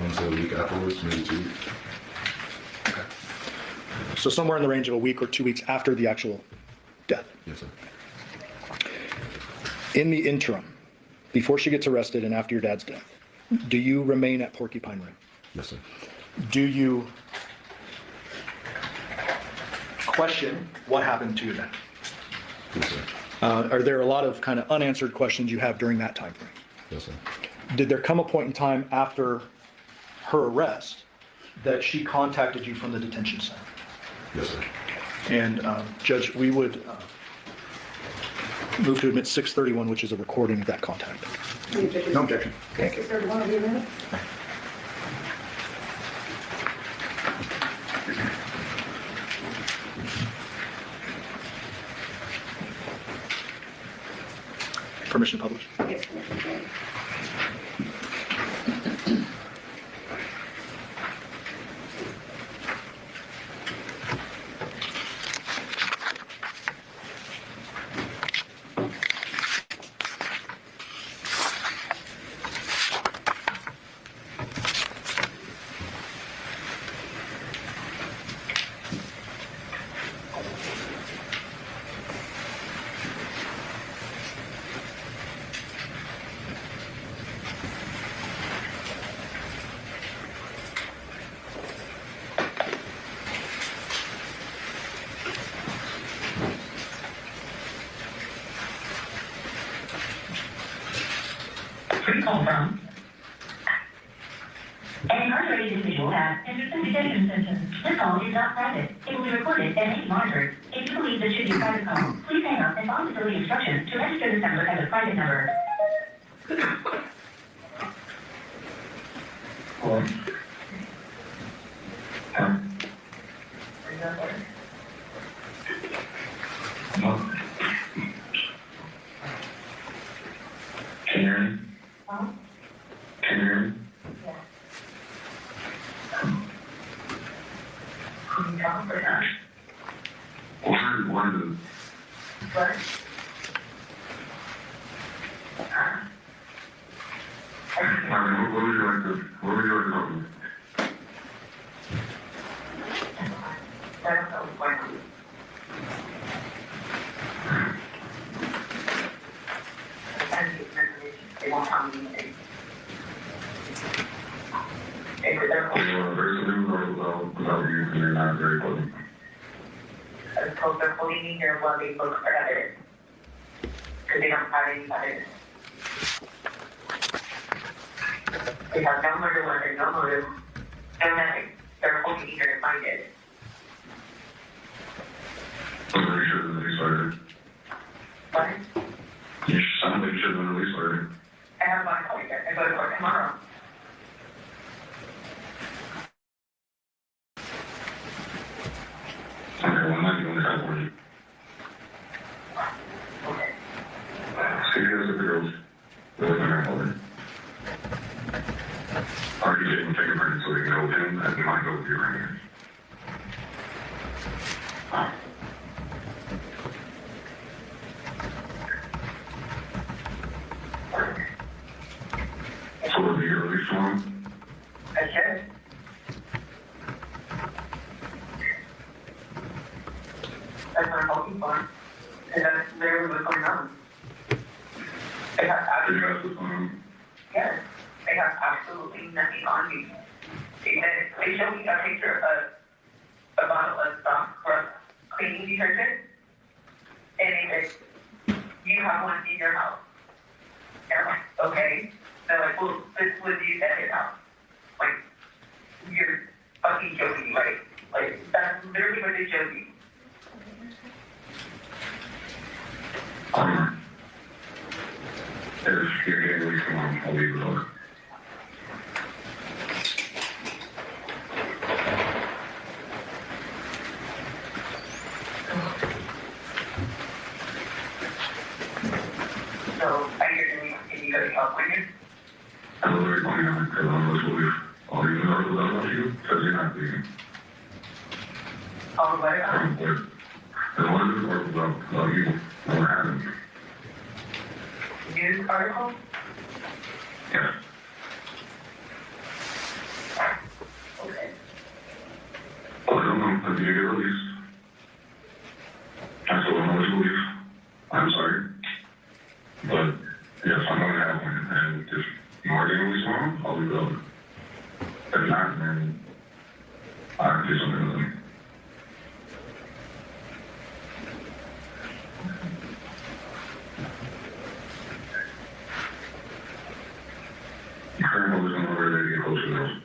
want to say a week afterwards, maybe 2 weeks. Okay. So somewhere in the range of a week or 2 weeks after the actual death. Yes, sir. In the interim, before she gets arrested and after your dad's death, do you remain at Porcupine Rim? Yes, sir. Do you question what happened to your dad? Yes, sir. Are there a lot of kind of unanswered questions you have during that time frame? Yes, sir. Did there come a point in time after her arrest that she contacted you from the detention center? Yes, sir. And Judge, we would move to admit 631, which is a recording of that contact. No objection. Thank you. 31 of the amendment. Permission to publish. Yes, Commissioner. Free call from. An incarcerated individual has entered detention sentence. This call is not private. It will be recorded and may be monitored. If you believe this should be a private call, please hang up and follow facility instructions to register this number as a private number. Hello? Hello? Can you hear me? Can you hear me? What is it? What would you like to talk about? They won't tell me anything. Very soon, without you, and they're not very pleasant. Because they're holding me here while they look for evidence. Because they don't have any evidence. They have no murder weapon, no motive, no nothing. They're holding me here to find it. I'm pretty sure that they started. What? You sound like you should have been released already. I have my call yet. I go to court tomorrow. Okay, well, I'm not doing that for you. See you guys at the girls. With my grandfather. Are you getting fingerprints so they can go with him? And might go with you right here. So will you get released tomorrow? I should. That's what I'm hoping for. And that's literally what's going on. They have absolutely, yes, they have absolutely nothing on me. They showed me a picture of a bottle of stock for cleaning detergent. And they said, you have one in your house. And I'm like, okay. They're like, well, this was used at his house. Like, you're fucking joking, right? Like, that's literally what they showed me. If you're getting released tomorrow, I'll leave it over. So, I hear you, can you go to California? I was very funny on it, because I'm going to leave. I'll leave the article out about you, because you're not leaving. Oh, what? And one of the articles about you, what happened. News article? Yes. Okay. Well, I don't know if you get released. I still don't know what you leave. I'm sorry. But, yes, I'm going to have one. And if you are getting released tomorrow, I'll leave it over. If not, then I have to do something with them. Current holders on the order to get closer to those.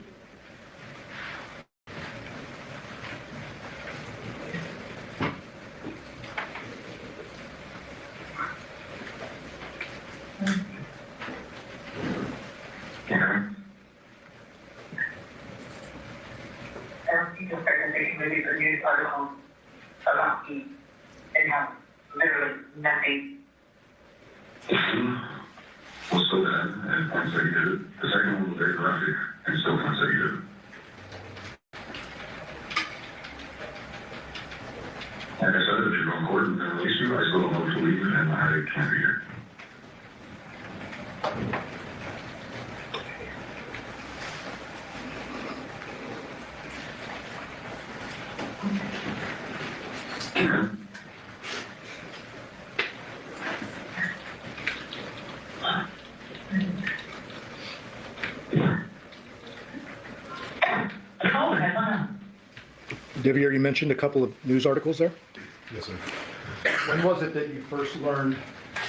you just started making movies or news articles about me and have literally nothing. Was so bad and points that he did it. The second one was very graphic and still points that he did it. Like I said, if you go in court and they release you, I still don't know what to believe and I can't be here. Devier, you mentioned a couple of news articles there. Yes, sir. When was it that you first learned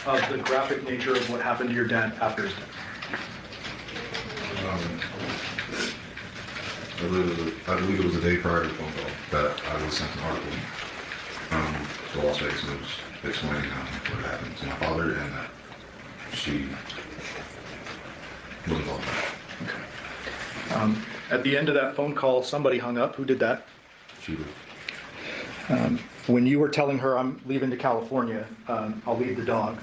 of the graphic nature of what happened to your dad after his death? I believe it was a day prior to the phone call that I was sent an article from the Las Vegas News explaining what happened to my father and that she was involved in that. At the end of that phone call, somebody hung up. Who did that? She did. When you were telling her, I'm leaving to California, I'll leave the dog,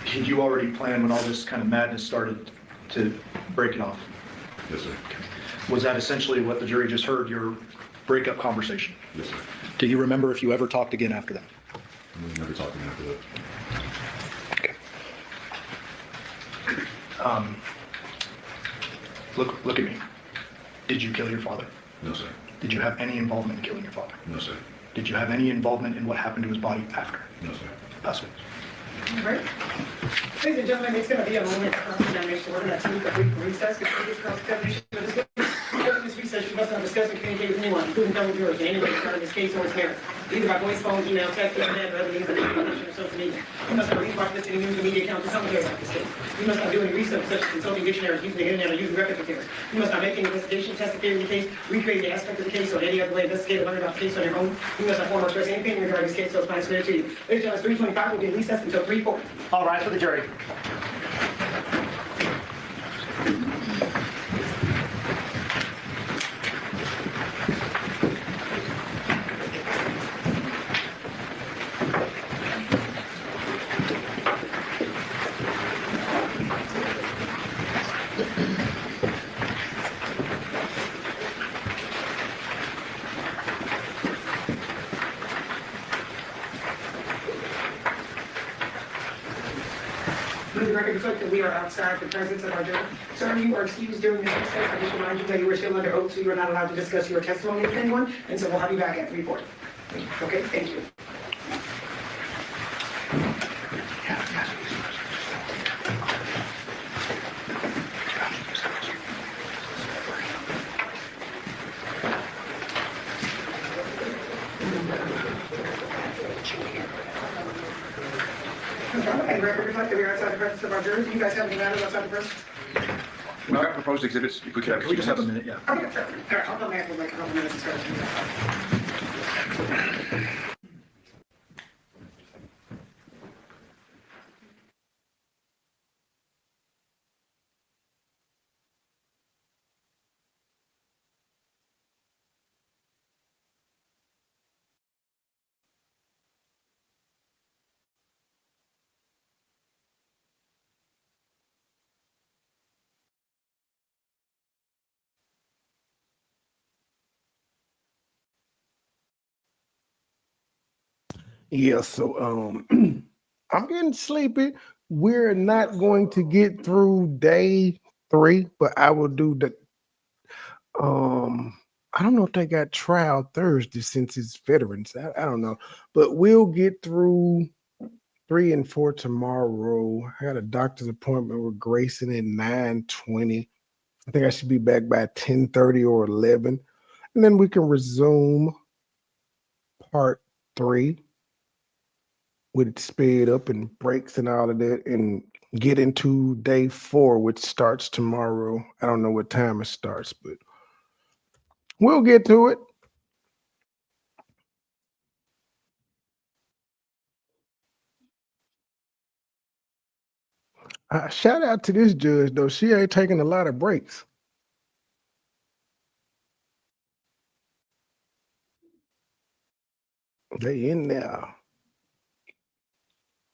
did you already plan when all this kind of madness started to break it off? Yes, sir. Was that essentially what the jury just heard, your breakup conversation? Yes, sir. Do you remember if you ever talked again after that? We never talked again after that. Okay. Look at me. Did you kill your father? No, sir. Did you have any involvement in killing your father? No, sir. Did you have any involvement in what happened to his body after? No, sir. Pass it. All right. Ladies and gentlemen, it's going to be a moment of cross-examination. We're going to take a brief recess before this cross-examination. During this recess, you must not discuss or communicate with anyone, including fellow jurors, in any way regarding this case or its merits, either by voice, phone, email, text, internet, or other means of communication or social media. You must not read, watch, listen to news or media accounts or commentary about this case. You must not do any research such as consulting dictionaries, using the internet, or using record materials. You must not make any investigation, testify in the case, recreate the aspect of the case, or any other way investigate or learn about the case on your own. You must not form or express any opinion regarding this case, so it's not submitted to you. Ladies and gentlemen, 3:25 will be recessed until 3:40. All rise for the jury. For the record, reflect that we are outside the presence of our judge. Sir, you are excused during this recess. I just remind you that you are still under oath, so you are not allowed to discuss your testimony with anyone, and so we'll have you back at 3:40. Okay, thank you. And record reflect that we are outside the presence of our jurors. Do you guys have any matters outside the presence? We've got proposed exhibits. If we could have. Can we just have a minute? Yeah. Okay, sure. All right, I'll come back with like a couple minutes and start. Yeah, so I'm getting sleepy. We're not going to get through day 3, but I will do the I don't know if they got trial Thursday since it's veterans. I don't know. But we'll get through 3 and 4 tomorrow. I got a doctor's appointment with Grayson at 9:20. I think I should be back by 10:30 or 11. And then we can resume part 3 with it sped up and breaks and all of that and get into day 4, which starts tomorrow. I don't know what time it starts, but we'll get to it. Shout out to this judge, though. She ain't taking a lot of breaks. They in there.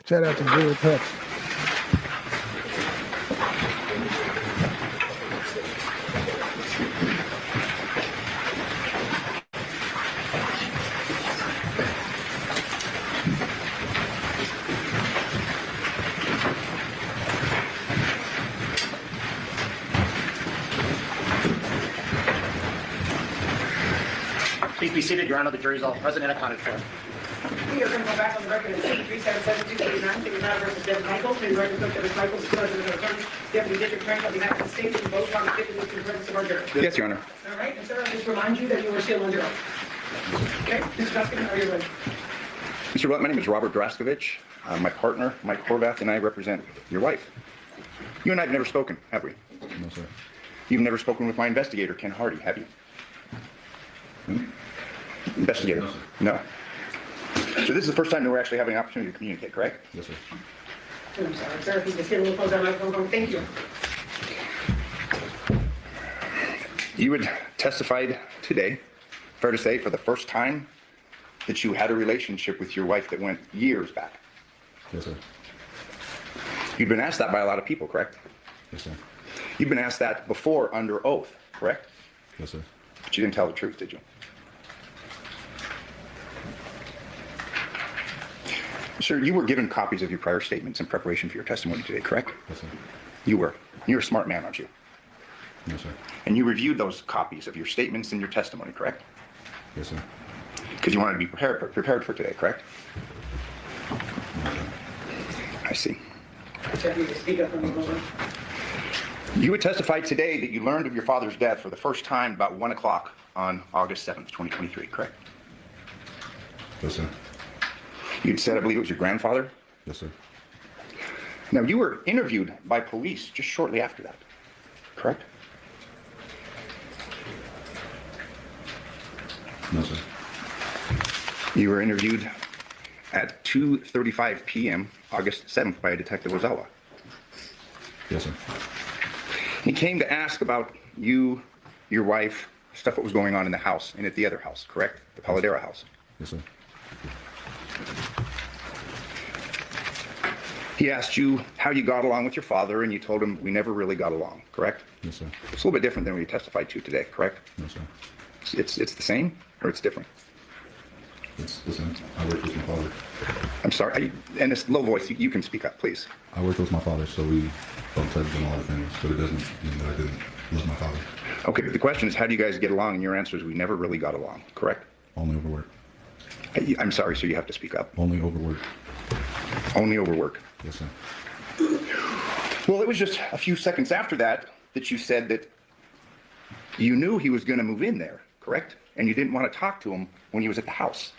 Shout out to George Hudson. Please be seated, Your Honor. The jury is all present and accounted for. We are going to go back on the record and see 377-289, State Matter versus Devin Michaels. Please record Devin Michaels, President of Attorney, Deputy District Attorney of the United States, and vote on the 50 in presence of our jury. Yes, Your Honor. All right, and sir, I'll just remind you that you are still under oath. Okay, Mr. Dustin, are you ready? Mr. Blunt, my name is Robert Draskovich. My partner, Mike Horvath, and I represent your wife. You and I have never spoken, have we? No, sir. You've never spoken with my investigator, Ken Hardy, have you? Investigator? No. So this is the first time that we're actually having an opportunity to communicate, correct? Yes, sir. I'm sorry, sir, if you just get a little closer on the microphone. Thank you. You had testified today, fair to say, for the first time, that you had a relationship with your wife that went years back. Yes, sir. You've been asked that by a lot of people, correct? Yes, sir. You've been asked that before under oath, correct? Yes, sir. But you didn't tell the truth, did you? Sir, you were given copies of your prior statements in preparation for your testimony today, correct? Yes, sir. You were. You're a smart man, aren't you? Yes, sir. And you reviewed those copies of your statements and your testimony, correct? Yes, sir. Because you wanted to be prepared for today, correct? I see. Sir, you can speak up on the moment. You would testify today that you learned of your father's death for the first time about 1 o'clock on August 7th, 2023, correct? Yes, sir. You'd said, I believe it was your grandfather? Yes, sir. Now, you were interviewed by police just shortly after that, correct? No, sir. You were interviewed at 2:35 p.m. August 7th by a Detective Ozawa. Yes, sir. He came to ask about you, your wife, stuff that was going on in the house and at the other house, correct? The Paladera house. Yes, sir. He asked you how you got along with your father, and you told him we never really got along, correct? Yes, sir. It's a little bit different than what you testified to today, correct? No, sir. It's the same, or it's different? It's the same. I work with my father. I'm sorry, and it's low voice, you can speak up, please. I work with my father, so we don't touch on a lot of things, but it doesn't mean that I didn't love my father. Okay, but the question is, how do you guys get along? And your answer is, we never really got along, correct? Only over work. I'm sorry, sir, you have to speak up. Only over work. Only over work. Yes, sir. Well, it was just a few seconds after that that you said that you knew he was going to move in there, correct? And you didn't want to talk to him when he was at the house.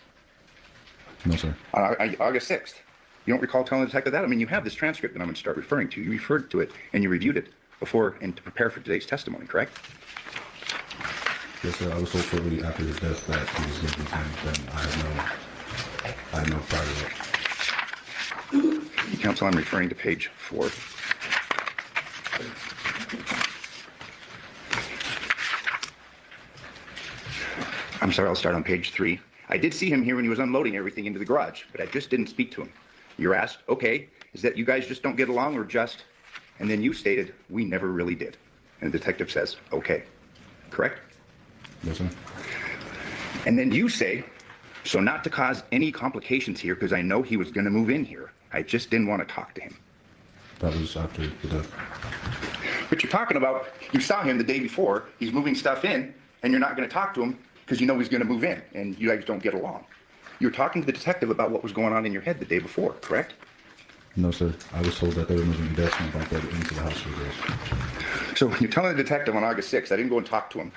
No, sir. On August 6th. You don't recall telling the detective that? I mean, you have this transcript that I'm going to start referring to. You referred to it and you reviewed it before and to prepare for today's testimony, correct? Yes, sir. I was so shortly after his death that he was going to be killed, and I had no prior to that. Counsel, I'm referring to page 4. I'm sorry, I'll start on page 3. I did see him here when he was unloading everything into the garage, but I just didn't speak to him. You're asked, okay, is that you guys just don't get along or just? And then you stated, we never really did. And the detective says, okay, correct? Yes, sir. And then you say, so not to cause any complications here, because I know he was going to move in here. I just didn't want to talk to him. That was after the death. But you're talking about, you saw him the day before, he's moving stuff in, and you're not going to talk to him because you know he's going to move in, and you guys don't get along. You're talking to the detective about what was going on in your head the day before, correct? No, sir. I was told that they were moving the desk and like that into the house for this. So you're telling the detective on August 6th, I didn't go and talk to him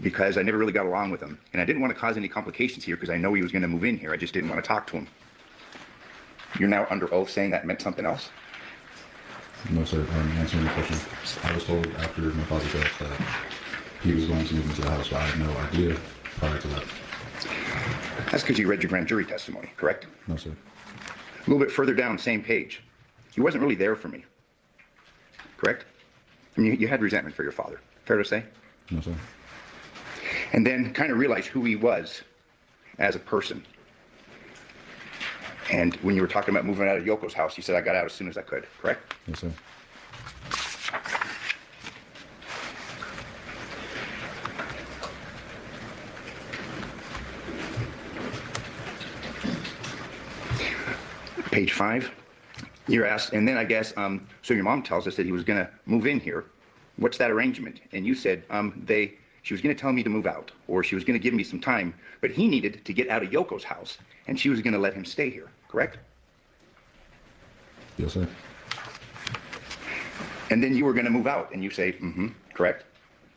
because I never really got along with him, and I didn't want to cause any complications here because I know he was going to move in here. I just didn't want to talk to him. You're now under oath saying that meant something else? No, sir. I'm answering the question. I was told after my father's death that he was going to move into the house, but I had no idea prior to that. That's because you read your grand jury testimony, correct? No, sir. A little bit further down, same page. He wasn't really there for me, correct? I mean, you had resentment for your father, fair to say? No, sir. And then kind of realized who he was as a person. And when you were talking about moving out of Yoko's house, you said I got out as soon as I could, correct? Yes, sir. Page 5, you're asked, and then I guess, so your mom tells us that he was gonna move in here. What's that arrangement? And you said, she was gonna tell me to move out, or she was gonna give me some time, but he needed to get out of Yoko's house, and she was gonna let him stay here, correct? Yes, sir. And then you were gonna move out, and you say, correct?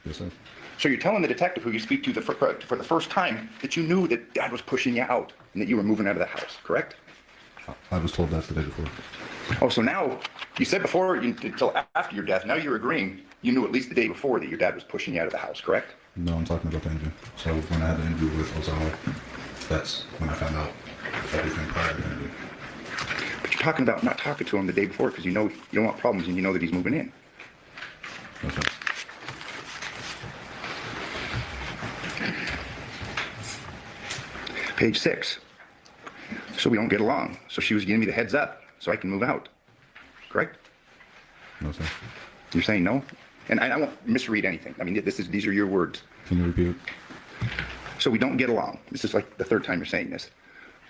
Yes, sir. So you're telling the detective who you speak to for the first time that you knew that Dad was pushing you out, and that you were moving out of the house, correct? I was told that the day before. Oh, so now, you said before, until after your death, now you're agreeing you knew at least the day before that your dad was pushing you out of the house, correct? No, I'm talking about the interview. So when I had the interview with Ozawa, that's when I found out everything prior to the interview. But you're talking about not talking to him the day before because you know you don't want problems and you know that he's moving in. That's right. Page 6. So we don't get along. So she was giving me the heads up so I can move out, correct? No, sir. You're saying no? And I won't misread anything. I mean, these are your words. Can you repeat it? So we don't get along. This is like the third time you're saying this.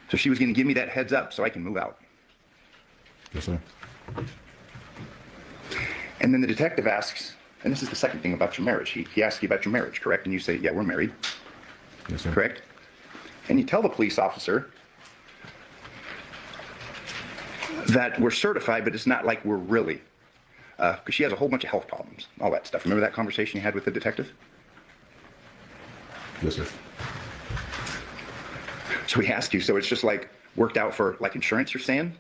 So she was going to give me that heads up so I can move out. Yes, sir. And then the detective asks, and this is the second thing about your marriage. He asks you about your marriage, correct? And you say, yeah, we're married. Yes, sir. Correct? And you tell the police officer that we're certified, but it's not like we're really. Because she has a whole bunch of health problems, all that stuff. Remember that conversation you had with the detective? Yes, sir. So he asked you, so it's just like worked out for like insurance, you're saying?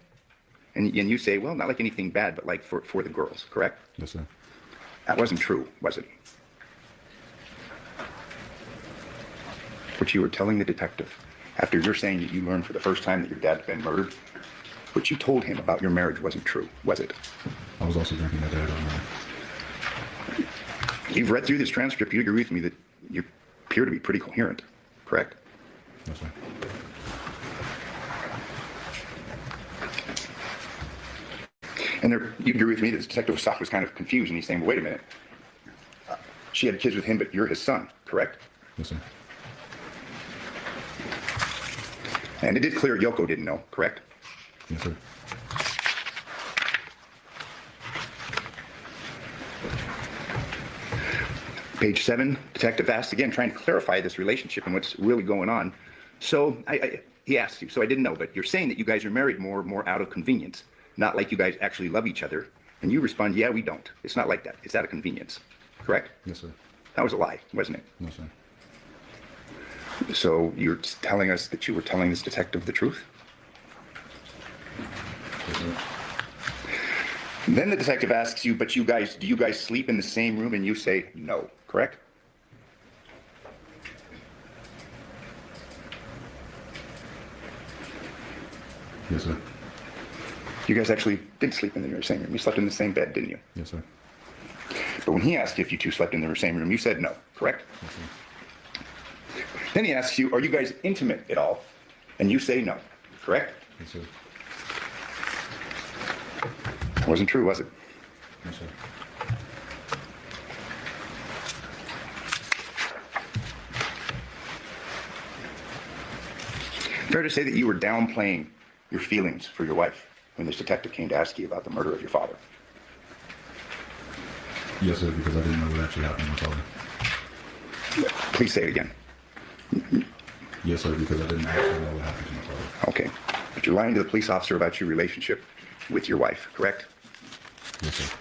And you say, well, not like anything bad, but like for the girls, correct? Yes, sir. That wasn't true, was it? What you were telling the detective, after you're saying that you learned for the first time that your dad's been murdered, what you told him about your marriage wasn't true, was it? I was also drinking that day, I don't know. You've read through this transcript, you agree with me that you appear to be pretty coherent, correct? Yes, sir. And you agree with me that the detective was kind of confused, and he's saying, well, wait a minute. She had kids with him, but you're his son, correct? Yes, sir. And it did clear Yoko didn't know, correct? Yes, sir. Page 7, detective asks again, trying to clarify this relationship and what's really going on. So he asks you, so I didn't know, but you're saying that you guys are married more out of convenience, not like you guys actually love each other. And you respond, yeah, we don't. It's not like that. It's out of convenience, correct? Yes, sir. That was a lie, wasn't it? No, sir. So you're telling us that you were telling this detective the truth? Yes, sir. Then the detective asks you, but do you guys sleep in the same room? And you say no, correct? Yes, sir. You guys actually did sleep in the same room. You slept in the same bed, didn't you? Yes, sir. But when he asked if you two slept in the same room, you said no, correct? Yes, sir. Then he asks you, are you guys intimate at all? And you say no, correct? Yes, sir. Wasn't true, was it? Yes, sir. Fair to say that you were downplaying your feelings for your wife when this detective came to ask you about the murder of your father. Yes, sir, because I didn't know what actually happened to my father. Please say it again. Yes, sir, because I didn't actually know what happened to my father. Okay. But you're lying to the police officer about your relationship with your wife, correct? Yes, sir.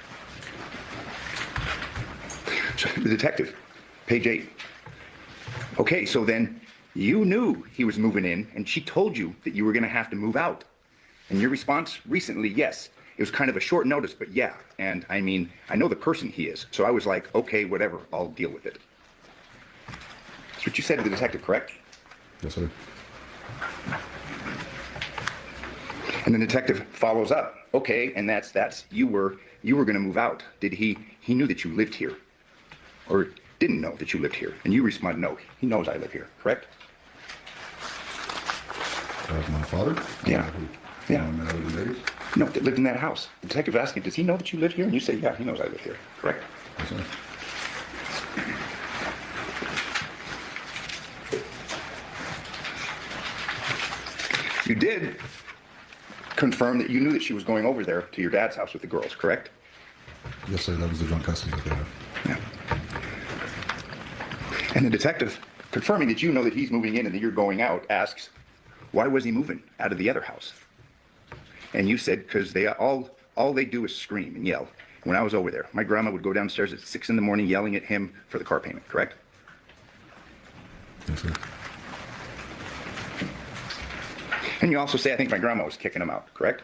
So, the detective, page 8. Okay, so then you knew he was moving in, and she told you that you were going to have to move out. And your response recently, yes. It was kind of a short notice, but yeah. And I mean, I know the person he is, so I was like, okay, whatever, I'll deal with it. That's what you said to the detective, correct? Yes, sir. And the detective follows up. Okay, and that's you were going to move out. He knew that you lived here, or didn't know that you lived here? And you respond, no, he knows I live here, correct? My father? Yeah. Yeah. No, that lived in that house. The detective asked you, does he know that you live here? And you say, yeah, he knows I live here. Correct? Yes, sir. You did confirm that you knew that she was going over there to your dad's house with the girls, correct? Yes, sir. That was the joint custody that they had. Yeah. And the detective, confirming that you know that he's moving in and that you're going out, asks, why was he moving out of the other house? And you said, because they all they do is scream and yell. When I was over there, my grandma would go downstairs at 6 in the morning yelling at him for the car payment, correct? Yes, sir. And you also say, I think my grandma was kicking him out, correct?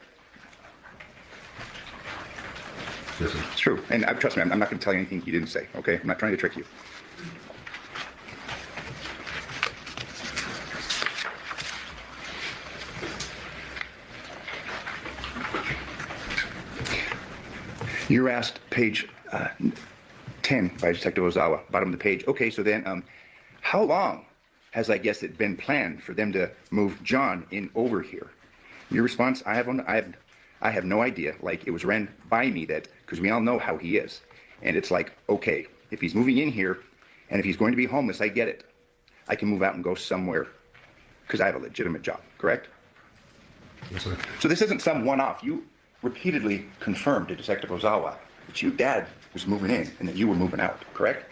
Yes, sir. It's true. And trust me, I'm not going to tell you anything you didn't say, okay? I'm not trying to trick you. You were asked, page 10 by Detective Ozawa, bottom of the page. Okay, so then, how long has, I guess, it been planned for them to move John in over here? Your response, I have no idea. Like, it was ran by me that, because we all know how he is. And it's like, okay, if he's moving in here, and if he's going to be homeless, I get it. I can move out and go somewhere, because I have a legitimate job, correct? Yes, sir. So this isn't some one-off. You repeatedly confirmed to Detective Ozawa that your dad was moving in and that you were moving out, correct?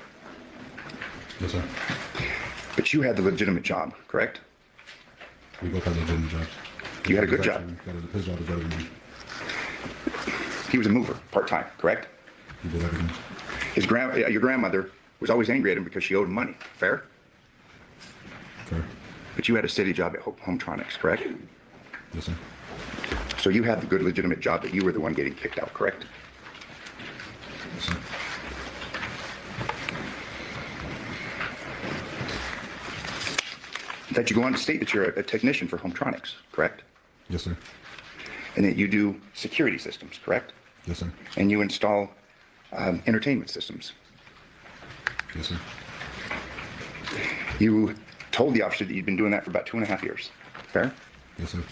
Yes, sir. But you had the legitimate job, correct? We both had legitimate jobs. You had a good job. His job was better than me. He was a mover, part-time, correct? He did everything. Your grandmother was always angry at him because she owed him money, fair? Fair. But you had a steady job at Hometronics, correct? Yes, sir. So you had the good legitimate job that you were the one getting kicked out, correct? Yes, sir. In fact, you go on to state that you're a technician for Hometronics, correct? Yes, sir. And that you do security systems, correct? Yes, sir. And you install entertainment systems. Yes, sir. You told the officer that you'd been doing that for about 2.5 years, fair? Yes, sir.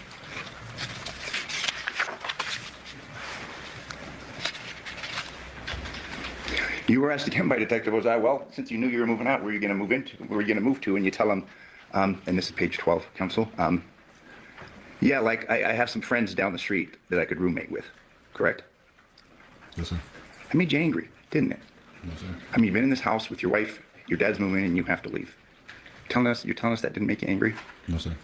You were asked again by Detective Ozai, well, since you knew you were moving out, where are you going to move into? Where are you going to move to? And you tell him, and this is page 12, counsel, yeah, like I have some friends down the street that I could roommate with, correct? Yes, sir. That made you angry, didn't it? Yes, sir. I mean, you've been in this house with your wife, your dad's moving in, and you have to leave. You're telling us that didn't make you angry? No, sir.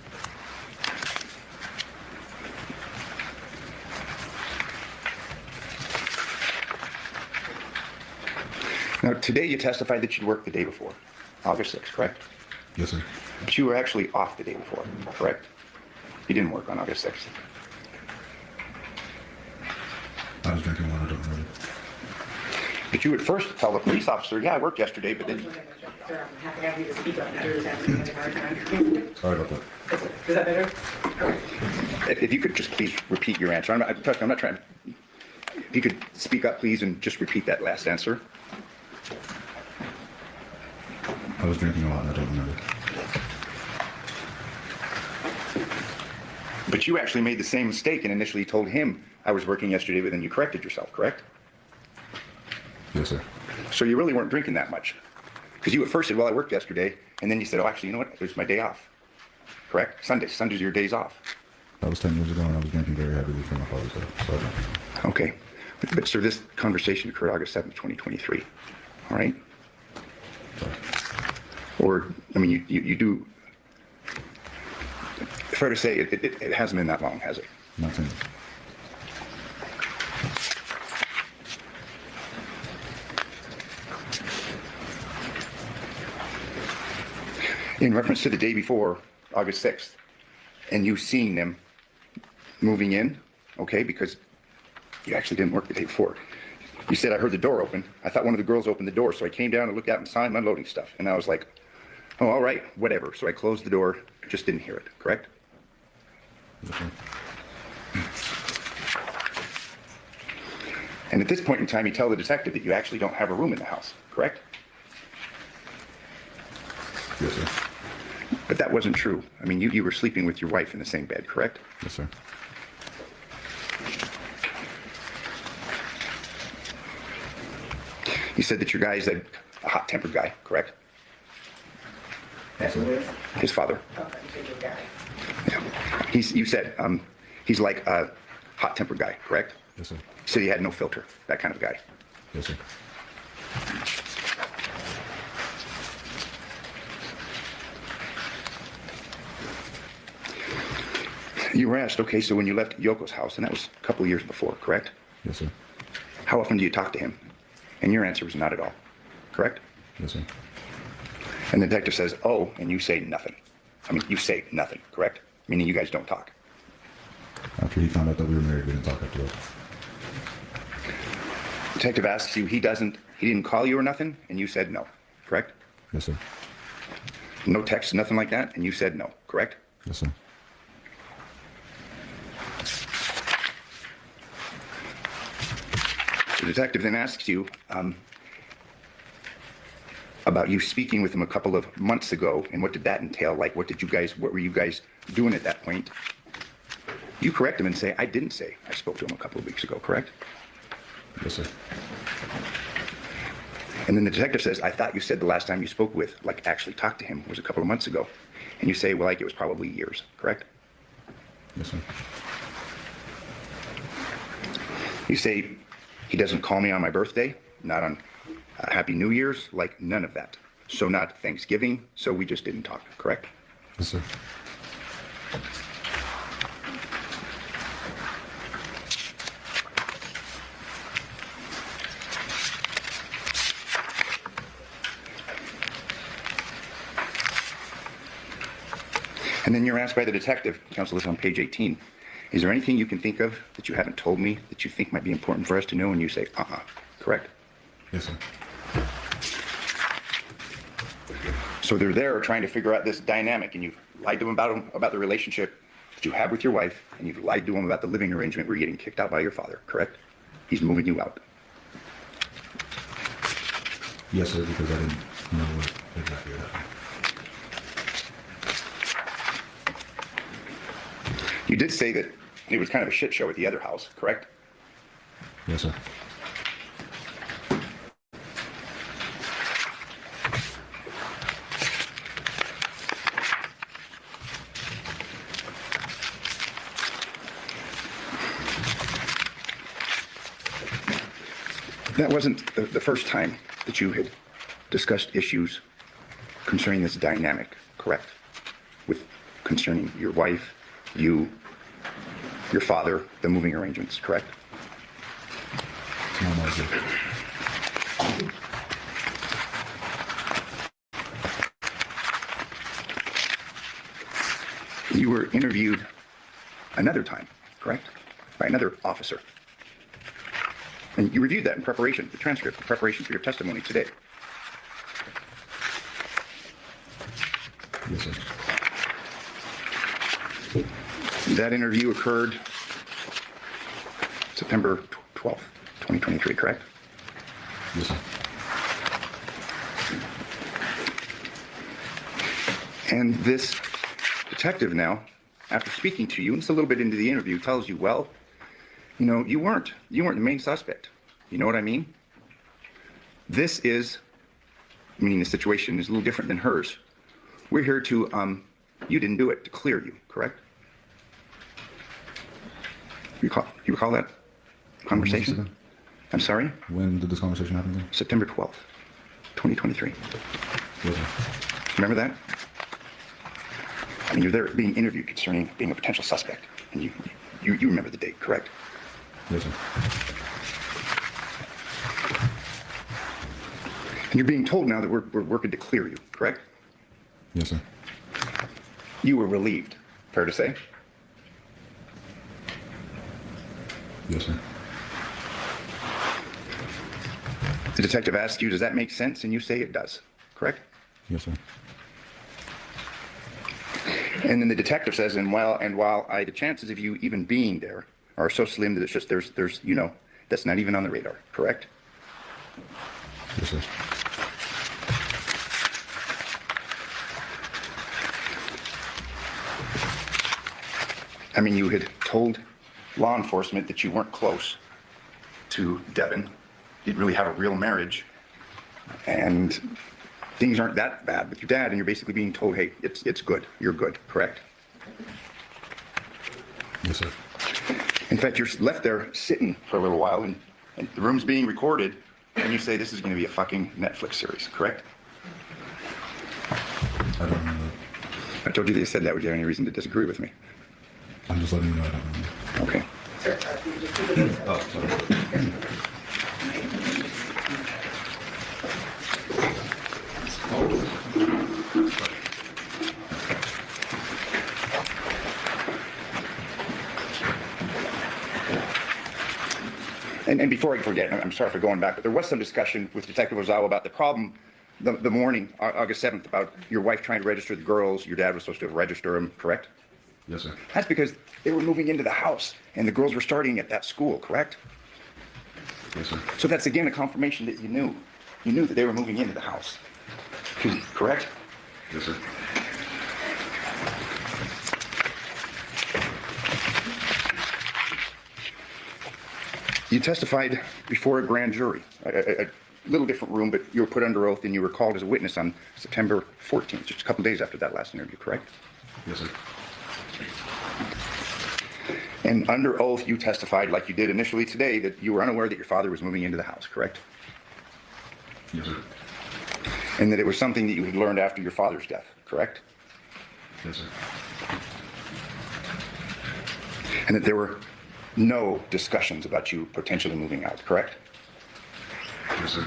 Now, today you testified that you worked the day before, August 6th, correct? Yes, sir. But you were actually off the day before, correct? You didn't work on August 6th. I was drinking water, don't know. But you would first tell the police officer, yeah, I worked yesterday, but then... Sir, I'm happy to have you to speak up. The jury's having a hard time. Sorry about that. Is that better? If you could just please repeat your answer. I'm not trying... If you could speak up, please, and just repeat that last answer. I was drinking a lot and I don't remember. But you actually made the same mistake and initially told him I was working yesterday, but then you corrected yourself, correct? Yes, sir. So you really weren't drinking that much. Because you at first said, well, I worked yesterday, and then you said, oh, actually, you know what? It was my day off. Correct? Sundays are your days off. That was 10 years ago and I was drinking very heavily from my father's death. So I don't. Okay. But sir, this conversation occurred August 7th, 2023. All right? Sorry. Or, I mean, you do... Fair to say, it hasn't been that long, has it? Not 10 years. In reference to the day before, August 6th, and you seeing them moving in, okay, because you actually didn't work the day before. You said, I heard the door open. I thought one of the girls opened the door, so I came down and looked out and saw him unloading stuff. And I was like, oh, all right, whatever. So I closed the door, just didn't hear it, correct? Yes, sir. And at this point in time, you tell the detective that you actually don't have a room in the house, correct? Yes, sir. But that wasn't true. I mean, you were sleeping with your wife in the same bed, correct? Yes, sir. You said that your guy is a hot-tempered guy, correct? That's who it is? His father. Okay, you said your guy. You said he's like a hot-tempered guy, correct? Yes, sir. You said he had no filter, that kind of guy. Yes, sir. You were asked, okay, so when you left Yoko's house, and that was a couple of years before, correct? Yes, sir. How often do you talk to him? And your answer was not at all, correct? Yes, sir. And the detective says, oh, and you say nothing. I mean, you say nothing, correct? Meaning you guys don't talk. After he found out that we were married, we didn't talk after that. Detective asks you, he didn't call you or nothing, and you said no, correct? Yes, sir. No text, nothing like that, and you said no, correct? Yes, sir. The detective then asks you about you speaking with him a couple of months ago, and what did that entail? Like, what were you guys doing at that point? You correct him and say, I didn't say I spoke to him a couple of weeks ago, correct? Yes, sir. And then the detective says, I thought you said the last time you spoke with, like actually talked to him, was a couple of months ago. And you say, well, like it was probably years, correct? Yes, sir. You say, he doesn't call me on my birthday, not on Happy New Year's, like none of that. So not Thanksgiving, so we just didn't talk, correct? Yes, sir. And then you're asked by the detective, counsel, this on page 18, is there anything you can think of that you haven't told me that you think might be important for us to know? And you say, correct? Yes, sir. So they're there trying to figure out this dynamic, and you've lied to them about the relationship that you have with your wife, and you've lied to them about the living arrangement where you're getting kicked out by your father, correct? He's moving you out. Yes, sir, because I didn't know what exactly happened. You did say that it was kind of a shit show at the other house, correct? Yes, sir. That wasn't the first time that you had discussed issues concerning this dynamic, correct? Concerning your wife, you, your father, the moving arrangements, correct? No, no, sir. You were interviewed another time, correct? By another officer. And you reviewed that in preparation, the transcript, in preparation for your testimony today. Yes, sir. That interview occurred September 12th, 2023, correct? Yes, sir. And this detective now, after speaking to you, and it's a little bit into the interview, tells you, well, you know, you weren't the main suspect. You know what I mean? This is, meaning the situation is a little different than hers. We're here to, you didn't do it, to clear you, correct? You recall that conversation? I'm sorry? When did this conversation happen again? September 12th, 2023. Yes, sir. Remember that? I mean, you're there being interviewed concerning being a potential suspect, and you remember the date, correct? Yes, sir. And you're being told now that we're working to clear you, correct? Yes, sir. You were relieved, fair to say? Yes, sir. The detective asks you, does that make sense? And you say it does, correct? Yes, sir. And then the detective says, and while the chances of you even being there are so slim that it's just, there's, you know, that's not even on the radar, correct? Yes, sir. I mean, you had told law enforcement that you weren't close to Devin. You didn't really have a real marriage. And things aren't that bad with your dad, and you're basically being told, hey, it's good, you're good, correct? Yes, sir. In fact, you're left there sitting for a little while, and the room's being recorded, and you say this is going to be a fucking Netflix series, correct? I don't remember. I told you they said that. Would you have any reason to disagree with me? I'm just letting you know I don't remember. Okay. Oh, sorry. And before I forget, I'm sorry for going back, but there was some discussion with Detective Ozawa about the problem the morning, August 7th, about your wife trying to register the girls. Your dad was supposed to register them, correct? Yes, sir. That's because they were moving into the house, and the girls were starting at that school, correct? Yes, sir. So that's, again, a confirmation that you knew. You knew that they were moving into the house, correct? Yes, sir. You testified before a grand jury, a little different room, but you were put under oath and you were called as a witness on September 14th, just a couple days after that last interview, correct? Yes, sir. And under oath, you testified, like you did initially today, that you were unaware that your father was moving into the house, correct? Yes, sir. And that it was something that you had learned after your father's death, correct? Yes, sir. And that there were no discussions about you potentially moving out, correct? Yes, sir.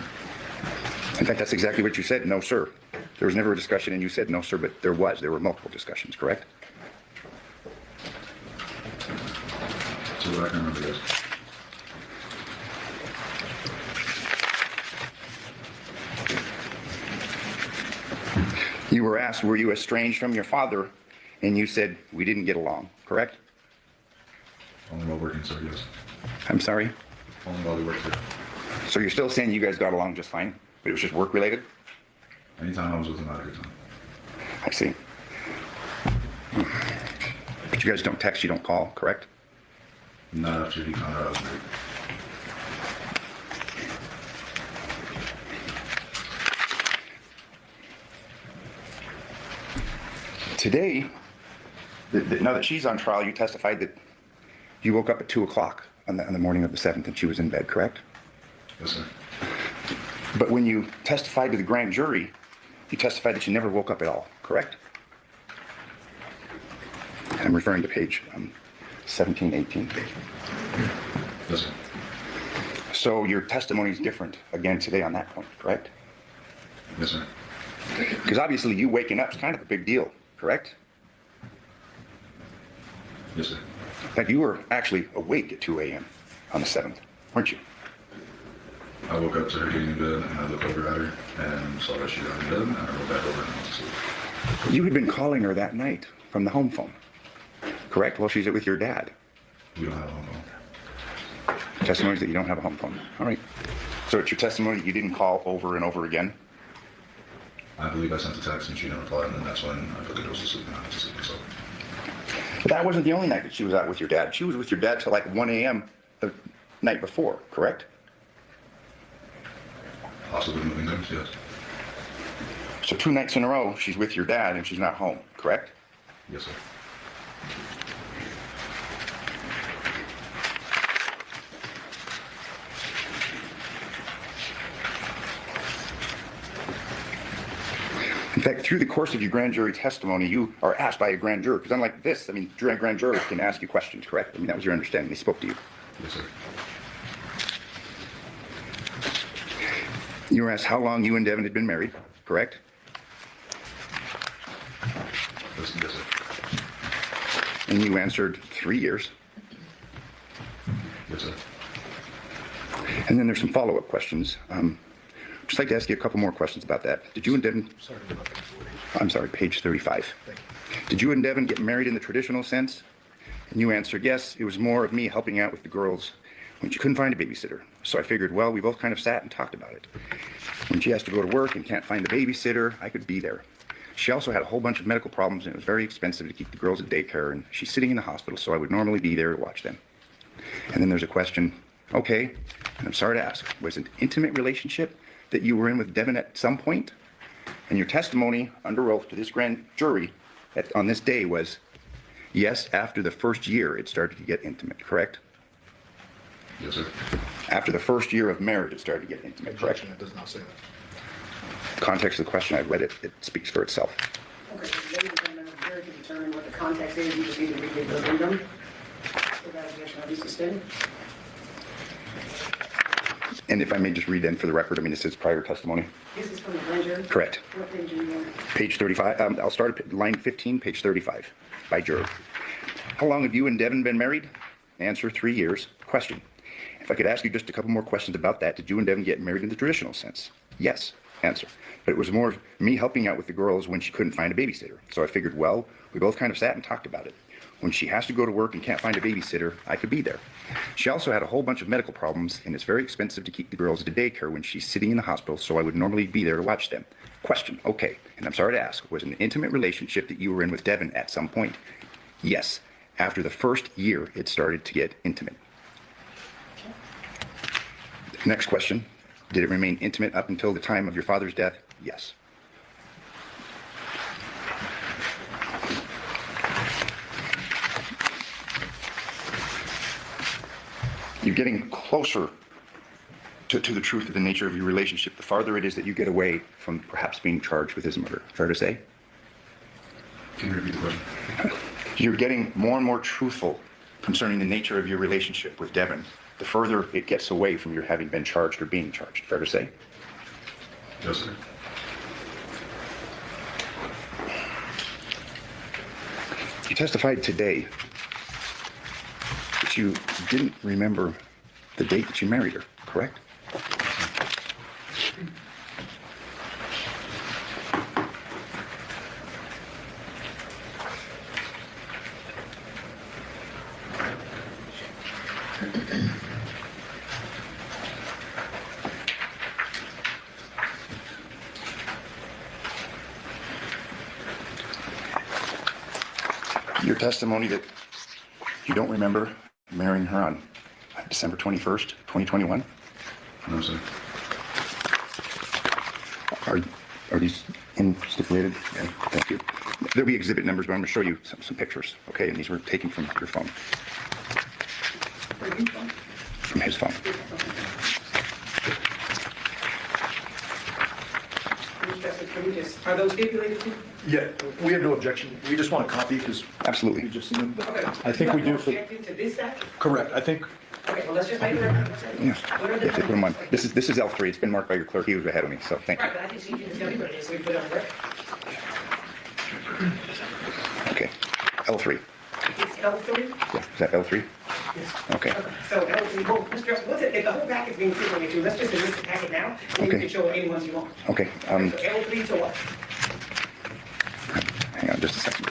In fact, that's exactly what you said, no, sir. There was never a discussion and you said no, sir, but there were multiple discussions, correct? So what I can remember, yes. You were asked, were you estranged from your father? And you said, we didn't get along, correct? Only while working, sir, yes. I'm sorry? Only while we worked here. So you're still saying you guys got along just fine, but it was just work related? Anytime I was with him, I had a good time. I see. But you guys don't text, you don't call, correct? Not after he found out I was married. Today, now that she's on trial, you testified that you woke up at 2 o'clock on the morning of the 7th and she was in bed, correct? Yes, sir. But when you testified to the grand jury, you testified that you never woke up at all, correct? And I'm referring to page 17, 18. Yes, sir. So your testimony is different again today on that point, correct? Yes, sir. Because obviously you waking up is kind of a big deal, correct? Yes, sir. In fact, you were actually awake at 2 a.m. on the 7th, weren't you? I woke up to her getting in bed, and I looked over at her and saw that she got in bed, and I rolled back over and went to sleep. You had been calling her that night from the home phone, correct? While she's with your dad. We don't have a home phone. Testimony is that you don't have a home phone. All right. So it's your testimony that you didn't call over and over again? I believe I sent a text and she didn't reply, and then that's when I put the girls to sleep and I went to sleep myself. But that wasn't the only night that she was out with your dad. She was with your dad till like 1 a.m. the night before, correct? Possibly moving goods, yes. So 2 nights in a row, she's with your dad and she's not home, correct? Yes, sir. In fact, through the course of your grand jury testimony, you are asked by a grand juror, because unlike this, I mean, grand jurors can ask you questions, correct? I mean, that was your understanding. They spoke to you. Yes, sir. You were asked how long you and Devin had been married, correct? Yes, sir. And you answered 3 years. Yes, sir. And then there's some follow-up questions. Just like to ask you a couple more questions about that. Did you and Devin... I'm sorry, page 35. Did you and Devin get married in the traditional sense? And you answered yes. It was more of me helping out with the girls when she couldn't find a babysitter. So I figured, well, we both kind of sat and talked about it. When she has to go to work and can't find a babysitter, I could be there. She also had a whole bunch of medical problems, and it was very expensive to keep the girls at daycare, and she's sitting in the hospital, so I would normally be there to watch them. And then there's a question, okay, and I'm sorry to ask, was it an intimate relationship that you were in with Devin at some point? And your testimony under oath to this grand jury on this day was, yes, after the first year it started to get intimate, correct? Yes, sir. After the first year of marriage it started to get intimate, correct? It does not say that. Context of the question, I read it, it speaks for itself. Okay, so ladies and gentlemen, I'm here to determine what the context is. You just need to read it verbatim. So that's yes or no, be suspended. And if I may just read in for the record, I mean, this is prior testimony. This is from the grand jury? Correct. What page are you on? Page 35, I'll start at line 15, page 35, by juror. How long have you and Devin been married? Answer, 3 years. Question. If I could ask you just a couple more questions about that, did you and Devin get married in the traditional sense? Yes. Answer. But it was more of me helping out with the girls when she couldn't find a babysitter. So I figured, well, we both kind of sat and talked about it. When she has to go to work and can't find a babysitter, I could be there. She also had a whole bunch of medical problems, and it's very expensive to keep the girls at a daycare when she's sitting in the hospital, so I would normally be there to watch them. Question. Okay, and I'm sorry to ask, was an intimate relationship that you were in with Devin at some point? Yes. After the first year, it started to get intimate. Next question. Did it remain intimate up until the time of your father's death? Yes. You're getting closer to the truth of the nature of your relationship the farther it is that you get away from perhaps being charged with his murder. Fair to say? Can you repeat the question? You're getting more and more truthful concerning the nature of your relationship with Devin the further it gets away from your having been charged or being charged. Fair to say? Yes, sir. You testified today that you didn't remember the date that you married her, correct? Your testimony that you don't remember marrying her on December 21st, 2021? No, sir. Are these stipulated? Yeah, thank you. There'll be exhibit numbers, but I'm going to show you some pictures, okay? And these were taken from your phone. From his phone. Are those stipulated too? Yeah, we have no objection. We just want a copy because Absolutely. we just seen them. Okay. I think we do for, Objecting to this fact? correct. I think, Okay, well, let's just make it record. Yes. Yes, put them on. This is L3. It's been marked by your clerk. He was ahead of me, so thank you. Right, but I think she can tell me what it is, so we put it on record. Okay. L3. It's L3? Yeah, is that L3? Okay. So L3, well, Mr. Justin, what's it, if the whole packet's being stipulated to, let's just admit the packet now, and then you Okay. can show any ones you want. Okay. So L3 to what? Hang on just a second.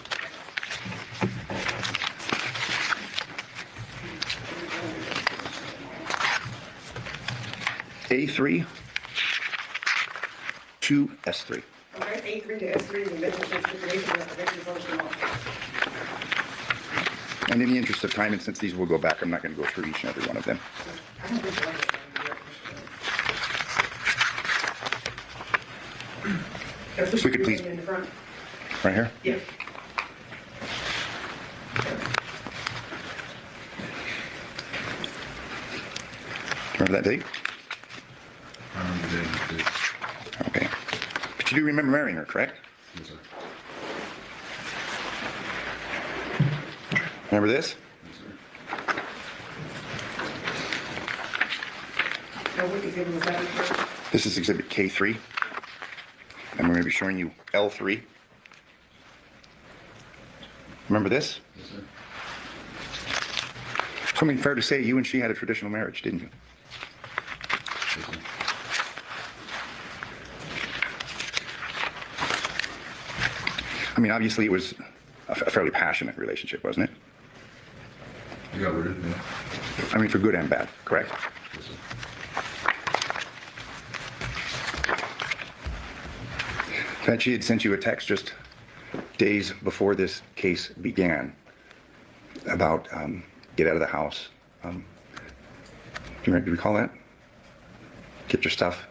A3 to S3. Okay, A3 to S3 is a mental stipulation of the mental function law. And in the interest of time, and since these will go back, I'm not going to go through each and every one of them. If we could please- In the front. Right here? Yeah. Remember that date? I remember the date. Okay. But you do remember marrying her, correct? Yes, sir. Remember this? Yes, sir. No, what exhibit was that? This is exhibit K3. And we're going to be showing you L3. Remember this? Yes, sir. So I mean, fair to say you and she had a traditional marriage, didn't you? Yes, sir. I mean, obviously it was a fairly passionate relationship, wasn't it? You got rid of it, yeah. I mean, for good and bad, correct? Yes, sir. That she had sent you a text just days before this case began about get out of the house. Do you recall that? Get your stuff.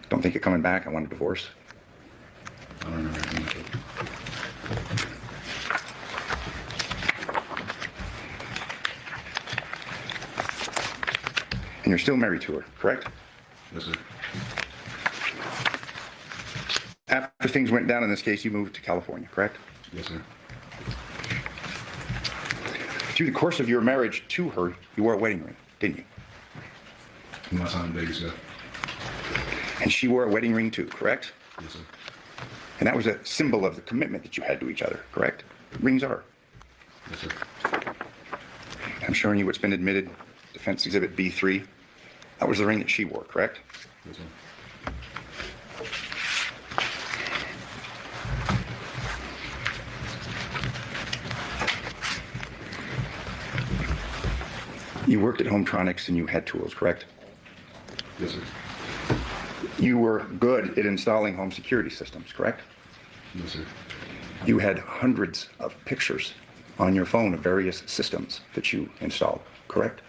Don't think of coming back. I want a divorce. I don't remember anything like that. And you're still married to her, correct? Yes, sir. After things went down in this case, you moved to California, correct? Yes, sir. Through the course of your marriage to her, you wore a wedding ring, didn't you? My son and baby stuff. And she wore a wedding ring too, correct? Yes, sir. And that was a symbol of the commitment that you had to each other, correct? Rings are. Yes, sir. I'm showing you what's been admitted, Defense Exhibit B3. That was the ring that she wore, correct? Yes, sir. You worked at Hometronics and you had tools, correct? Yes, sir. You were good at installing home security systems, correct? Yes, sir. You had hundreds of pictures on your phone of various systems that you installed, correct?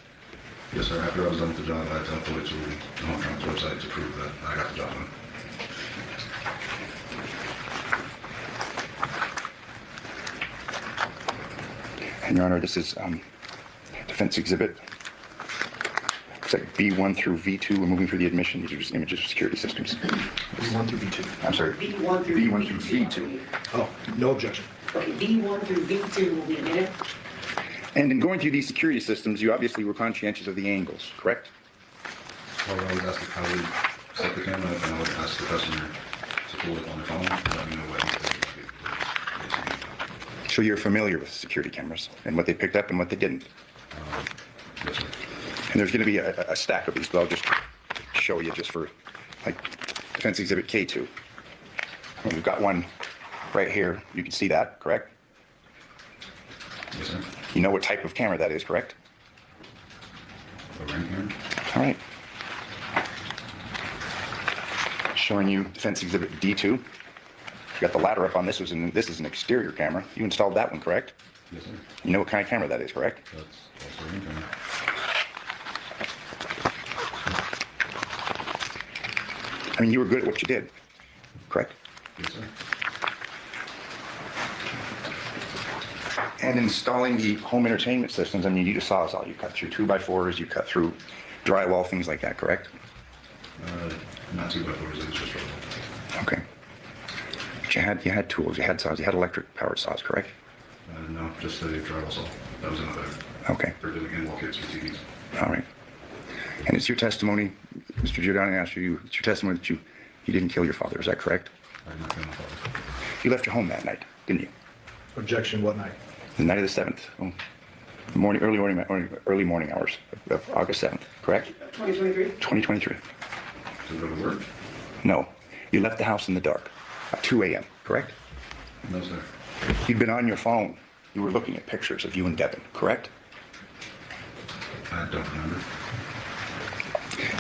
Yes, sir. After I was done with the job, I had to upload it to the Hometronics website to prove that I got the job done. And Your Honor, this is Defense Exhibit. It's like B1 through V2. We're moving through the admission. These are just images of security systems. B1 through B2. I'm sorry. B1 through B1 through V2. Oh, no objection. Okay, B1 through V2 will be admitted. And in going through these security systems, you obviously were conscientious of the angles, correct? Well, I was asked how we set the camera up, and I would ask the customer to pull it on their phone and let me know what he thinks. So you're familiar with security cameras and what they picked up and what they didn't. Yes, sir. And there's going to be a stack of these, but I'll just show you just for like Defense Exhibit K2. And we've got one right here. You can see that, correct? Yes, sir. You know what type of camera that is, correct? A ring camera? All right. Showing you Defense Exhibit D2. You got the ladder up on this. This is an exterior camera. You installed that one, correct? Yes, sir. You know what kind of camera that is, correct? That's also a ring camera. I mean, you were good at what you did, correct? Yes, sir. And installing the home entertainment systems, I mean, you just saw us all. You cut through 2x4s, you cut through drywall, things like that, correct? Not 2x4s, it was just rubber. Okay. But you had tools, you had saws, you had electric powered saws, correct? No, just a drywall saw. That was another. Okay. For doing in-wall kits for TVs. All right. And it's your testimony, Mr. Giordani asked you, it's your testimony that you didn't kill your father, is that correct? I did not kill my father. You left your home that night, didn't you? Objection, what night? The night of the 7th. Early morning hours of August 7th, correct? 2023. 2023. To go to work? No. You left the house in the dark at 2 a.m., correct? No, sir. You'd been on your phone. You were looking at pictures of you and Devin, correct? I don't remember.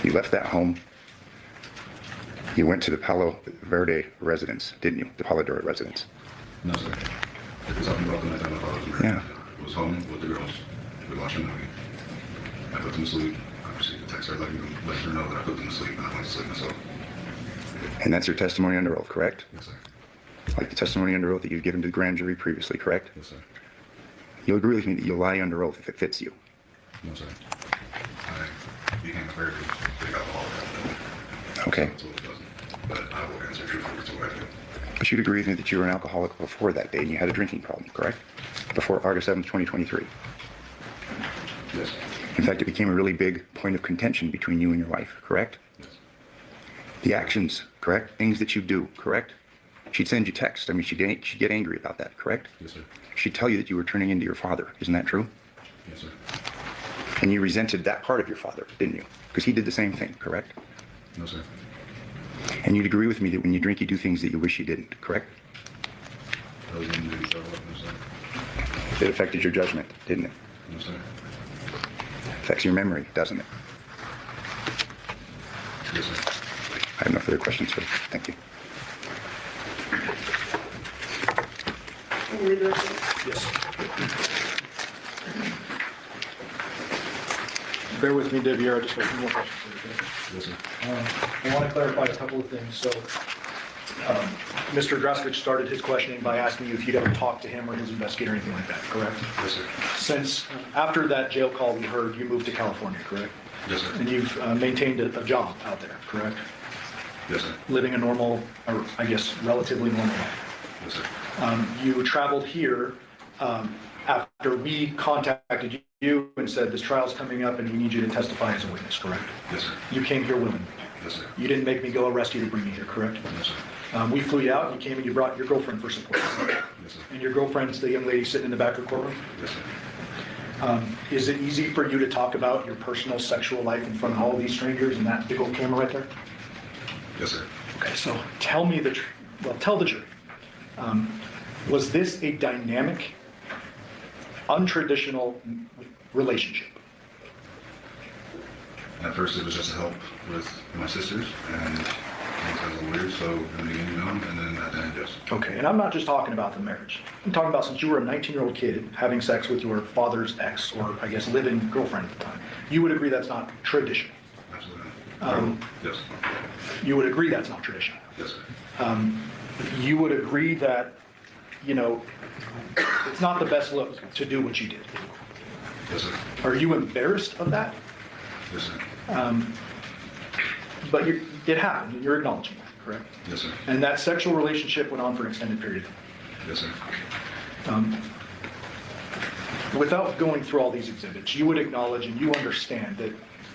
You left that home. You went to the Palo Verde residence, didn't you? The Palo Verde residence. No, sir. It was talking about the night that my father was murdered. Yeah. I was home with the girls. We were watching a movie. I put them to sleep. I received a text letting her know that I put them to sleep and I went to sleep myself. And that's your testimony under oath, correct? Yes, sir. Like the testimony under oath that you've given to the grand jury previously, correct? Yes, sir. You'll agree with me that you'll lie under oath if it fits you. No, sir. I became a very big alcoholic. Okay. So it doesn't. But I will answer truthfully to what I feel. But you'd agree with me that you were an alcoholic before that day and you had a drinking problem, correct? Before August 7th, 2023. Yes. In fact, it became a really big point of contention between you and your wife, correct? Yes. The actions, correct? Things that you do, correct? She'd send you texts. I mean, she'd get angry about that, correct? Yes, sir. She'd tell you that you were turning into your father. Isn't that true? Yes, sir. And you resented that part of your father, didn't you? Because he did the same thing, correct? No, sir. And you'd agree with me that when you drink, you do things that you wish you didn't, correct? I was in the movie, so no, sir. It affected your judgment, didn't it? No, sir. Affects your memory, doesn't it? Yes, sir. I have no further questions, sir. Thank you. Yes. bear with me, Devier, I just got a few more questions for you, okay? Yes, sir. I want to clarify a couple of things. So, Mr. Draskovich started his questioning by asking you if you'd ever talked to him or his investigator or anything like that, correct? Yes, sir. Since after that jail call we heard, you moved to California, correct? Yes, sir. And you've maintained a job out there, correct? Yes, sir. Living a normal, or I guess relatively normal life. Yes, sir. You traveled here after we contacted you and said this trial's coming up and we need you to testify as a witness, correct? Yes, sir. You came here willingly. Yes, sir. You didn't make me go arrest you to bring you here, correct? Yes, sir. We flew you out, and you came and you brought your girlfriend for support. Yes, sir. And your girlfriend's the young lady sitting in the back of the courtroom? Yes, sir. Is it easy for you to talk about your personal sexual life in front of all these strangers and that big old camera right there? Yes, sir. Okay, so tell me tell the jury. Was this a dynamic, untraditional relationship? At first, it was just to help with my sisters, and things got a little weird, so in the beginning, no, and then at the end, yes. Okay, and I'm not just talking about the marriage. I'm talking about since you were a 19-year-old kid having sex with your father's ex, or I guess live-in girlfriend at the time. You would agree that's not traditional? Absolutely. Yes. You would agree that's not traditional? Yes, sir. You would agree that, you know, it's not the best look to do what you did? Yes, sir. Are you embarrassed of that? Yes, sir. But it happened, and you're acknowledging that, correct? Yes, sir. And that sexual relationship went on for an extended period. Yes, sir. Without going through all these exhibits, you would acknowledge and you understand that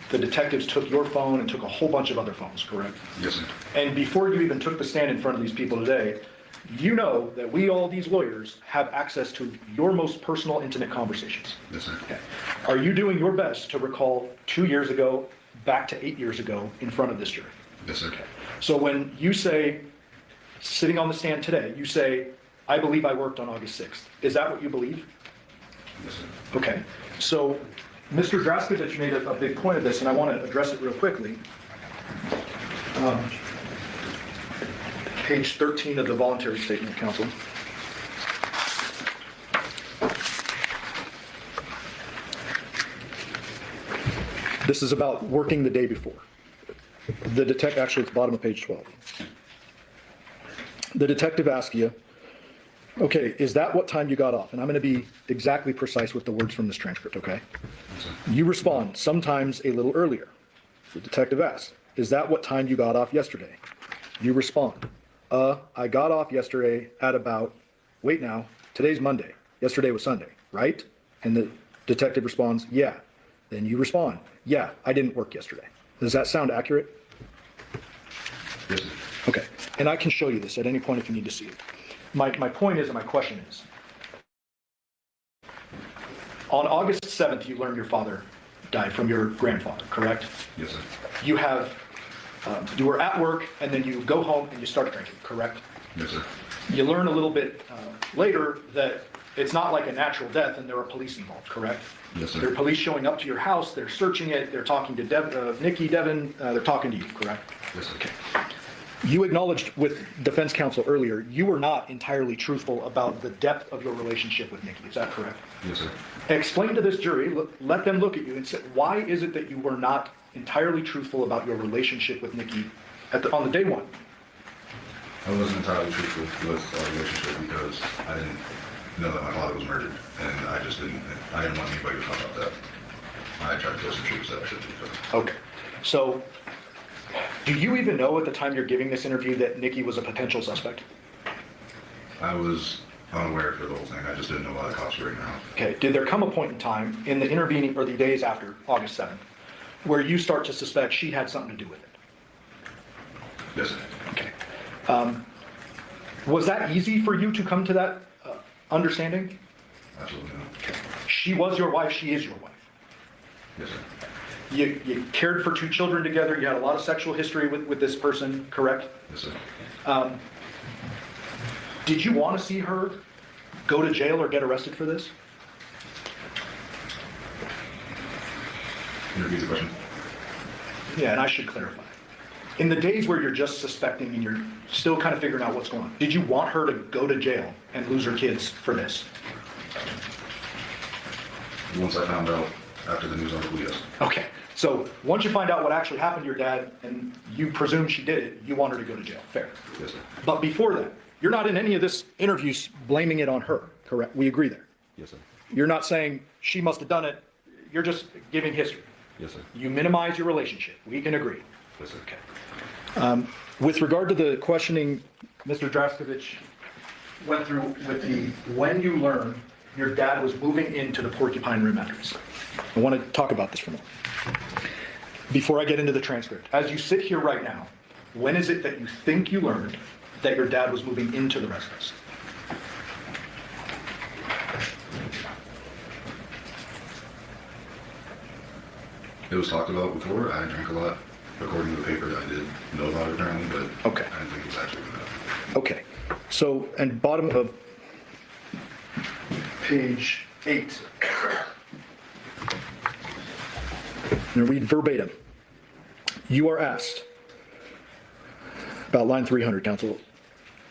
the detectives took your phone and took a whole bunch of other phones, correct? Yes, sir. And before you even took the stand in front of these people today, you know that we, all these lawyers, have access to your most personal, intimate conversations. Yes, sir. Okay. Are you doing your best to recall 2 years ago, back to 8 years ago, in front of this jury? Yes, sir. Okay. So when you say, sitting on the stand today, you say, I believe I worked on August 6th. Is that what you believe? Yes, sir. Okay. So, Mr. Draskovich made a big point of this, and I want to address it real quickly. Page 13 of the voluntary statement, counsel. This is about working the day before. Actually, it's bottom of page 12. The detective asks you, okay, is that what time you got off? And I'm going to be exactly precise with the words from this transcript, okay? You respond, sometimes a little earlier. The detective asks, is that what time you got off yesterday? You respond, I got off yesterday at about, wait now, today's Monday. Yesterday was Sunday, right? And the detective responds, yeah. Then you respond, yeah, I didn't work yesterday. Does that sound accurate? Yes, sir. Okay, and I can show you this at any point if you need to see it. My point is, and my question is, on August 7th, you learned your father died from your grandfather, correct? Yes, sir. You have, you were at work, and then you go home and you start drinking, correct? Yes, sir. You learn a little bit later that it's not like a natural death and there are police involved, correct? Yes, sir. There are police showing up to your house, they're searching it, they're talking to Nikki, Devin, they're talking to you, correct? Yes, sir. Okay. You acknowledged with defense counsel earlier, you were not entirely truthful about the depth of your relationship with Nikki, is that correct? Yes, sir. Explain to this jury, let them look at you and say, why is it that you were not entirely truthful about your relationship with Nikki on the day one? I wasn't entirely truthful with our relationship because I didn't know that my father was murdered, and I didn't want anybody to talk about that. I tried to tell some truths that I shouldn't be. Okay, so do you even know at the time you're giving this interview that Nikki was a potential suspect? I was unaware for the whole thing. I just didn't know why the cops were in the house. Okay, did there come a point in time in the intervening, or the days after August 7th, where you start to suspect she had something to do with it? Yes, sir. Okay. Was that easy for you to come to that understanding? Absolutely not. Okay. She was your wife, she is your wife. Yes, sir. You cared for 2 children together, you had a lot of sexual history with this person, correct? Yes, sir. Did you want to see her go to jail or get arrested for this? Can you repeat the question? Yeah, and I should clarify. In the days where you're just suspecting and you're still kind of figuring out what's going on, did you want her to go to jail and lose her kids for this? Once I found out After the news article, yes. Okay, so once you find out what actually happened to your dad and you presume she did it, you want her to go to jail, fair. Yes, sir. But before that, you're not in any of this interviews blaming it on her, correct? We agree there. Yes, sir. You're not saying she must have done it, you're just giving history. Yes, sir. You minimize your relationship, we can agree. Yes, sir. Okay. With regard to the questioning, Mr. Draskovich went through with the, when you learned your dad was moving into the Porcupine Room address. I want to talk about this for a moment. Before I get into the transcript, as you sit here right now, when is it that you think you learned that your dad was moving into the residence? It was talked about before. I drank a lot. According to the paper, I did know about it apparently, but okay. I didn't think it was actually going to happen. Okay. So, and bottom of page 8. I'm going to read verbatim. You are asked about line 300, counsel.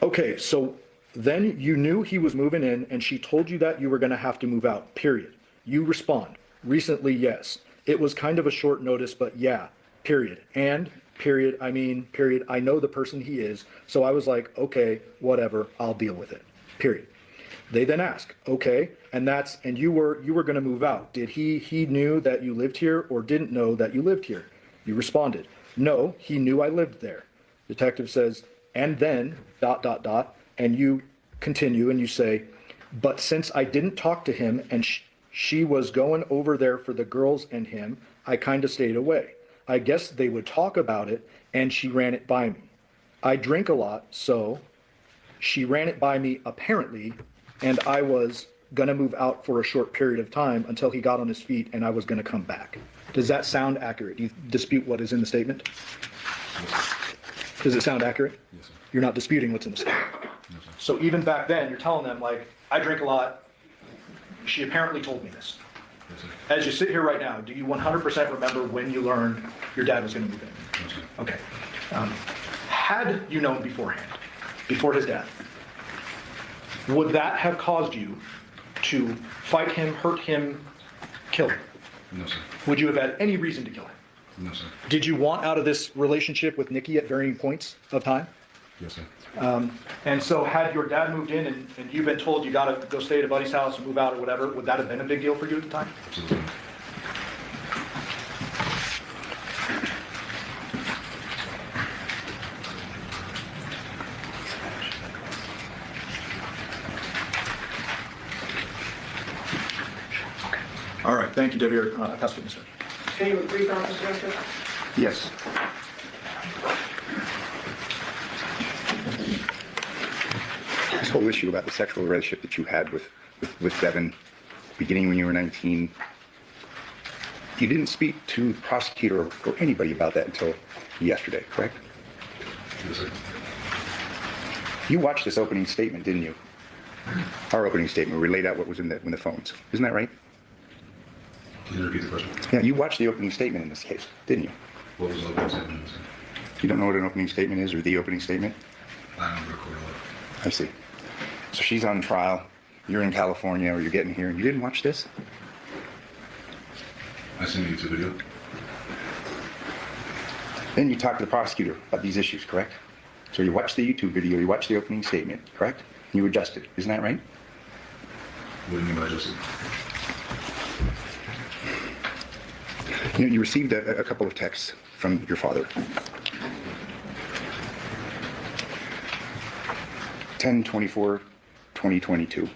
Okay, so then you knew he was moving in and she told you that you were going to have to move out, period. You respond, recently, yes. It was kind of a short notice, but yeah, period. And, period, I mean, period, I know the person he is, so I was like, okay, whatever, I'll deal with it, period. They then ask, okay, and you were going to move out. Did he knew that you lived here or didn't know that you lived here? You responded, no, he knew I lived there. Detective says, and then, ... and you continue and you say, but since I didn't talk to him and she was going over there for the girls and him, I kind of stayed away. I guess they would talk about it and she ran it by me. I drink a lot, so she ran it by me apparently, and I was gonna move out for a short period of time until he got on his feet and I was gonna come back. Does that sound accurate? Do you dispute what is in the statement? Does it sound accurate? Yes, sir. You're not disputing what's in the statement. No, sir. So even back then, you're telling them like, I drink a lot. She apparently told me this. Yes, sir. As you sit here right now, do you 100% remember when you learned your dad was gonna move in? No, sir. Okay. Had you known beforehand, before his death, would that have caused you to fight him, hurt him, kill him? No, sir. Would you have had any reason to kill him? No, sir. Did you want out of this relationship with Nikki at varying points of time? Yes, sir. And so had your dad moved in and you've been told you gotta go stay at a buddy's house and move out or whatever, would that have been a big deal for you at the time? Absolutely. All right, thank you, Debbie. Pass it, Mr. Can you agree, Council Director? Yes. This whole issue about the sexual relationship that you had with Devin, beginning when you were 19, you didn't speak to the prosecutor or anybody about that until yesterday, correct? Yes, sir. You watched this opening statement, didn't you? Our opening statement, we laid out what was in the phones. Isn't that right? Can you repeat the question? Yeah, you watched the opening statement in this case, didn't you? What was the opening statement? You don't know what an opening statement is or the opening statement? I don't record it. I see. So she's on trial, you're in California or you're getting here, and you didn't watch this? I seen a YouTube video. Then you talked to the prosecutor about these issues, correct? So you watched the YouTube video, you watched the opening statement, correct? And you adjusted, isn't that right? What do you mean by adjusted? You know, you received a couple of texts from your father. 10/24/2022.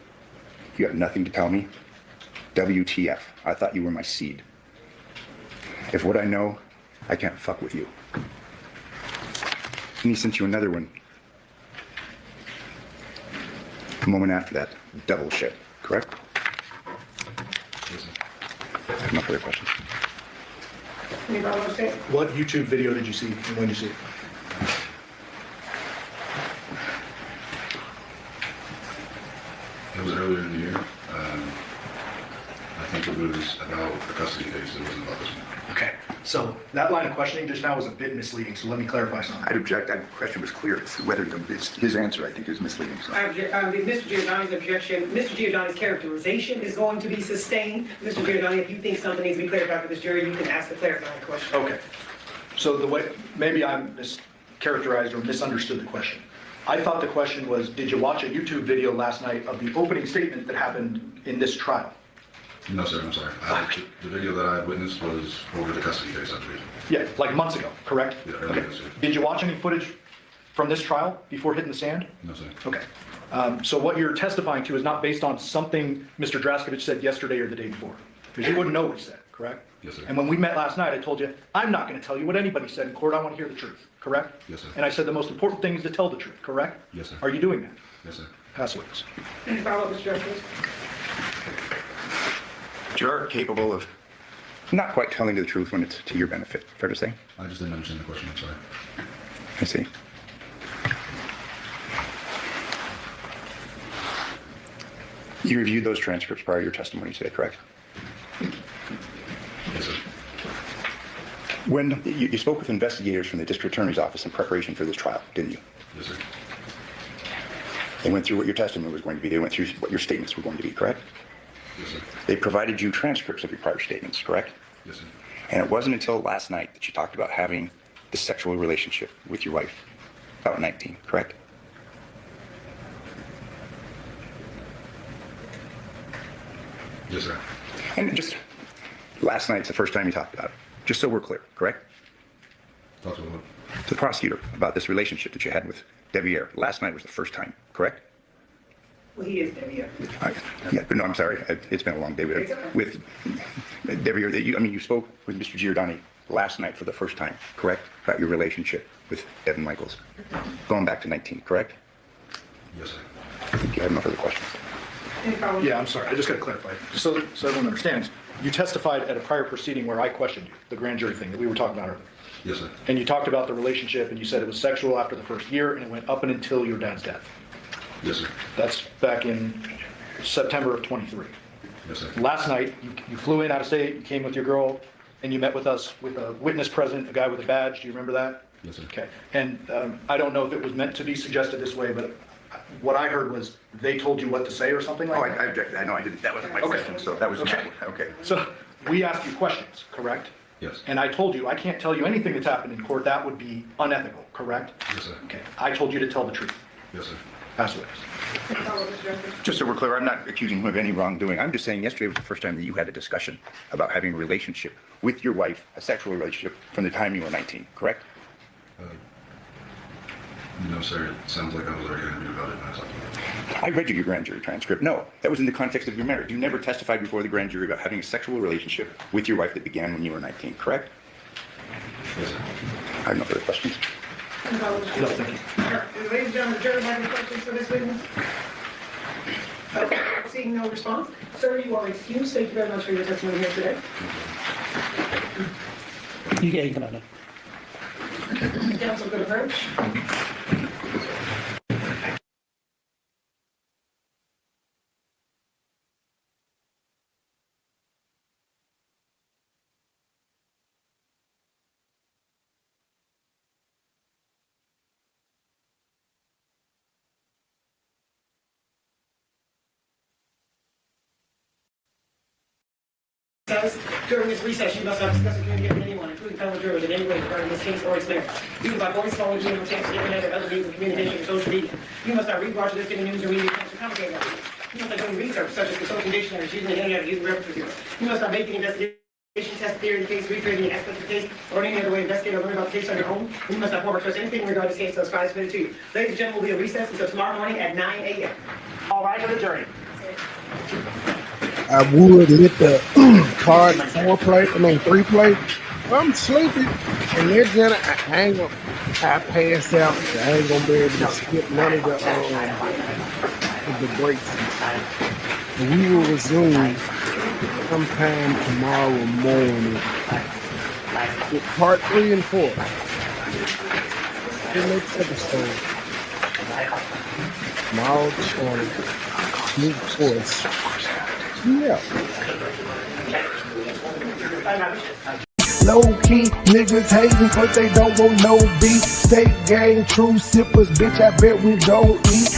You have nothing to tell me? WTF. I thought you were my seed. If what I know, I can't fuck with you. And he sent you another one. A moment after that, double shit, correct? Yes, sir. I have no further questions. Anybody want to say? What YouTube video did you see and when did you see it? It was earlier in the year. I think it was about the custody case. It wasn't about this one. Okay, so that line of questioning just now was a bit misleading, so let me clarify something. I'd object. That question was clear. It's whether his answer, I think, is misleading. So. Mr. Giordani's objection, Mr. Giordani's characterization is going to be sustained. Mr. Giordani, if you think something needs to be clarified for this jury, you can ask the clarifying question. Okay, so the way, maybe I mischaracterized or misunderstood the question. I thought the question was, did you watch a YouTube video last night of the opening statement that happened in this trial? No, sir, I'm sorry. The video that I had witnessed was over the custody case, I believe. Yeah, like months ago, correct? Yeah, earlier this year. Did you watch any footage from this trial before hitting the sand? No, sir. Okay. So what you're testifying to is not based on something Mr. Draskovich said yesterday or the day before? Because you wouldn't know what he said, correct? Yes, sir. And when we met last night, I told you, I'm not going to tell you what anybody said in court. I want to hear the truth, correct? Yes, sir. And I said the most important thing is to tell the truth, correct? Yes, sir. Are you doing that? Yes, sir. Pass witness. Any follow-up, Mr. Justice? You're capable of not quite telling the truth when it's to your benefit. Fair to say? I just didn't understand the question. I'm sorry. I see. You reviewed those transcripts prior to your testimony today, correct? Yes, sir. When you spoke with investigators from the district attorney's office in preparation for this trial, didn't you? Yes, sir. They went through what your testimony was going to be. They went through what your statements were going to be, correct? Yes, sir. They provided you transcripts of your prior statements, correct? Yes, sir. And it wasn't until last night that you talked about having the sexual relationship with your wife, about 19, correct? Yes, sir. And just last night's the first time you talked about it, just so we're clear, correct? Talk to what? To the prosecutor about this relationship that you had with Debbie Ayer. Last night was the first time, correct? Well, he is Debbie. Yeah, no, I'm sorry. It's been a long day with Debbie Ayer. You spoke with Mr. Giordani last night for the first time, correct? About your relationship with Devin Michaels. Going back to 19, correct? Yes, sir. I think you have no further questions. Yeah, I'm sorry. I just got to clarify. So everyone understands, you testified at a prior proceeding where I questioned you, the grand jury thing that we were talking about earlier. Yes, sir. And you talked about the relationship and you said it was sexual after the first year and it went up and until your dad's death. Yes, sir. That's back in September of 23. Yes, sir. Last night, you flew in out of state, you came with your girl, and you met with us with a witness present, a guy with a badge. Do you remember that? Yes, sir. Okay. And I don't know if it was meant to be suggested this way, but what I heard was they told you what to say or something like that? I object. I know I didn't. That wasn't my question, so that was okay. Okay. So we asked you questions, correct? Yes. And I told you I can't tell you anything that's happened in court. That would be unethical, correct? Yes, sir. Okay. I told you to tell the truth. Yes, sir. Pass witness. Just so we're clear, I'm not accusing him of any wrongdoing. I'm just saying yesterday was the first time that you had a discussion about having a relationship with your wife, a sexual relationship, from the time you were 19, correct? No, sir. It sounds like I was already interviewed about it when I talked about it. I read your grand jury transcript. No, that was in the context of your marriage. You never testified before the grand jury about having a sexual relationship with your wife that began when you were 19, correct? Yes, sir. I have no further questions. No, thank you. Ladies and gentlemen, the jury have any questions for this witness? Seeing no response, sir, you are excused. Thank you very much for your testimony here today. You can have it. Counsel, good approach. Says, during this recess, you must not discuss or communicate with anyone, including fellow jurors, in any way regarding this case or its merits. Either by voice, phone, email, text, internet, or other means of communication or social media. You must not read, watch, or listen to news or media accounts or commentary on it. You must not do any research, such as consulting dictionaries, using the internet, or using reference bureau. You must not make any investigation, test theory of the case, recreate any aspect of the case, or any other way investigate or learn about the case on your own. You must not forward trust anything regarding this case unless Friday submitted to you. Ladies and gentlemen, we'll be at recess until tomorrow morning at 9 a.m. All right, to the jury. I would lit the card 3 plate. I'm sleepy. And then I ain't gonna, I pass out. I ain't gonna be able to skip none of the breaks. We will resume sometime tomorrow morning with part 3 and 4. The next episode. Tomorrow morning. New course. Yeah. Low key, niggas hating, but they don't want no beef. State gang, true sippers, bitch, I bet we gon' eat.